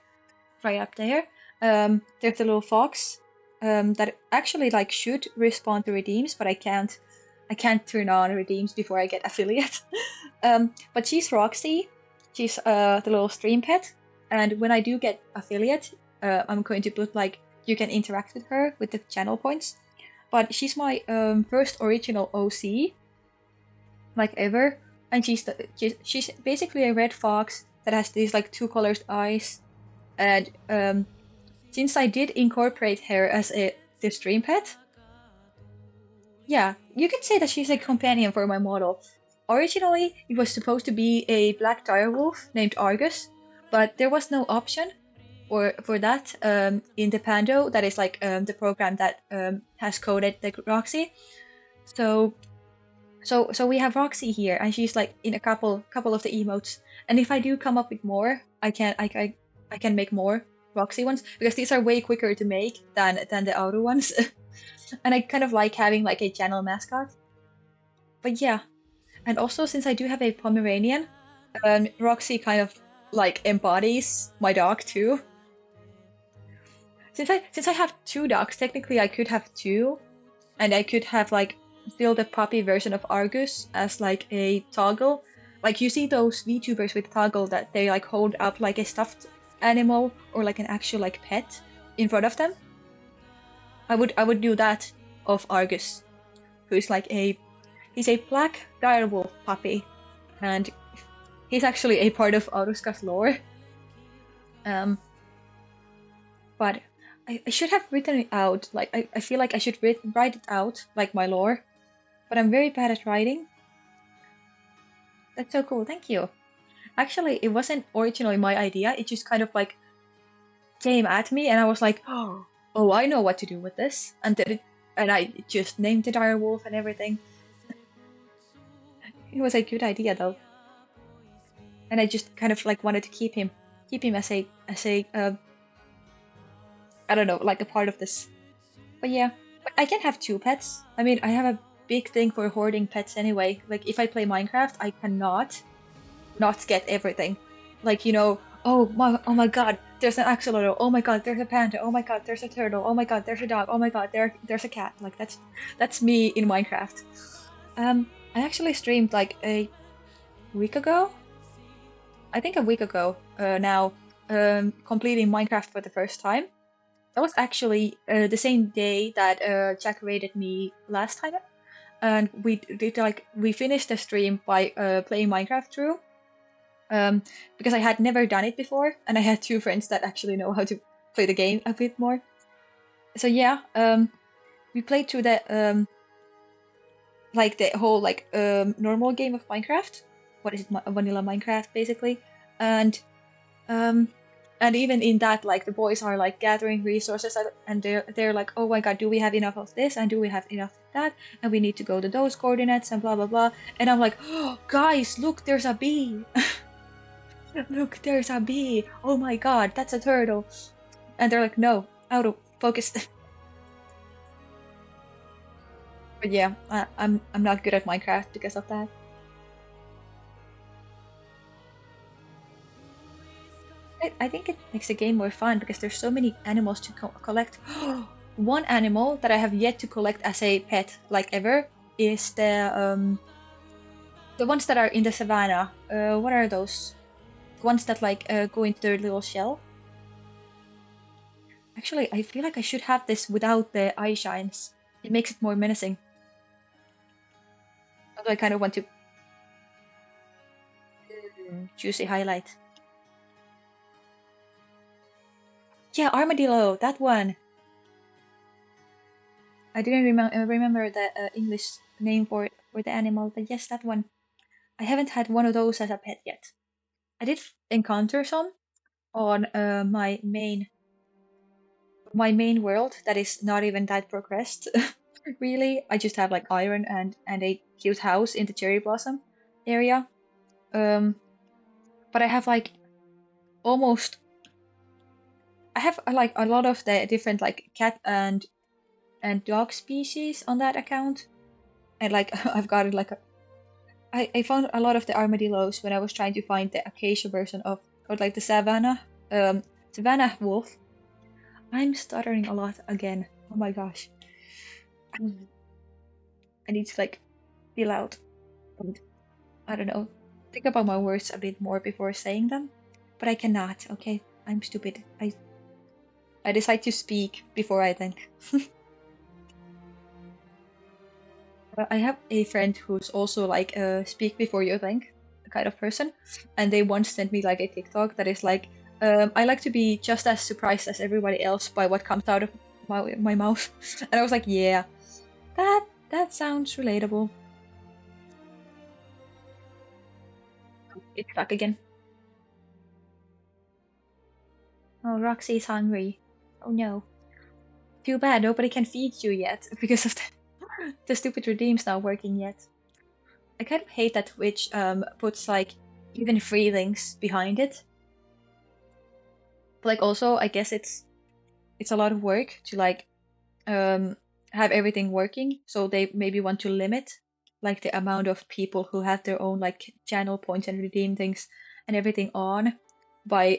right up there. There's a little fox that actually like should respond to redeems, but I can't turn on redeems before I get affiliate. But she's Roxy. She's the little stream pet, and when I do get affiliate, I'm going to put like you can interact with her with the channel points. But she's my first original OC, like ever, and she's basically a red fox that has these like two colored eyes, and since I did incorporate her as the stream pet, yeah, you could say that she's a companion for my model. Originally, it was supposed to be a black direwolf named Argus, but there was no option for that in the Pando, that is like the program that has coded the Roxy. So we have Roxy here, and she's like in a couple of the emotes. And if I do come up with more, I can make more. Roxy ones because these are way quicker to make than the outer ones. And I kind of like having like a channel mascot. But yeah, and also since I do have a Pomeranian, Roxy kind of like embodies my dog too. Since I have two dogs, technically I could have two, and I could have like build a puppy version of Argus as like a toggle. Like you see those VTubers with toggle that they like hold up like a stuffed animal or like an actual like pet in front of them. I would do that of Argus, who's like he's a black direwolf puppy, and he's actually a part of Autosca's lore. Um, but I should have written it out. Like I feel like I should write it out like my lore, but I'm very bad at writing. That's so cool. Thank you. Actually, it wasn't originally my idea. It just kind of like came at me, and I was like, oh, I know what to do with this, and did it. And I just named the direwolf and everything. It was a good idea though, and I just kind of like wanted to keep him as a I don't know, like a part of this. But yeah, but I can have two pets. I mean, I have a big thing for hoarding pets anyway. Like if I play Minecraft, I cannot not get everything. Like, oh my god, there's an axolotl. Oh my god, there's a panda. Oh my god, there's a turtle. Oh my god, there's a dog. Oh my god, there's a cat. Like that's me in Minecraft. I actually streamed like a week ago. I think a week ago now, completing Minecraft for the first time. That was actually the same day that Jack raided me last time, and we finished the stream by playing Minecraft through. Because I had never done it before, and I had two friends that actually know how to play the game a bit more. So yeah, we played through the like the whole like normal game of Minecraft. What is it, vanilla Minecraft basically, and um, and even in that, like the boys are like gathering resources, and they're like, oh my god, do we have enough of this, and do we have enough of that, and we need to go to those coordinates, and blah blah blah. And I'm like, oh, guys, look, there's a bee. Look, there's a bee. Oh my god, that's a turtle. And they're like, no, out of focus. But yeah, I'm not good at Minecraft because of that. I think it makes the game more fun because there's so many animals to collect. One animal that I have yet to collect as a pet, like ever, is the ones that are in the savannah. What are those? The ones that like go into their little shell. Actually, I feel like I should have this without the eye shines. It makes it more menacing. Although I kind of want to choose a highlight. Yeah, armadillo, that one. I didn't remember the English name for the animal, but yes, that one. I haven't had one of those as a pet yet. I did encounter some on my main world that is not even that progressed. Really, I just have like iron and a cute house in the cherry blossom area. But I have like almost I have like a lot of the different like cat and dog species on that account, and like I've got like I found a lot of the armadillos when I was trying to find the acacia version of or like the savannah wolf. I'm stuttering a lot again. Oh my gosh. I need to like feel out. And, I don't know. Think about my words a bit more before saying them, but I cannot. Okay, I'm stupid. I decide to speak before I think. I have a friend who's also like speak before you think kind of person, and they once sent me like a TikTok that is like, I like to be just as surprised as everybody else by what comes out of my mouth, and I was like, yeah, that sounds relatable. It's back again. Oh, Roxy's hungry. Oh no. Too bad nobody can feed you yet because of the stupid redeems not working yet. I kind of hate that Twitch puts like even free links behind it. But like also, I guess it's a lot of work to like um have everything working. So they maybe want to limit like the amount of people who have their own like channel points and redeem things and everything on by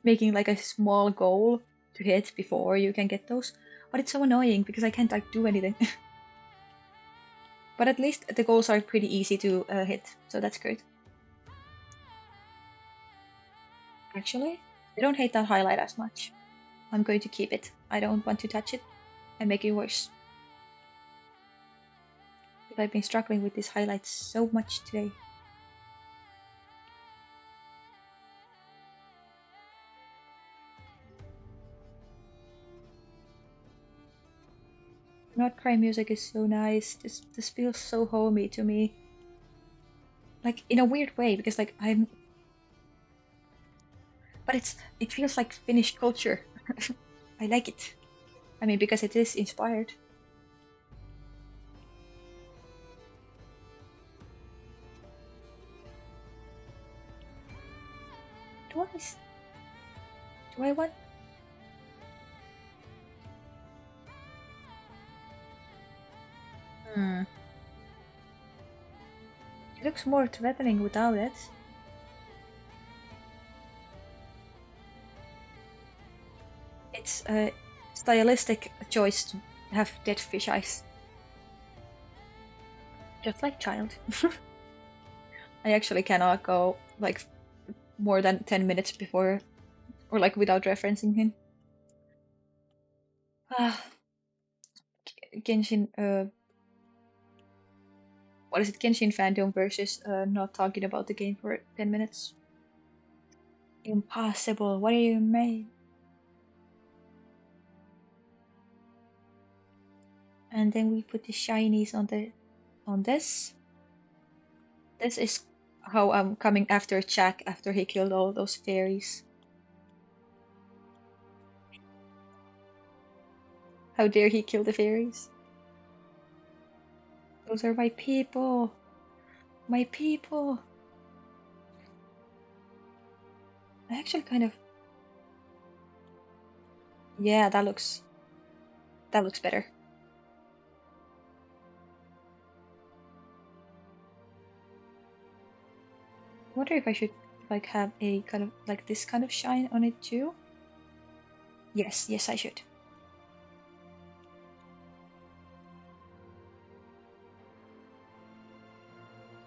making like a small goal to hit before you can get those. But it's so annoying because I can't like do anything. But at least the goals are pretty easy to hit, so that's good. Actually, I don't hate that highlight as much. I'm going to keep it. I don't want to touch it and make it worse. But I've been struggling with this highlight so much today. Not cry music is so nice. This feels so homey to me. Like in a weird way, because like I'm but it feels like Finnish culture. I like it. I mean because it is inspired. Do I do I want hmm. It looks more threatening without it. It's a stylistic choice to have dead fish eyes. Just like child. I actually cannot go like more than 10 minutes before or like without referencing him. Ah, Genshin, what is it? Genshin fandom versus not talking about the game for 10 minutes. Impossible. What do you mean? And then we put the shinies on this. This is how I'm coming after Jack after he killed all those fairies. How dare he kill the fairies? Those are my people. My people. I actually kind of yeah, that looks better. I wonder if I should like have a kind of like this kind of shine on it too. Yes, yes, I should.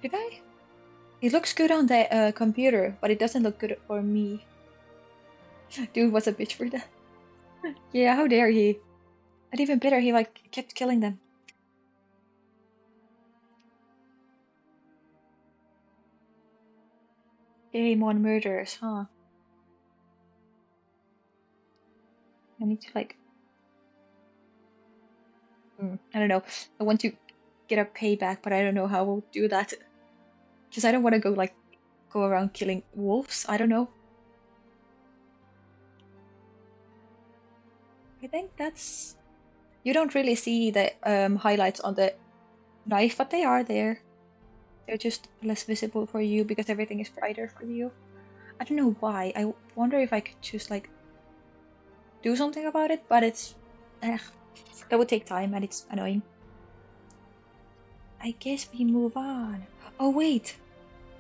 Did I? It looks good on the computer, but it doesn't look good for me. Dude was a bitch for that. Yeah, how dare he? And even better, he like kept killing them. Game on murderers, huh? I need to like, I don't know. I want to get a payback, but I don't know how we'll do that. Because I don't want to go around killing wolves. I don't know. I think that's you don't really see the highlights on the knife, but they are there. They're just less visible for you because everything is brighter for you. I don't know why. I wonder if I could just like do something about it, but it's that would take time and it's annoying. I guess we move on. Oh wait,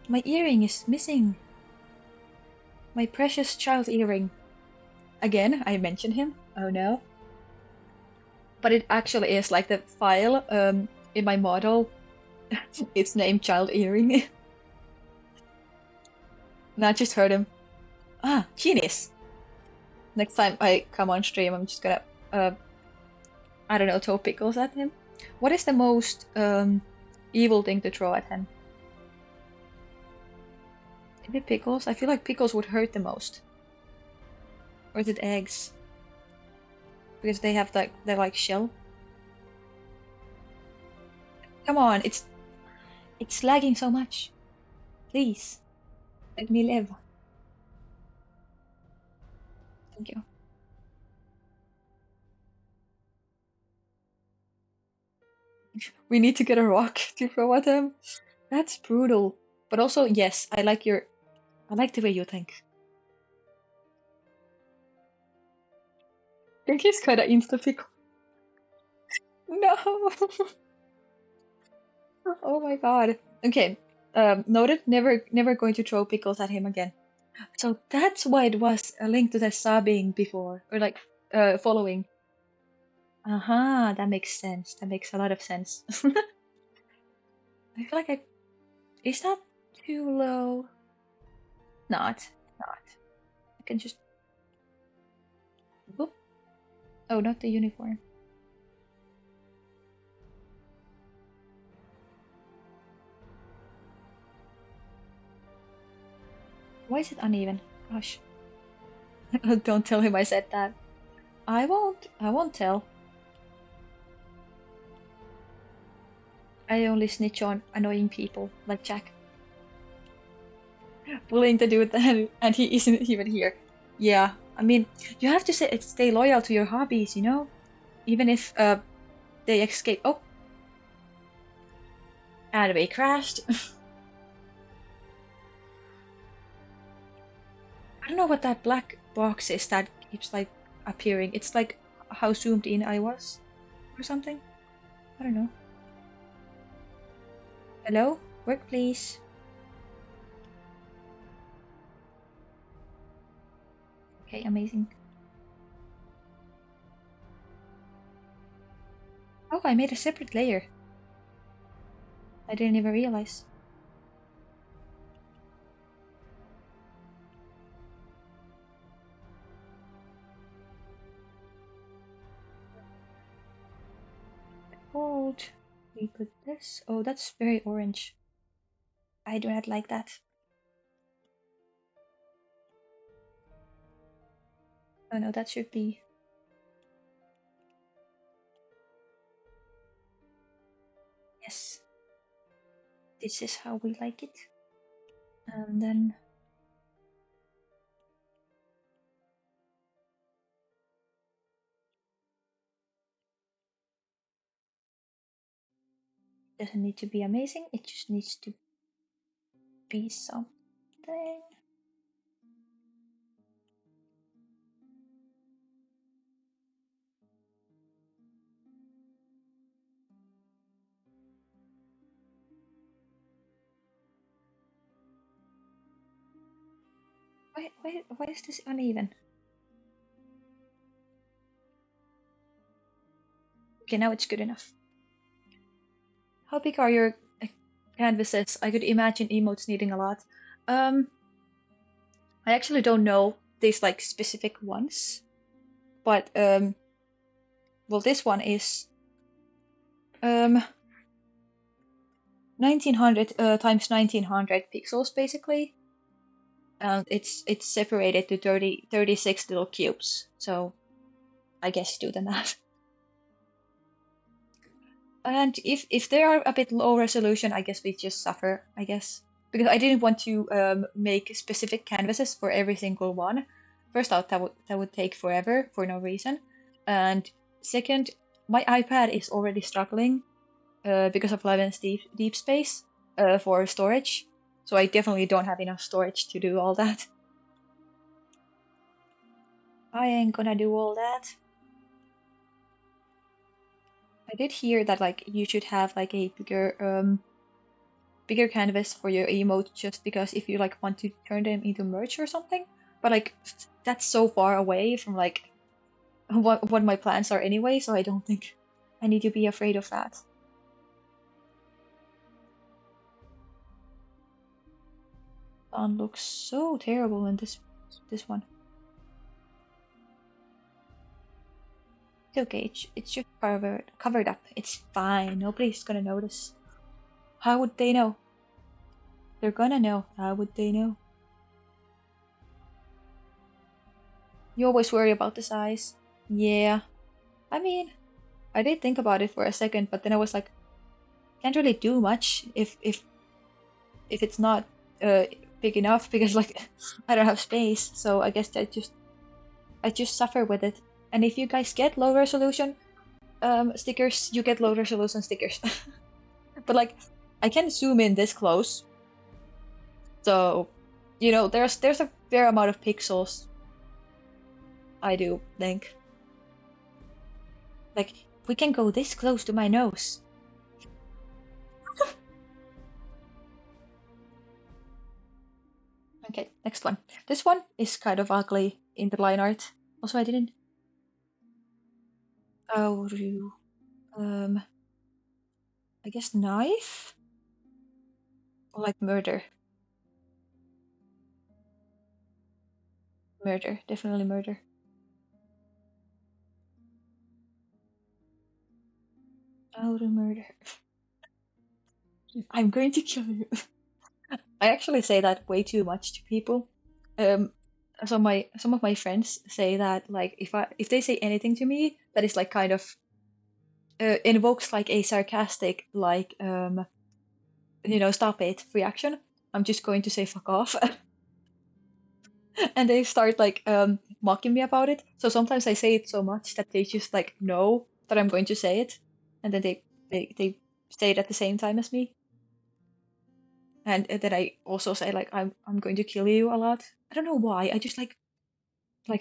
my earring is missing. My precious child earring. Again, I mentioned him. Oh no. But it actually is like the file in my model. It's named child earring. And I just heard him. Ah, genius. Next time I come on stream, I'm just gonna I don't know, throw pickles at him. What is the most evil thing to throw at him? Is it pickles? I feel like pickles would hurt the most. Or is it eggs? Because they have like they're like shell. Come on, it's lagging so much. Please, let me live. Thank you. We need to get a rock to throw at him. That's brutal. But also, yes, I like the way you think. think he's kind of into pickle. No. Oh my god. Okay. Noted. Never going to throw pickles at him again. So that's why it was a link to the subbing before, or like following. Uh-huh, that makes sense. That makes a lot of sense. I feel like is that too low? Not. I can just whoop. Oh, not the uniform. Why is it uneven? Gosh. Don't tell him I said that. I won't tell. I only snitch on annoying people like Jack. Willing to do that, and he isn't even here. Yeah, I mean, you have to stay loyal to your hobbies, you know? Even if they escape. Oh, and they crashed. I don't know what that black box is that keeps like appearing. It's like how zoomed in I was or something. I don't know. Hello? Work please. Okay, amazing. Oh, I made a separate layer. I didn't even realize. Gold. We put this. Oh, that's very orange. I do not like that. Oh no, that should be. Yes. This is how we like it. And then doesn't need to be amazing, it just needs to be something. Why is this uneven? Okay, now it's good enough. How big are your canvases? I could imagine emotes needing a lot. Um, I actually don't know these like specific ones, but well, this one is 1900 times 1900 pixels basically, and it's separated to 36 little cubes. So I guess do the math. And if they are a bit low resolution, I guess we just suffer, I guess. Because I didn't want to make specific canvases for every single one. First out, that would take forever for no reason. And second, my iPad is already struggling because of Levin's deep space for storage. So I definitely don't have enough storage to do all that. I ain't gonna do all that. I did hear that like you should have like a bigger canvas for your emote just because if you like want to turn them into merch or something. But like that's so far away from like what my plans are anyway, so I don't think I need to be afraid of that. Dawn looks so terrible in this one. It's okay, it's just covered up. It's fine. Nobody's gonna notice. How would they know? They're gonna know. How would they know? You always worry about the size. Yeah. I mean, I did think about it for a second, but then I was like, can't really do much if it's not big enough because like I don't have space. So I guess I just suffer with it. And if you guys get low resolution stickers, you get low resolution stickers. But like I can zoom in this close, so you know there's a fair amount of pixels. I do think. Like, we can go this close to my nose. Okay, next one. This one is kind of ugly in the line art. Also, I didn't. Oh, I guess knife? Or like murder. Murder, definitely murder. Oh, the murder. I'm going to kill you. I actually say that way too much to people. Um, some of my friends say that like if they say anything to me that is like kind of invokes like a sarcastic like stop it reaction, I'm just going to say fuck off. And they start like mocking me about it. So sometimes I say it so much that they just like know that I'm going to say it, and then they say it at the same time as me. And then I also say like I'm going to kill you a lot. I don't know why. I just like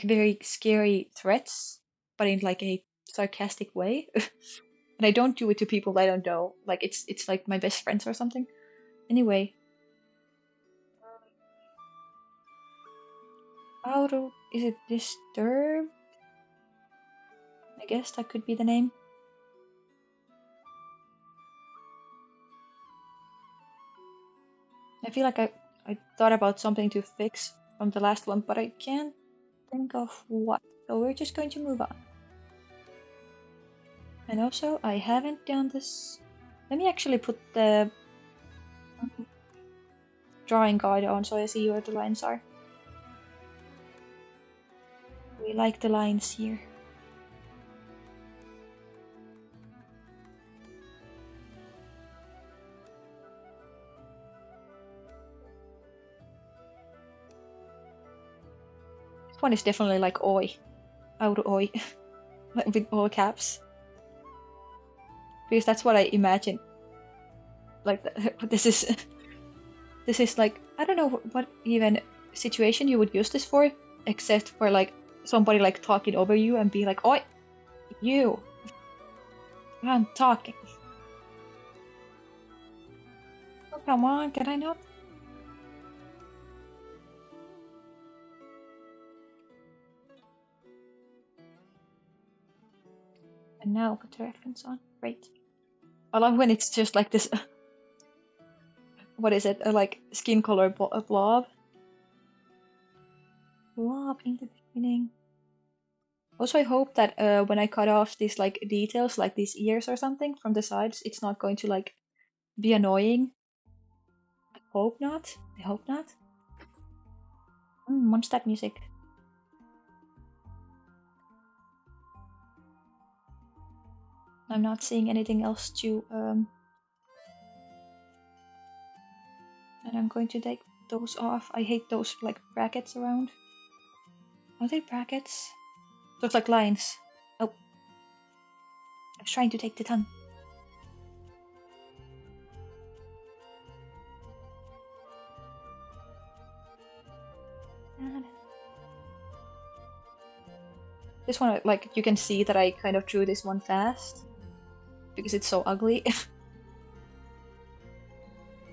very scary threats, but in like a sarcastic way. And I don't do it to people I don't know. Like it's like my best friends or something. Anyway, auto is it disturbed? I guess that could be the name. I feel like I thought about something to fix from the last one, but I can't think of what. So we're just going to move on. And also, I haven't done this. Let me actually put the drawing guide on so I see where the lines are. We like the lines here. This one is definitely like oi. Out oi. Like with all caps. Because that's what I imagine. Like, this is. This is like. I don't know what even situation you would use this for, except for like somebody like talking over you and be like, oi, you. I'm talking. Oh, come on, can I not? And now put the reference on. Great. I love when it's just like this. What is it? Like skin color blob. Blob in the beginning. Also, I hope that when I cut off these like details, like these ears or something from the sides, it's not going to like be annoying. I hope not. I hope not. What's that music? I'm not seeing anything else to and I'm going to take those off. I hate those like brackets around. Are they brackets? Looks like lines. Oh, I was trying to take the tongue. This one, like, you can see that I kind of drew this one fast because it's so ugly.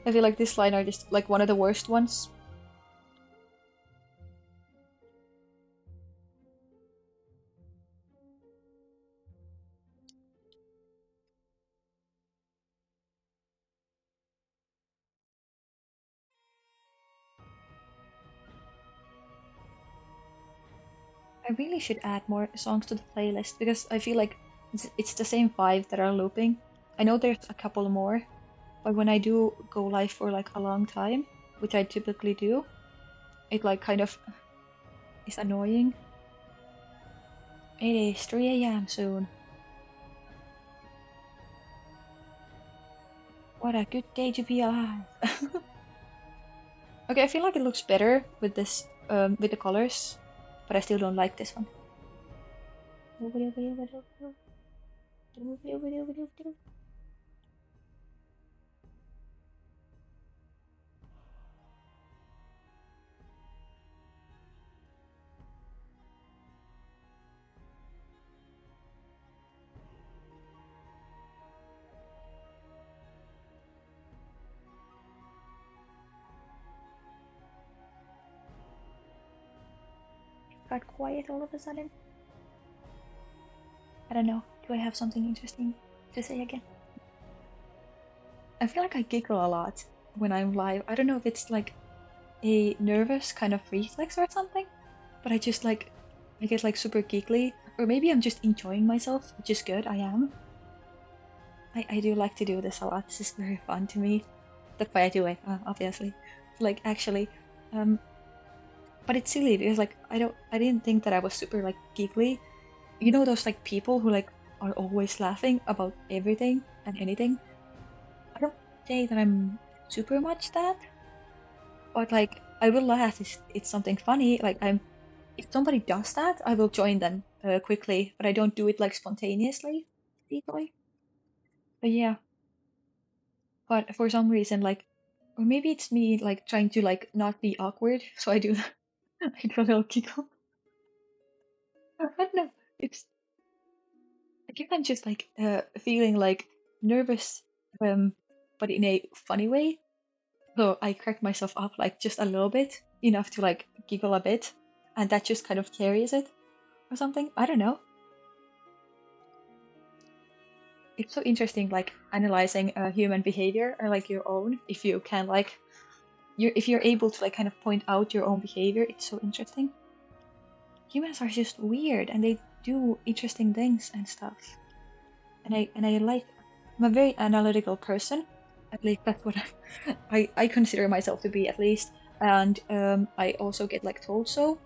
I feel like this line are just like one of the worst ones. I really should add more songs to the playlist because I feel like it's the same five that are looping. I know there's a couple more, but when I do go live for like a long time, which I typically do, it like kind of is annoying. It is 3 a.m. soon. What a good day to be alive. Okay, I feel like it looks better with this with the colors, but I still don't like this one. got quiet all of a sudden. I don't know. Do I have something interesting to say again? I feel like I giggle a lot when I'm live. I don't know if it's like a nervous kind of reflex or something, but I get like super giggly, or maybe I'm just enjoying myself, which is good. I am. I do like to do this a lot. This is very fun to me. That's why I do it, obviously. Like actually, um, but it's silly because like I didn't think that I was super like giggly. You know those like people who like are always laughing about everything and anything. I don't say that I'm super much that, but like I will laugh if it's something funny. Like if somebody does that, I will join them quickly, but I don't do it like spontaneously, easily. But yeah, but for some reason, like, or maybe it's me like trying to like not be awkward, so I do I do a little giggle. I don't know. It's I guess I'm just like feeling like nervous, um, but in a funny way. So I crack myself up like just a little bit, enough to like giggle a bit, and that just kind of carries it or something. I don't know. It's so interesting, like analyzing human behavior or like your own. If you can like, if you're able to like kind of point out your own behavior, it's so interesting. Humans are just weird, and they do interesting things and stuff. And I like. I'm a very analytical person. At least that's what I consider myself to be, at least. And I also get like told so,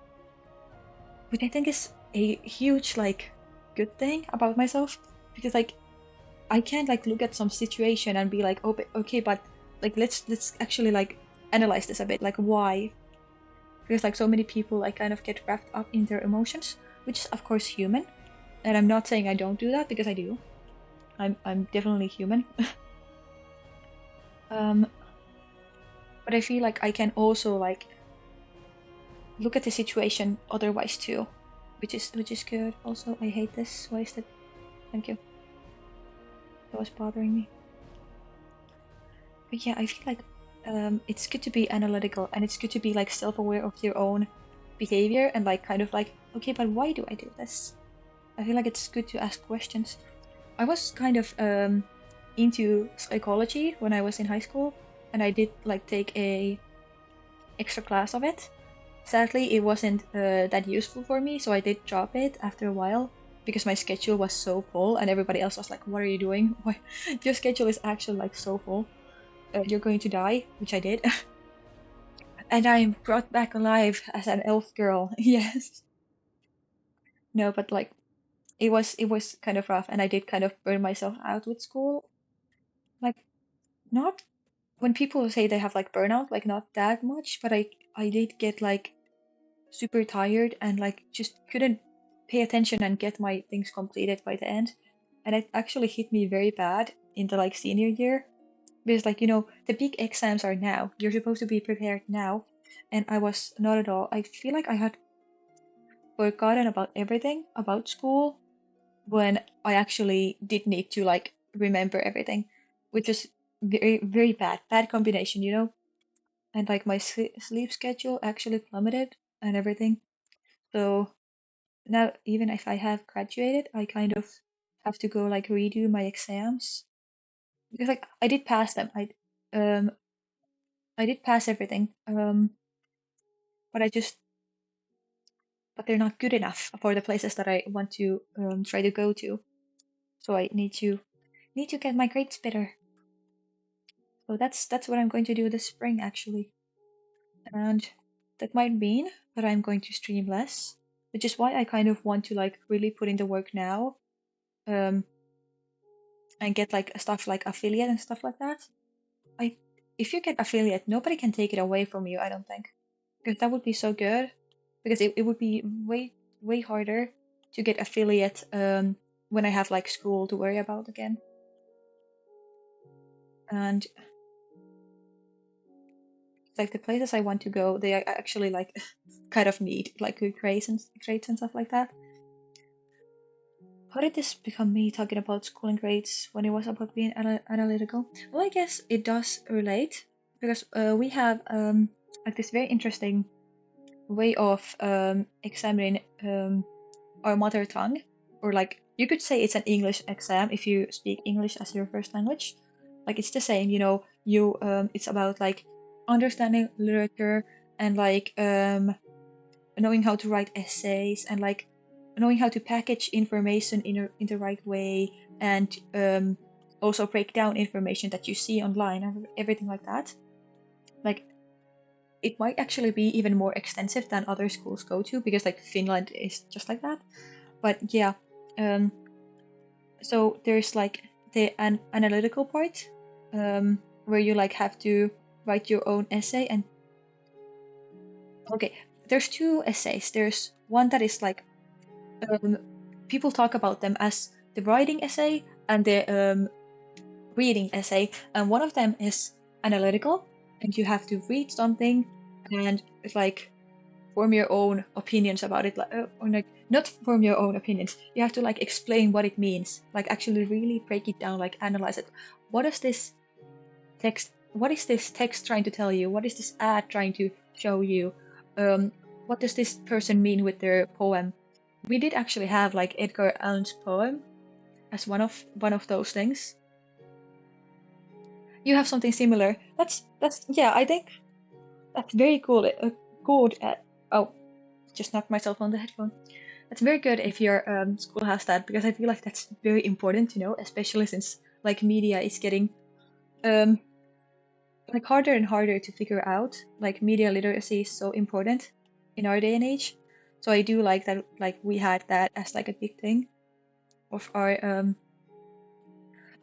which I think is a huge like good thing about myself, because like I can't like look at some situation and be like, oh, okay, but like let's actually like analyze this a bit, like why? Because like so many people like kind of get wrapped up in their emotions, which is of course human, and I'm not saying I don't do that, because I do. I'm definitely human. um, but I feel like I can also like look at the situation otherwise too, which is good. Also, I hate this. Why is that? Thank you. That was bothering me. But yeah, I feel like it's good to be analytical, and it's good to be like self-aware of your own behavior, and like kind of like, okay, but why do I do this? I feel like it's good to ask questions. I was kind of into psychology when I was in high school, and I did like take a extra class of it. Sadly, it wasn't that useful for me, so I did drop it after a while because my schedule was so full, and everybody else was like, "What are you doing? Why your schedule is actually like so full? You're going to die," which I did. And I'm brought back alive as an elf girl. Yes. No, but like it was kind of rough, and I did kind of burn myself out with school. Like not when people say they have like burnout, like not that much, but I did get like super tired and like just couldn't pay attention and get my things completed by the end. And it actually hit me very bad in the like senior year, because like the big exams are now. You're supposed to be prepared now, and I was not at all. I feel like I had forgotten about everything about school when I actually did need to like remember everything, which is very very bad combination, and like my sleep schedule actually plummeted and everything. So now even if I have graduated, I kind of have to go like redo my exams, because like I did pass them. Um I did pass everything. But but they're not good enough for the places that I want to try to go to. So I need to get my grades better. So that's what I'm going to do this spring actually. And that might mean that I'm going to stream less, which is why I kind of want to like really put in the work now, um, and get like stuff like affiliate and stuff like that. I If you get affiliate, nobody can take it away from you, I don't think. Because that would be so good. Because it would be way harder to get affiliate when I have like school to worry about again. And like the places I want to go, they actually like kind of need like good grades and stuff like that. How did this become me talking about school and grades when it was about being analytical? Well, I guess it does relate, because we have like this very interesting way of examining our mother tongue, or like you could say it's an English exam if you speak English as your first language. Like it's the same, you it's about like understanding literature and like knowing how to write essays and like knowing how to package information in the right way and also break down information that you see online and everything like that. Like it might actually be even more extensive than other schools go to because like Finland is just like that. But yeah, um, so there's like the analytical part where you like have to write your own essay and okay, there's two essays. There's one that is like um, people talk about them as the writing essay and the reading essay, and one of them is analytical, and you have to read something and like form your own opinions about it, like, or like not form your own opinions. You have to like explain what it means, like actually really break it down, like analyze it. What is this text? What is this text trying to tell you? What is this ad trying to show you? Um, what does this person mean with their poem? We did actually have like Edgar Allan's poem as one of those things. You have something similar. That's yeah. I think that's very cool. Good at oh, just knocked myself on the headphone. That's very good if your school has that because I feel like that's very important, especially since like media is getting um like harder and harder to figure out. Like media literacy is so important in our day and age. So I do like that like we had that as like a big thing of our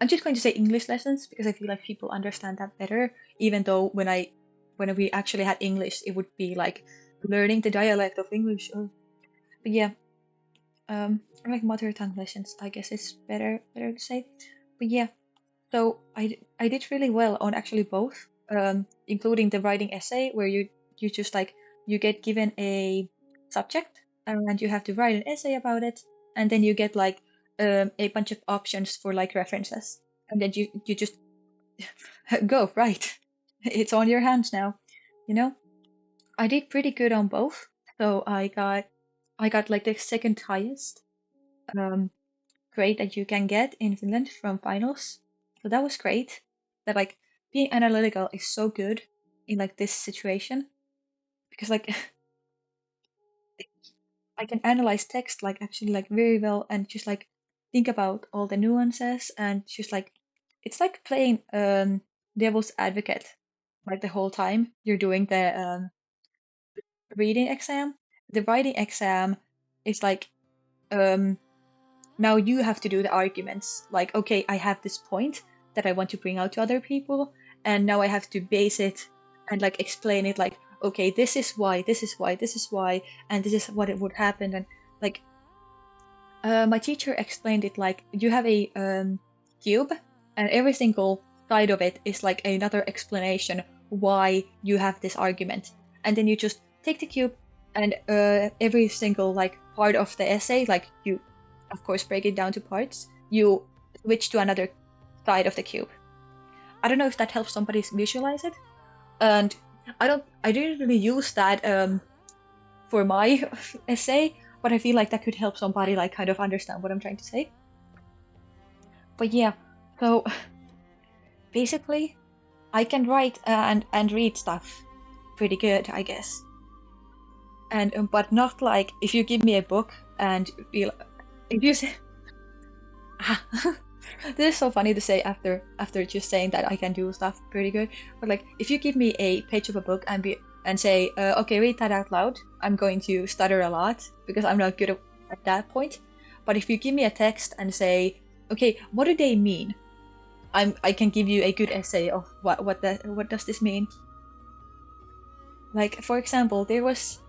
I'm just going to say English lessons because I feel like people understand that better, even though when we actually had English, it would be like learning the dialect of English. But yeah, or like mother tongue lessons, I guess it's better to say. But yeah, so I did really well on actually both, including the writing essay where you just like you get given a subject and you have to write an essay about it, and then you get like a bunch of options for like references, and then you just go right. It's on your hands now, you know. I did pretty good on both, so I got like the second highest um, grade that you can get in Finland from finals. So that was great. That like being analytical is so good in like this situation because like I can analyze text like actually like very well and just like think about all the nuances and just like it's like playing devil's advocate like the whole time you're doing the reading exam. The writing exam is like um now you have to do the arguments like okay, I have this point that I want to bring out to other people, and now I have to base it and like explain it like okay, this is why, this is why, this is why, and this is what it would happen. And like my teacher explained it like you have a cube, and every single side of it is like another explanation why you have this argument. And then you just take the cube, and every single like part of the essay, like you, of course, break it down to parts. You switch to another side of the cube. I don't know if that helps somebody visualize it, and I didn't really use that for my essay, but I feel like that could help somebody like kind of understand what I'm trying to say. But yeah, so basically, I can write and read stuff pretty good, I guess. And but not like if you give me a book and feel if you say, this is so funny to say after just saying that I can do stuff pretty good. But like if you give me a page of a book and say okay, read that out loud, I'm going to stutter a lot because I'm not good at that point. But if you give me a text and say okay, what do they mean, I can give you a good essay of what does this mean. Like for example, there was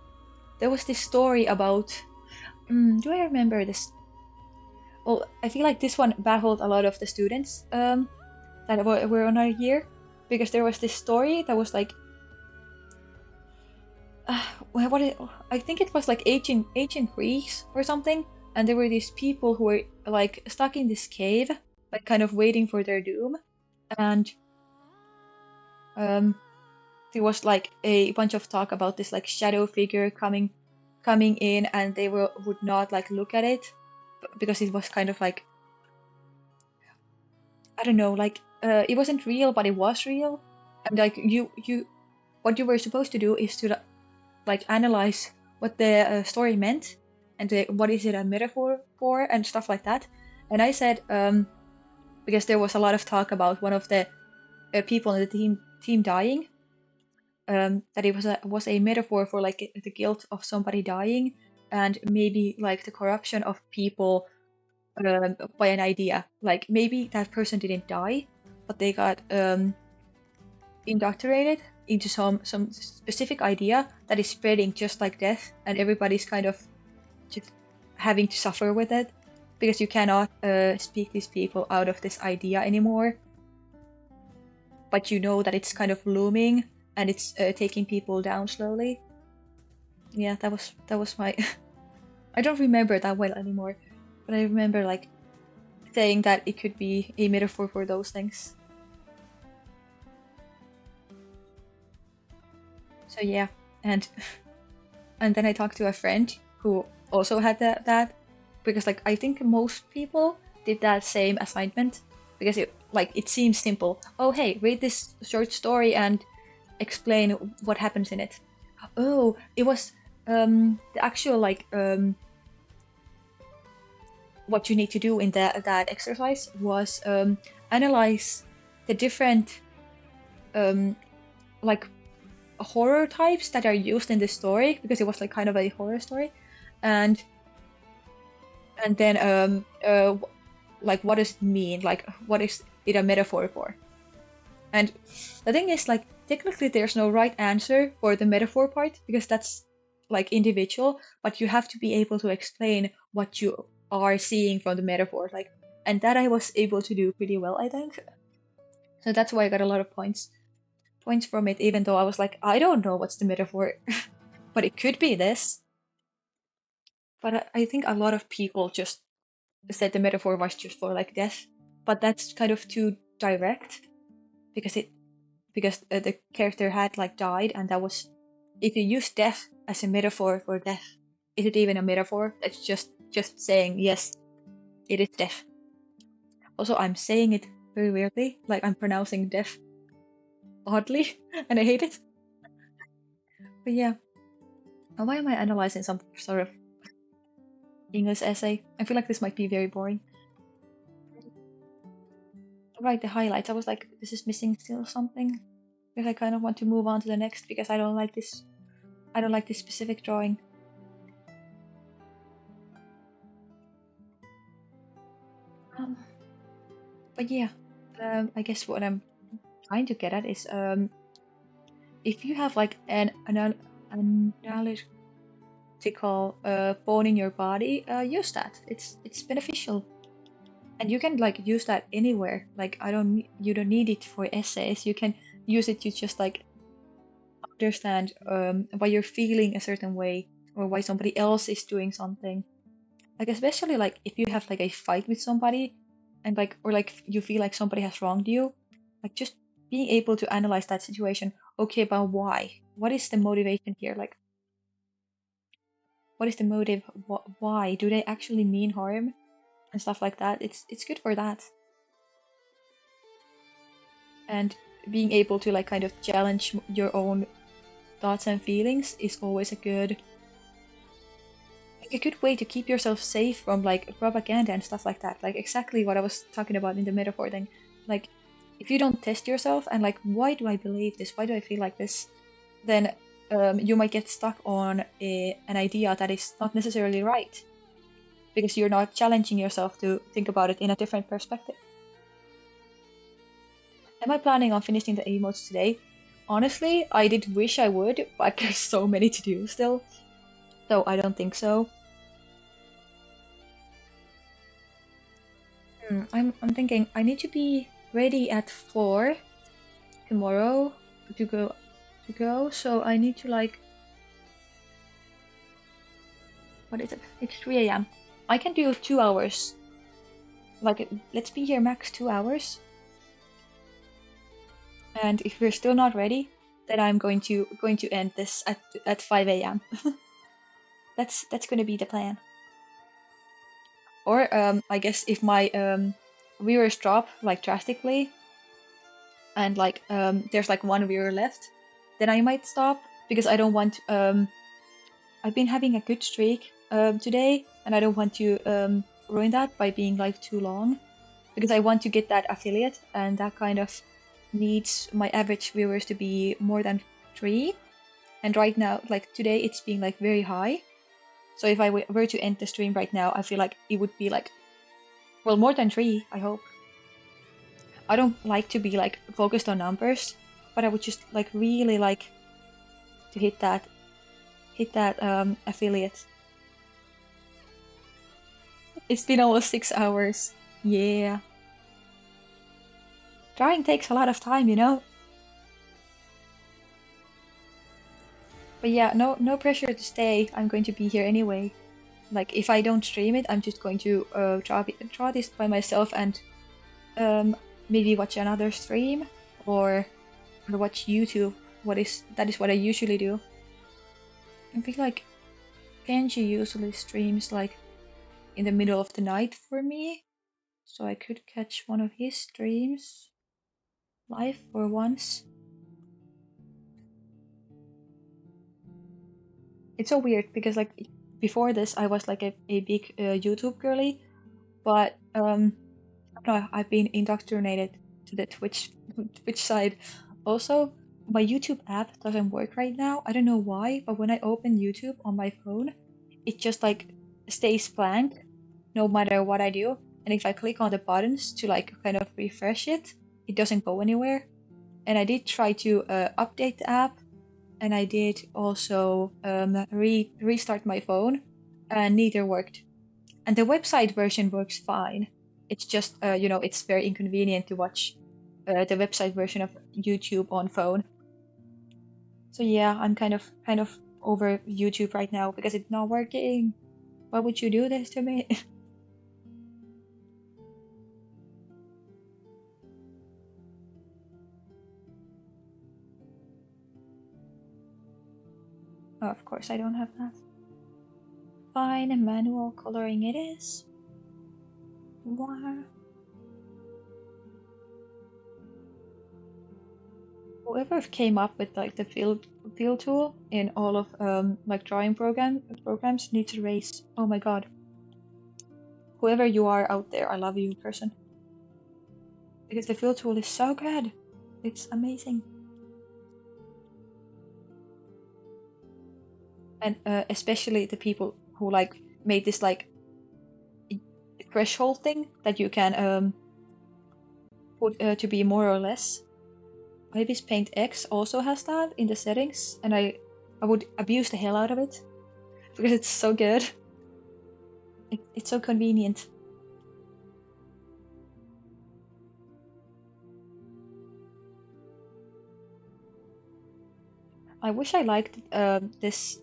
this story about do I remember this? Well, I feel like this one baffled a lot of the students that were on our year because there was this story that was like what I think it was like ancient Greece or something, and there were these people who were like stuck in this cave, like kind of waiting for their doom, and um there was like a bunch of talk about this like shadow figure coming in, and they would not like look at it because it was kind of like, I don't know, like it wasn't real, but it was real. And like you what you were supposed to do is to like analyze what the story meant, and what is it a metaphor for, and stuff like that. And I said, because there was a lot of talk about one of the people in the team dying, that it was a metaphor for like the guilt of somebody dying, and maybe like the corruption of people by an idea. Like maybe that person didn't die, but they got indoctrinated into some specific idea that is spreading just like death, and everybody's kind of just having to suffer with it, because you cannot speak these people out of this idea anymore. But you know that it's kind of looming, and it's taking people down slowly. Yeah, that was my. I don't remember that well anymore, but I remember like saying that it could be a metaphor for those things. So yeah, and then I talked to a friend who also had that, because like I think most people did that same assignment, because it seems simple. Oh hey, read this short story and explain what happens in it. Oh, it was the actual like what you need to do in that exercise was analyze the different like horror types that are used in the story, because it was like kind of a horror story, and then like what does it mean, like what is it a metaphor for. And the thing is, like, technically there's no right answer for the metaphor part, because that's like individual, but you have to be able to explain what you are seeing from the metaphor, like, and that I was able to do pretty well, I think. So that's why I got a lot of points from it, even though I was like, I don't know what's the metaphor, but it could be this. But I think a lot of people just said the metaphor was just for like death, but that's kind of too direct, because the character had like died, and that was, if you use death as a metaphor for death, is it even a metaphor? It's just saying yes, it is death. Also, I'm saying it very weirdly, like I'm pronouncing death oddly, and I hate it. But yeah, why am I analyzing some sort of English essay? I feel like this might be very boring. Right, the highlights. I was like, this is missing still something, because I kind of want to move on to the next, because I don't like this. I don't like this specific drawing. But yeah, I guess what I'm trying to get at is, if you have like an analytical bone in your body, use that. It's beneficial, and you can like use that anywhere. Like you don't need it for essays. You can use it to just like understand why you're feeling a certain way, or why somebody else is doing something. Like especially like if you have like a fight with somebody, and like, or like you feel like somebody has wronged you, like just being able to analyze that situation. Okay, but why? What is the motivation here? Like, what is the motive? Why do they actually mean harm and stuff like that? It's good for that. And being able to like kind of challenge your own thoughts and feelings is always a good way to keep yourself safe from like propaganda and stuff like that. Like exactly what I was talking about in the metaphor thing. Like if you don't test yourself and like, why do I believe this? Why do I feel like this? Then you might get stuck on an idea that is not necessarily right, because you're not challenging yourself to think about it in a different perspective. Am I planning on finishing the emotes today? Honestly, I did wish I would, but there's so many to do still, so I don't think so. I'm thinking I need to be ready at 4 tomorrow to go, so I need to like, what is it? It's 3 a.m. I can do 2 hours. Like, let's be here max 2 hours. And if we're still not ready, then I'm going to end this at 5 a.m. That's going to be the plan. Or I guess if my viewers drop like drastically and like there's like one viewer left, then I might stop because I don't want I've been having a good streak today, and I don't want to ruin that by being like too long because I want to get that affiliate, and that kind of needs my average viewers to be more than 3. And right now, like today, it's being like very high. So if I were to end the stream right now, I feel like it would be like, well, more than 3, I hope. I don't like to be like focused on numbers, but I would just like really like to hit that affiliate. It's been almost 6 hours. Yeah. Drawing takes a lot of time, you know? But yeah, no pressure to stay. I'm going to be here anyway. Like if I don't stream it, I'm just going to draw this by myself and maybe watch another stream or watch YouTube. That is what I usually do. I feel like Kenji usually streams like in the middle of the night for me, so I could catch one of his streams live for once. It's so weird because like before this I was like a big YouTube girly, but no, I've been indoctrinated to the Twitch side. Also, my YouTube app doesn't work right now. I don't know why, but when I open YouTube on my phone, it just like stays blank no matter what I do. And if I click on the buttons to like kind of refresh it, it doesn't go anywhere. And I did try to update the app, and I did also restart my phone, and neither worked. And the website version works fine. It's just, it's very inconvenient to watch the website version of YouTube on phone. So yeah, I'm kind of over YouTube right now because it's not working. Why would you do this to me? Oh, of course, I don't have that. Fine, manual coloring it is. Wow. Whoever came up with like the fill tool in all of like drawing programs needs a raise. Oh my god. Whoever you are out there, I love you, person. Because the fill tool is so good. It's amazing. And especially the people who like made this like threshold thing that you can put to be more or less. Ibis Paint X also has that in the settings, and I would abuse the hell out of it because it's so good. It's so convenient. I wish I liked this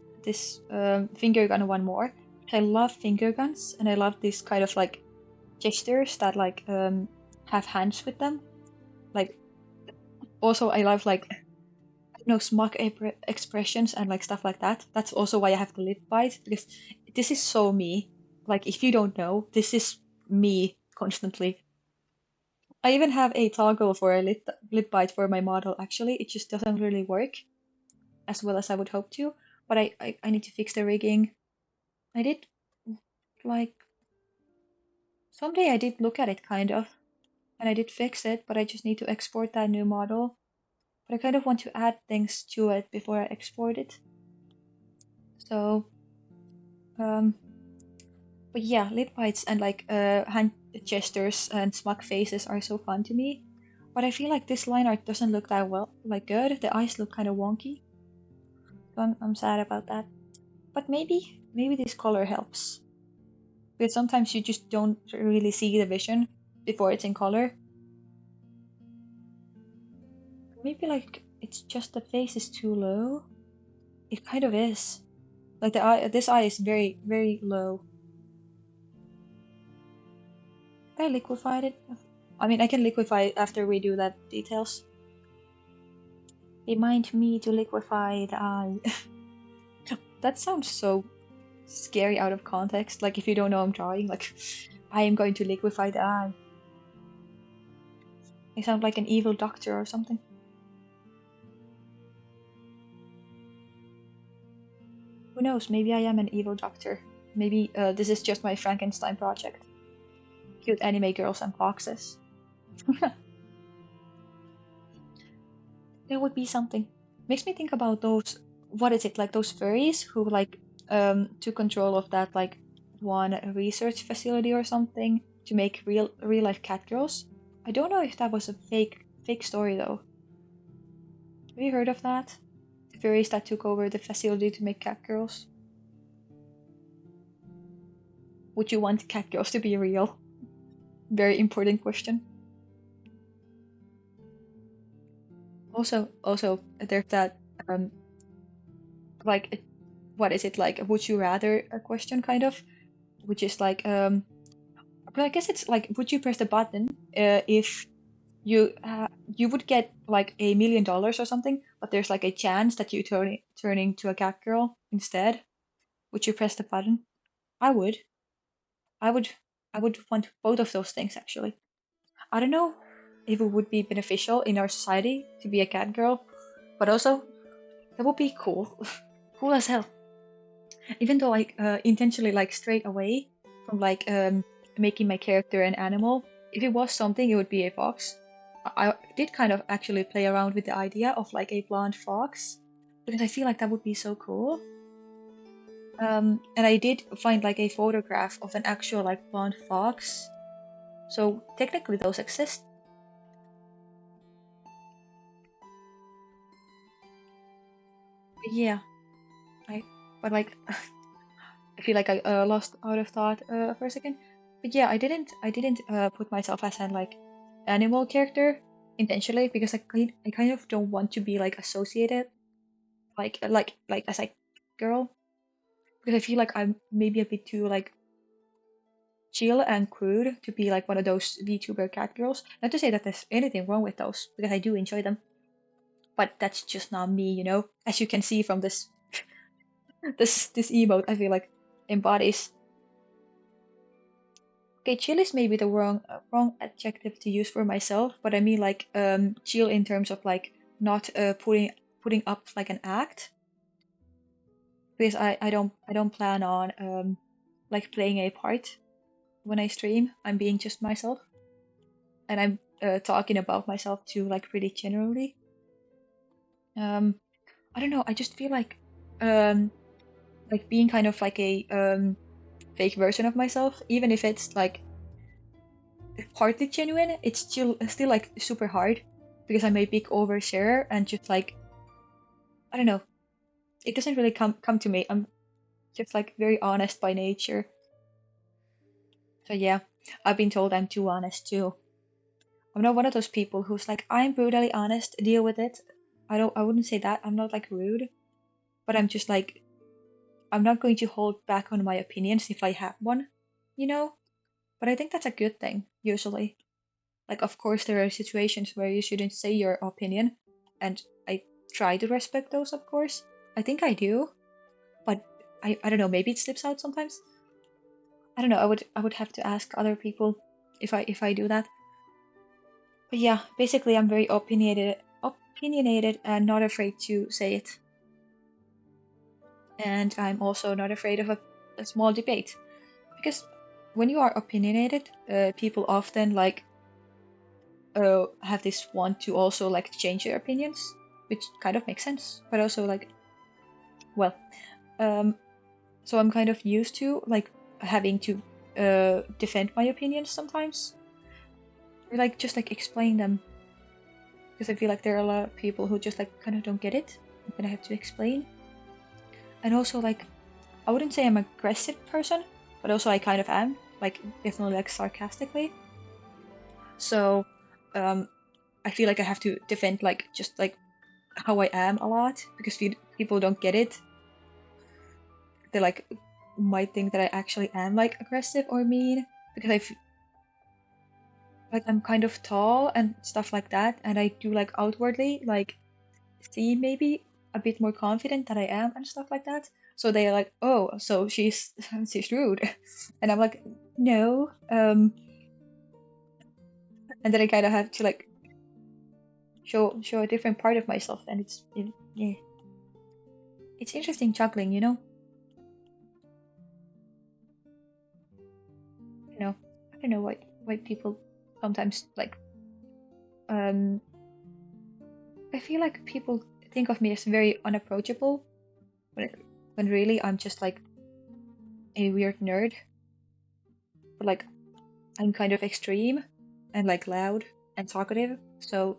finger gun one more. I love finger guns, and I love this kind of like gestures that like have hands with them. Like also I love like smug expressions and like stuff like that. That's also why I have the lip bite because this is so me. Like if you don't know, this is me constantly. I even have a toggle for a lip bite for my model. Actually, it just doesn't really work as well as I would hope to. But I need to fix the rigging. I did like someday I did look at it kind of, and I did fix it, but I just need to export that new model. But I kind of want to add things to it before I export it. So um, but yeah, lip bites and like hand gestures and smug faces are so fun to me. But I feel like this line art doesn't look that well, like good. The eyes look kind of wonky. So I'm sad about that. But maybe this color helps. Because sometimes you just don't really see the vision before it's in color. Maybe like it's just the face is too low. It kind of is. Like the eye, this eye is very, very low. I liquefied it. I mean, I can liquefy it after we do that details. Remind me to liquefy the eye. That sounds so scary out of context. Like if you don't know I'm drawing, like I am going to liquefy the eye. I sound like an evil doctor or something. Who knows? Maybe I am an evil doctor. Maybe this is just my Frankenstein project. Cute anime girls and foxes. There would be something. Makes me think about those. What is it like? Those furries who like took control of that like one research facility or something to make real life cat girls. I don't know if that was a fake story though. Have you heard of that? The furries that took over the facility to make cat girls. Would you want cat girls to be real? Very important question. Also, there's that like what is it like? Would you rather a question kind of, which is like but I guess it's like would you press the button if you would get like $1 million or something, but there's like a chance that you turn into a cat girl instead. Would you press the button? I would. I would. I would want both of those things actually. I don't know if it would be beneficial in our society to be a cat girl, but also that would be cool. Cool as hell. Even though I intentionally like strayed away from like making my character an animal, if it was something, it would be a fox. I did kind of actually play around with the idea of like a blonde fox because I feel like that would be so cool. And I did find like a photograph of an actual like blonde fox. So technically those exist. But yeah, I but like I feel like I lost out of thought for a second. But yeah, I didn't put myself as an like animal character intentionally because I kind of don't want to be like associated like as a girl because I feel like I'm maybe a bit too like chill and crude to be like one of those VTuber cat girls. Not to say that there's anything wrong with those because I do enjoy them, but that's just not me, you know. As you can see from this this emote, I feel like embodies. Okay, chill is maybe the wrong adjective to use for myself, but I mean like chill in terms of like not putting up like an act because I don't plan on like playing a part when I stream. I'm being just myself and I'm talking about myself too like pretty generally. Um, I don't know. I just feel um like being kind of like a fake version of myself, even if it's like partly genuine, it's still like super hard because I'm a big oversharer and just like I don't know, it doesn't really come to me. I'm just like very honest by nature. So yeah, I've been told I'm too honest too. I'm not one of those people who's like I'm brutally honest, deal with it. I wouldn't say that. I'm not like rude, but I'm just like I'm not going to hold back on my opinions if I have one, you know? But I think that's a good thing usually. Like, of course, there are situations where you shouldn't say your opinion, and I try to respect those, of course. I think I do, but I don't know, maybe it slips out sometimes. I don't know, I would have to ask other people if I do that. But yeah, basically I'm very opinionated and not afraid to say it. And I'm also not afraid of a small debate. Because when you are opinionated, people often like have this want to also like change their opinions, which kind of makes sense. But also like, well, um, so I'm kind of used to like having to defend my opinions sometimes, or like just like explain them, because I feel like there are a lot of people who just like kind of don't get it, and I have to explain. And also like, I wouldn't say I'm an aggressive person, but also I kind of am, like definitely like sarcastically. So, um, I feel like I have to defend like just like how I am a lot because people don't get it. They like might think that I actually am like aggressive or mean because like I'm kind of tall and stuff like that, and I do like outwardly like seem maybe a bit more confident than I am and stuff like that. So they're like, oh, so she's she's rude, and I'm like, no. And then I kind of have to like show a different part of myself, and yeah, it's interesting juggling, you know. You know, I don't know why people sometimes like um I feel like people think of me as very unapproachable when really I'm just like a weird nerd, but like I'm kind of extreme and like loud and talkative, so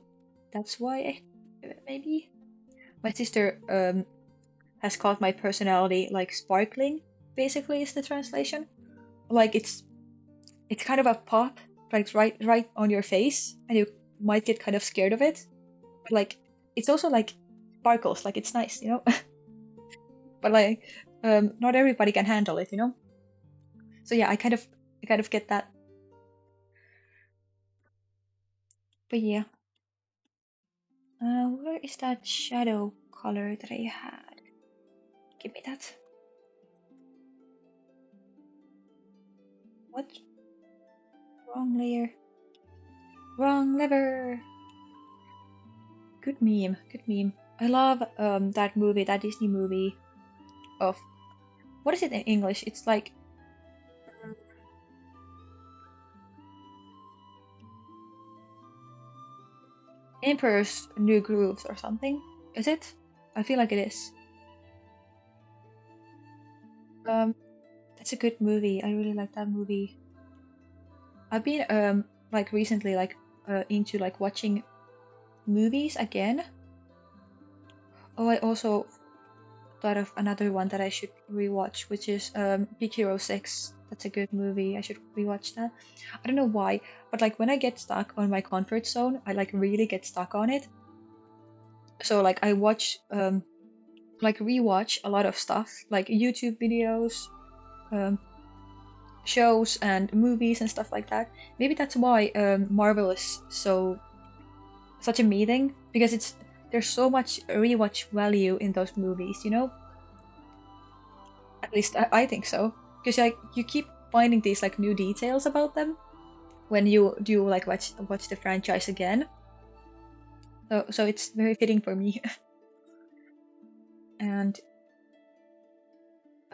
that's why maybe my sister has called my personality like sparkling, basically is the translation. Like it's kind of a pop, like right on your face, and you might get kind of scared of it. But like it's also like sparkles, like it's nice, you know. But like not everybody can handle it, you know. So yeah, I kind of get that. But yeah, where is that shadow color that I had? Give me that. What? Wrong layer. Wrong lever. Good meme. Good meme. I love that movie, that Disney movie of what is it in English? It's like Emperor's New Grooves or something. Is it? I feel like it is. Um, that's a good movie. I really like that movie. I've been like recently like into like watching movies again. Oh, I also thought of another one that I should rewatch, which is Big Hero 6. That's a good movie. I should rewatch that. I don't know why, but like when I get stuck on my comfort zone, I like really get stuck on it. So like I watch like rewatch a lot of stuff, like YouTube videos, um, shows and movies and stuff like that. Maybe that's why Marvel is so such a meeting because it's there's so much rewatch value in those movies, you know? At least I think so. Because like you keep finding these like new details about them when you do like watch the franchise again. So it's very fitting for me. And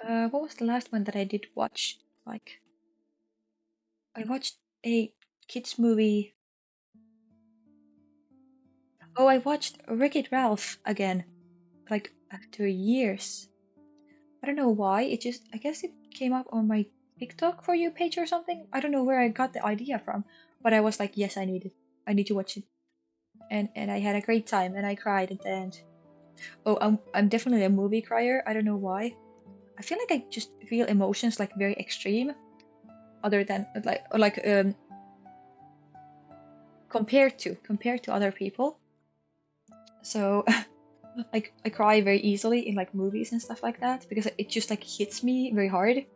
what was the last one that I did watch? Like I watched a kids movie. Oh, I watched Wreck-It Ralph again, like after years. I don't know why. It just I guess it came up on my TikTok for you page or something. I don't know where I got the idea from, but I was like, yes, I need it. I need to watch it. And I had a great time and I cried at the end. Oh, I'm definitely a movie crier. I don't know why. I feel like I just feel emotions like very extreme, other than like compared to other people. So like I cry very easily in like movies and stuff like that because it just like hits me very hard.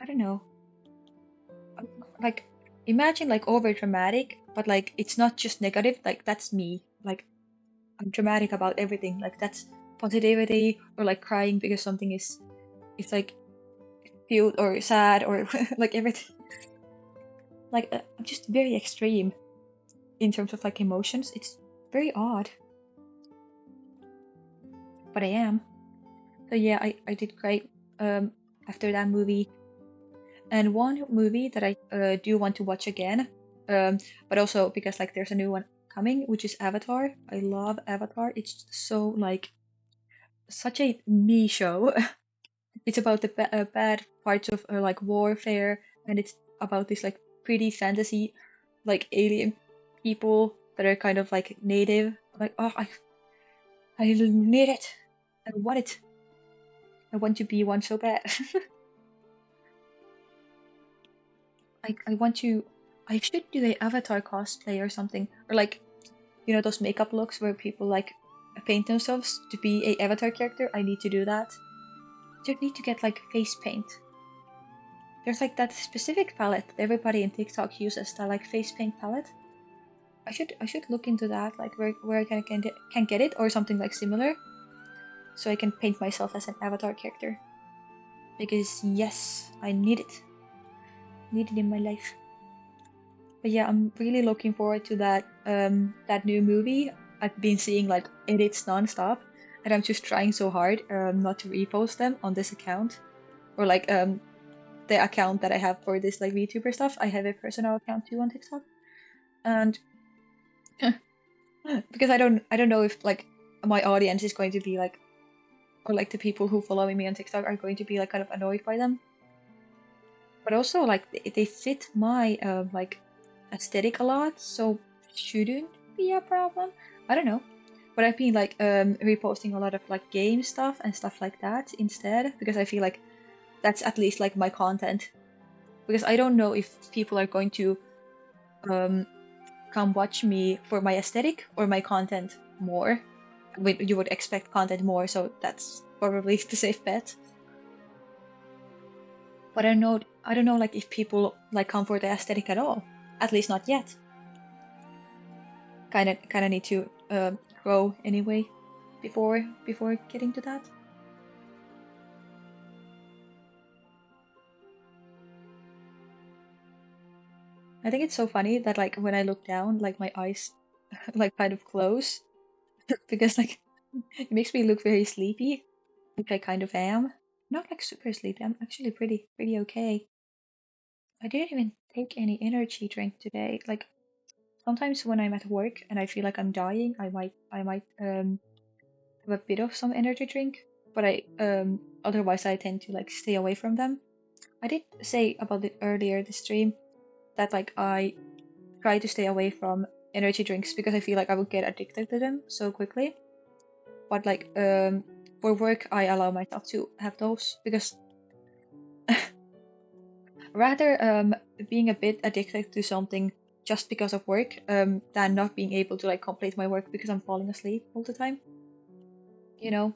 I don't know. Like imagine like over dramatic, but like it's not just negative. Like that's me. Like I'm dramatic about everything. Like that's positivity or like crying because something is it's like cute or sad or like everything. Like I'm just very extreme in terms of like emotions. It's very odd, but I am. So yeah, I did great after that movie. And one movie that I do want to watch again, but also because like there's a new one coming, which is Avatar. I love Avatar. It's so like such a me show. It's about the bad parts of like warfare, and it's about this like pretty fantasy, like alien people that are kind of like native. Like oh, I need it. I want it. I want to be one so bad. I want to. I should do a Avatar cosplay or something, or like those makeup looks where people like paint themselves to be a Avatar character. I need to do that. Just need to get like face paint. There's like that specific palette that everybody in TikTok uses, that like face paint palette. I should look into that, like where I can get it or something like similar, so I can paint myself as an avatar character. Because yes, I need it in my life. But yeah, I'm really looking forward to that new movie. I've been seeing like edits nonstop, and I'm just trying so hard not to repost them on this account or like the account that I have for this like VTuber stuff. I have a personal account too on TikTok, and because I don't know if like my audience is going to be like, or like the people who follow me on TikTok are going to be like kind of annoyed by them, but also like they fit my like aesthetic a lot, so shouldn't be a problem. I don't know. But I've been like reposting a lot of like game stuff and stuff like that instead, because I feel like that's at least like my content. Because I don't know if people are going to um come watch me for my aesthetic or my content more. You would expect content more, so that's probably the safe bet. But I don't know like if people like come for the aesthetic at all. At least not yet. Kind of need to grow anyway before getting to that. I think it's so funny that like when I look down, like my eyes like kind of close because like it makes me look very sleepy, which I kind of am. Not like super sleepy. I'm actually pretty okay. I didn't even take any energy drink today. Like sometimes when I'm at work and I feel like I'm dying, I might have a bit of some energy drink, but I otherwise I tend to like stay away from them. I did say about it earlier the stream that like I try to stay away from energy drinks because I feel like I would get addicted to them so quickly. But like for work I allow myself to have those because rather being a bit addicted to something just because of work than not being able to like complete my work because I'm falling asleep all the time, you know.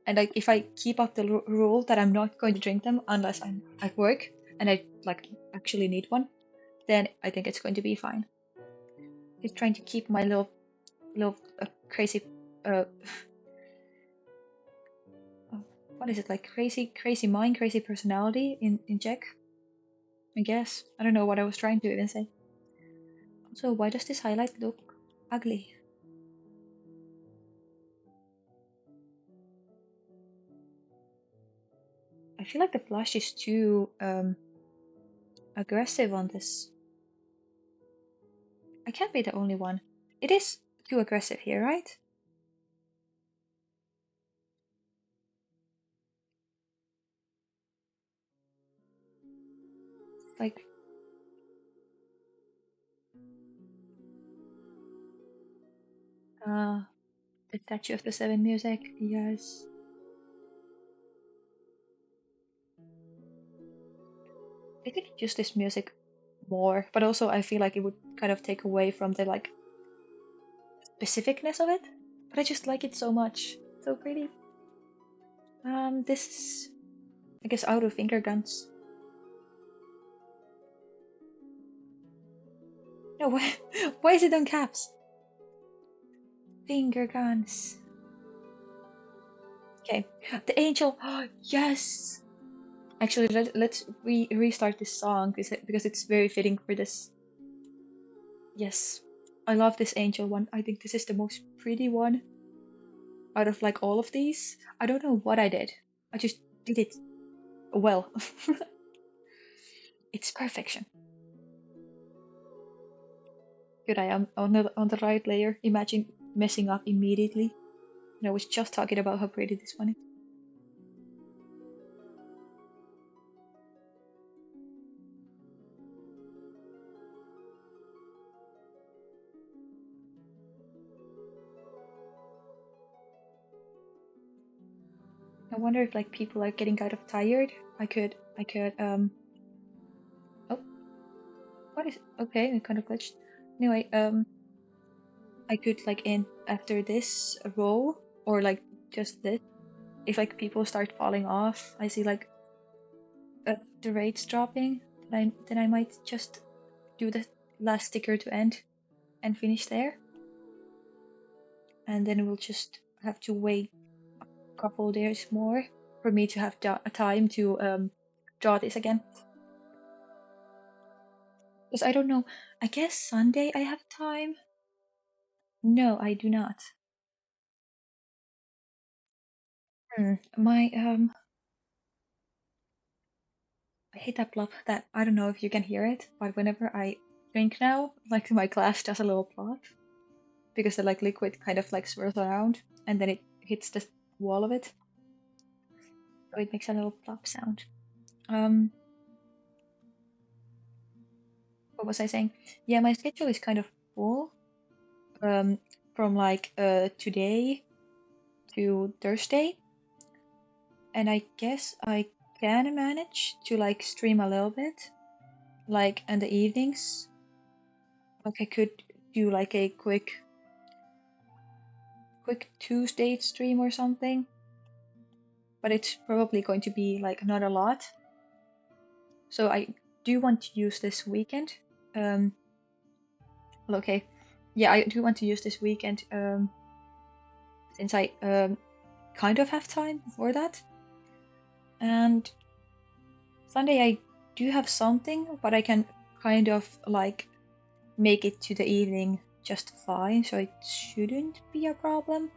And like if I keep up the rule that I'm not going to drink them unless I'm at work and I like actually need one, then I think it's going to be fine. Just trying to keep my little crazy uh what is it, like crazy mind, crazy personality in check, I guess. I don't know what I was trying to even say. So why does this highlight look ugly? I feel like the blush is too aggressive on this. I can't be the only one. It is too aggressive here, right? Like, uh, the Statue of the Seven music, yes. I could use this music more, but also I feel like it would kind of take away from the like specificness of it. But I just like it so much. So pretty. This is, I guess, out of finger guns. No, why is it on caps? Finger guns. Okay, the angel. Yes. Actually, let's restart this song because it's very fitting for this. Yes, I love this angel one. I think this is the most pretty one out of like all of these. I don't know what I did. I just did it well. It's perfection. Good, I am on the right layer. Imagine messing up immediately. And I was just talking about how pretty this one is. I wonder if like people are getting kind of tired. I could. Oh, what is? Okay, it kind of glitched. Anyway, I could like end after this row or like just this. If like people start falling off, I see like the rates dropping. Then I might just do the last sticker to end. and finish there. And then we'll just have to wait a couple days more for me to have time to draw this again. Because I don't know, I guess Sunday I have time. No, I do not. My I hate that plop that I don't know if you can hear it, but whenever I drink now, like my glass does a little plop because the like liquid kind of like swirls around and then it hits the wall of it. So it makes a little plop sound. What was I saying? Yeah, my schedule is kind of full. From like today to Thursday. And I guess I can manage to like stream a little bit. Like in the evenings. Like I could do like a quick Tuesday stream or something. But it's probably going to be like not a lot. So I do want to use this weekend. Okay. Yeah, I do want to use this weekend since I kind of have time for that. And Sunday I do have something, but I can kind of like make it to the evening just fine, so it shouldn't be a problem.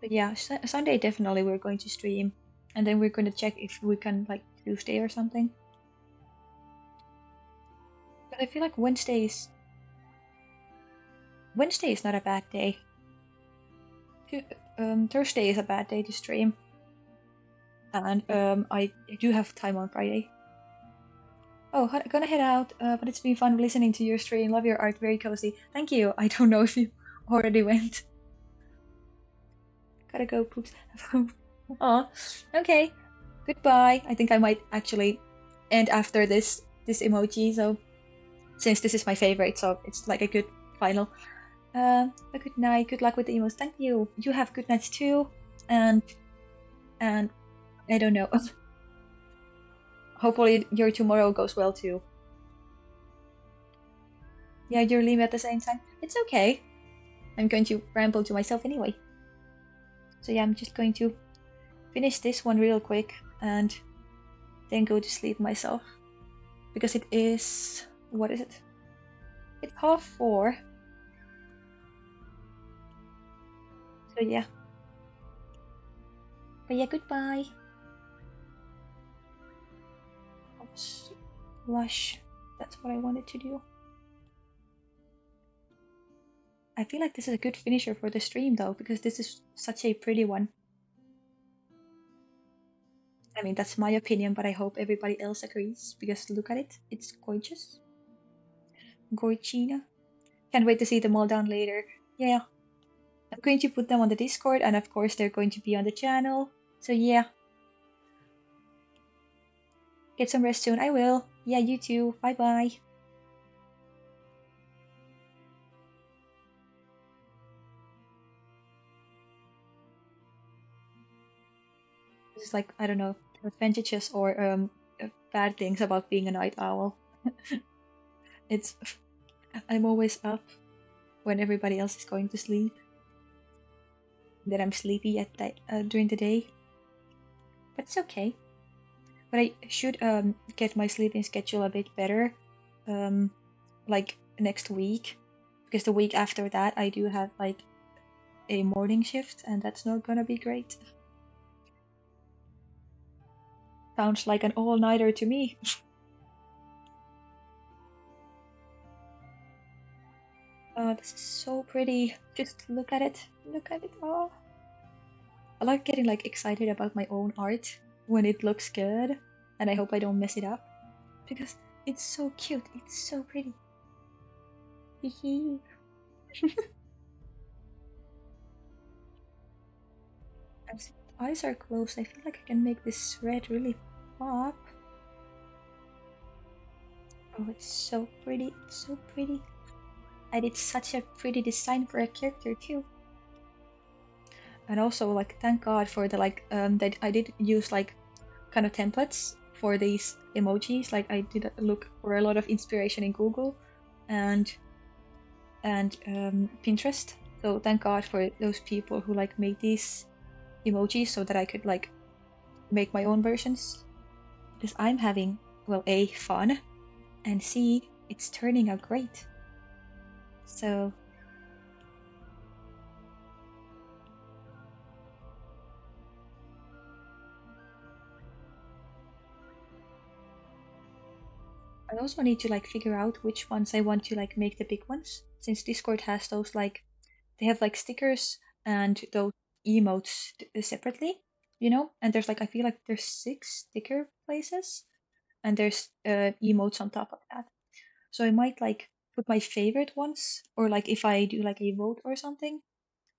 But yeah, Sunday definitely we're going to stream, and then we're going to check if we can like Tuesday or something. But I feel like Wednesday is not a bad day. Thursday is a bad day to stream, and I do have time on Friday. Oh, gonna head out, but it's been fun listening to your stream. Love your art, very cozy. Thank you. I don't know if you already went. Gotta go, poops. Aw, okay. Goodbye. I think I might actually end after this emoji, so since this is my favorite, so it's like a good final. A good night. Good luck with the emos. Thank you. You have good nights too, and I don't know. Hopefully your tomorrow goes well too. Yeah, you're leaving at the same time. It's okay. I'm going to ramble to myself anyway. So yeah, I'm just going to finish this one real quick and then go to sleep myself. Because it is... what is it? It's 4:30. So yeah. But yeah, goodbye. Lush. That's what I wanted to do. I feel like this is a good finisher for the stream though, because this is such a pretty one. I mean, that's my opinion, but I hope everybody else agrees, because look at it. It's gorgeous. Gorgina. Can't wait to see them all down later. Yeah. I'm going to put them on the Discord, and of course they're going to be on the channel. So yeah. Get some rest soon. I will. Yeah, you too. Bye bye. This is like, I don't know, advantages or bad things about being a night owl. It's I'm always up when everybody else is going to sleep. Then I'm sleepy at during the day. But it's okay. But I should get my sleeping schedule a bit better, like next week, because the week after that I do have like a morning shift, and that's not gonna be great. Sounds like an all-nighter to me. Oh, this is so pretty. Just look at it. Look at it. Oh. I like getting like excited about my own art when it looks good, and I hope I don't mess it up because it's so cute. It's so pretty. Hehe. As the eyes are closed, I feel like I can make this red really pop. Oh, it's so pretty. It's so pretty. I did such a pretty design for a character too. And also, like, thank God for the like that I did use like kind of templates for these emojis. Like, I did look for a lot of inspiration in Google, and and Pinterest. So thank God for those people who like made these emojis so that I could like make my own versions. Because I'm having, well, A, fun, and C, it's turning out great. So I also need to like figure out which ones I want to like make the big ones, since Discord has those like they have like stickers and those emotes separately, you know? And there's like I feel like there's 6 sticker places and there's emotes on top of that. So I might like put my favorite ones, or like if I do like a vote or something,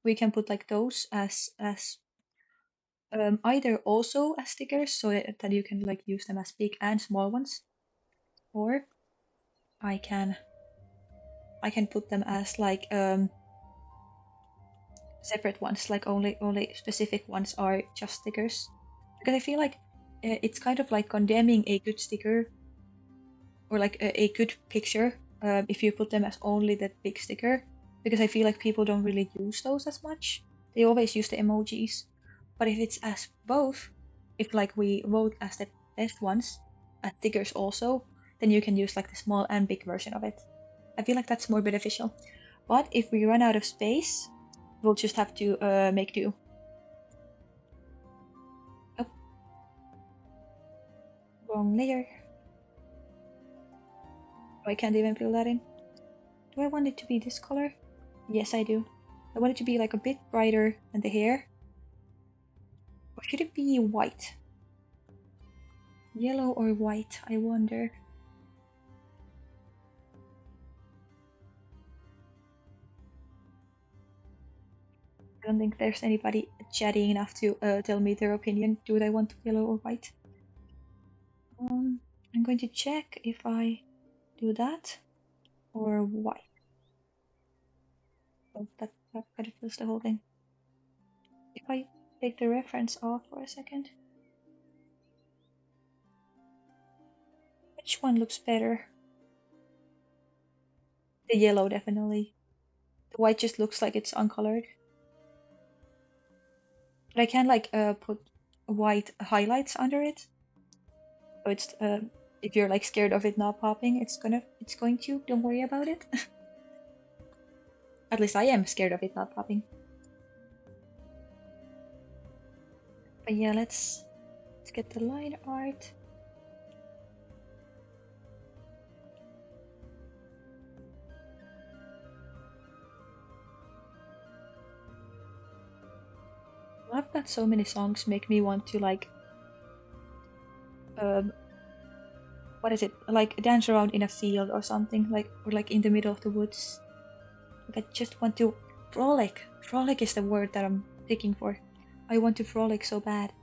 we can put like those as either also as stickers so that you can like use them as big and small ones, or I can put them as like separate ones, like only specific ones are just stickers, because I feel like it's kind of like condemning a good sticker or like a good picture if you put them as only that big sticker, because I feel like people don't really use those as much. They always use the emojis. But if it's as both, if like we vote as the best ones as stickers also, then you can use like the small and big version of it. I feel like that's more beneficial. But if we run out of space, we'll just have to make do. Oh, wrong layer. I can't even fill that in. Do I want it to be this color? Yes, I do. I want it to be like a bit brighter than the hair. Or should it be white? Yellow or white, I wonder. I don't think there's anybody chatty enough to tell me their opinion. Do they want yellow or white? I'm going to check if I do that or white. Oh, that kind of fills the whole thing. If I take the reference off for a second. Which one looks better? The yellow, definitely. The white just looks like it's uncolored. But I can like put white highlights under it. So it's if you're like scared of it not popping, it's going to. Don't worry about it. At least I am scared of it not popping. But yeah, let's get the line art. I've got so many songs make me want to like what is it, like dance around in a field or something, like, or like in the middle of the woods. Like I just want to frolic. Frolic is the word that I'm looking for. I want to frolic so bad.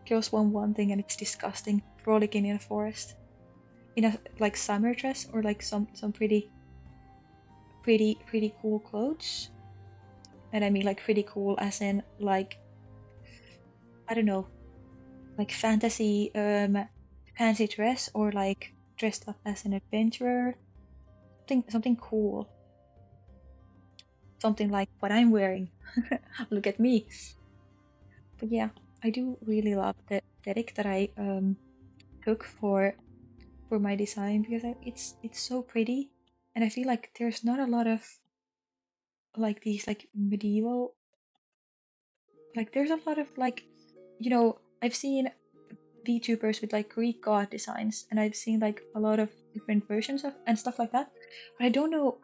Girls want one thing and it's disgusting. Frolicking in a forest. In a like summer dress or like some pretty cool clothes. And I mean like pretty cool as in like, I don't know, like fantasy fancy dress, or like dressed up as an adventurer. Something cool. Something like what I'm wearing. Look at me. But yeah, I do really love the aesthetic that I took for my design, because it's so pretty, and I feel like there's not a lot of like these like medieval, like there's a lot of like, you know, I've seen VTubers with like Greek god designs, and I've seen like a lot of different versions of and stuff like that, but I don't know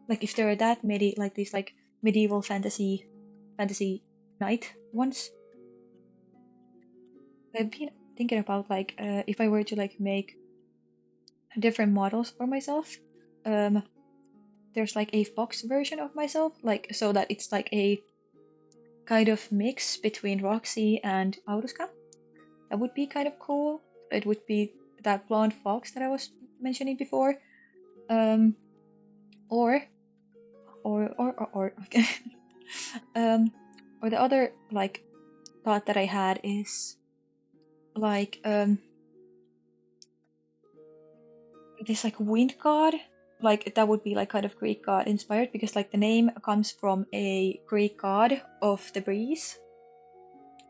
like if there are that many like these like medieval fantasy knight ones. I've been thinking about like if I were to like make different models for myself. Um, there's like a fox version of myself, like so that it's like a kind of mix between Roxy and Auruska. That would be kind of cool. It would be that blonde fox that I was mentioning before. Um, or okay. Or the other like thought that I had is like this like wind god. like that would be like kind of Greek god inspired because like the name comes from a Greek god of the breeze.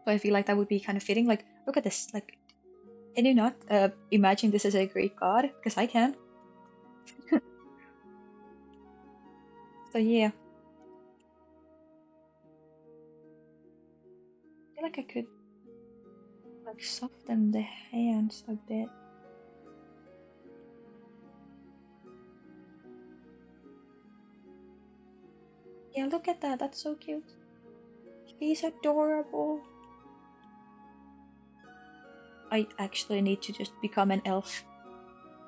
So I feel like that would be kind of fitting. Like, look at this. Like, can you not imagine this as a Greek god? Because I can. So yeah, I feel like I could like soften the hands a bit. Yeah, look at that. That's so cute. He's adorable. I actually need to just become an elf.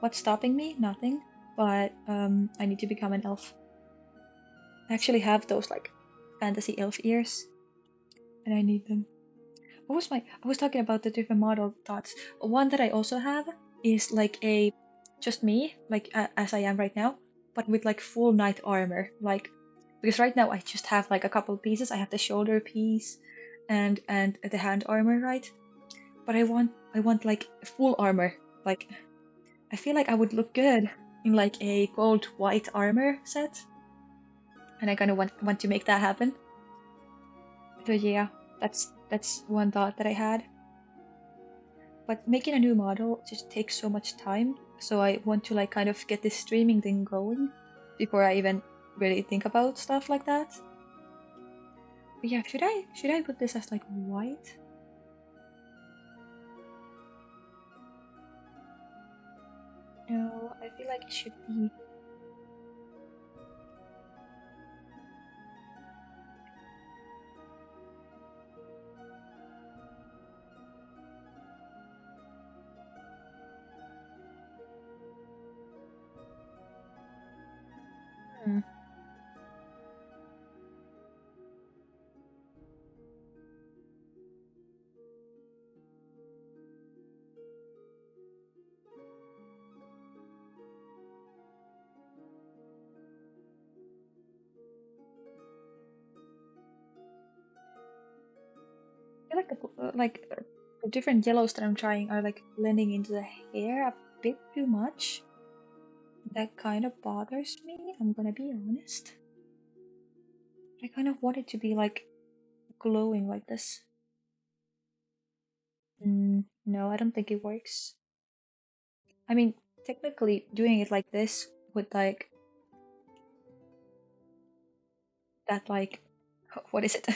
What's stopping me? Nothing. But I need to become an elf. I actually have those like fantasy elf ears, and I need them. What was my? I was talking about the different model thoughts. One that I also have is like a just me, like as I am right now, but with like full knight armor. Like because right now I just have like a couple pieces. I have the shoulder piece and the hand armor, right? But I want like full armor. Like I feel like I would look good in like a gold white armor set, and I kind of want to make that happen. So yeah, that's one thought that I had. But making a new model just takes so much time, so I want to like kind of get this streaming thing going before I even really think about stuff like that. But yeah, should I put this as like white? No, I feel like it should be. Hmm. I feel like the different yellows that I'm trying are like blending into the hair a bit too much. That kind of bothers me. I'm gonna be honest. I kind of want it to be like glowing like this. No, I don't think it works. I mean, technically doing it like this with like that like what is it?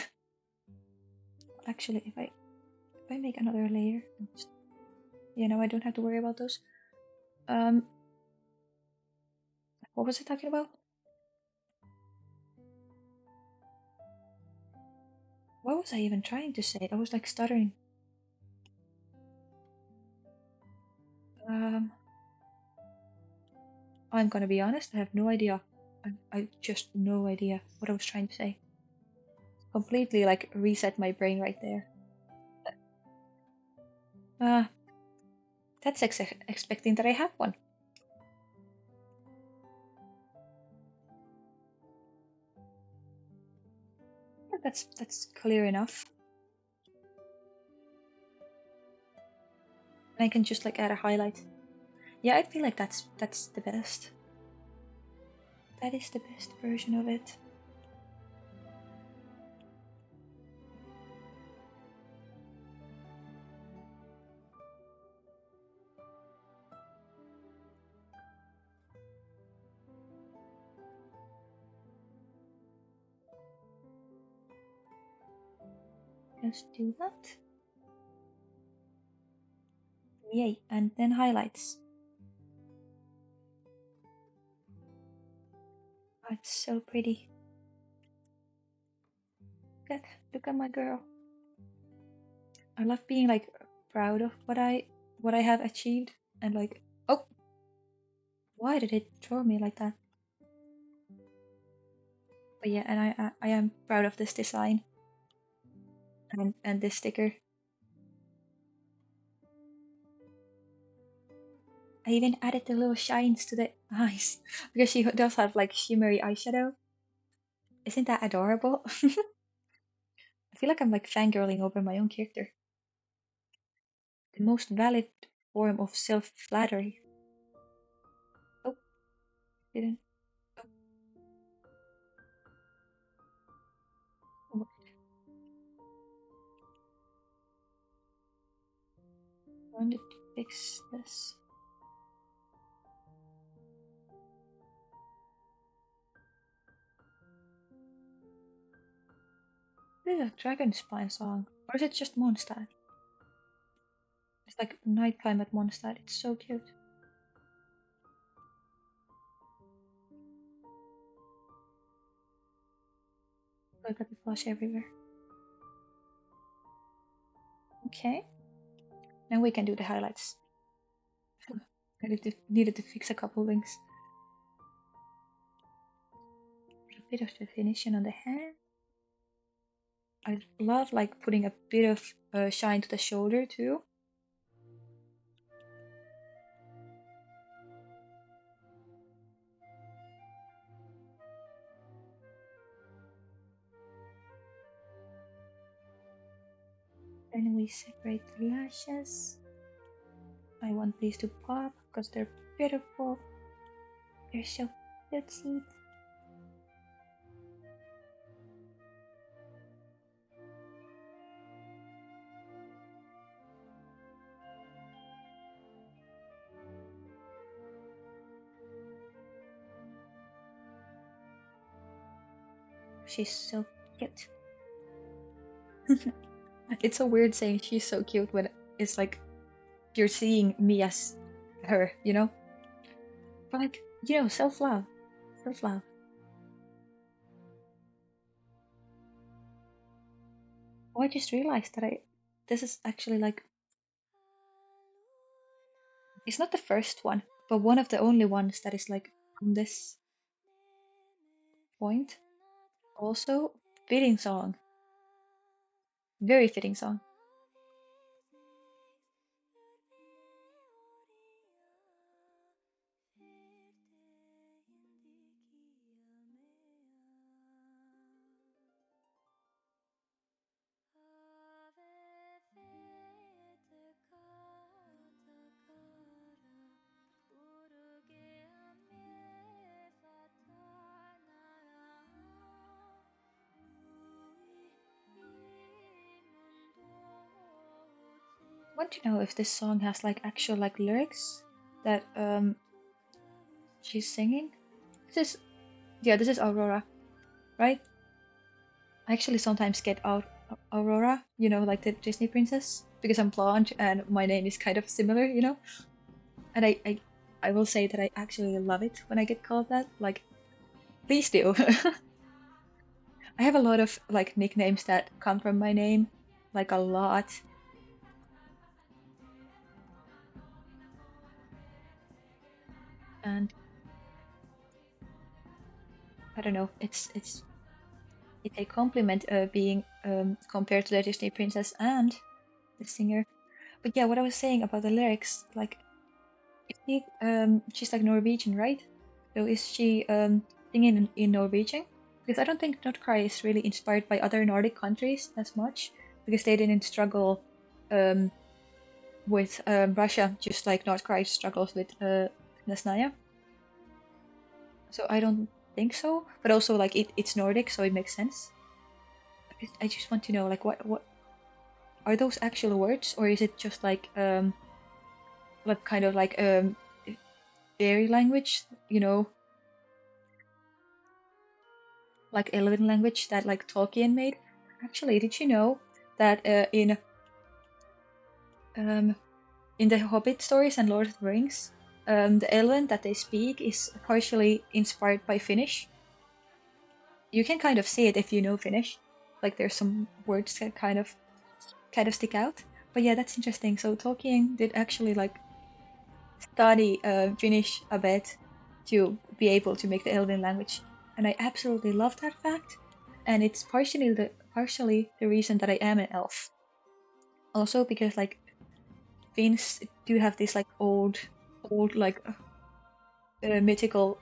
Actually, if I make another layer, I don't have to worry about those. Um, what was I talking about? What was I even trying to say? I was like stuttering. Um, I'm gonna be honest. I have no idea. I just no idea what I was trying to say. Completely like reset my brain right there. Uh, that's expecting that I have one. Yeah, that's clear enough. And I can just like add a highlight. Yeah, I feel like that's the best. That is the best version of it. Let's do that. Yay, and then highlights. Oh, it's so pretty. Look at my girl. I love being like proud of what I have achieved and like oh, why did it draw me like that? But yeah, and I am proud of this design and this sticker. I even added the little shines to the eyes because she does have like shimmery eyeshadow. Isn't that adorable? I feel like I'm like fangirling over my own character. The most valid form of self-flattery. Oh, didn't. Oh, I wanted to fix this. This is a Dragon Spine song. Or is it just Mondstadt? It's like nighttime at Mondstadt. It's so cute. I got the flash everywhere. Okay. Now we can do the highlights. I needed to fix a couple things. A bit of definition on the hand. I love like putting a bit of shine to the shoulder too. Then we separate the lashes. I want these to pop because they're beautiful. They're so cute. She's so cute. It's so weird saying she's so cute when it's like you're seeing me as her, you know? But like, you know, self-love. Self-love. Oh, I just realized that this is actually like, it's not the first one, but one of the only ones that is like on this point. Also, fitting song. Very fitting song. I want to know if this song has like actual like lyrics that she's singing. This is Aurora, right? I actually sometimes get out Aurora, you know, like the Disney princess, because I'm blonde and my name is kind of similar, you know. And I will say that I actually love it when I get called that. Like, please do. I have a lot of like nicknames that come from my name, like a lot. And I don't know, it's a compliment being compared to the Disney princess and the singer. But yeah, what I was saying about the lyrics, like, she's like Norwegian, right? So is she singing in Norwegian? Because I don't think Not Cry is really inspired by other Nordic countries as much, because they didn't struggle with Russia, just like Not Cry struggles with Nesnaya. So I don't think so. But also, like, it's Nordic, so it makes sense. I just want to know, like, what are those actual words, or is it just like kind of like fairy language, you know, like Elven language that like Tolkien made? Actually, did you know that in the Hobbit stories and Lord of the Rings, the Elven that they speak is partially inspired by Finnish. You can kind of see it if you know Finnish. Like there's some words that kind of stick out. But yeah, that's interesting. So Tolkien did actually like study Finnish a bit to be able to make the Elven language, and I absolutely love that fact. And it's partially the reason that I am an elf. Also because like Finns do have this like old like mythical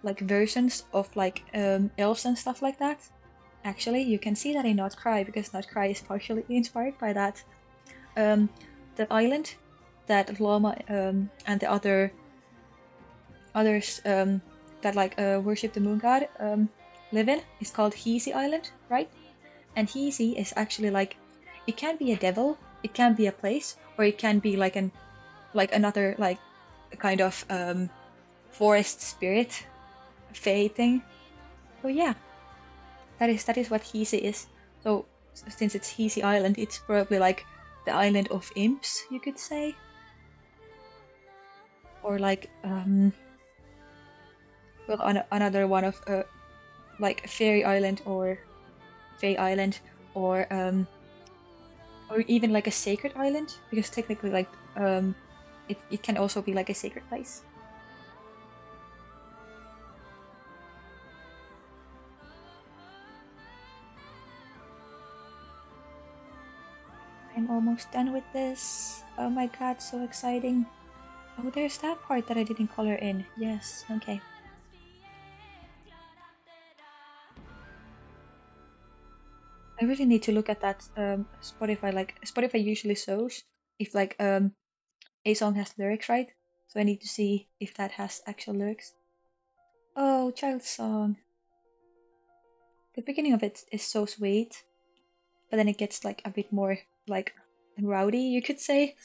like versions of like elves and stuff like that. Actually, you can see that in Not Cry because Not Cry is partially inspired by that. The island that Lama and the other others that like worship the moon god live in is called Hisi Island, right? And Hisi is actually like it can be a devil, it can be a place, or it can be like another like kind of forest spirit, fae thing. So yeah, that is what Hisi is. So since it's Hisi Island, it's probably like the island of imps, you could say, or like well another one of like Fairy Island or Fae Island or even like a sacred island because technically like it can also be like a sacred place. I'm almost done with this. Oh my god, so exciting. Oh, there's that part that I didn't color in. Yes, okay. I really need to look at that Spotify. Like Spotify usually shows if like a song has lyrics, right? So I need to see if that has actual lyrics. Oh, child song. The beginning of it is so sweet, but then it gets like a bit more like rowdy, you could say,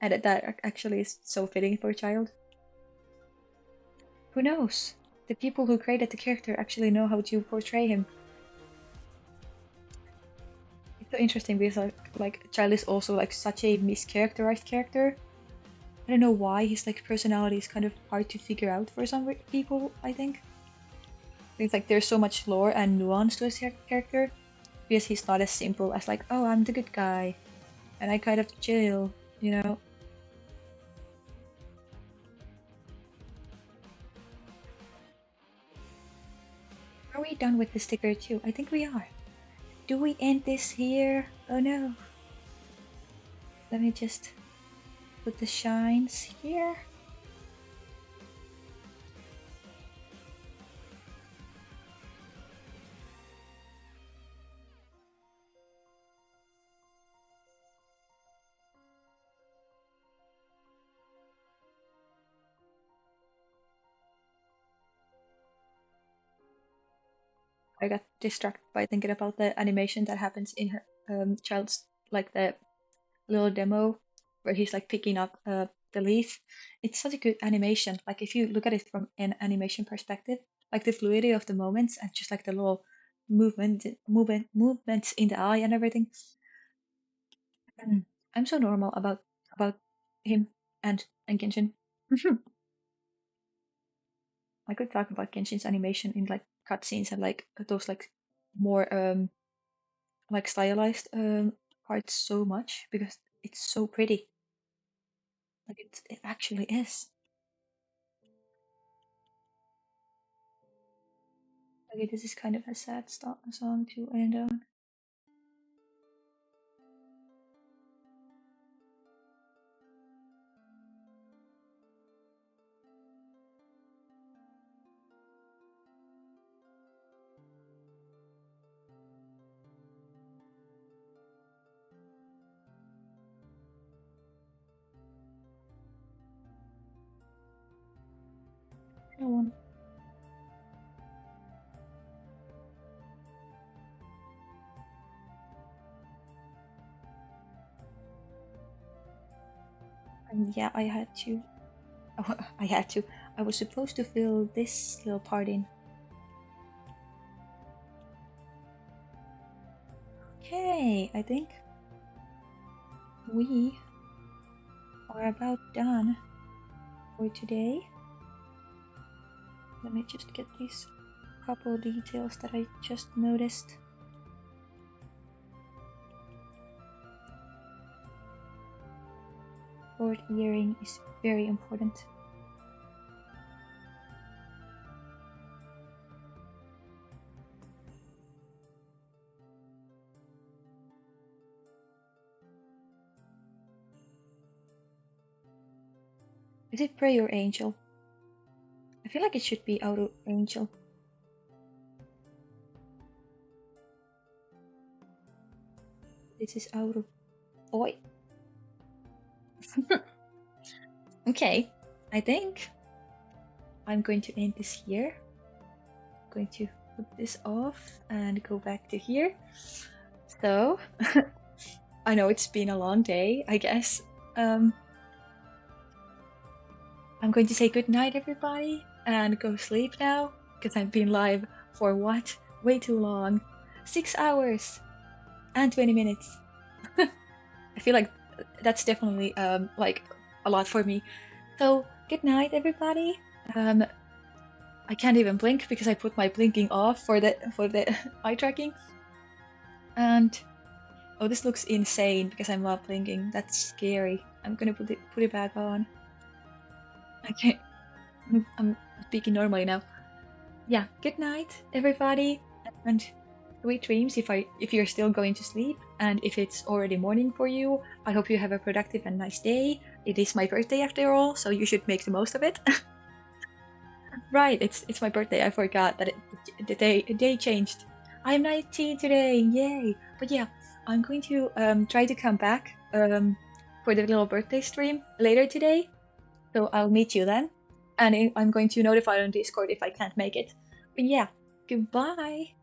and that actually is so fitting for a child. Who knows? The people who created the character actually know how to portray him. It's so interesting because like Child is also like such a mischaracterized character. I don't know why his like personality is kind of hard to figure out for some people. I think it's like there's so much lore and nuance to his character because he's not as simple as like, oh, I'm the good guy and I kind of chill, you know. Are we done with the sticker too? I think we are. Do we end this here? Oh no. Let me just put the shines here. I got distracted by thinking about the animation that happens in her child's like the little demo where he's like picking up the leaf. It's such a good animation. Like if you look at it from an animation perspective, like the fluidity of the moments and just like the little movements in the eye and everything. I'm so normal about him and Genshin. I could talk about Genshin's animation in like cutscenes and like those like more like stylized parts so much because it's so pretty. Like it actually is. Okay, this is kind of a sad song to end on. I want. And yeah, I had to. I had to. I was supposed to fill this little part in. Okay, I think we are about done for today. Let me just get these couple details that I just noticed. Short earring is very important. Is it Prey or Angel? I feel like it should be Auto Angel. This is Auto. Oi. Okay, I think I'm going to end this here. I'm going to put this off and go back to here. So, I know it's been a long day, I guess. I'm going to say good night, everybody, and go sleep now, because I've been live for what? Way too long. 6 hours and 20 minutes. I feel like that's definitely like a lot for me. So good night, everybody. I can't even blink because I put my blinking off for the eye tracking. And oh, this looks insane because I'm not blinking. That's scary. I'm gonna put it back on. Okay, I'm speaking normally now. Yeah, good night, everybody, and sweet dreams if you're still going to sleep, and if it's already morning for you, I hope you have a productive and nice day. It is my birthday after all, so you should make the most of it. Right, it's my birthday. I forgot that the day changed. I'm 19 today, yay! But yeah, I'm going to try to come back for the little birthday stream later today. So I'll meet you then, and I'm going to notify on Discord if I can't make it. But yeah, goodbye.